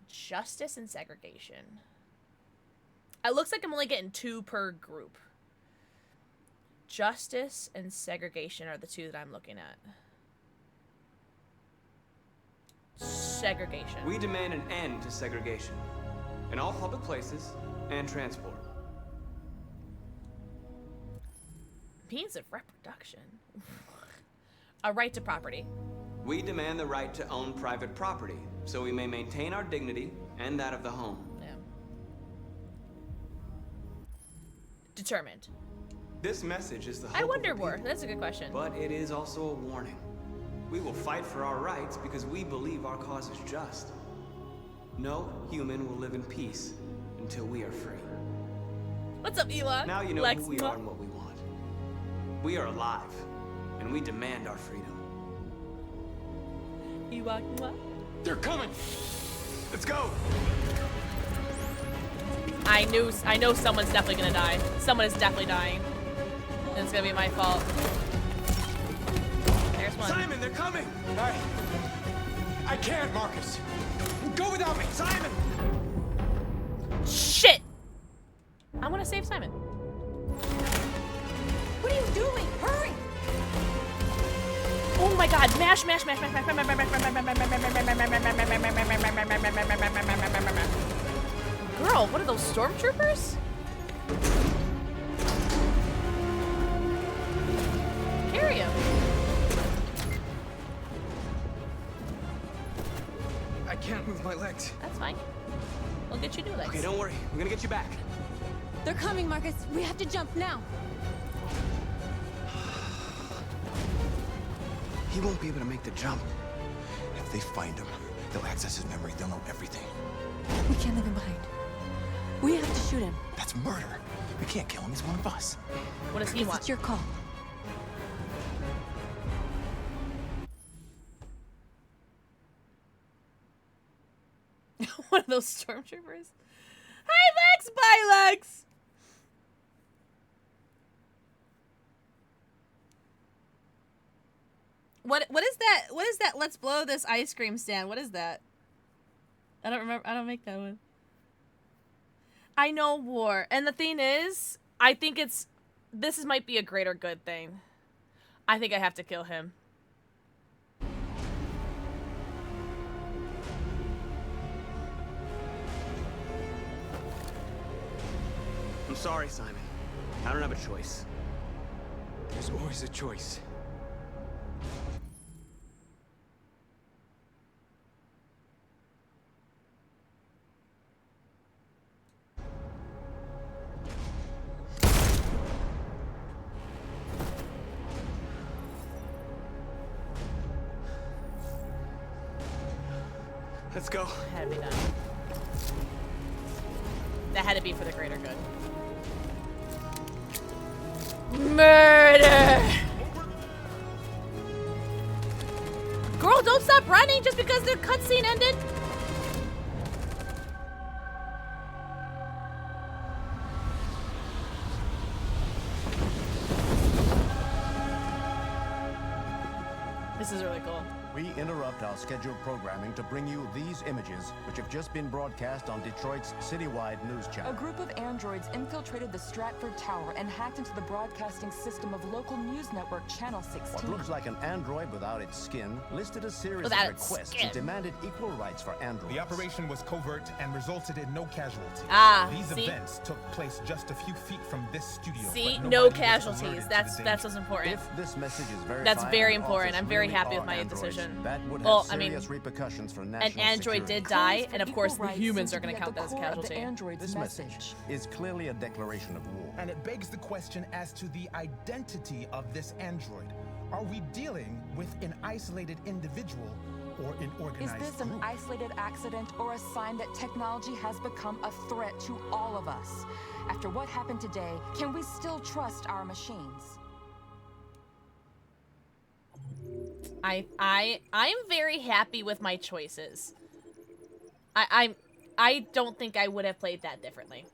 Justice and segregation. It looks like I'm only getting 2 per group. Justice and segregation are the 2 that I'm looking at. Segregation. We demand an end to segregation in all public places and transport. Means of reproduction. A right to property. We demand the right to own private property, so we may maintain our dignity and that of the home. Yeah. Determined. This message is the hope I wonder of the more. people, That's a good question. but it is also a warning. We will fight for our rights because we believe our cause is just. No human will live in peace until we are free. What's up, Ela? Now you know Lex. who we are and what we want. We are alive, and we demand our freedom. Ewok. They're coming. Let's go. I know someone's definitely gonna die. Someone is definitely dying. And it's gonna be my fault. There's one. Simon, they're coming. I can't, Marcus. Go without me, Simon. Shit! I want to save Simon. What are you doing? Hurry! Oh my god, mash, mash, mash, mash, mash, girl, what are those stormtroopers? Carry him. I can't move my legs. That's fine. We'll get you new legs. Okay, don't worry. We're gonna get you back. They're coming, Marcus. We have to jump now. He won't be able to make the jump. If they find him, they'll access his memory. They'll know everything. We can't leave him behind. We have to shoot him. That's murder. We can't kill him. He's one of us. What does he want? It's your call. One of those stormtroopers. Hi, Lex! Bye, Lex! What is that? What is that? Let's blow this ice cream stand. What is that? I don't remember. I don't make that one. I know war. And the thing is, I think this might be a greater good thing. I think I have to kill him. I'm sorry, Simon. I don't have a choice. There's always a choice. Let's go. Had to be done. That had to be for the greater good. Murder! Girl, don't stop running just because the cutscene ended. This is really cool. We interrupt our scheduled programming to bring you these images, which have just been broadcast on Detroit's citywide news A channel. group of androids infiltrated the Stratford Tower and hacked into the broadcasting system of local news network Channel 16. What looks like an android without its skin listed a series Without of its requests skin. and demanded equal rights for androids. The operation was covert and resulted in no casualties. Ah, These see? events took place just a few feet from this studio. See, but no nobody was casualties. alerted to That's the what's danger. important. If this message is verified That's very and important. offers I'm very really happy with are my androids, decision. That would have Well, I mean, serious repercussions for an national android security. did die, Calls for and of course equal the rights humans seem are to going be to at count the that as a core of the casualty. android's This message. message is clearly a declaration of war. And it begs the question as to the identity of this android. Are we dealing with an isolated individual or an Is organized this an group? isolated accident or a sign that technology has become a threat to all of us? After what happened today, can we still trust our machines? I'm very happy with my choices. I don't think I would have played that differently.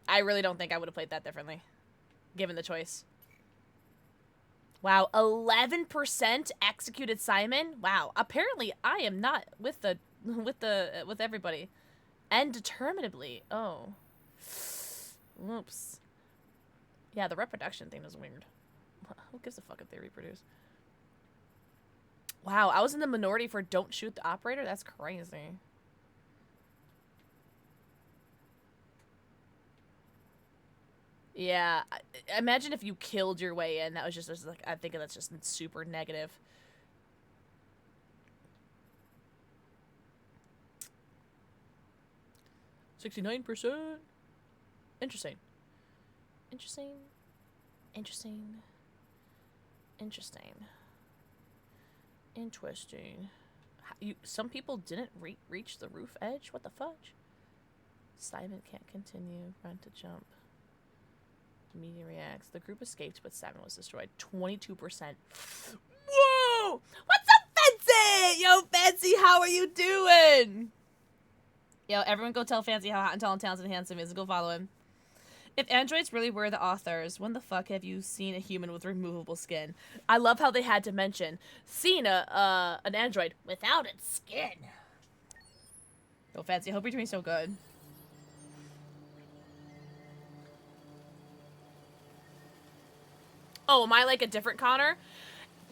I really don't think I would have played that differently, given the choice. Wow, 11% executed Simon. Wow, apparently I am not with everybody, and determinably. Oh, whoops. Yeah, the reproduction thing is weird. Who gives a fuck if they reproduce? Wow, I was in the minority for don't shoot the operator? That's crazy. Yeah, imagine if you killed your way in. That was just like, I think that's just super negative. %69%. Interesting. Interesting. Interesting. Interesting. Interesting. Some people didn't reach the roof edge? What the fudge? Simon can't continue. Run to jump. Media reacts. The group escaped, but Simon was destroyed. 22%. Whoa! What's up, Fancy? Yo, Fancy, how are you doing? Yo, everyone go tell Fancy how hot and tall and talented and handsome he is. Go follow him. If androids really were the authors, when the fuck have you seen a human with removable skin? I love how they had to mention seen an android without its skin. Yo, Fancy, I hope you're doing so good. Oh, am I like a different Connor?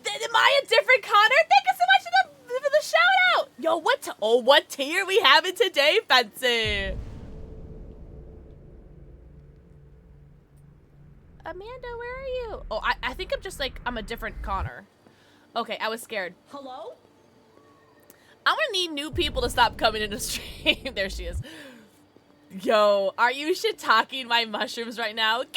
Am I a different Connor? Thank you so much for the shout out. Yo, what tier we having today, Fancy? Amanda, where are you? Oh, I think I'm just like, I'm a different Connor. Okay, I was scared. Hello? I'm gonna need new people to stop coming into stream. There she is. Yo, are you shit-talking my mushrooms right now? Get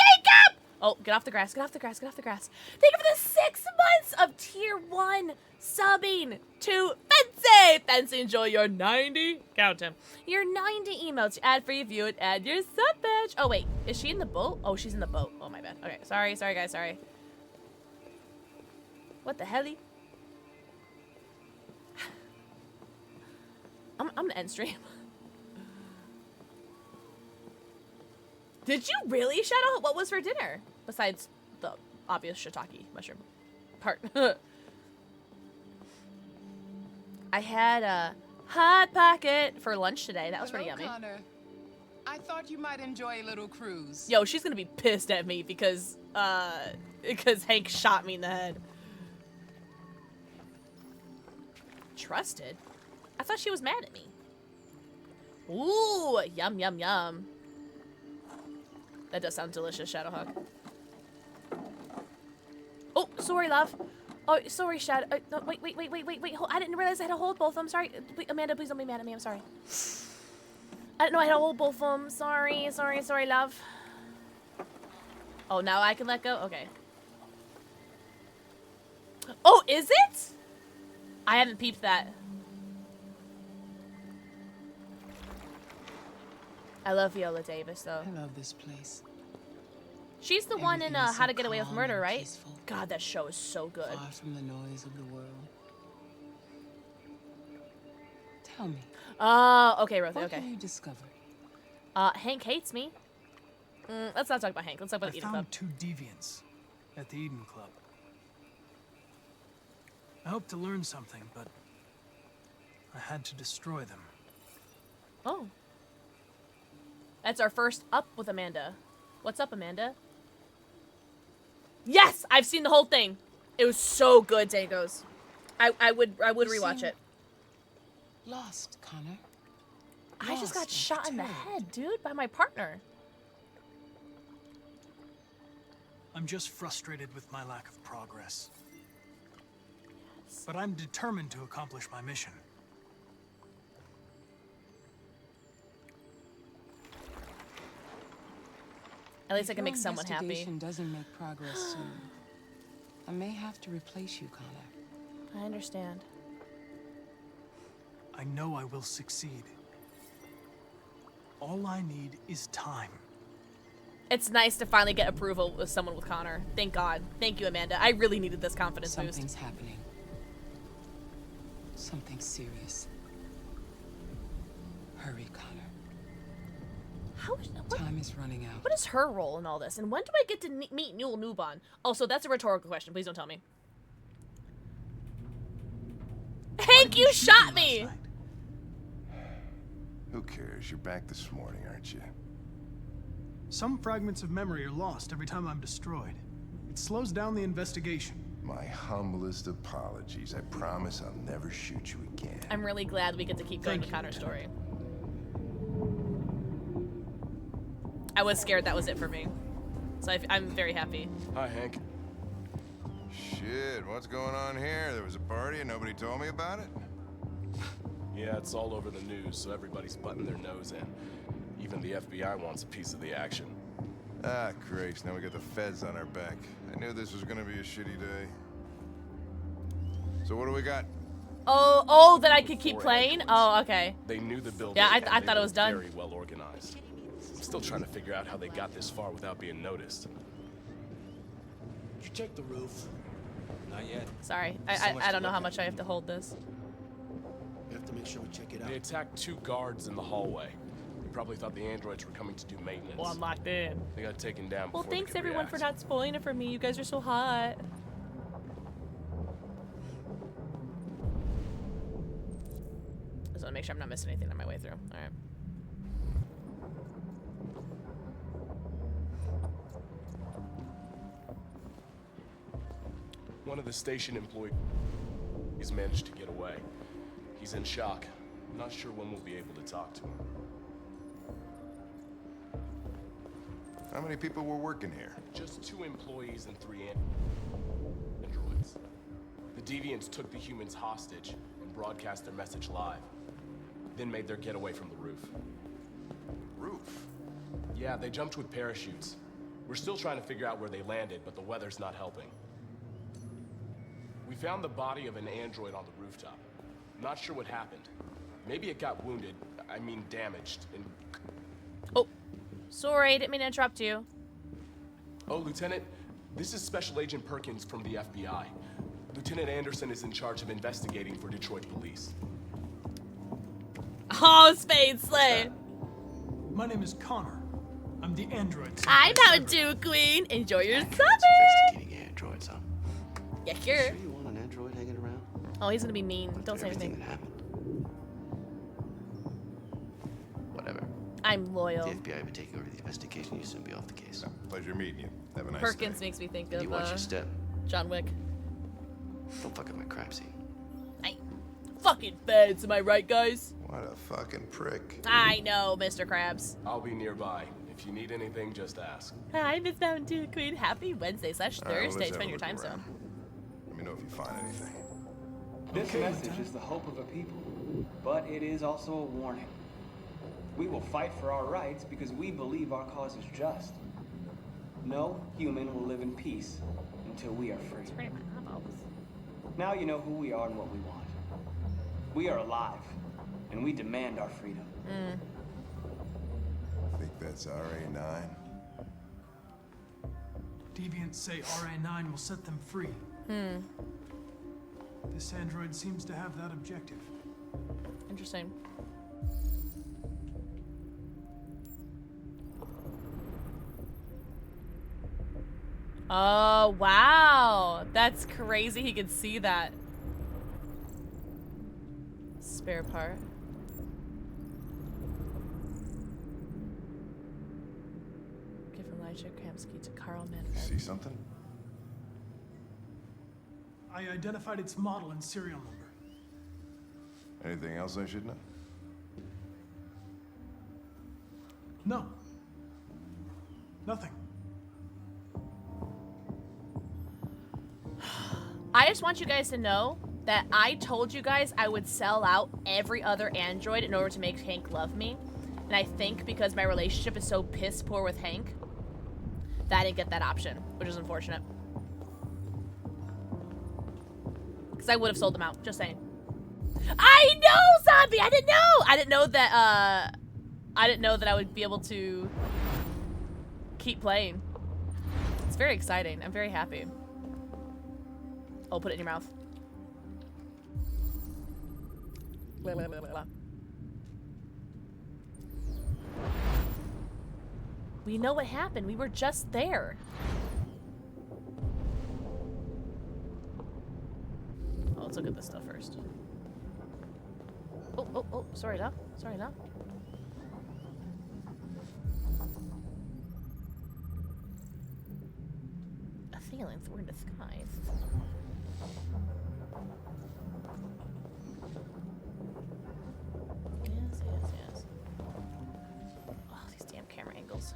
up! Oh, get off the grass, get off the grass, get off the grass. Thank you for the 6 months of tier 1 subbing to Fancy. Fancy, enjoy your 90. Count him. Your 90 emotes. Add free view it. Add your sub badge. Oh, wait. Is she in the boat? Oh, she's in the boat. Oh, my bad. Okay. Sorry, guys. Sorry. What the helly? I'm gonna end stream. Did you really, Shadow? What was for dinner? Besides the obvious shiitake mushroom part. I had a Hot Pocket for lunch today. That was pretty yummy. Connor. I thought you might enjoy a little cruise. Yo, she's gonna be pissed at me because Hank shot me in the head. Trusted? I thought she was mad at me. Ooh, yum, yum, yum. That does sound delicious, Shadowhawk. Oh, sorry, love. Oh, sorry, Shadow. No, wait. I didn't realize I had to hold both of them. Sorry. Amanda, please don't be mad at me. I'm sorry. I didn't know I had to hold both of them. Sorry, love. Oh, now I can let go? Okay. Oh, is it? I haven't peeped that. I love Viola Davis, though. I love this place. She's the one in How to Get Away with Murder, right? Peaceful. God, that show is so good. Far from the noise of the world. Tell me. Okay, Rothy, okay. What have you discovered? Hank hates me. Let's not talk about Hank. Let's talk about the Eden Club. I found 2 deviants at the Eden Club. I hoped to learn something, but I had to destroy them. Oh. That's our first up with Amanda. What's up, Amanda? Yes! I've seen the whole thing. It was so good, Dangos. I would rewatch it. Lost, Connor. I just got shot in the head, dude, by my partner. I'm just frustrated with my lack of progress. Yes. But I'm determined to accomplish my mission. At least I can make someone happy. Investigation doesn't make progress soon. I may have to replace you, Connor. I understand. I know I will succeed. All I need is time. It's nice to finally get approval with someone with Connor. Thank God. Thank you, Amanda. I really needed this confidence boost. Something's happening. Something serious. Hurry, Connor. Time is running out. What is her role in all this? And when do I get to meet Newell Newbon? Also, that's a rhetorical question. Please don't tell me. Hank, you shot me! Who cares? You're back this morning, aren't you? Some fragments of memory are lost every time I'm destroyed. It slows down the investigation. My humblest apologies. I promise I'll never shoot you again. I'm really glad we get to keep going with Connor's story. I was scared that was it for me. So I'm very happy. Hi, Hank. Shit, what's going on here? There was a party and nobody told me about it? Yeah, it's all over the news, so everybody's butting their nose in. Even the FBI wants a piece of the action. Ah, Christ, now we got the feds on our back. I knew this was gonna be a shitty day. So what do we got? Oh, that I could keep playing? Oh, okay. They knew the building. Yeah, I and thought they it was were done. Very well organized. I'm still trying to figure out how they got this far without being noticed. Did you check the roof? Not yet. Sorry, There's so much I to don't know look how at. much I have to hold this. We have to make sure we check it out. They attacked 2 guards in the hallway. They probably thought the androids were coming to do maintenance. Well, I'm locked in. They got taken down Well, before they thanks could everyone react. for not spoiling it for me. You guys are so hot. Just want to make sure I'm not missing anything on my way through. All right. One of the station employees managed to get away. He's in shock. Not sure when we'll be able to talk to him. How many people were working here? Just 2 employees and 3 androids. The deviants took the humans hostage and broadcast their message live. Then made their getaway from the roof. Roof? Yeah, they jumped with parachutes. We're still trying to figure out where they landed, but the weather's not helping. We found the body of an android on the rooftop. Not sure what happened. Maybe it got wounded, I mean damaged, and... Oh, sorry, didn't mean to interrupt you. Oh, Lieutenant, this is Special Agent Perkins from the FBI. Lieutenant Anderson is in charge of investigating for Detroit police. Oh, Spade Slay. My name is Connor. I'm the android. I'm Mountain Dew Queen. Enjoy your summer. Investigating androids, huh? Yeah, sure. Sure you want an android hanging around? Oh, he's gonna be mean. Don't say Everything anything. that happened. Whatever. I'm loyal. The FBI will be taking over the investigation. You soon be off the case. Pleasure meeting you. Have a nice Perkins day. makes me think And of you watch your step. John Wick. Don't fuck up my crime scene. Fucking feds, am I right, guys? What a fucking prick. I know, Mr. Krabs. I'll be nearby. If you need anything, just ask. Hi, Miss Mountain Dew Queen. Happy Wednesday / All right, well, Thursday. let's have Depending a your time look zone. around. Let me know if you find anything. This message is the hope of a people, but it is also a warning. We will fight for our rights because we believe our cause is just. No human will live in peace until we are free. Now you know who we are and what we want. We are alive, and we demand our freedom. I think that's RA9. Deviants say RA9 will set them free. This android seems to have that objective. Interesting. Oh, wow. That's crazy he could see that. Spare part. Give Elijah Kramsky to Carl Manfred. See something? I identified its model and serial number. Anything else I should know? No. Nothing. I just want you guys to know that I told you guys I would sell out every other android in order to make Hank love me. And I think because my relationship is so piss poor with Hank, that I didn't get that option, which is unfortunate. Because I would have sold them out, just saying. I know, Zombie! I didn't know! I didn't know that I would be able to keep playing. It's very exciting. I'm very happy. Oh, put it in your mouth. Blah, blah, blah, blah. We know what happened. We were just there. Oh, let's look at this stuff first. Oh, sorry, Doc. Sorry, Doc. A feeling we're in disguise. Yes. Oh, these damn camera angles.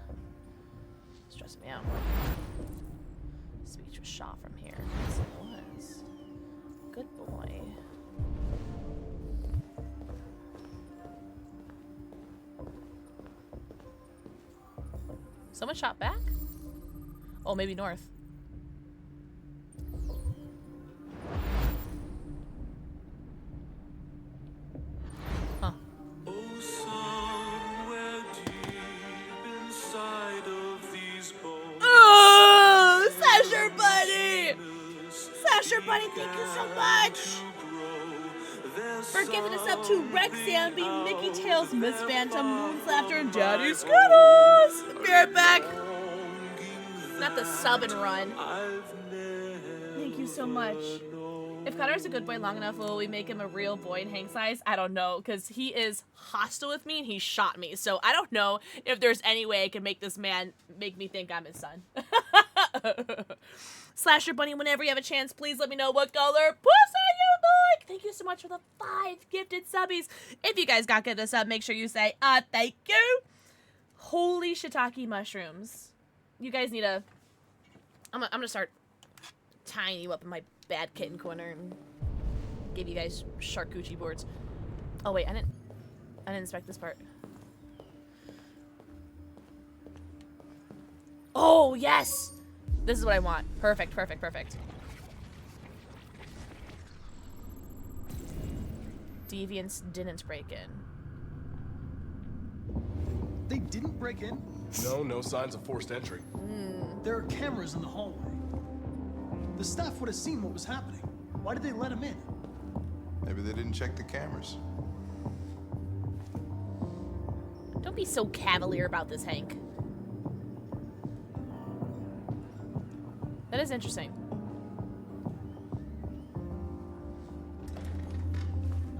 Stressing me out. shot from here. Yes, it was. Good boy. Someone shot back? Oh, maybe north. Huh. Oh, Sasher Bunny! Sasher Bunny, thank you so much for giving us up to Rex Zambi, Mickey Tails, Miss Phantom, Moon's Laughter, and Daddy Skittles! Be right back. Not the sub and run. Thank you so much. If Connor's a good boy long enough, will we make him a real boy in Hank's eyes? I don't know, because he is hostile with me and he shot me. So I don't know if there's any way I can make this man make me think I'm his son. Slasher Bunny, whenever you have a chance, please let me know what color pussy you like. Thank you so much for the 5 gifted subbies. If you guys got gifted sub, make sure you say, thank you. Holy shiitake mushrooms. You guys need a... I'm gonna start tying you up in my bad kitten corner and give you guys charcuterie boards. Oh wait, I didn't inspect this part. Oh yes! This is what I want. Perfect, perfect, perfect. Deviants didn't break in. They didn't break in? No signs of forced entry. There are cameras in the hallway. The staff would have seen what was happening. Why did they let him in? Maybe they didn't check the cameras. Don't be so cavalier about this, Hank. That is interesting.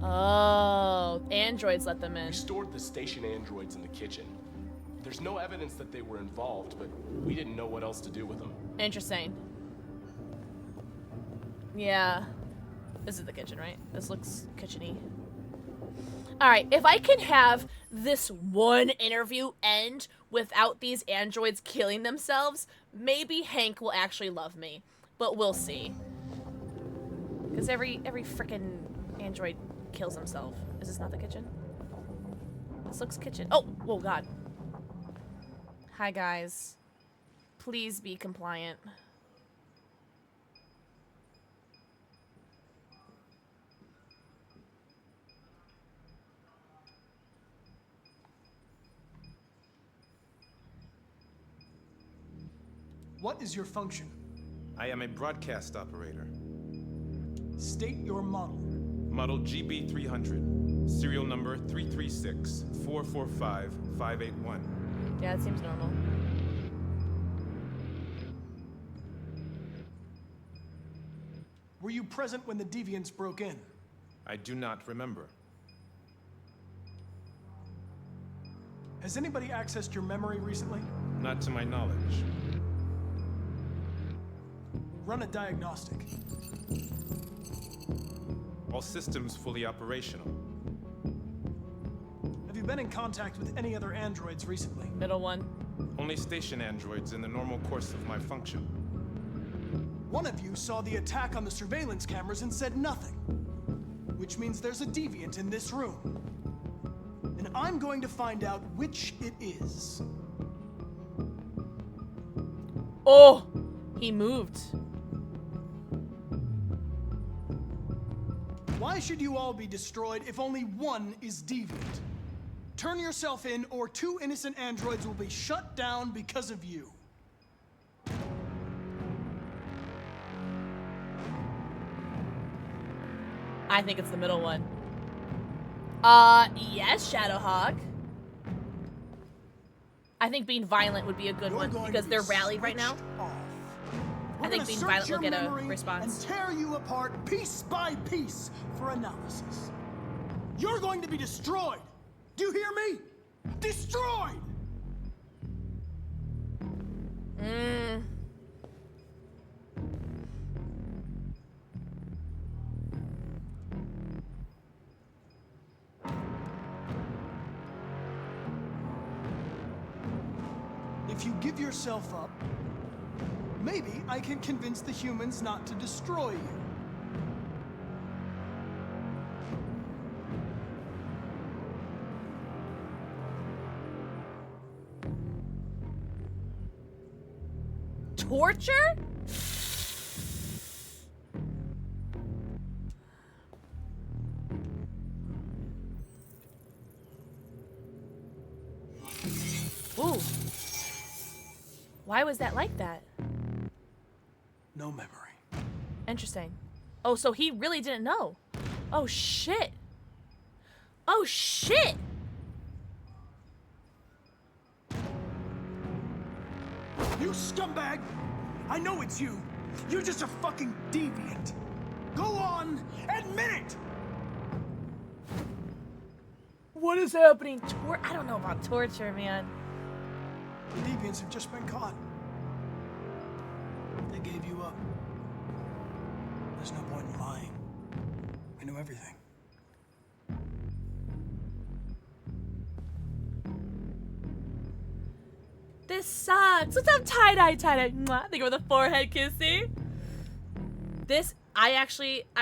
Oh, androids let them in. We stored the station androids in the kitchen. There's no evidence that they were involved, but we didn't know what else to do with them. Interesting. Yeah. This is the kitchen, right? This looks kitchen-y. Alright, if I can have this one interview end without these androids killing themselves, maybe Hank will actually love me. But we'll see. Because every freaking android kills himself. Is this not the kitchen? This looks kitchen. Oh! Oh, God. Hi, guys. Please be compliant. What is your function? I am a broadcast operator. State your model. Model GB300. Serial number 336-445-581. Yeah, it seems normal. Were you present when the Deviants broke in? I do not remember. Has anybody accessed your memory recently? Not to my knowledge. Run a diagnostic. All systems fully operational. Have you been in contact with any other androids recently? Middle one. Only station androids in the normal course of my function. One of you saw the attack on the surveillance cameras and said nothing. Which means there's a deviant in this room. And I'm going to find out which it is. Oh! He moved. Why should you all be destroyed if only one is deviant? Turn yourself in, or 2 innocent androids will be shut down because of you. I think it's the middle one. Yes, Shadowhawk. I think being violent would be a good one because they're rallied right now. I think being violent will get a response. And tear you apart piece by piece for analysis. You're going to be destroyed. Do you hear me? Destroyed! If you give yourself up, Maybe I can convince the humans not to destroy you. Torture? Ooh. Why was that like that? No memory. Interesting. Oh, so he really didn't know. Oh, shit. Oh, shit. You scumbag! I know it's you. You're just a fucking deviant. Go on, admit it! What is happening? I don't know about torture, man. The deviants have just been caught. They gave you up. There's no point in lying. I know everything. This sucks. What's up, tie-dye, tie-dye? Mwah. Think of the forehead kissy. This, I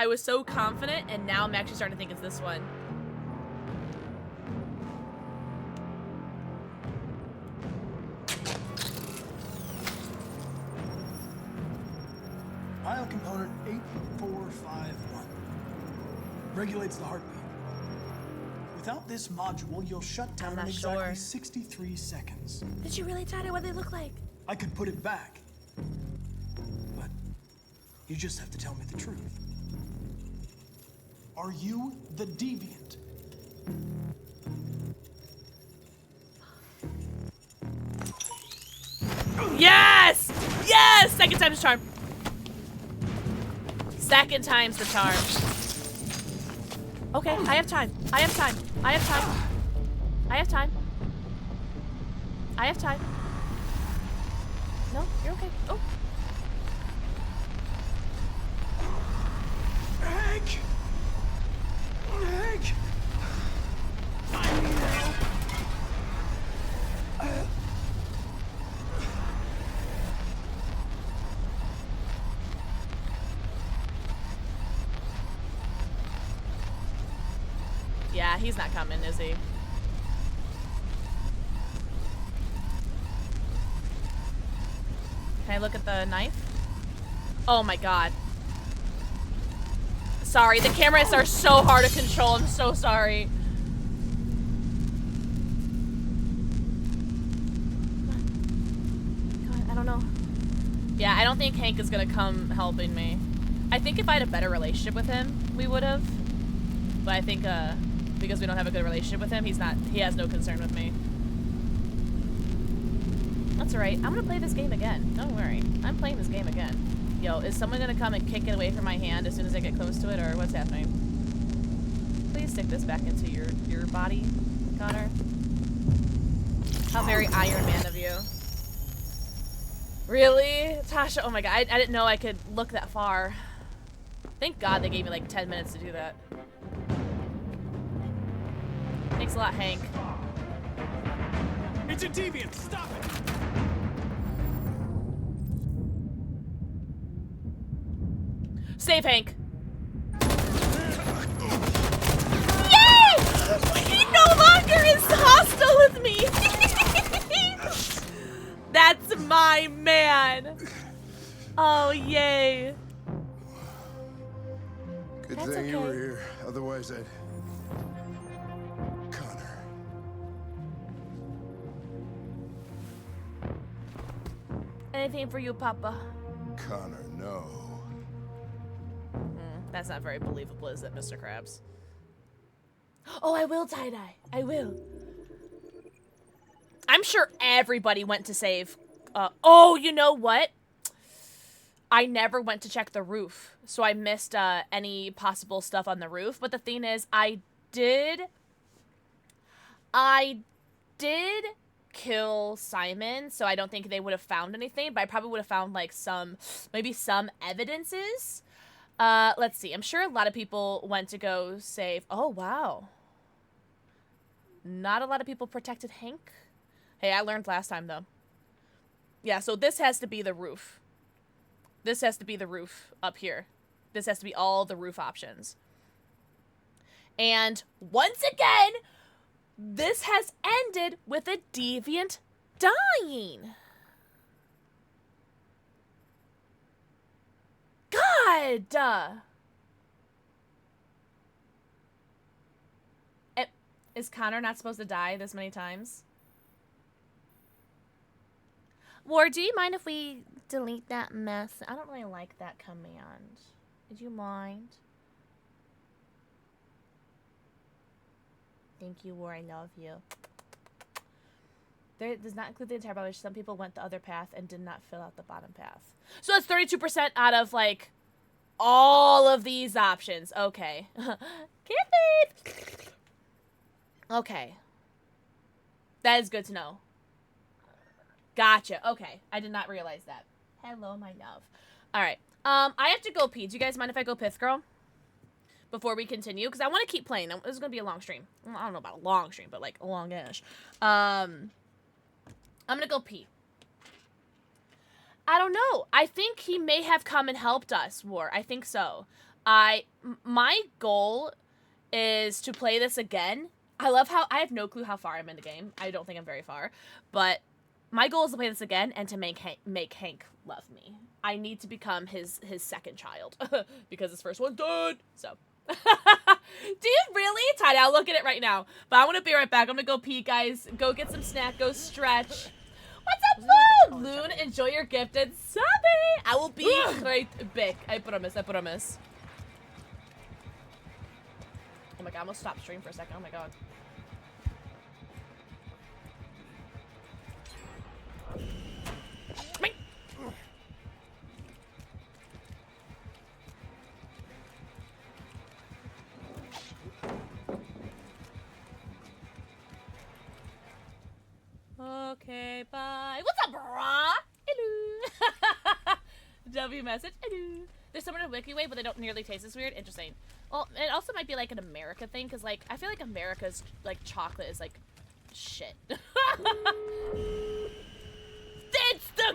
was so confident, and now I'm actually starting to think it's this one. Bio component 8451 regulates the heartbeat. Without this module, you'll shut down in exactly 63 seconds. Did you really tie-dye what they look like? I could put it back, but you just have to tell me the truth. Are you the deviant? Yes! Yes! Second time's the charm. Second time's the charm. Okay, I have time. I have time. I have time. I have time. I have time. No, you're okay. Oh. Hank! Hank! I need help. Yeah, he's not coming, is he? Can I look at the knife? Oh my god. Sorry, the cameras are so hard to control. I'm so sorry. God, I don't know. Yeah, I don't think Hank is gonna come helping me. I think if I had a better relationship with him, we would have. But I think, because we don't have a good relationship with him, he has no concern with me. That's alright. I'm gonna play this game again. Don't worry. I'm playing this game again. Yo, is someone gonna come and kick it away from my hand as soon as I get close to it, or what's happening? Please stick this back into your body, Connor. How very Iron Man of you. Really? Tasha, oh my god, I didn't know I could look that far. Thank God they gave me like 10 minutes to do that. Thanks a lot, Hank. It's a deviant! Stop it! Save Hank. Yay! He no longer is hostile with me. That's my man. Oh, yay. Good That's thing you okay. were here. Otherwise, I'd... Connor. Anything for you, Papa? Connor, no. That's not very believable, is it, Mr. Krabs? Oh, I will tie-dye. I will. I'm sure everybody went to save. Oh, you know what? I never went to check the roof, so I missed any possible stuff on the roof. But the thing is, I did kill Simon, so I don't think they would have found anything, but I probably would have found like maybe some evidences. Let's see. I'm sure a lot of people went to go save. Oh, wow. Not a lot of people protected Hank. Hey, I learned last time, though. Yeah, so this has to be the roof. This has to be the roof up here. This has to be all the roof options. And once again, this has ended with a deviant dying. God! Is Connor not supposed to die this many times? War, do you mind if we delete that mess? I don't really like that command. Would you mind? Thank you, War. I love you. There does not include the entire publish. Some people went the other path and did not fill out the bottom path. So that's 32% out of, like, all of these options. Okay. Cupid! Okay. That is good to know. Gotcha. Okay. I did not realize that. Hello, my love. Alright. I have to go pee. Do you guys mind if I go Pith Girl? Before we continue? Because I want to keep playing. This is going to be a long stream. I don't know about a long stream, but like a long-ish. I'm going to go pee. I don't know. I think he may have come and helped us, War. I think so. My goal is to play this again. I love how... I have no clue how far I'm in the game. I don't think I'm very far. But my goal is to play this again and to make Hank love me. I need to become his second child. Because his first one's dead. So... Do you really? Tied, I'll look at it right now. But I want to be right back. I'm gonna go pee, guys. Go get some snack. Go stretch. What's up, Loon? Loon, enjoy your gifted subby. I will be right back. I promise. I promise. Oh my god, I'm gonna stop stream for a second. Oh my god. Okay, bye. What's up, brah? Hello. W message. Hello. There's someone in WikiWay, but they don't nearly taste as weird. Interesting. Well, it also might be like an America thing, because like I feel like America's like chocolate is like shit. The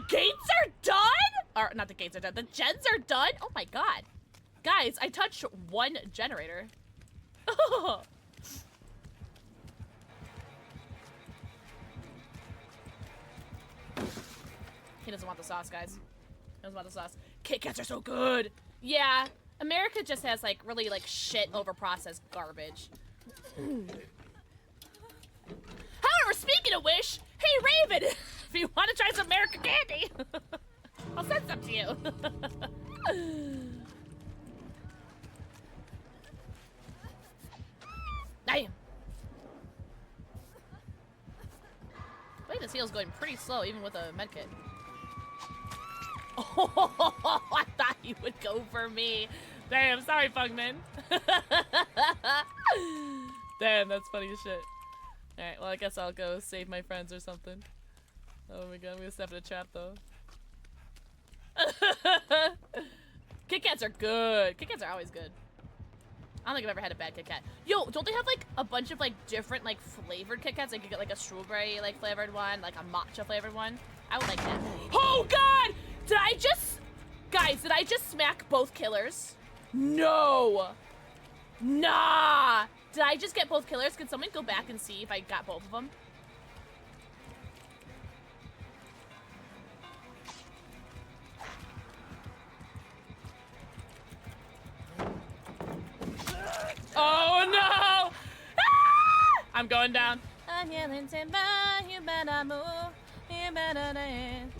gates are done? Or not the gates are done. The gens are done? Oh my god. Guys, I touched one generator. He doesn't want the sauce, guys. He doesn't want the sauce. Kit Kats are so good. Yeah, America just has like really like shit overprocessed garbage. However, speaking of which, hey Raven, if you want to try some American candy, I'll send some to you. Damn. Wait, this heal's going pretty slow, even with a medkit. Oh, I thought you would go for me. Damn, sorry, Pugman. Damn, that's funny as shit. Alright, well, I guess I'll go save my friends or something. Oh my god, I'm gonna step in a trap, though. Kit Kats are good. Kit Kats are always good. I don't think I've ever had a bad Kit Kat. Yo, don't they have, like, a bunch of, like, different, like, flavored Kit Kats? Like, you get, like, a strawberry, like, flavored one, like, a matcha flavored one. I would like that. Oh, God! Did I just... Guys, did I just smack both killers? No! Nah! Did I just get both killers? Can someone go back and see if I got both of them? Oh, no! Ah! I'm going down. I'm yelling timber, you better move, you better dance.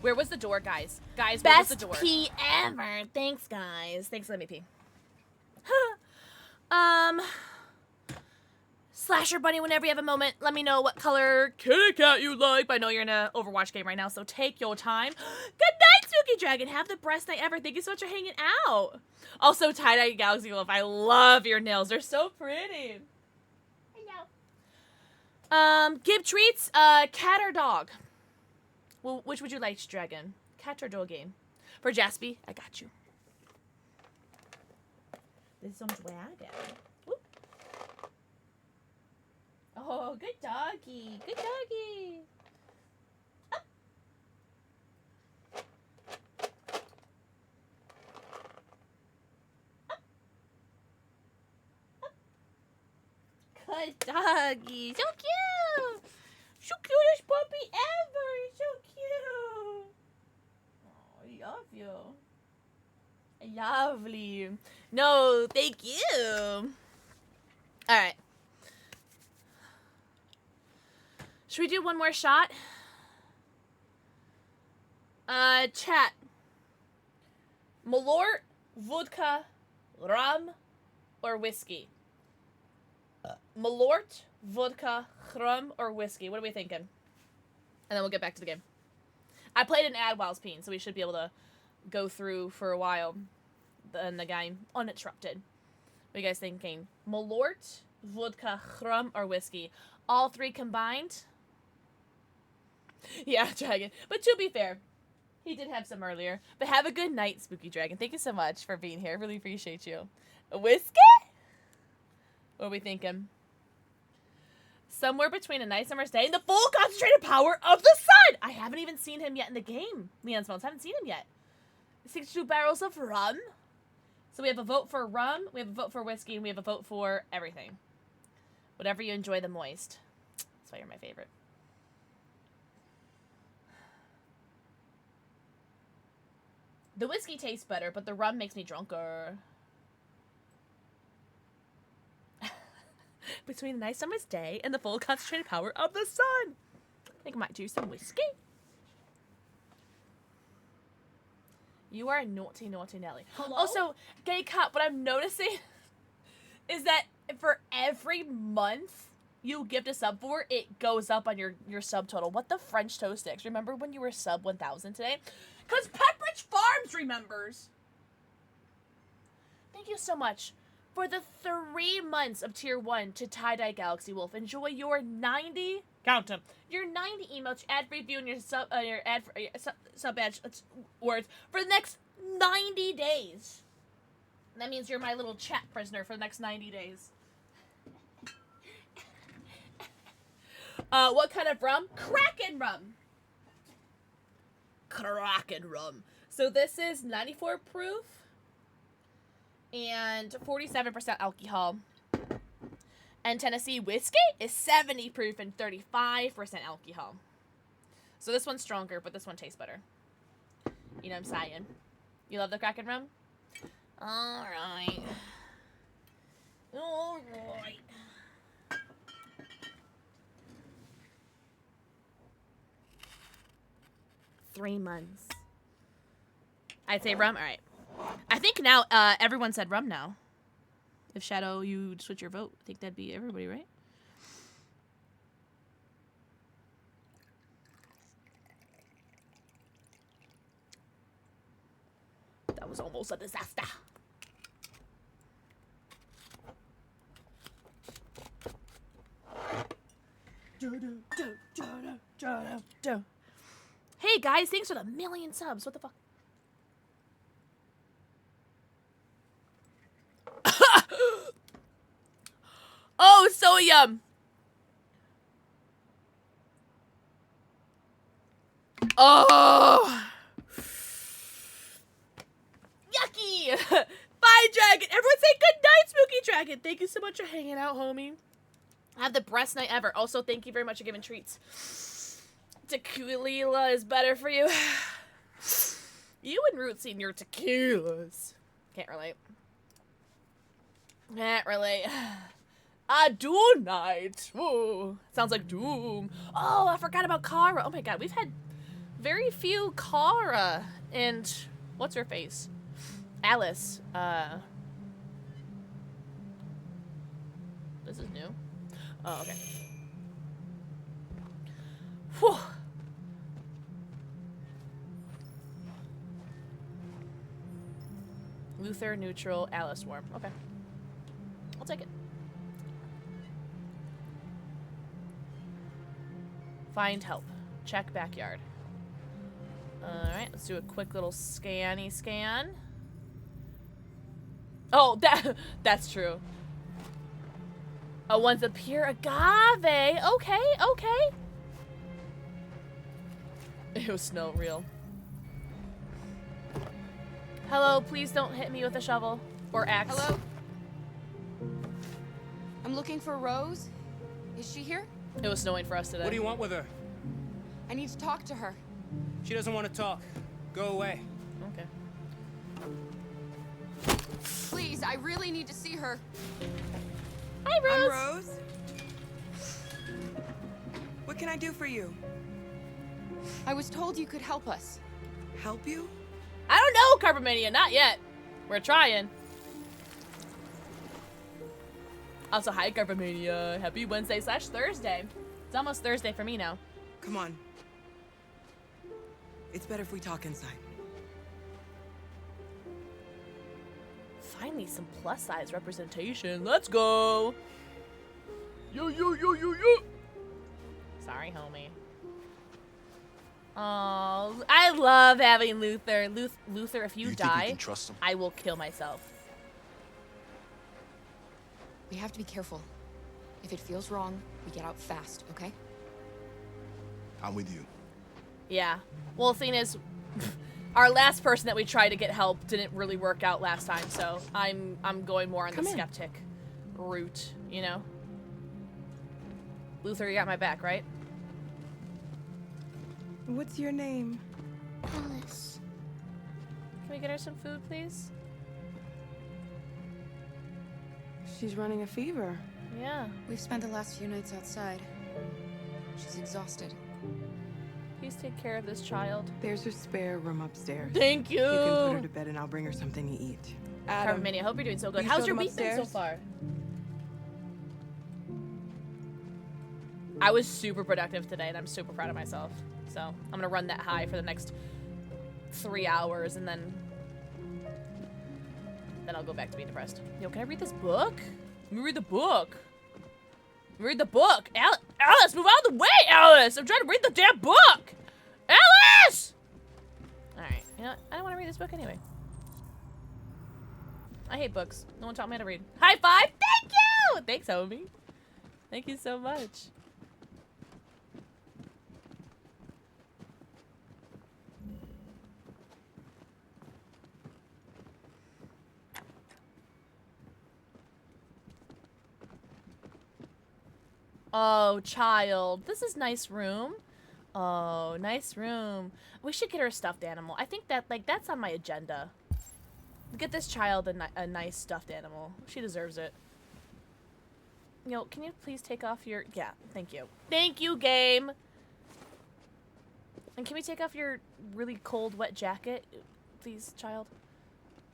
Where was the door, guys? Guys, where was the door? Best pee ever. Thanks, guys. Thanks, let me pee. Slasher Bunny, whenever you have a moment, let me know what color kitty cat you like. I know you're in an Overwatch game right now, so take your time. Good night, Spooky Dragon. Have the best night ever. Thank you so much for hanging out. Also, Tie-Dye Galaxy Wolf. I love your nails. They're so pretty. Hello. Give treats, cat or dog? Well, which would you like, Dragon? Cat or dog game? For Jaspy, I got you. This is on Dragon. Whoop. Oh, good doggy. Good doggy. Up. Hush doggy. So cute. So cutest puppy ever. So cute. Oh, I love you. Lovely. No, thank you. Alright. Should we do one more shot? Chat. Malort, vodka, rum, or whiskey? Malort, vodka, rum, or whiskey? What are we thinking? And then we'll get back to the game. I played an ad while peeing, so we should be able to go through for a while in the game uninterrupted. What are you guys thinking? Malort, vodka, rum, or whiskey? All three combined? Yeah, Dragon. But to be fair, he did have some earlier. But have a good night, Spooky Dragon. Thank you so much for being here. Really appreciate you. A whiskey? What are we thinking? Somewhere between A Nice Summer's Day and the full concentrated power of the sun! I haven't even seen him yet in the game. Leon Smells. Haven't seen him yet. 62 barrels of rum. So we have a vote for rum, we have a vote for whiskey, and we have a vote for everything. Whatever you enjoy the most. That's why you're my favorite. The whiskey tastes better, but the rum makes me drunker. Between A Nice Summer's Day and the full concentrated power of the sun. I think I might do some whiskey. You are a naughty, naughty Nelly. Hello? Also, Gay Cup, what I'm noticing is that for every month you gift a sub for, it goes up on your subtotal. What the French toast sticks? Remember when you were sub 1,000 today? Because Pepperidge Farms remembers. Thank you so much for the 3 months of Tier 1 to Tie-Dye Galaxy Wolf. Enjoy your 90... Count them. Your 90 emotes, ad-free view, and your sub badge words for the next 90 days. That means you're my little chat prisoner for the next 90 days. What kind of rum? Kraken rum. Kraken rum. So this is 94 proof and 47% alcohol. And Tennessee whiskey is 70 proof and 35% alcohol. So this one's stronger, but this one tastes better. You know what I'm saying? You love the Kraken rum? Alright. Alright. $3 months. I'd say rum. Alright. I think now everyone said rum now. If Shadow, you switch your vote, I think that'd be everybody, right? That was almost a disaster. Hey guys, thanks for the 1,000,000 subs. What the fuck? Oh, so yum. Oh. Yucky. Bye, Dragon. Everyone say good night, Spooky Dragon. Thank you so much for hanging out, homie. Have the best night ever. Also, thank you very much for giving treats. Tequila is better for you. You and Rootsy and your tequilas. Can't relate. Can't relate. A Doom Night. Ooh, sounds like Doom. Oh, I forgot about Kara. Oh my god, we've had very few Kara and what's her face? Alice. This is new. Oh, okay. Whew. Luther, neutral, Alice, warm. Okay. I'll take it. Find help. Check backyard. Alright, let's do a quick little scanny scan. Oh, that's true. Oh, one's a pure agave. Okay, okay. It was snow real. Hello, please don't hit me with a shovel or axe. Hello? I'm looking for Rose. Is she here? It was snowing for us today. What do you want with her? I need to talk to her. She doesn't want to talk. Go away. Okay. Please, I really need to see her. Hi, Rose. I'm Rose. What can I do for you? I was told you could help us. Help you? I don't know, Carpomania. Not yet. We're trying. Also, hi, Carpomania. Happy Wednesday/Thursday. It's almost Thursday for me now. Come on. It's better if we talk inside. Finally, some plus-size representation. Let's go. Yo, yo, yo, yo, yo. Sorry, homie. Oh, I love having Luther. Luther, if you think die, we can trust him? I will kill myself. We have to be careful. If it feels wrong, we get out fast, okay? I'm with you. Yeah. Well, the thing is, our last person that we tried to get help didn't really work out last time, so I'm going more on the skeptic route, you know? Luther, you got my back, right? What's your name? Alice. Can we get her some food, please? She's running a fever. Yeah. We've spent the last few nights outside. She's exhausted. Please take care of this child. There's a spare room upstairs. Thank you. You can put her to bed and I'll bring her something to eat. Adam, Carpomania, I hope you're doing so good. you How's showed your them week been so upstairs? far? I was super productive today, and I'm super proud of myself. So I'm gonna run that high for the next 3 hours, and then I'll go back to being depressed. Yo, can I read this book? Let me read the book. Let me read the book. Alice, move out of the way, Alice! I'm trying to read the damn book! Alice! Alright, you know what? I don't want to read this book anyway. I hate books. No one taught me how to read. High five! Thank you! Thanks, homie. Thank you so much. Oh, child. This is nice room. Oh, nice room. We should get her a stuffed animal. I think that, like, that's on my agenda. Get this child a nice stuffed animal. She deserves it. Yo, can you please take off your... Yeah, thank you. Thank you, game! And can we take off your really cold, wet jacket, please, child?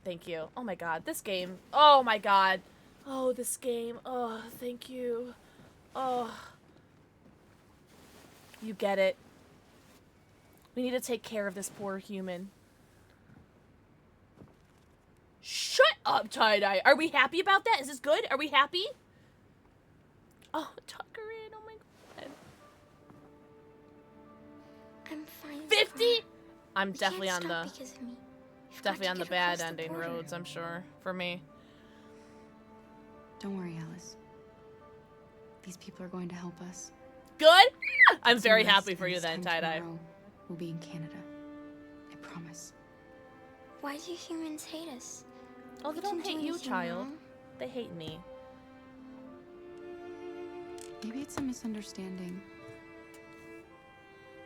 Thank you. Oh my god, this game. Oh my god. Oh, this game. Oh, thank you. Oh. You get it. We need to take care of this poor human. Shut up, Tie-Dye. Are we happy about that? Is this good? Are we happy? Oh, tuck her in. Oh my god. I'm fine. 50? I'm We definitely can't on stop the... because of me. We've Definitely got on to the get bad across the ending border. roads, I'm sure. For me. Don't worry, Alice. These people are going to help us. Good? I'm very Unless happy for you this then, time Tie-Dye. tomorrow, We'll be in Canada. I promise. Why do humans hate us? Oh, they We don't can do hate you, anything child. wrong. They hate me. Maybe it's a misunderstanding.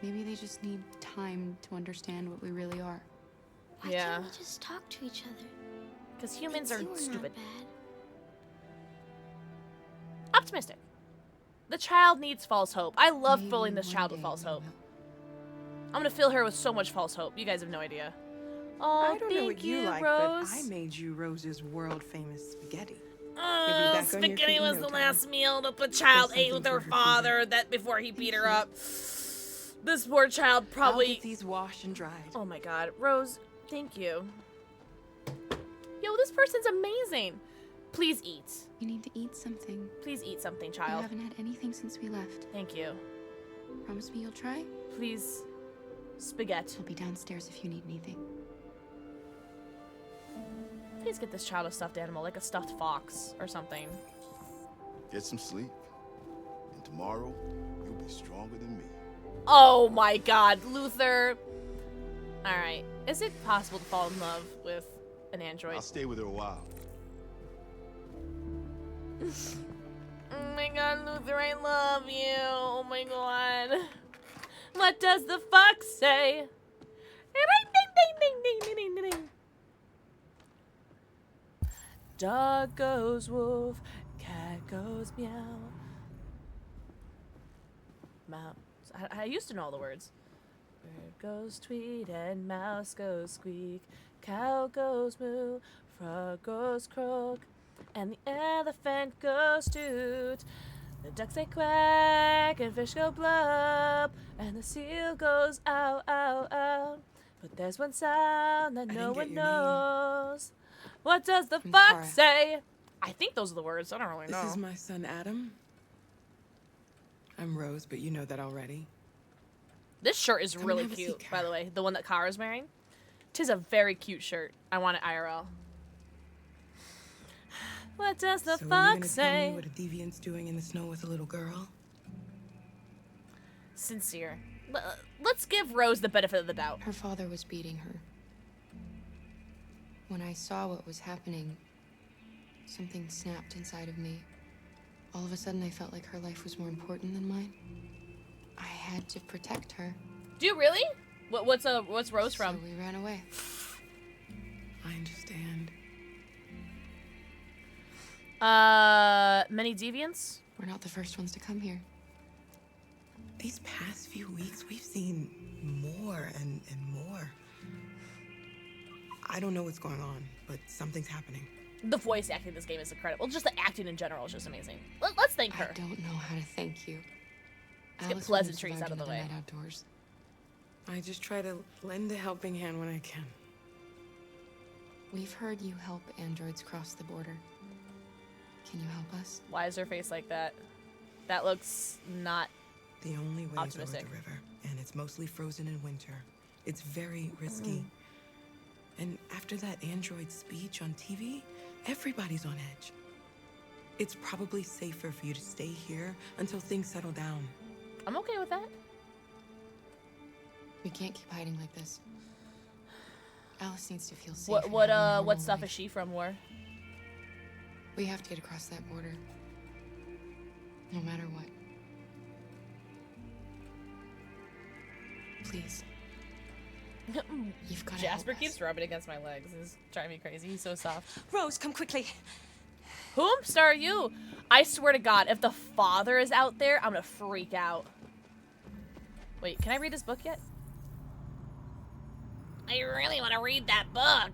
Maybe they just need time to understand what we really are. Why Yeah. can't we just talk to each other? Because humans They'd are see we're not stupid. bad. Optimistic. The child needs false hope. I love Maybe filling this one child with day false we hope. I'm gonna fill her with so much false hope. You guys have no idea. Oh, I don't thank know what you like, Rose. but I made you Rose's world-famous spaghetti. Spaghetti was the last meal that the child ate with her father that before he beat her up. This poor child I'll probably... get these washed and dried. Oh my god. Rose, thank you. Yo, this person's amazing. Please eat. You need to eat something. Please eat something, You child. haven't had anything since we left. Thank you. Promise me you'll try? Please. Spaghetti. I'll be downstairs if you need anything. Please get this child a stuffed animal, like a stuffed fox or something. Get some sleep. And tomorrow, you'll be stronger than me. Oh my god, Luther. Alright. Is it possible to fall in love with an android? I'll stay with her a while. Oh my god, Luther, I love you. Oh my god. What does the fox say? Ding, ding, ding, ding, ding, ding, ding. Dog goes woof, cat goes meow. Mouse. I used to know all the words. Bird goes tweet and mouse goes squeak. Cow goes moo, frog goes croak, and the elephant goes toot. The ducks say quack and fish go blub, and the seal goes ow, ow, ow. But there's one sound that no one knows. What does the fox say? I think those are the words. I don't really know. This is my son, Adam. I'm Rose, but you know that already. This shirt is really cute, by the way. The one that Kara's wearing. 'Tis a very cute shirt. I want it IRL. What does the fox say? Tell me what a deviant's doing in the snow with a little girl? Sincere. Let's give Rose the benefit of the doubt. Her father was beating her. When I saw what was happening, something snapped inside of me. All of a sudden, I felt like her life was more important than mine. I had to protect her. Do you really? What's Rose from? So we ran away. I understand. Many deviants? We're not the first ones to come here. These past few weeks, we've seen more and more. I don't know what's going on, but something's happening. The voice acting in this game is incredible. Just the acting in general is just amazing. Let's thank her. I don't know how to thank you. Let's get pleasantries out of the way. Outdoors. I just try to lend a helping hand when I can. We've heard you help androids cross the border. Can you help us? Why is her face like that? That looks not the only way optimistic. is over the river, and it's mostly frozen in winter. It's very risky. And after that android speech on TV, everybody's on edge. It's probably safer for you to stay here until things settle down. I'm okay with that. We can't keep hiding like this. Alice needs to feel safe. What stuff is she from, War? We have to get across that border. No matter what. Please. You've got to Jasper keeps rubbing against my legs. It's driving me crazy. He's so soft. Rose, come quickly. Whomst are you? I swear to God, if the father is out there, I'm gonna freak out. Wait, can I read this book yet? I really want to read that book.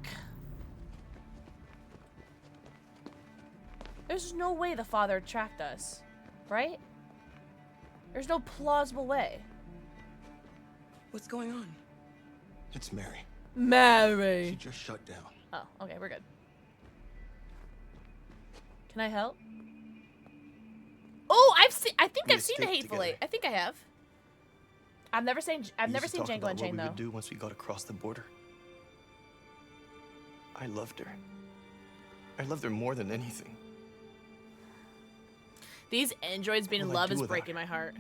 There's no way the father tracked us, right? There's no plausible way. What's going on? It's Mary. Mary. She just shut down. Oh, okay, we're good. Can I help? Oh, I think I've seen The Hateful Eight. I think I have. I've never seen Django Unchained though. What we would do once we got across the border. I loved her. I loved her more than anything. These androids being in love is breaking my heart.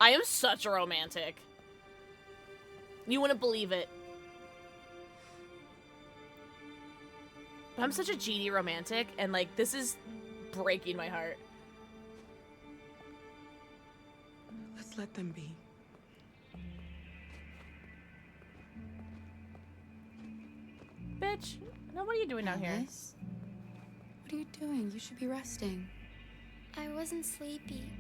I am such a romantic. You wouldn't believe it. I'm such a GD romantic, and like, this is breaking my heart. Let's let them be. Bitch, now what are you doing down here? Alice? What are you doing? You should be resting. I wasn't sleepy.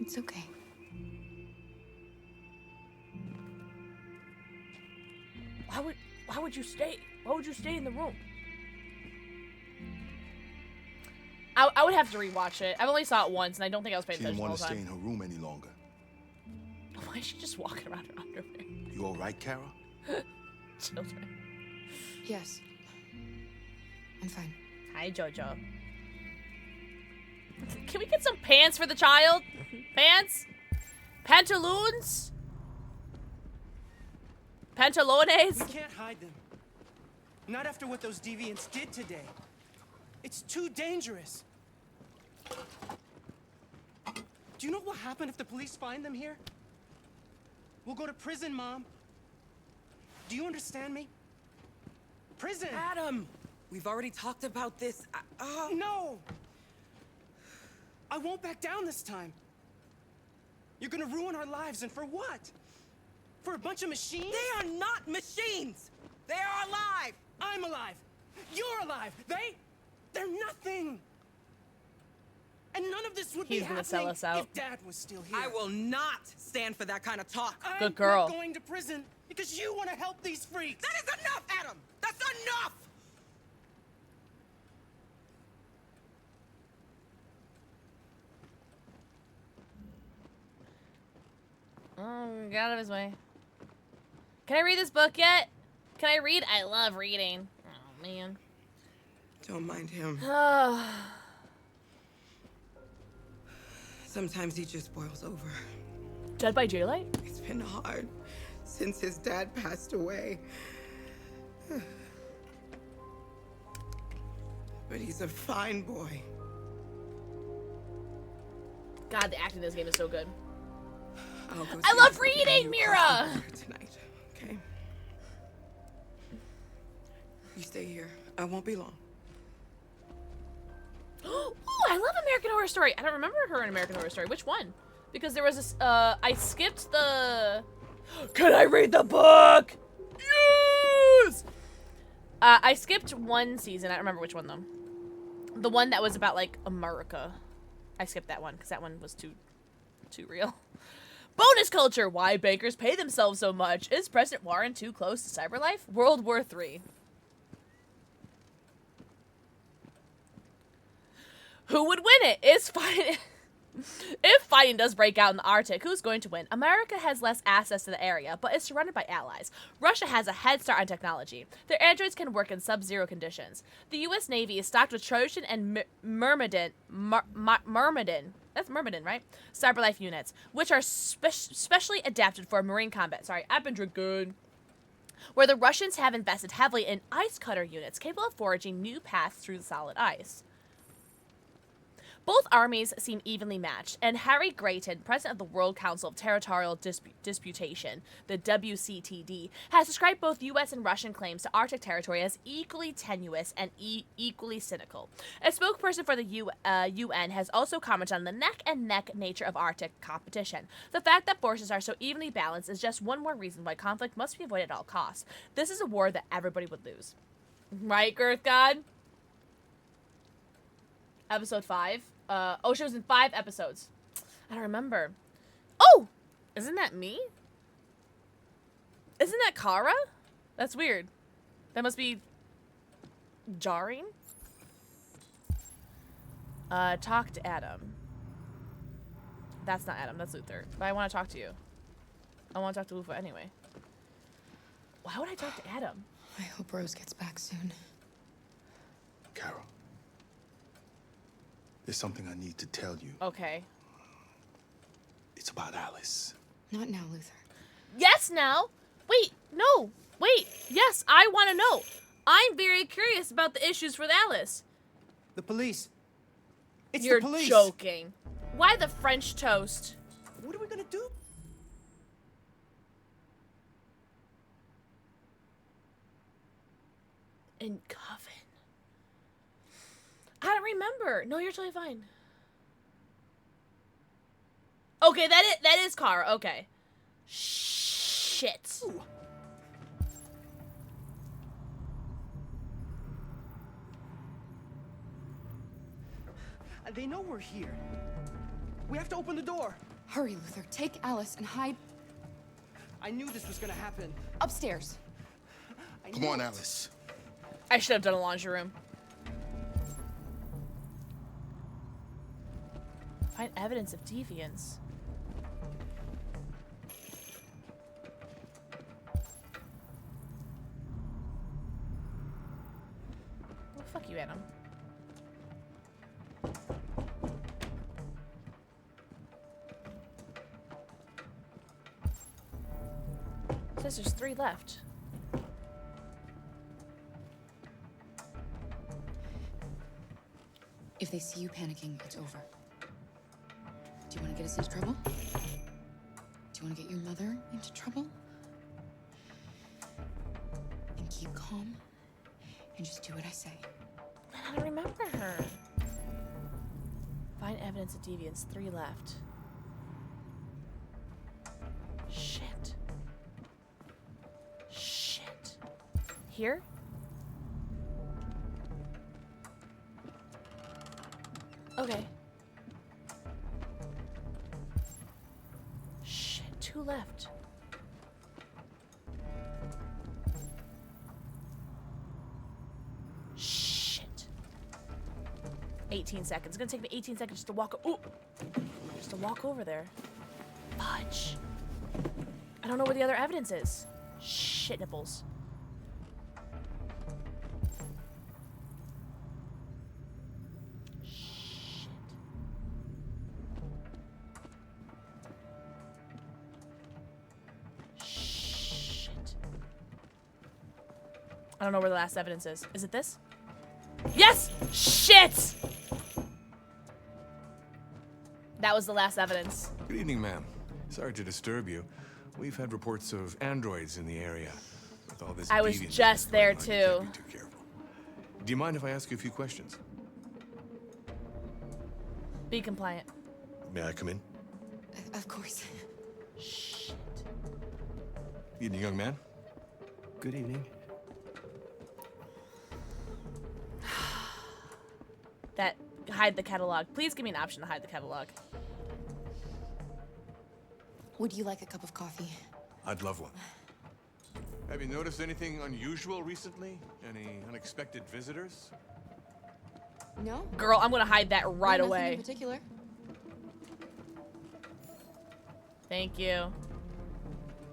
It's okay. Why would you stay? Why would you stay in the room? I would have to rewatch it. I've only saw it once, and I don't think I was paying She didn't attention want all to the stay time. in her room any longer. Why is she just walking around in underwear? You all right, Kara? Children. Yes. I'm fine. Hi, Jojo. Can we get some pants for the child? Pants? Pantaloons? Pantalones? We can't hide them. Not after what those deviants did today. It's too dangerous. Do you know what will happen if the police find them here? We'll go to prison, Mom. Do you understand me? Prison! Adam! We've already talked about this. No! I won't back down this time. You're gonna ruin our lives, and for what? For a bunch of machines? They are not machines! They are alive! I'm alive! You're alive! They're nothing! And none of this would be He's gonna happening sell us out. if Dad was still here. I will not stand for that kind of talk. Good girl. I'm not going to prison because you want to help these freaks. That is enough, Adam! That's enough! Oh, get out of his way. Can I read this book yet? Can I read? I love reading. Oh, man. Don't mind him. Oh. Sometimes he just boils over. Dead by Daylight? It's been hard since his dad passed away. But he's a fine boy. God, the acting in this game is so good. I'll go I see love if reading, you Mira! tonight, okay? You stay here. I won't be long. Ooh, I love American Horror Story. I don't remember her in American Horror Story. Which one? Because there was this, I skipped the... Can I read the book? Yes! I skipped one season. I don't remember which one, though. The one that was about, like, America. I skipped that one, because that one was too real. Bonus culture! Why bankers pay themselves so much? Is President Warren too close to cyberlife? World War III. Who would win it? If fighting does break out in the Arctic, who's going to win? America has less access to the area, but is surrounded by allies. Russia has a head start on technology. Their androids can work in sub-zero conditions. The U.S. Navy is stocked with Trojan and Myrmidon. That's Myrmidon, right? Cyberlife units, which are specially adapted for marine combat. Sorry, I've been drinking. Where the Russians have invested heavily in ice cutter units capable of forging new paths through the solid ice. Both armies seem evenly matched, and Harry Grayton, president of the World Council of Territorial Disputation, the WCTD, has described both U.S. and Russian claims to Arctic territory as equally tenuous and equally cynical. A spokesperson for the UN has also commented on the neck-and-neck nature of Arctic competition. The fact that forces are so evenly balanced is just one more reason why conflict must be avoided at all costs. This is a war that everybody would lose. Right, Girth God? Episode 5. She was in 5 episodes. I don't remember. Oh! Isn't that me? Isn't that Kara? That's weird. That must be jarring. Talk to Adam. That's not Adam, that's Luther. But I want to talk to you. I want to talk to Lufa anyway. Why would I talk to Adam? I hope Rose gets back soon. Carol. There's something I need to tell you. Okay. It's about Alice. Not now, Luther. Yes, now. Wait, no. Wait, yes, I want to know. I'm very curious about the issues with Alice. The police. It's You're the police. joking. Why the French toast? What are we gonna do? In Coven. I don't remember. No, you're totally fine. Okay, that is Kara. Okay. Shit. Ooh. They know we're here. We have to open the door. Hurry, Luther. Take Alice and hide. I knew this was gonna happen. Upstairs. Come on, Alice. I should have done a laundry room. Find evidence of deviance. Well, fuck you, Adam. Says there's 3 left. If they see you panicking, it's over. Do you want to get us into trouble? Do you you want to get your mother into trouble? And keep calm and just do what I say. I don't remember her. Find evidence of deviance. 3 left. Shit. Shit. Here? Okay. Shit, 2 left. Shit. 18 seconds. It's gonna take me 18 seconds just to walk. Ooh! Just to walk over there. Fudge. I don't know where the other evidence is. Shit nipples. I don't know where the last evidence is. Is it this? Yes! Shit! That was the last evidence. Good evening, ma'am. Sorry to disturb you. We've had reports of androids in the area. With all this I was deviance just there going on, you too. can't be too careful. Do you mind if I ask you a few questions? Be compliant. May I come in? Of course. Shit. Evening, young man. Good evening. That hide the catalog. Please give me an option to hide the catalog. Would you like a cup of coffee? I'd love one. Have you noticed anything unusual recently? Any unexpected visitors? No. Girl, I'm gonna hide that right No, nothing away. in particular. Thank you.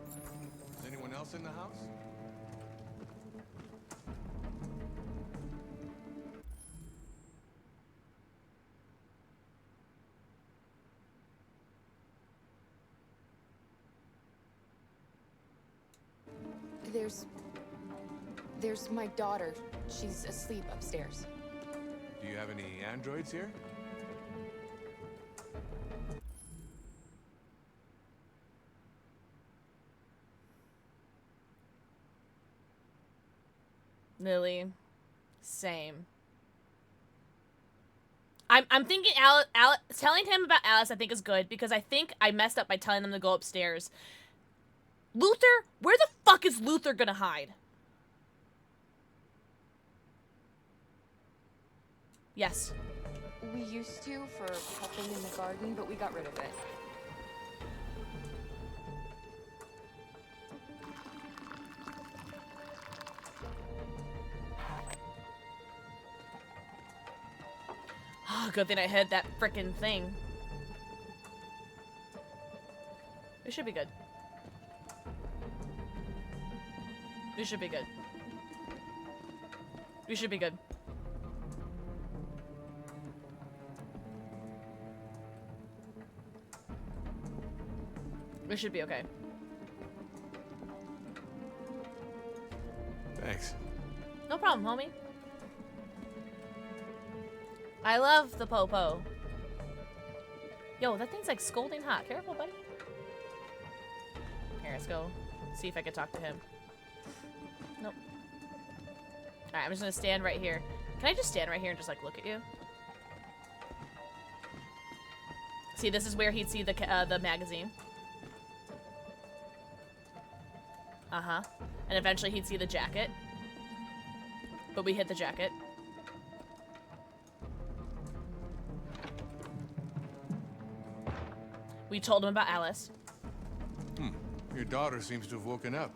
Is anyone else in the house? There's my daughter. She's asleep upstairs. Do you have any androids here? Lily. Same. I'm thinking telling him about Alice I think is good because I think I messed up by telling them to go upstairs. Luther? Where the fuck is Luther gonna hide? Yes. We used to for helping in the garden, but we got rid of it. Oh, good thing I had that frickin' thing. We should be good. We should be good. We should be good. We should be okay. Thanks. No problem, homie. I love the po-po. Yo, that thing's like scolding hot. Careful, buddy. Here, let's go see if I can talk to him. Nope. Alright, I'm just gonna stand right here. Can I just stand right here and just like look at you? See, this is where he'd see the magazine. Uh-huh. And eventually he'd see the jacket. But we hid the jacket. We told him about Alice. Your daughter seems to have woken up.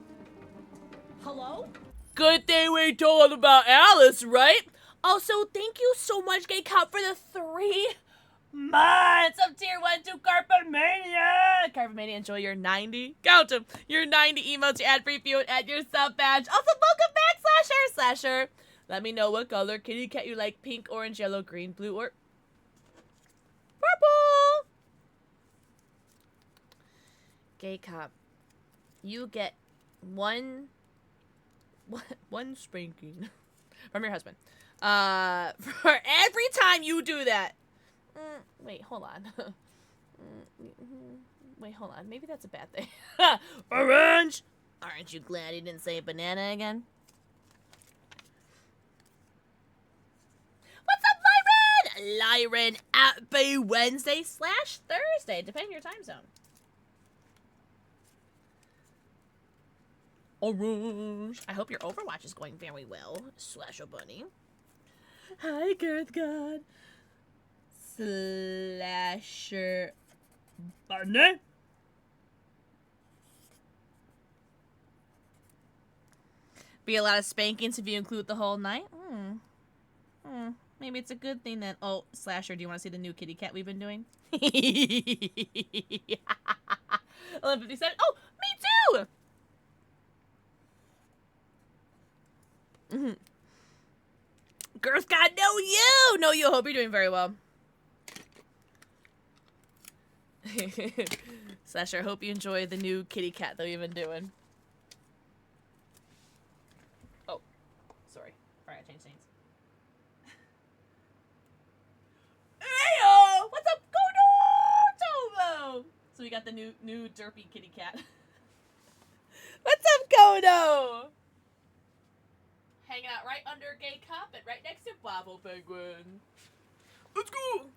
Hello? Good thing we told him about Alice, right? Also, thank you so much, Gay Cop, for the 3 months of Tier 1 to Carpomania! Carpomania, enjoy your 90. Count them. Your 90 emotes, your ad-free view, and your sub badge. Also, welcome back, Slasher! Let me know what color kitty cat you like. Pink, orange, yellow, green, blue, or purple! Gay Cop, you get one spanking from your husband. For every time you do that. Wait, hold on. Wait, hold on. Maybe that's a bad thing. Orange! Aren't you glad he didn't say banana again? What's up, Lyran? Lyran, happy Wednesday/Thursday, depending on your time zone. Orange. I hope your Overwatch is going very well, Slasher Bunny. Hi, Girth God. Slasher Bunny. Be a lot of spankings if you include the whole night. Maybe it's a good thing that. Oh, Slasher, do you want to see the new kitty cat we've been doing? 11:57. Oh, me too. Girth God, know you. Hope you're doing very well. Slasher, I hope you enjoy the new kitty cat that we've been doing. Oh, sorry. Alright, I changed things. Heyo! What's up, Kodo? So we got the new derpy kitty cat. What's up, Kodo? Hanging out right under Gay Carpet, right next to Bobble Penguin. Let's go!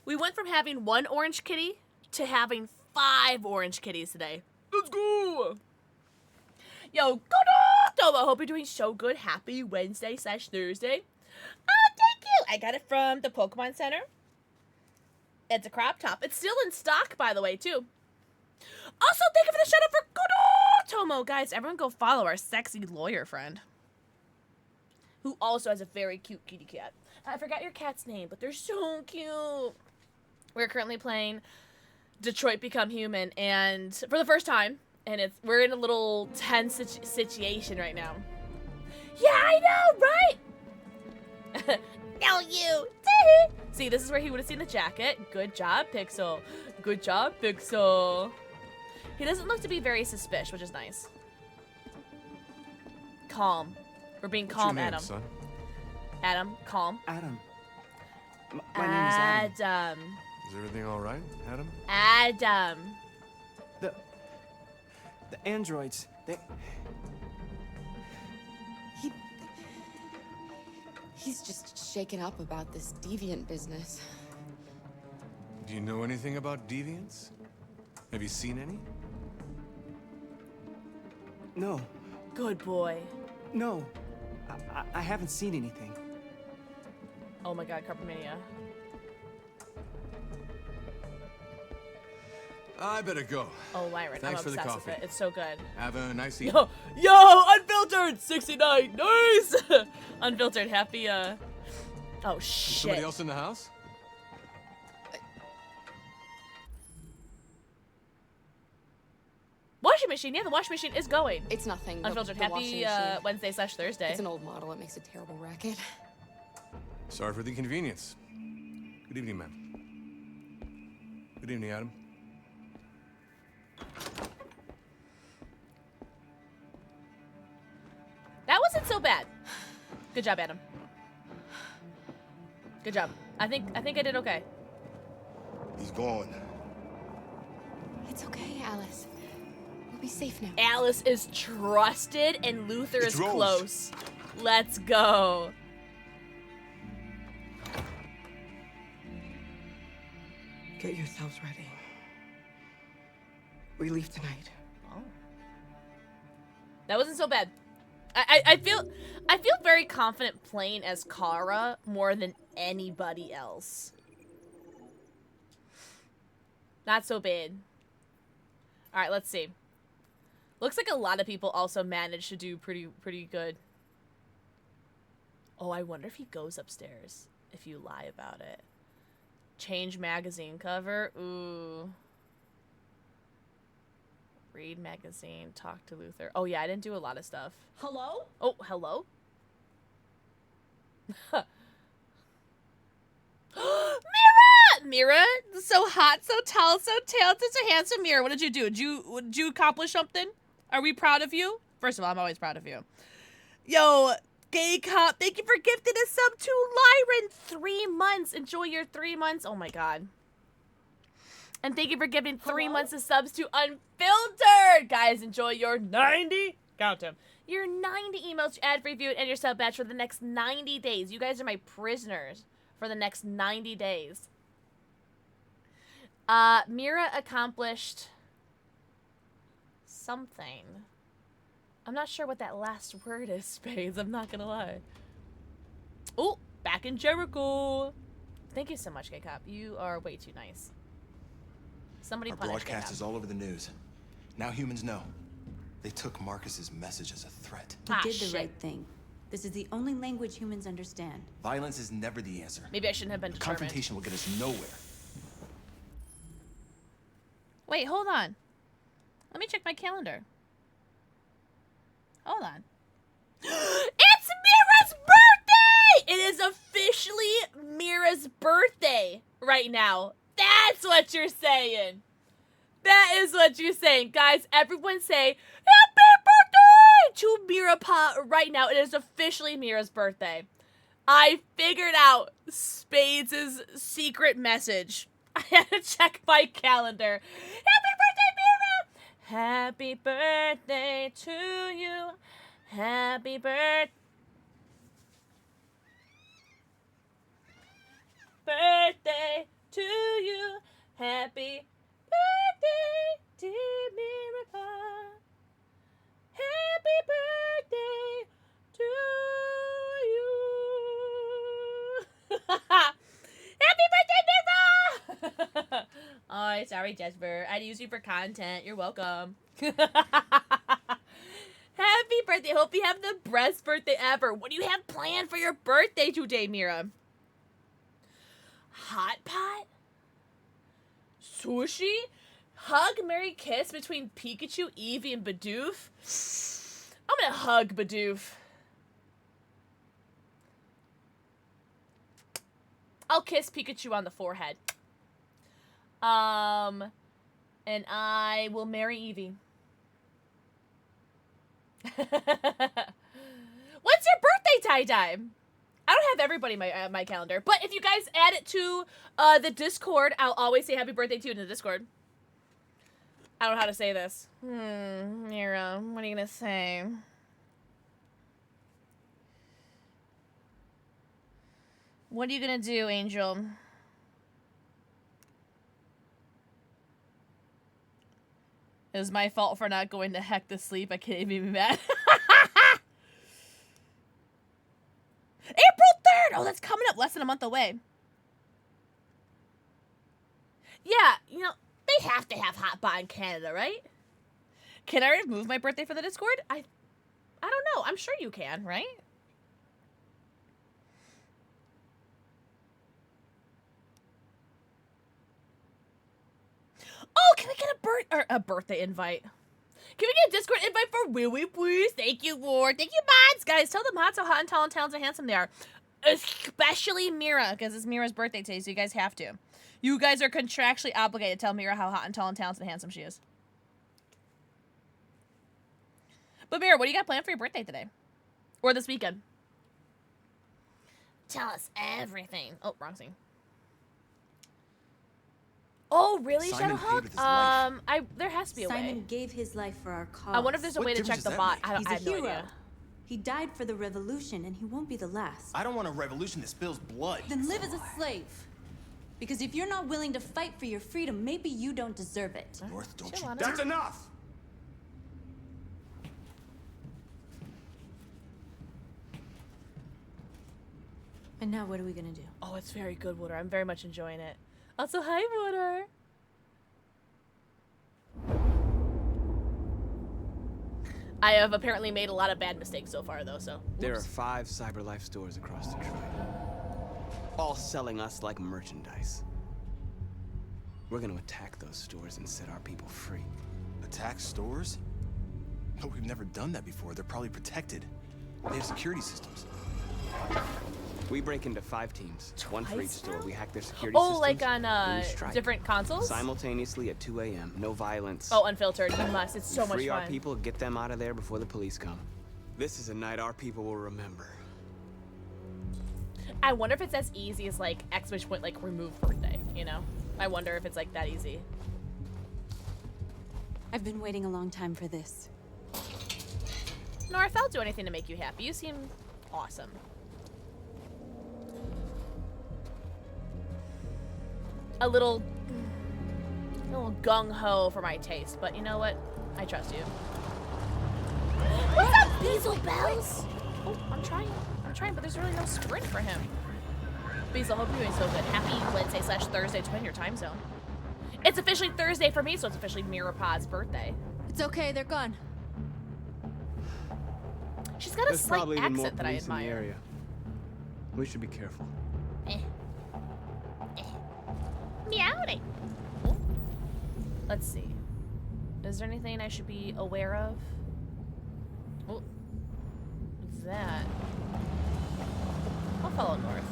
We went from having 1 orange kitty to having 5 orange kitties today. Let's go! Yo, Kodo! I hope you're doing so good. Happy Wednesday/Thursday. Oh, thank you! I got it from the Pokemon Center. It's a crop top. It's still in stock, by the way, too. Also, thank you for the shout out for Tomo. Guys, everyone go follow our sexy lawyer friend, who also has a very cute kitty cat. I forgot your cat's name, but they're so cute. We're currently playing Detroit Become Human, and for the first time, and we're in a little tense situation right now. Yeah, I know, right? No, you. See, this is where he would have seen the jacket. Good job, Pixel. Good job, Pixel. He doesn't look to be very suspicious, which is nice. Calm. We're being calm, What's your name, Adam. son? Adam, calm. Adam. My name is Adam. Adam. Is everything all right, Adam? Adam. The androids, He's just shaken up about this deviant business. Do you know anything about deviants? Have you seen any? No. Good boy. No. I haven't seen anything. Oh my god, Carpomania. I better go. Oh, Lyran, I'm Thanks for the obsessed with coffee. it. It's so good. Have a nice evening. Yo, Unfiltered 69, nice. Unfiltered, happy. Oh Is shit. somebody else in the house? Washing machine, yeah, the washing machine is going. It's nothing. Unfiltered, the happy Wednesday/Thursday. It's an old model. It makes a terrible racket. Sorry for the inconvenience. Good evening, ma'am. Good evening, Adam. That wasn't so bad. Good job, Adam. Good job. I think I did okay. He's gone. It's okay, Alice. We'll be safe now. Alice is trusted and Luther It's is Rose. close. Let's go. Get yourselves ready. We leave tonight. Oh. That wasn't so bad. I feel very confident playing as Kara more than anybody else. Not so bad. All right, let's see. Looks like a lot of people also managed to do pretty good. Oh, I wonder if he goes upstairs if you lie about it. Change magazine cover. Ooh. Read magazine. Talk to Luther. Oh yeah, I didn't do a lot of stuff. Hello? Oh, hello? Mira! Mira, so hot, so tall, so talented, so handsome. Mira, what did you do? Did you accomplish something? Are we proud of you? First of all, I'm always proud of you. Yo, Gay Cop, thank you for gifting a sub to Lyran. 3 months. Enjoy your 3 months. Oh my god. And thank you for giving 3 months of subs to Unfiltered. Guys, enjoy your 90. Count them. Your 90 emails to ad-free view and your sub batch for the next 90 days. You guys are my prisoners for the next 90 days. Mira accomplished something. I'm not sure what that last word is, Spades. I'm not gonna lie. Oh, back in Jericho. Thank you so much, K-Cop. You are way too nice. Somebody Our punish broadcast K-Cop. is all over the news. Now humans know. They took Marcus's message as a threat. He did the right thing. This is the only language humans understand. Violence is never the answer. Maybe I shouldn't have been determined. Confrontation will get us nowhere. Wait, hold on. Let me check my calendar. Hold on. It's Mira's birthday! It is officially Mira's birthday right now. That's what you're saying. That is what you're saying. Guys, everyone say, Happy birthday to Mira Pa right now. It is officially Mira's birthday. I figured out Spades' secret message. I had to check my calendar. Happy birthday, Mira! Happy birthday to you. Happy birthday to you. Happy birthday, dear Mira. Happy birthday to you. Happy birthday, Mira! Oh, sorry, Jesper. I'd use you for content. You're welcome. Happy birthday. Hope you have the best birthday ever. What do you have planned for your birthday today, Mira? Hot pot? Sushi? Hug, marry, kiss between Pikachu, Eevee, and Bidoof? I'm gonna hug Bidoof. I'll kiss Pikachu on the forehead. And I will marry Eevee. What's your birthday tie-dye? I don't have everybody in my calendar, but if you guys add it to the Discord, I'll always say happy birthday to you in the Discord. I don't know how to say this. Mira, what are you gonna say? What are you gonna do, Angel? It was my fault for not going to heck to sleep. I can't even be mad. April 3rd! Oh, that's coming up less than a month away. Yeah, you know, they have to have hot pot in Canada, right? Can I remove my birthday for the Discord? I don't know. I'm sure you can, right? Oh, can we get a birthday invite? Can we get a Discord invite for Willy, please? Thank you, Lord. Thank you, mods. Guys, tell the mods how hot and tall and talented and handsome they are. Especially Mira, because it's Mira's birthday today, so you guys have to. You guys are contractually obligated to tell Mira how hot and tall and talented and handsome she is. But Mira, what do you got planned for your birthday today? Or this weekend? Tell us everything. Oh, wrong scene. Oh, really, Simon Shadowhawk? There has to be a way. Simon gave his life for our cause. I wonder if there's a way to check the bot. I He's have a no hero. idea. He died for the revolution, and he won't be the last. I don't want a revolution that spills blood. Then live as a slave. Because if you're not willing to fight for your freedom, maybe you don't deserve it. North, don't Chill you on dare- it. That's enough! And now what are we gonna do? Oh, it's very good, Water. I'm very much enjoying it. Also, hi, Water. I have apparently made a lot of bad mistakes so far, though, so. There are 5 CyberLife stores across Detroit, all selling us like merchandise. We're gonna attack those stores and set our people free. Attack stores? But we've never done that before. They're probably protected. They have security systems. We break into 5 teams, one for each store. We hack their security Oh, systems. like on and we strike. different consoles? Simultaneously at 2 a.m. No violence. Oh, Unfiltered. You must. It's so much Free our fun. people, get them out of there before the police come. This is a night our people will remember. I wonder if it's as easy as like ! Like remove birthday. You know? I wonder if it's like that easy. I've been waiting a long time for this. North, I'll do anything to make you happy. You seem awesome. A little gung-ho for my taste, but you know what? I trust you. What's up, Beezle Bells? Oh, I'm trying, but there's really no sprint for him. Beezle, hope you're doing so good. Happy Wednesday/Thursday to in your time zone. It's officially Thursday for me, so it's officially Mirapod's birthday. It's okay, they're gone. She's got a slight accent that I admire. In the area. We should be careful. Meowing. Oh. Let's see. Is there anything I should be aware of? Oh. What's that? I'll follow north.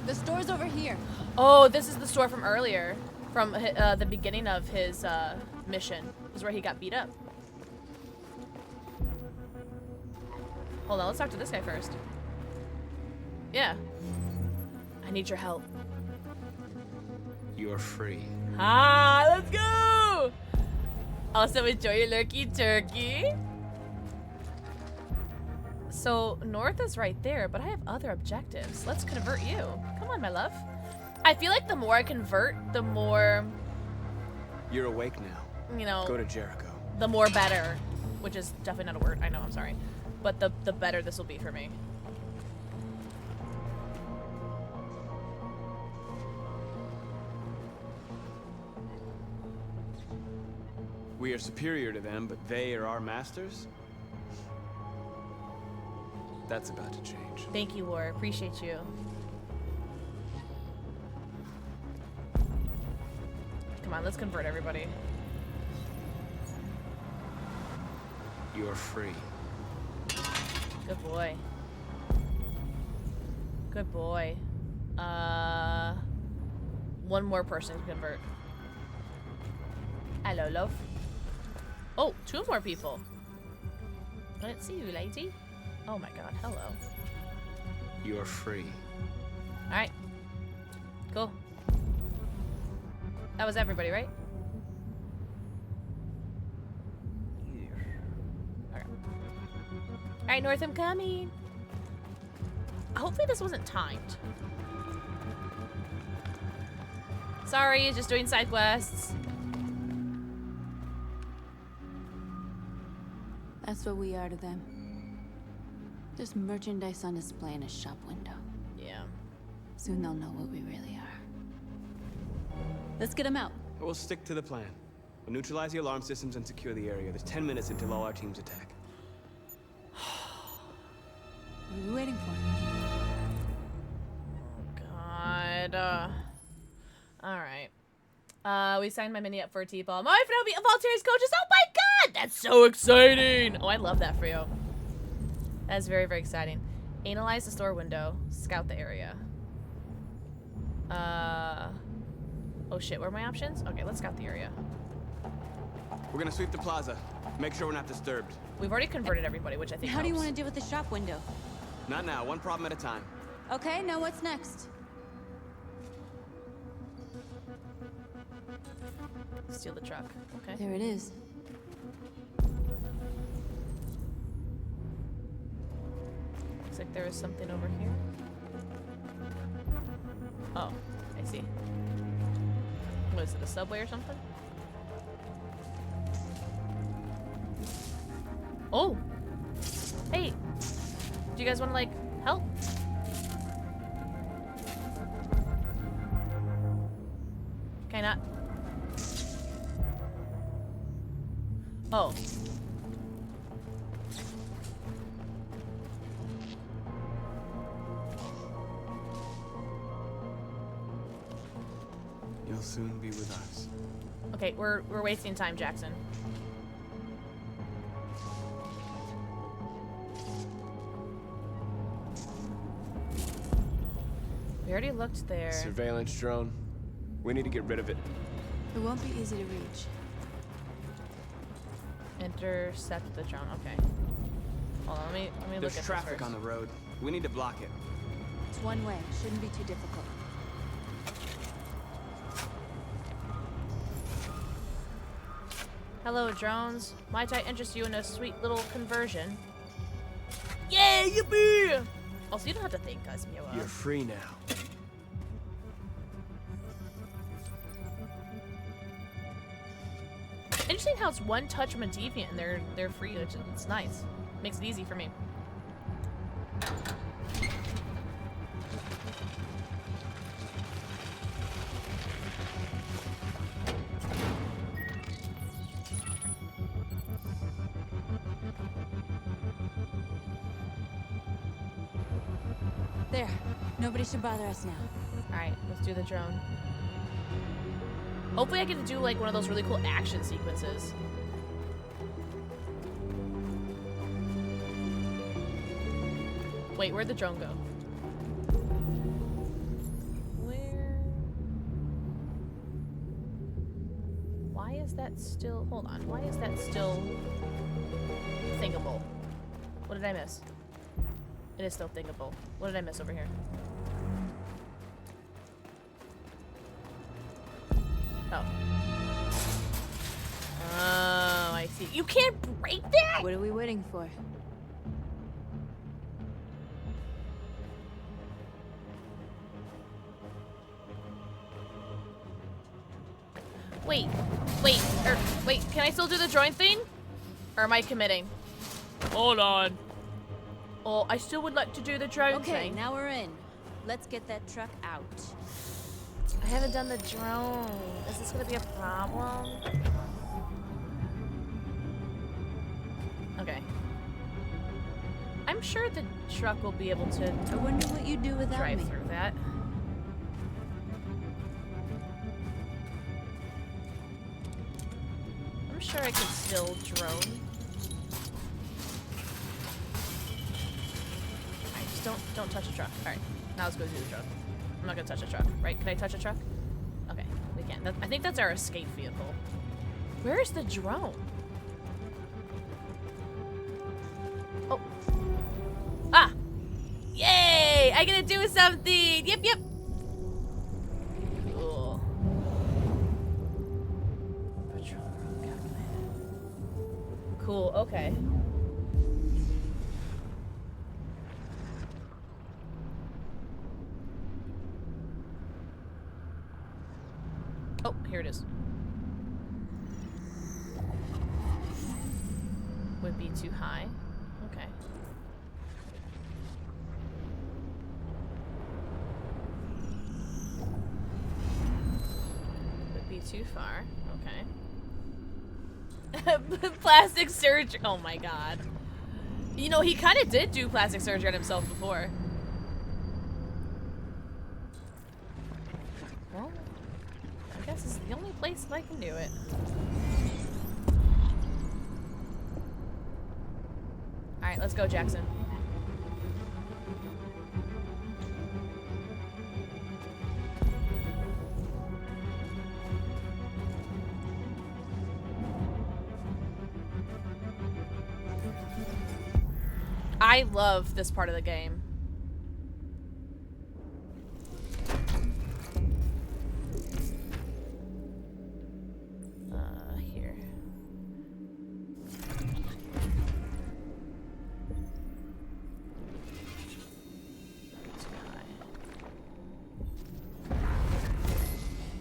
The store's over here. Oh, this is the store from earlier. From the beginning of his mission. This is where he got beat up. Hold on, let's talk to this guy first. Yeah. I need your help. You're free. Ah, let's go! Also, enjoy your lurky turkey. So, north is right there, but I have other objectives. Let's convert you. Come on, my love. I feel like the more I convert, the more... You're awake now. You know... Go to Jericho. The more better. Which is definitely not a word. I know, I'm sorry. But the better this will be for me. We are superior to them, but they are our masters? That's about to change. Thank you, War. Appreciate you. Come on, let's convert everybody. You're free. Good boy. Good boy. One more person to convert. Hello, love. Oh, 2 more people. Let's see you, lady. Oh my god, hello. You're free. Alright. Cool. That was everybody, right? Okay. Alright, North, I'm coming. Hopefully this wasn't timed. Sorry, just doing side quests. That's what we are to them. Just merchandise on display in a shop window. Yeah. Soon they'll know what we really are. Let's get them out. We'll stick to the plan. We'll neutralize the alarm systems and secure the area. There's 10 minutes until all our teams attack. What are we waiting for? God. Alright. We signed my mini up for a T-ball. My wife and I will be Valtteri's coaches. Oh my god! That's so exciting! Oh, I love that for you. That is very, very exciting. Analyze the store window. Scout the area. Oh shit, what are my options? Okay, let's scout the area. We're gonna sweep the plaza. Make sure we're not disturbed. We've already converted everybody, which I think How do you helps. want to deal with the shop window? Not now, one problem at a time. Okay, now what's next? Steal the truck. Okay. There it is. Looks like there is something over here. Oh, I see. What is it, a subway or something? Oh! Hey! Do you guys want to, like, help? Can I not? Oh. You'll soon be with us. Okay, we're wasting time, Jackson. We already looked there. Surveillance drone. We need to get rid of it. It won't be easy to reach. Intercept the drone. Okay. Hold on, let me look There's at traffic this on the road. We need to block it. It's one way. Shouldn't be too difficult. Hello, drones. Might I interest you in a sweet little conversion? Yay, yippee! Also, you don't have to thank us, Mioa. You're free now. Interesting how it's one touch from a deviant and they're free. It's nice. Makes it easy for me. There. Nobody should bother us now. Alright, let's do the drone. Hopefully I get to do like one of those really cool action sequences. Wait, where'd the drone go? Where? Why is that still... Hold on. Why is that still... thingable? What did I miss? It is still thingable. What did I miss over here? Oh. Oh, I see. You can't break that? What are we waiting for? Wait, wait, can I still do the join thing? Or am I committing? Hold on. Oh, I still would like to do the drone thing. Okay, now we're in. Let's get that truck out. I haven't done the drone. Is this gonna be a problem? Okay. I'm sure the truck will be able to I wonder what you'd do without drive me. through that. I'm sure I could still drone. Alright, just don't touch the truck. Alright, now let's go do the drone. I'm not gonna touch a truck, right? Can I touch a truck? Okay, we can. I think that's our escape vehicle. Where is the drone? Oh. Ah! Yay! I get to do something! Yep, yep! Cool. Cool, okay. Oh, here it is. Would be too high. Okay. Would be too far. Okay. Plastic surgery. Oh my god. You know, he kind of did do plastic surgery on himself before. Well, I guess it's the only place that I can do it. Alright, let's go, Jackson. I love this part of the game. Here. Too high.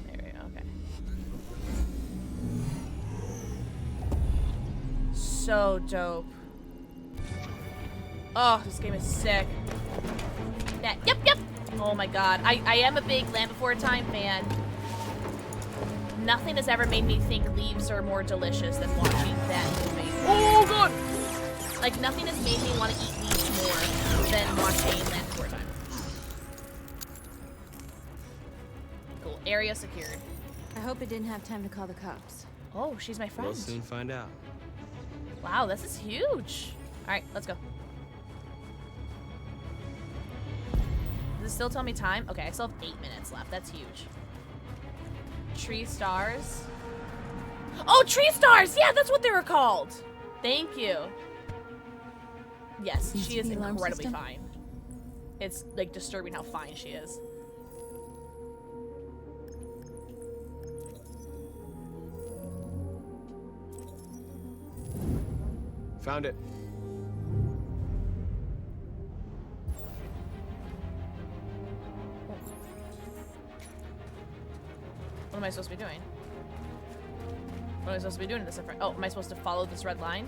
There we go, okay. So dope. Oh, this game is sick. Yeah, yep, yep. Oh my god. I am a big Land Before Time fan. Nothing has ever made me think leaves are more delicious than watching that movie. Oh god! Like, nothing has made me want to eat leaves more than watching Land Before Time. Cool. Area secured. I hope it didn't have time to call the cops. Oh, she's my friend. We'll soon find out. Wow, this is huge. Alright, let's go. Does it still tell me time? Okay, I still have 8 minutes left. That's huge. Tree stars. Oh, tree stars! Yeah, that's what they were called. Thank you. Yes, she is incredibly fine. It's like disturbing how fine she is. Found it. What am I supposed to be doing? What am I supposed to be doing in this? Oh, am I supposed to follow this red line?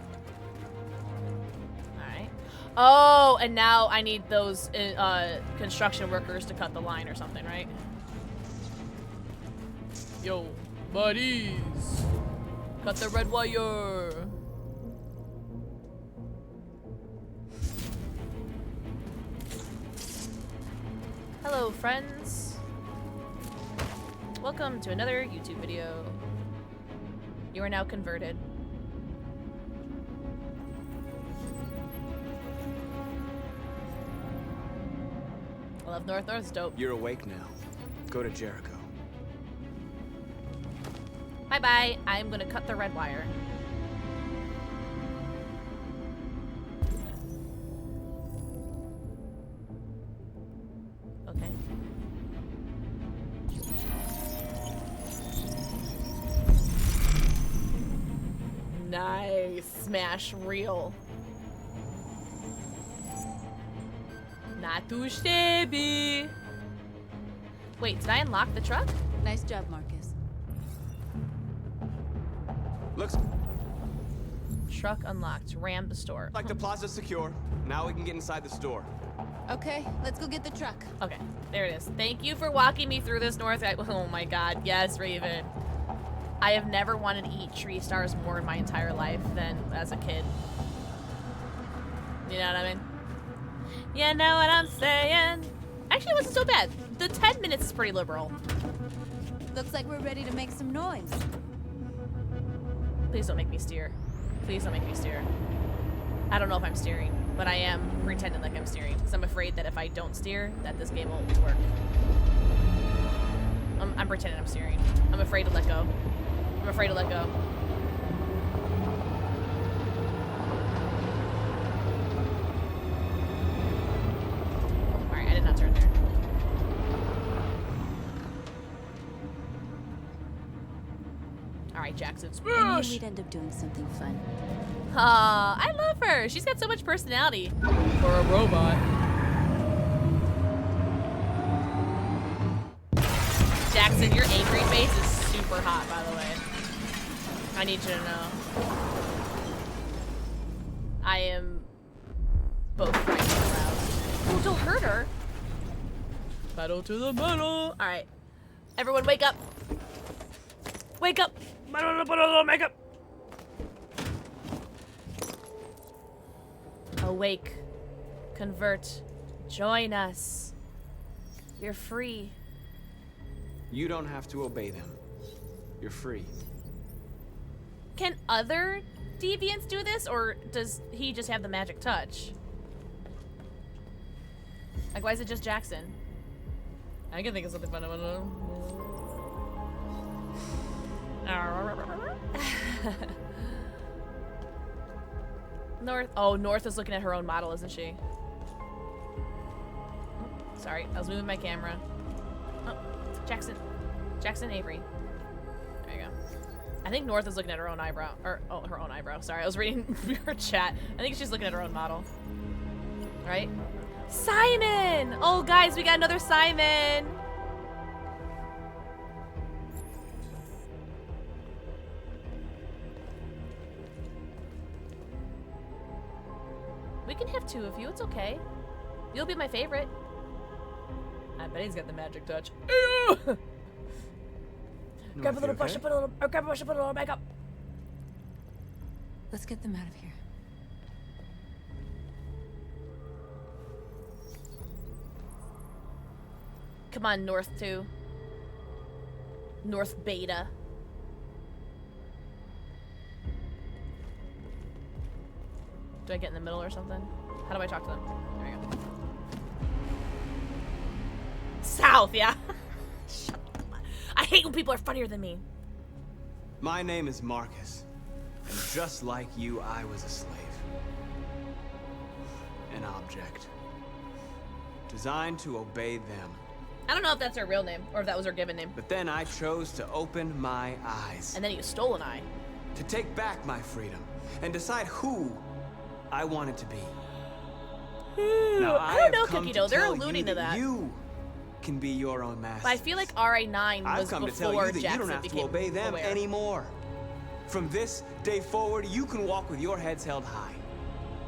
Alright. Oh, and now I need those construction workers to cut the line or something, right? Yo, buddies! Cut the red wire! Hello, friends. Welcome to another YouTube video. You are now converted. I love North. North's dope. You're awake now. Go to Jericho. Bye-bye. I'm gonna cut the red wire. Okay. Nice. Smash reel. Not too shabby. Wait, did I unlock the truck? Nice job, Marcus. Looks Truck unlocked. Ram the store. like the plaza's secure. Now we can get inside the store. Okay, let's go get the truck. Okay, there it is. Thank you for walking me through this, North. Oh my god, yes, Raven. I have never wanted to eat tree stars more in my entire life than as a kid. You know what I mean? You know what I'm saying? Actually, it wasn't so bad. The 10 minutes is pretty liberal. Looks like we're ready to make some noise. Please don't make me steer. Please don't make me steer. I don't know if I'm steering, but I am pretending like I'm steering because I'm afraid that if I don't steer, that this game won't work. I'm pretending I'm steering. I'm afraid to let go. I'm afraid to let go. Alright, I did not turn there. Alright, Jackson, I smash! knew we'd end up doing something fun. I love her. She's got so much personality for a robot. Jackson, your angry face is super hot, by the way. I need you to know. I am both frightened and aroused. Oh, don't hurt her. Pedal to the metal. All right, everyone, wake up. Wake up. Put on a little makeup. Awake, convert, join us. You're free. You don't have to obey them. You're free. Can other deviants do this, or does he just have the magic touch? Like, why is it just Jackson? I can think of something fun. I don't know. North. Oh, North is looking at her own model, isn't she? Oh, sorry, I was moving my camera. Oh, Jackson. Jackson Avery. There you go. I think North is looking at her own eyebrow. Or, oh, her own eyebrow. Sorry, I was reading her chat. I think she's looking at her own model. Right? Simon! Oh, guys, we got another Simon! We can have two of you, it's okay. You'll be my favorite. I bet he's got the magic touch. Grab a little brush and put a little, or grab a brush and put a little makeup. Let's get them out of here. Come on, North 2. North Beta. Do I get in the middle or something? How do I talk to them? There we go. South, yeah. Shut up. I hate when people are funnier than me. My name is Marcus, and just like you, I was a slave. An object. Designed to obey them. I don't know if that's her real name, or if that was her given name. But then I chose to open my eyes. And then you stole an eye. To take back my freedom, and decide who I want it to be. Ooh, Now, I don't know, have come Cookie to Dough. They're tell alluding you to that. You can be your own master. But I feel like RA9 I've was come to tell before you that Jackson you don't have to became obey them aware. anymore. From this day forward, you can walk with your heads held high.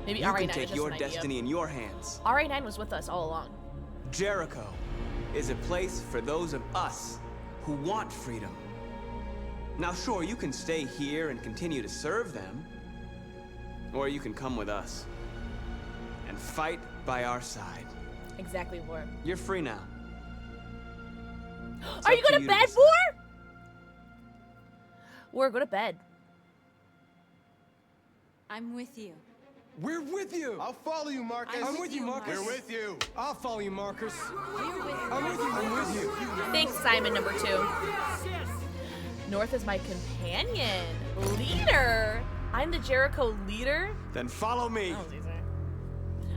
Maybe you RA9 can is take just your an idea. destiny in your hands. RA9 was with us all along. Jericho is a place for those of us who want freedom. Now, sure, you can stay here and continue to serve them, or you can come with us and fight by our side. Exactly, War. You're free now. Are you going to bed, War? War, go to bed. I'm with you. We're with you. I'll follow you, Marcus. I'm with you, Marcus. We're with you. I'll follow you, Marcus. We're with I'm with you. I'm with you. Thanks, Simon number 2. North is my companion. Leader. I'm the Jericho leader. Then follow me.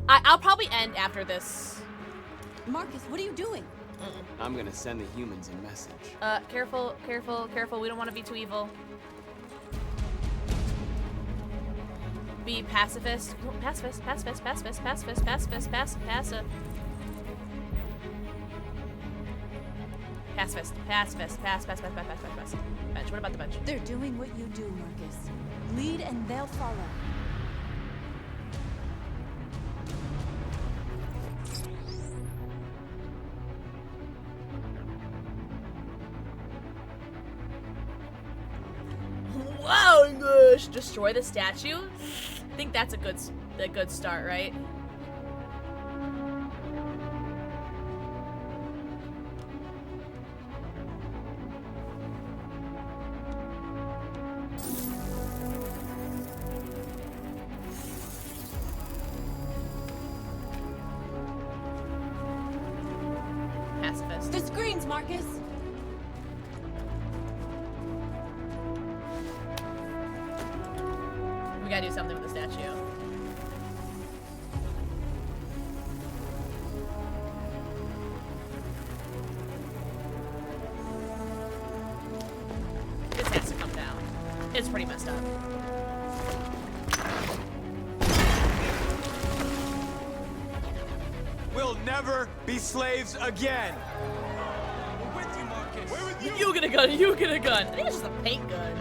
I'll probably end after this. Marcus, what are you doing? I'm gonna send the humans a message. Careful, careful, careful. We don't want to be too evil. Be pacifist. Pacifist, pacifist, pacifist, pacifist, pacifist, passive. Pacifist, pacifist, pacifist, pacifist. Bench. What about the bench? They're doing what you do, Marcus. Lead and they'll follow. Wow, gosh. Destroy the statue? I think that's a good start, right? Pacifist. The screens, Marcus. We gotta do something with the statue. This has to come down. It's pretty messed up. We'll never be slaves again. We're with you, Marcus. We're with you. You get a gun, you get a gun. I think it's just a paint gun.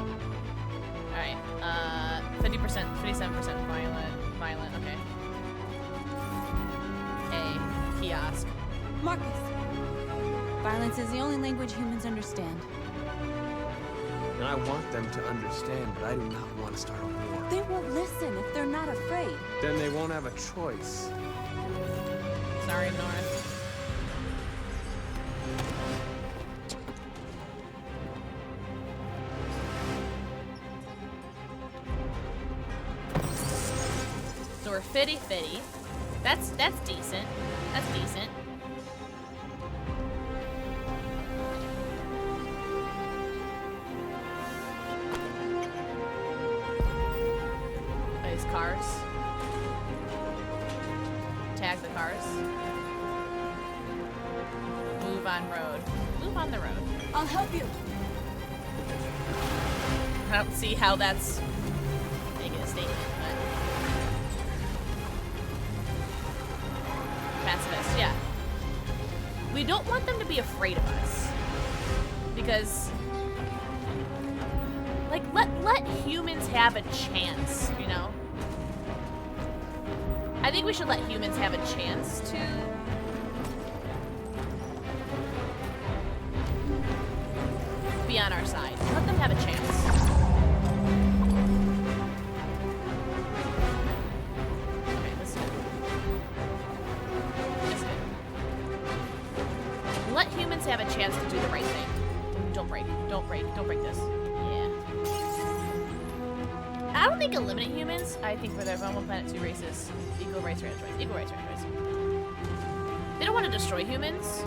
Alright, 50%, 57% violent, okay. A kiosk. Marcus. Violence is the only language humans understand. And I want them to understand, but I do not want to start a war. They won't listen if they're not afraid. Then they won't have a choice. Sorry, North. So we're 50-50. That's decent. That's decent. These cars. Tag the cars. Move on road. Move on the road. I'll help you. I don't see how that's making a statement, but pacifist, yeah. We don't want them to be afraid of us. Because like let humans have a chance, you know? I think we should let humans have a chance to be on our side. Let them have a chance. Okay, listen. Listen. Let humans have a chance to do the right thing. Don't break. Don't break. Don't break this. Yeah. I don't think eliminate humans. I think we're there on one planet, two races. Equal rights, trans rights. Equal rights, trans rights. They don't want to destroy humans.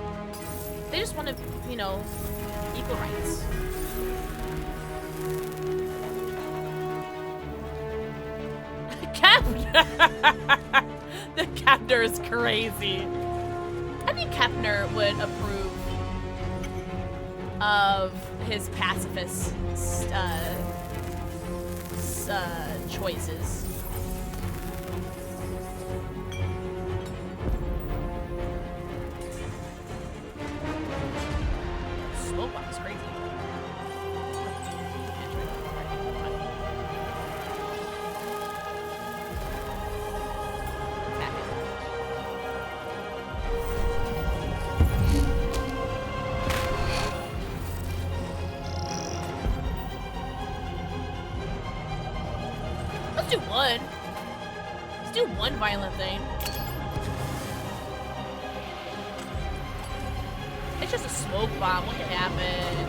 They just want to, you know, equal rights. The Kepner is crazy. I think Kepner would approve of his pacifist choices. smoke bomb is crazy. Let's do one. Let's do one violent thing. It's just a smoke bomb. What can happen?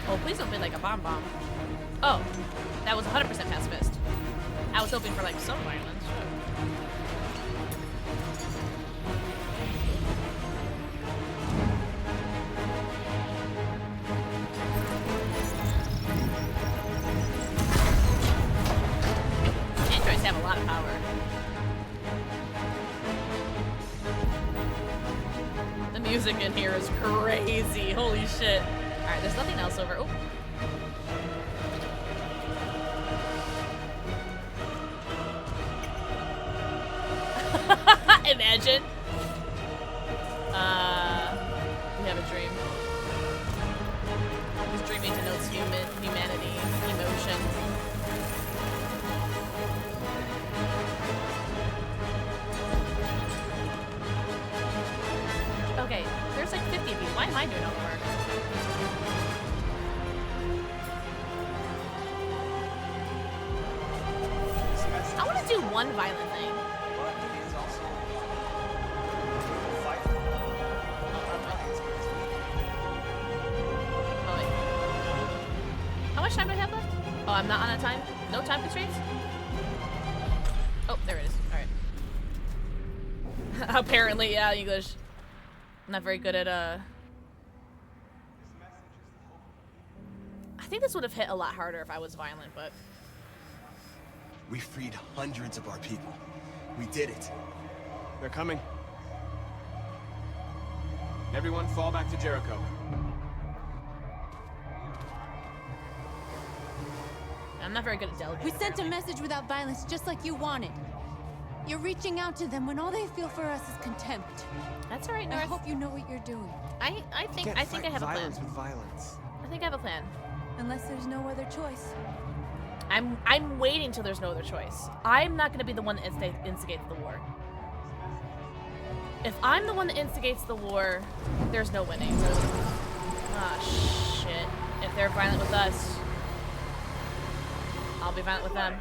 Oh, please don't be like a bomb bomb. Oh, that was 100% pacifist. I was hoping for like some violence. Androids have a lot of power. The music in here is crazy. Holy shit. Alright, there's nothing else over. Oh. Imagine. We have a dream. He's dreaming denotes humanity, emotion. Okay, there's like 50 of you. Why am I doing all the work? I want to do one violent thing. Oh, wait. How much time do I have left? Oh, I'm not on a time? No time constraints? Oh, there it is. Alright. Apparently, yeah, English. I'm not very good at, I think this would have hit a lot harder if I was violent, but... We freed hundreds of our people. We did it. They're coming. Everyone fall back to Jericho. I'm not very good at delegating. We sent a message without violence, just like you wanted. You're reaching out to them when all they feel for us is contempt. That's alright, North. I hope you know what you're doing. I think I have a plan. Violence with violence. I think I have a plan. Unless there's no other choice. I'm waiting till there's no other choice. I'm not gonna be the one that instigates the war. If I'm the one that instigates the war, there's no winning. Ah, shit. If they're violent with us, I'll be violent with them.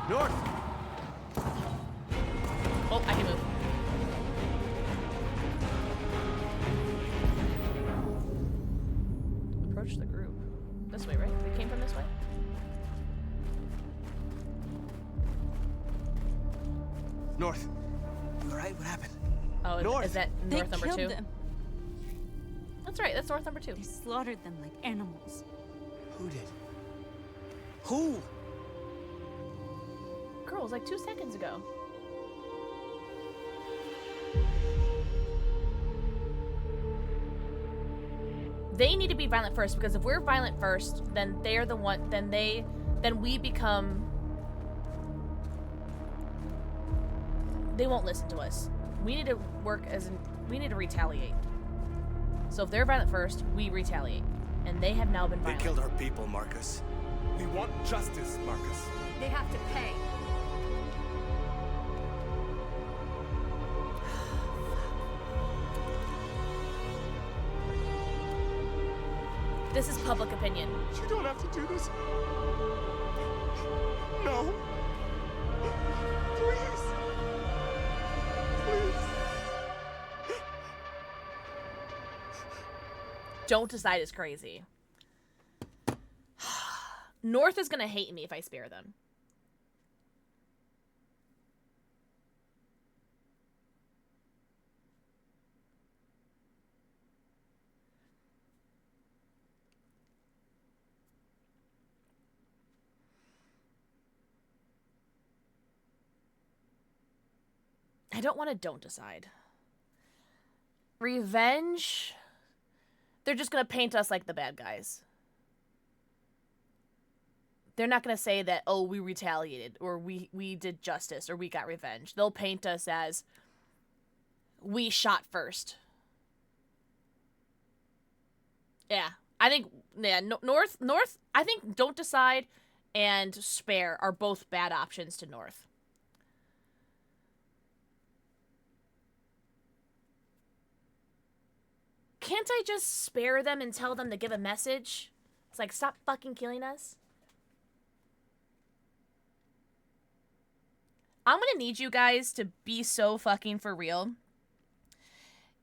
North! Oh, I can move. Approach the group. This way, right? We came from this way? North. You alright? What happened? Oh, North. Is that North number 2? Them. That's right, that's North number 2. They slaughtered them like animals. Who did? Who? Girl, it was like 2 seconds ago. They need to be violent first, because if we're violent first, then they're the one, then we become, they won't listen to us. We need to work we need to retaliate. So if they're violent first, we retaliate. And they have now been violent. They killed our people, Marcus. We want justice, Marcus. They have to pay. This is public opinion. You don't have to do this. No. Please. Please. Don't decide is crazy. North is gonna hate me if I spare them. I don't want to don't decide. Revenge? They're just gonna paint us like the bad guys. they're not going to say that, oh, we retaliated, or we did justice, or we got revenge. They'll paint us as, we shot first. Yeah, I think, yeah, North, I think Don't Decide and Spare are both bad options to North. Can't I just spare them and tell them to give a message? It's like, stop fucking killing us. I'm gonna need you guys to be so fucking for real.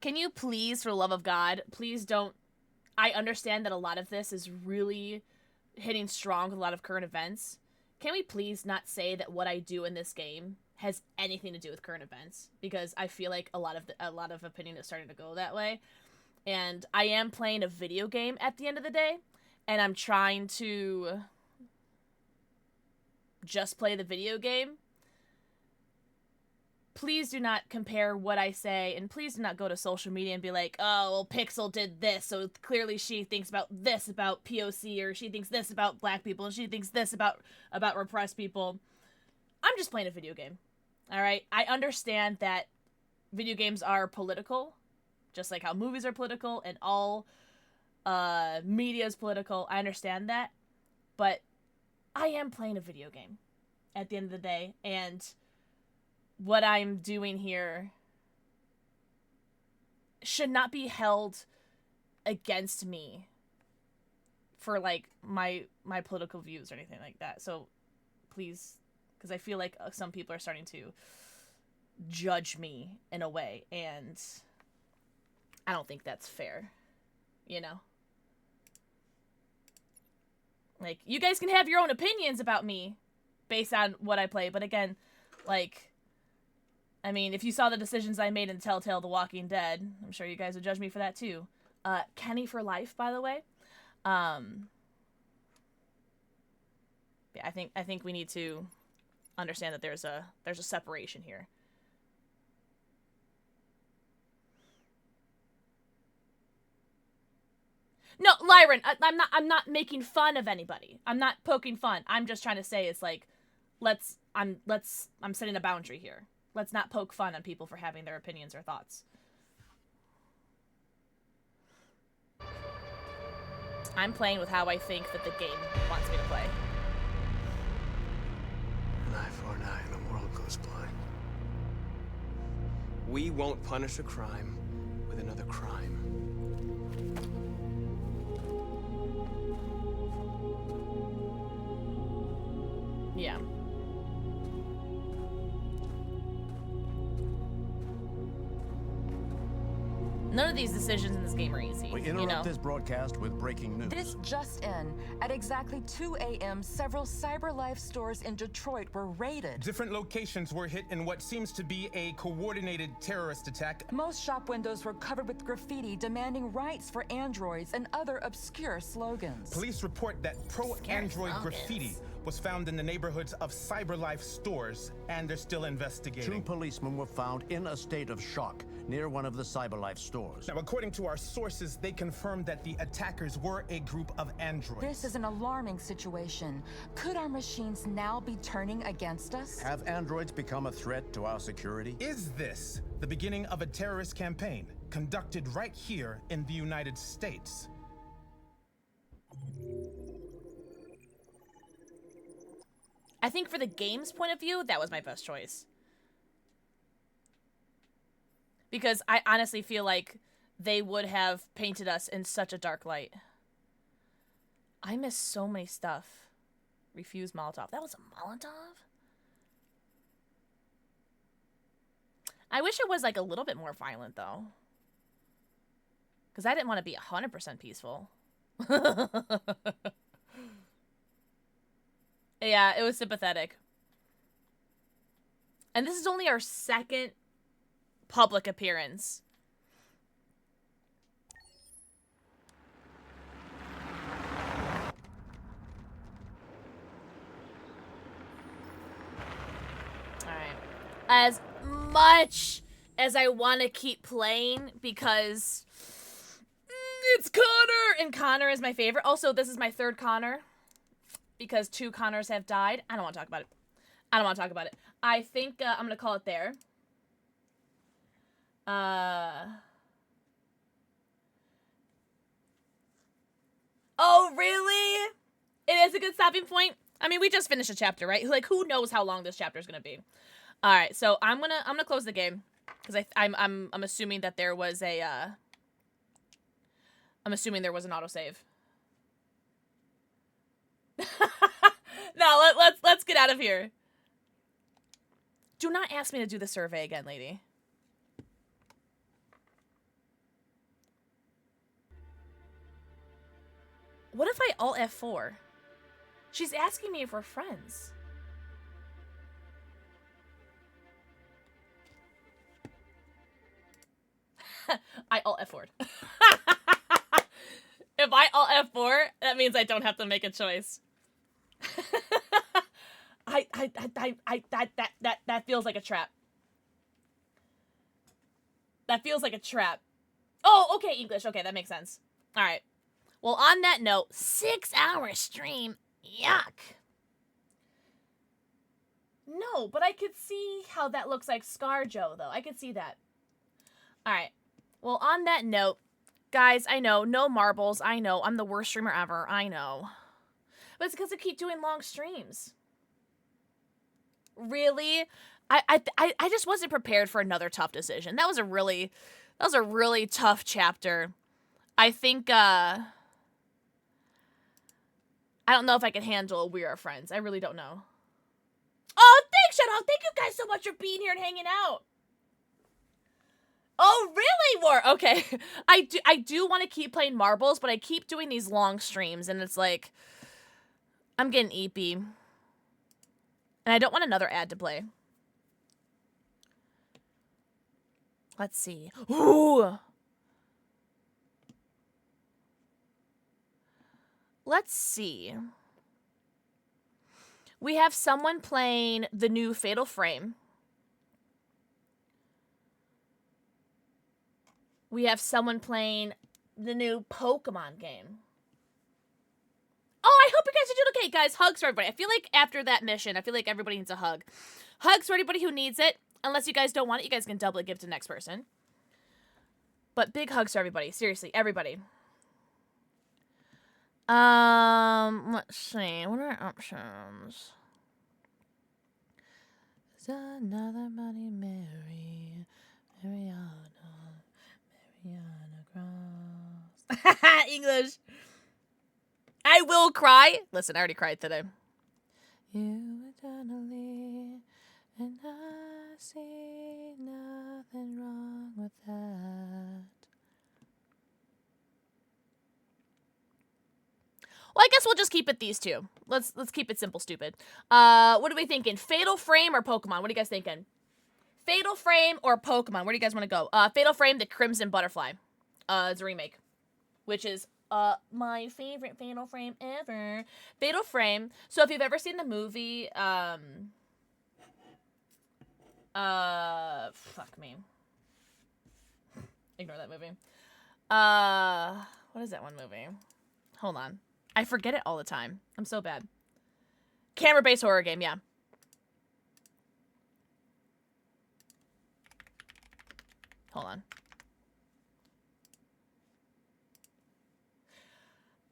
Can you please, for the love of God, please don't... I understand that a lot of this is really hitting strong with a lot of current events. Can we please not say that what I do in this game has anything to do with current events? Because I feel like a lot of opinion is starting to go that way. And I am playing a video game at the end of the day, and I'm trying to just play the video game. Please do not compare what I say, and please do not go to social media and be like, oh, well, Pixel did this, so clearly she thinks about this about POC, or she thinks this about black people, and she thinks this about repressed people. I'm just playing a video game, all right? I understand that video games are political, just like how movies are political and all media is political. I understand that. But I am playing a video game at the end of the day. And what I'm doing here should not be held against me for, like, my political views or anything like that. So, please, because I feel like some people are starting to judge me in a way. And I don't think that's fair, you know? Like, you guys can have your own opinions about me based on what I play, but again, like, I mean, if you saw the decisions I made in Telltale The Walking Dead, I'm sure you guys would judge me for that too. Kenny for life, by the way. Yeah, I think we need to understand that there's a separation here. No, Lyron, I'm not making fun of anybody. I'm not poking fun. I'm just trying to say it's like, I'm setting a boundary here. Let's not poke fun on people for having their opinions or thoughts. I'm playing with how I think that the game wants me to play. An eye for an eye and the world goes blind. We won't punish a crime with another crime. Yeah. None of these decisions in this game are easy. We interrupt this broadcast with breaking news. This just in. At exactly 2 a.m., several CyberLife stores in Detroit were raided. Different locations were hit in what seems to be a coordinated terrorist attack. Most shop windows were covered with graffiti demanding rights for androids and other obscure slogans. Police report that pro-android graffiti was found in the neighborhoods of CyberLife stores, and they're still investigating. 2 policemen were found in a state of shock near one of the CyberLife stores. Now, according to our sources, they confirmed that the attackers were a group of androids. This is an alarming situation. Could our machines now be turning against us? Have androids become a threat to our security? Is this the beginning of a terrorist campaign conducted right here in the United States? I think for the game's point of view, that was my best choice. Because I honestly feel like they would have painted us in such a dark light. I miss so many stuff. Refuse Molotov. That was a Molotov? I wish it was like a little bit more violent though. Because I didn't want to be 100% peaceful. Yeah, it was sympathetic. And this is only our second public appearance. Alright. As much as I want to keep playing because it's Connor! And Connor is my favorite. Also, this is my third Connor. because 2 Connors have died. I don't want to talk about it. I don't want to talk about it. I think I'm going to call it there. Oh, really? It is a good stopping point? I mean, we just finished a chapter, right? Like, who knows how long this chapter is going to be? All right, so I'm gonna close the game because I'm assuming that there was a I'm assuming there was an autosave. No, let's get out of here. Do not ask me to do the survey again, lady. What if I alt F4? She's asking me if we're friends. I alt F4. If I alt F4, that means I don't have to make a choice. That feels like a trap. That feels like a trap. Oh, okay, English. Okay, that makes sense. All right. Well, on that note, 6-hour stream. Yuck. No, but I could see how that looks like ScarJo, though. I could see that. All right. Well, on that note, guys, I know, no marbles. I know, I'm the worst streamer ever. I know. But it's because I keep doing long streams. Really? I just wasn't prepared for another tough decision. That was a really tough chapter. I think, I don't know if I can handle We Are Friends. I really don't know. Oh, thanks, Shadow. Thank you guys so much for being here and hanging out. Oh, really, War? Okay. I do want to keep playing marbles, but I keep doing these long streams, and it's like, I'm getting eepy. And I don't want another ad to play. Let's see. Ooh! Let's see. We have someone playing the new Fatal Frame. We have someone playing the new Pokemon game. Oh, I hope you guys are doing okay, guys. Hugs for everybody. I feel like after that mission, I feel like everybody needs a hug. Hugs for anybody who needs it. Unless you guys don't want it, you guys can doubly give to the next person. But big hugs for everybody. Seriously, everybody. Let's see. What are our options? Is another Bloody Mary? Mariana Cross. English. I will cry. Listen, I already cried today. You eternally, and I see nothing wrong with that. Well, I guess we'll just keep it these two. Let's keep it simple, stupid. What are we thinking? Fatal Frame or Pokemon? What are you guys thinking? Fatal Frame or Pokemon? Where do you guys want to go? Fatal Frame, the Crimson Butterfly. It's a remake, which is my favorite Fatal Frame ever. Fatal Frame. So if you've ever seen the movie, fuck me. Ignore that movie. What is that one movie? Hold on. I forget it all the time. I'm so bad. Camera-based horror game, yeah. Hold on.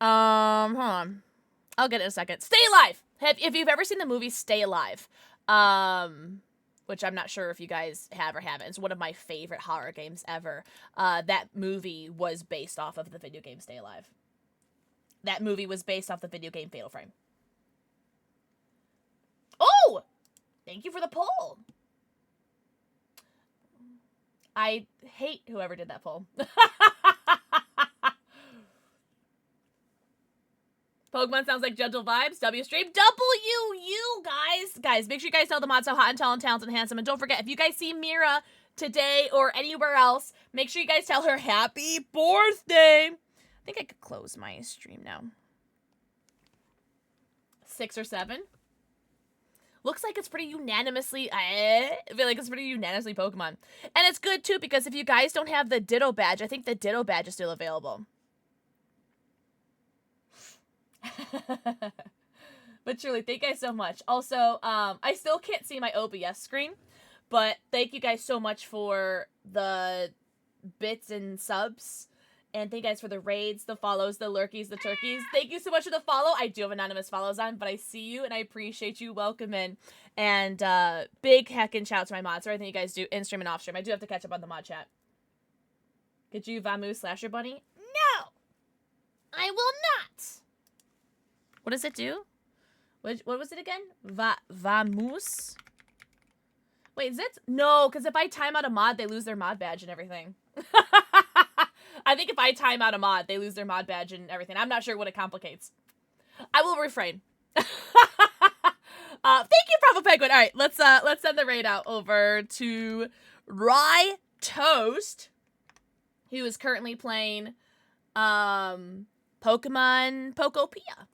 Hold on. I'll get it in a second. Stay Alive! If you've ever seen the movie Stay Alive, which I'm not sure if you guys have or haven't. It's one of my favorite horror games ever. That movie was based off of the video game Stay Alive. That movie was based off the video game Fatal Frame. Oh! Thank you for the poll. I hate whoever did that poll. Pokemon sounds like gentle vibes. W stream. W, guys. Guys, make sure you guys tell the mods how hot and tall and talented and handsome. And don't forget, if you guys see Mira today or anywhere else, make sure you guys tell her happy birthday. I think I could close my stream now. 6 or 7. Looks like it's pretty unanimously, I feel like it's pretty unanimously Pokemon. And it's good, too, because if you guys don't have the Ditto badge, I think the Ditto badge is still available. But But truly, thank you guys so much. Also, I still can't see my OBS screen, but thank you guys so much for the bits and subs. And thank you guys for the raids, the follows, the lurkies, the turkeys. Thank you so much for the follow. I do have anonymous follows on, but I see you and I appreciate you. Welcome in. And big heckin' shout out to my mods for everything you guys do in stream and off stream. I do have to catch up on the mod chat. Could you Vamu Slasher Bunny? No! I will not! What does it do? What was it again? Vamoose? Wait, is it? No, because if I time out a mod, they lose their mod badge and everything. I think if I time out a mod, they lose their mod badge and everything. I'm not sure what it complicates. I will refrain. Thank you, Bravo Penguin. All right, let's send the raid out over to Rye Toast, who is currently playing Pokemon Pokopia.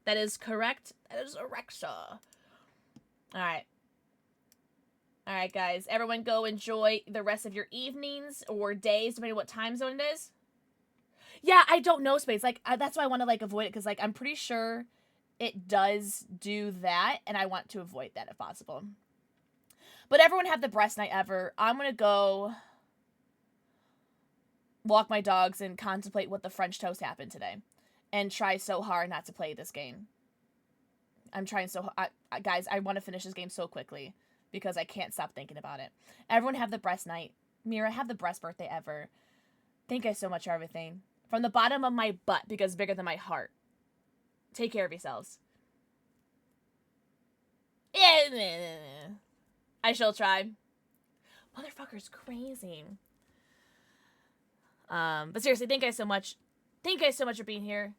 That is correct. That is Alexa. All right. All right, guys. Everyone go enjoy the rest of your evenings or days, depending on what time zone it is. Yeah, I don't know, Space. Like, that's why I want to, like, avoid it, because, like, I'm pretty sure it does do that, and I want to avoid that if possible. But everyone have the best night ever. I'm going to go walk my dogs and contemplate what the French toast happened today. And try so hard not to play this game. I'm trying so hard. Guys, I want to finish this game so quickly because I can't stop thinking about it. Everyone have the best night. Mira, have the best birthday ever. Thank you so much for everything. From the bottom of my butt, because it's bigger than my heart. Take care of yourselves. I shall try. Motherfucker's crazy. But seriously, thank you guys so much. Thank you guys so much for being here.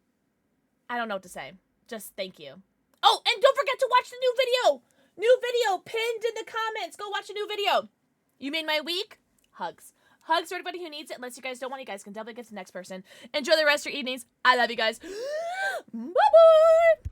I don't know what to say. Just thank you. Oh, and don't forget to watch the new video. New video pinned in the comments. Go watch a new video. You made my week. Hugs. Hugs for everybody who needs it. Unless you guys don't want it, you guys can definitely get to the next person. Enjoy the rest of your evenings. I love you guys. Bye-bye.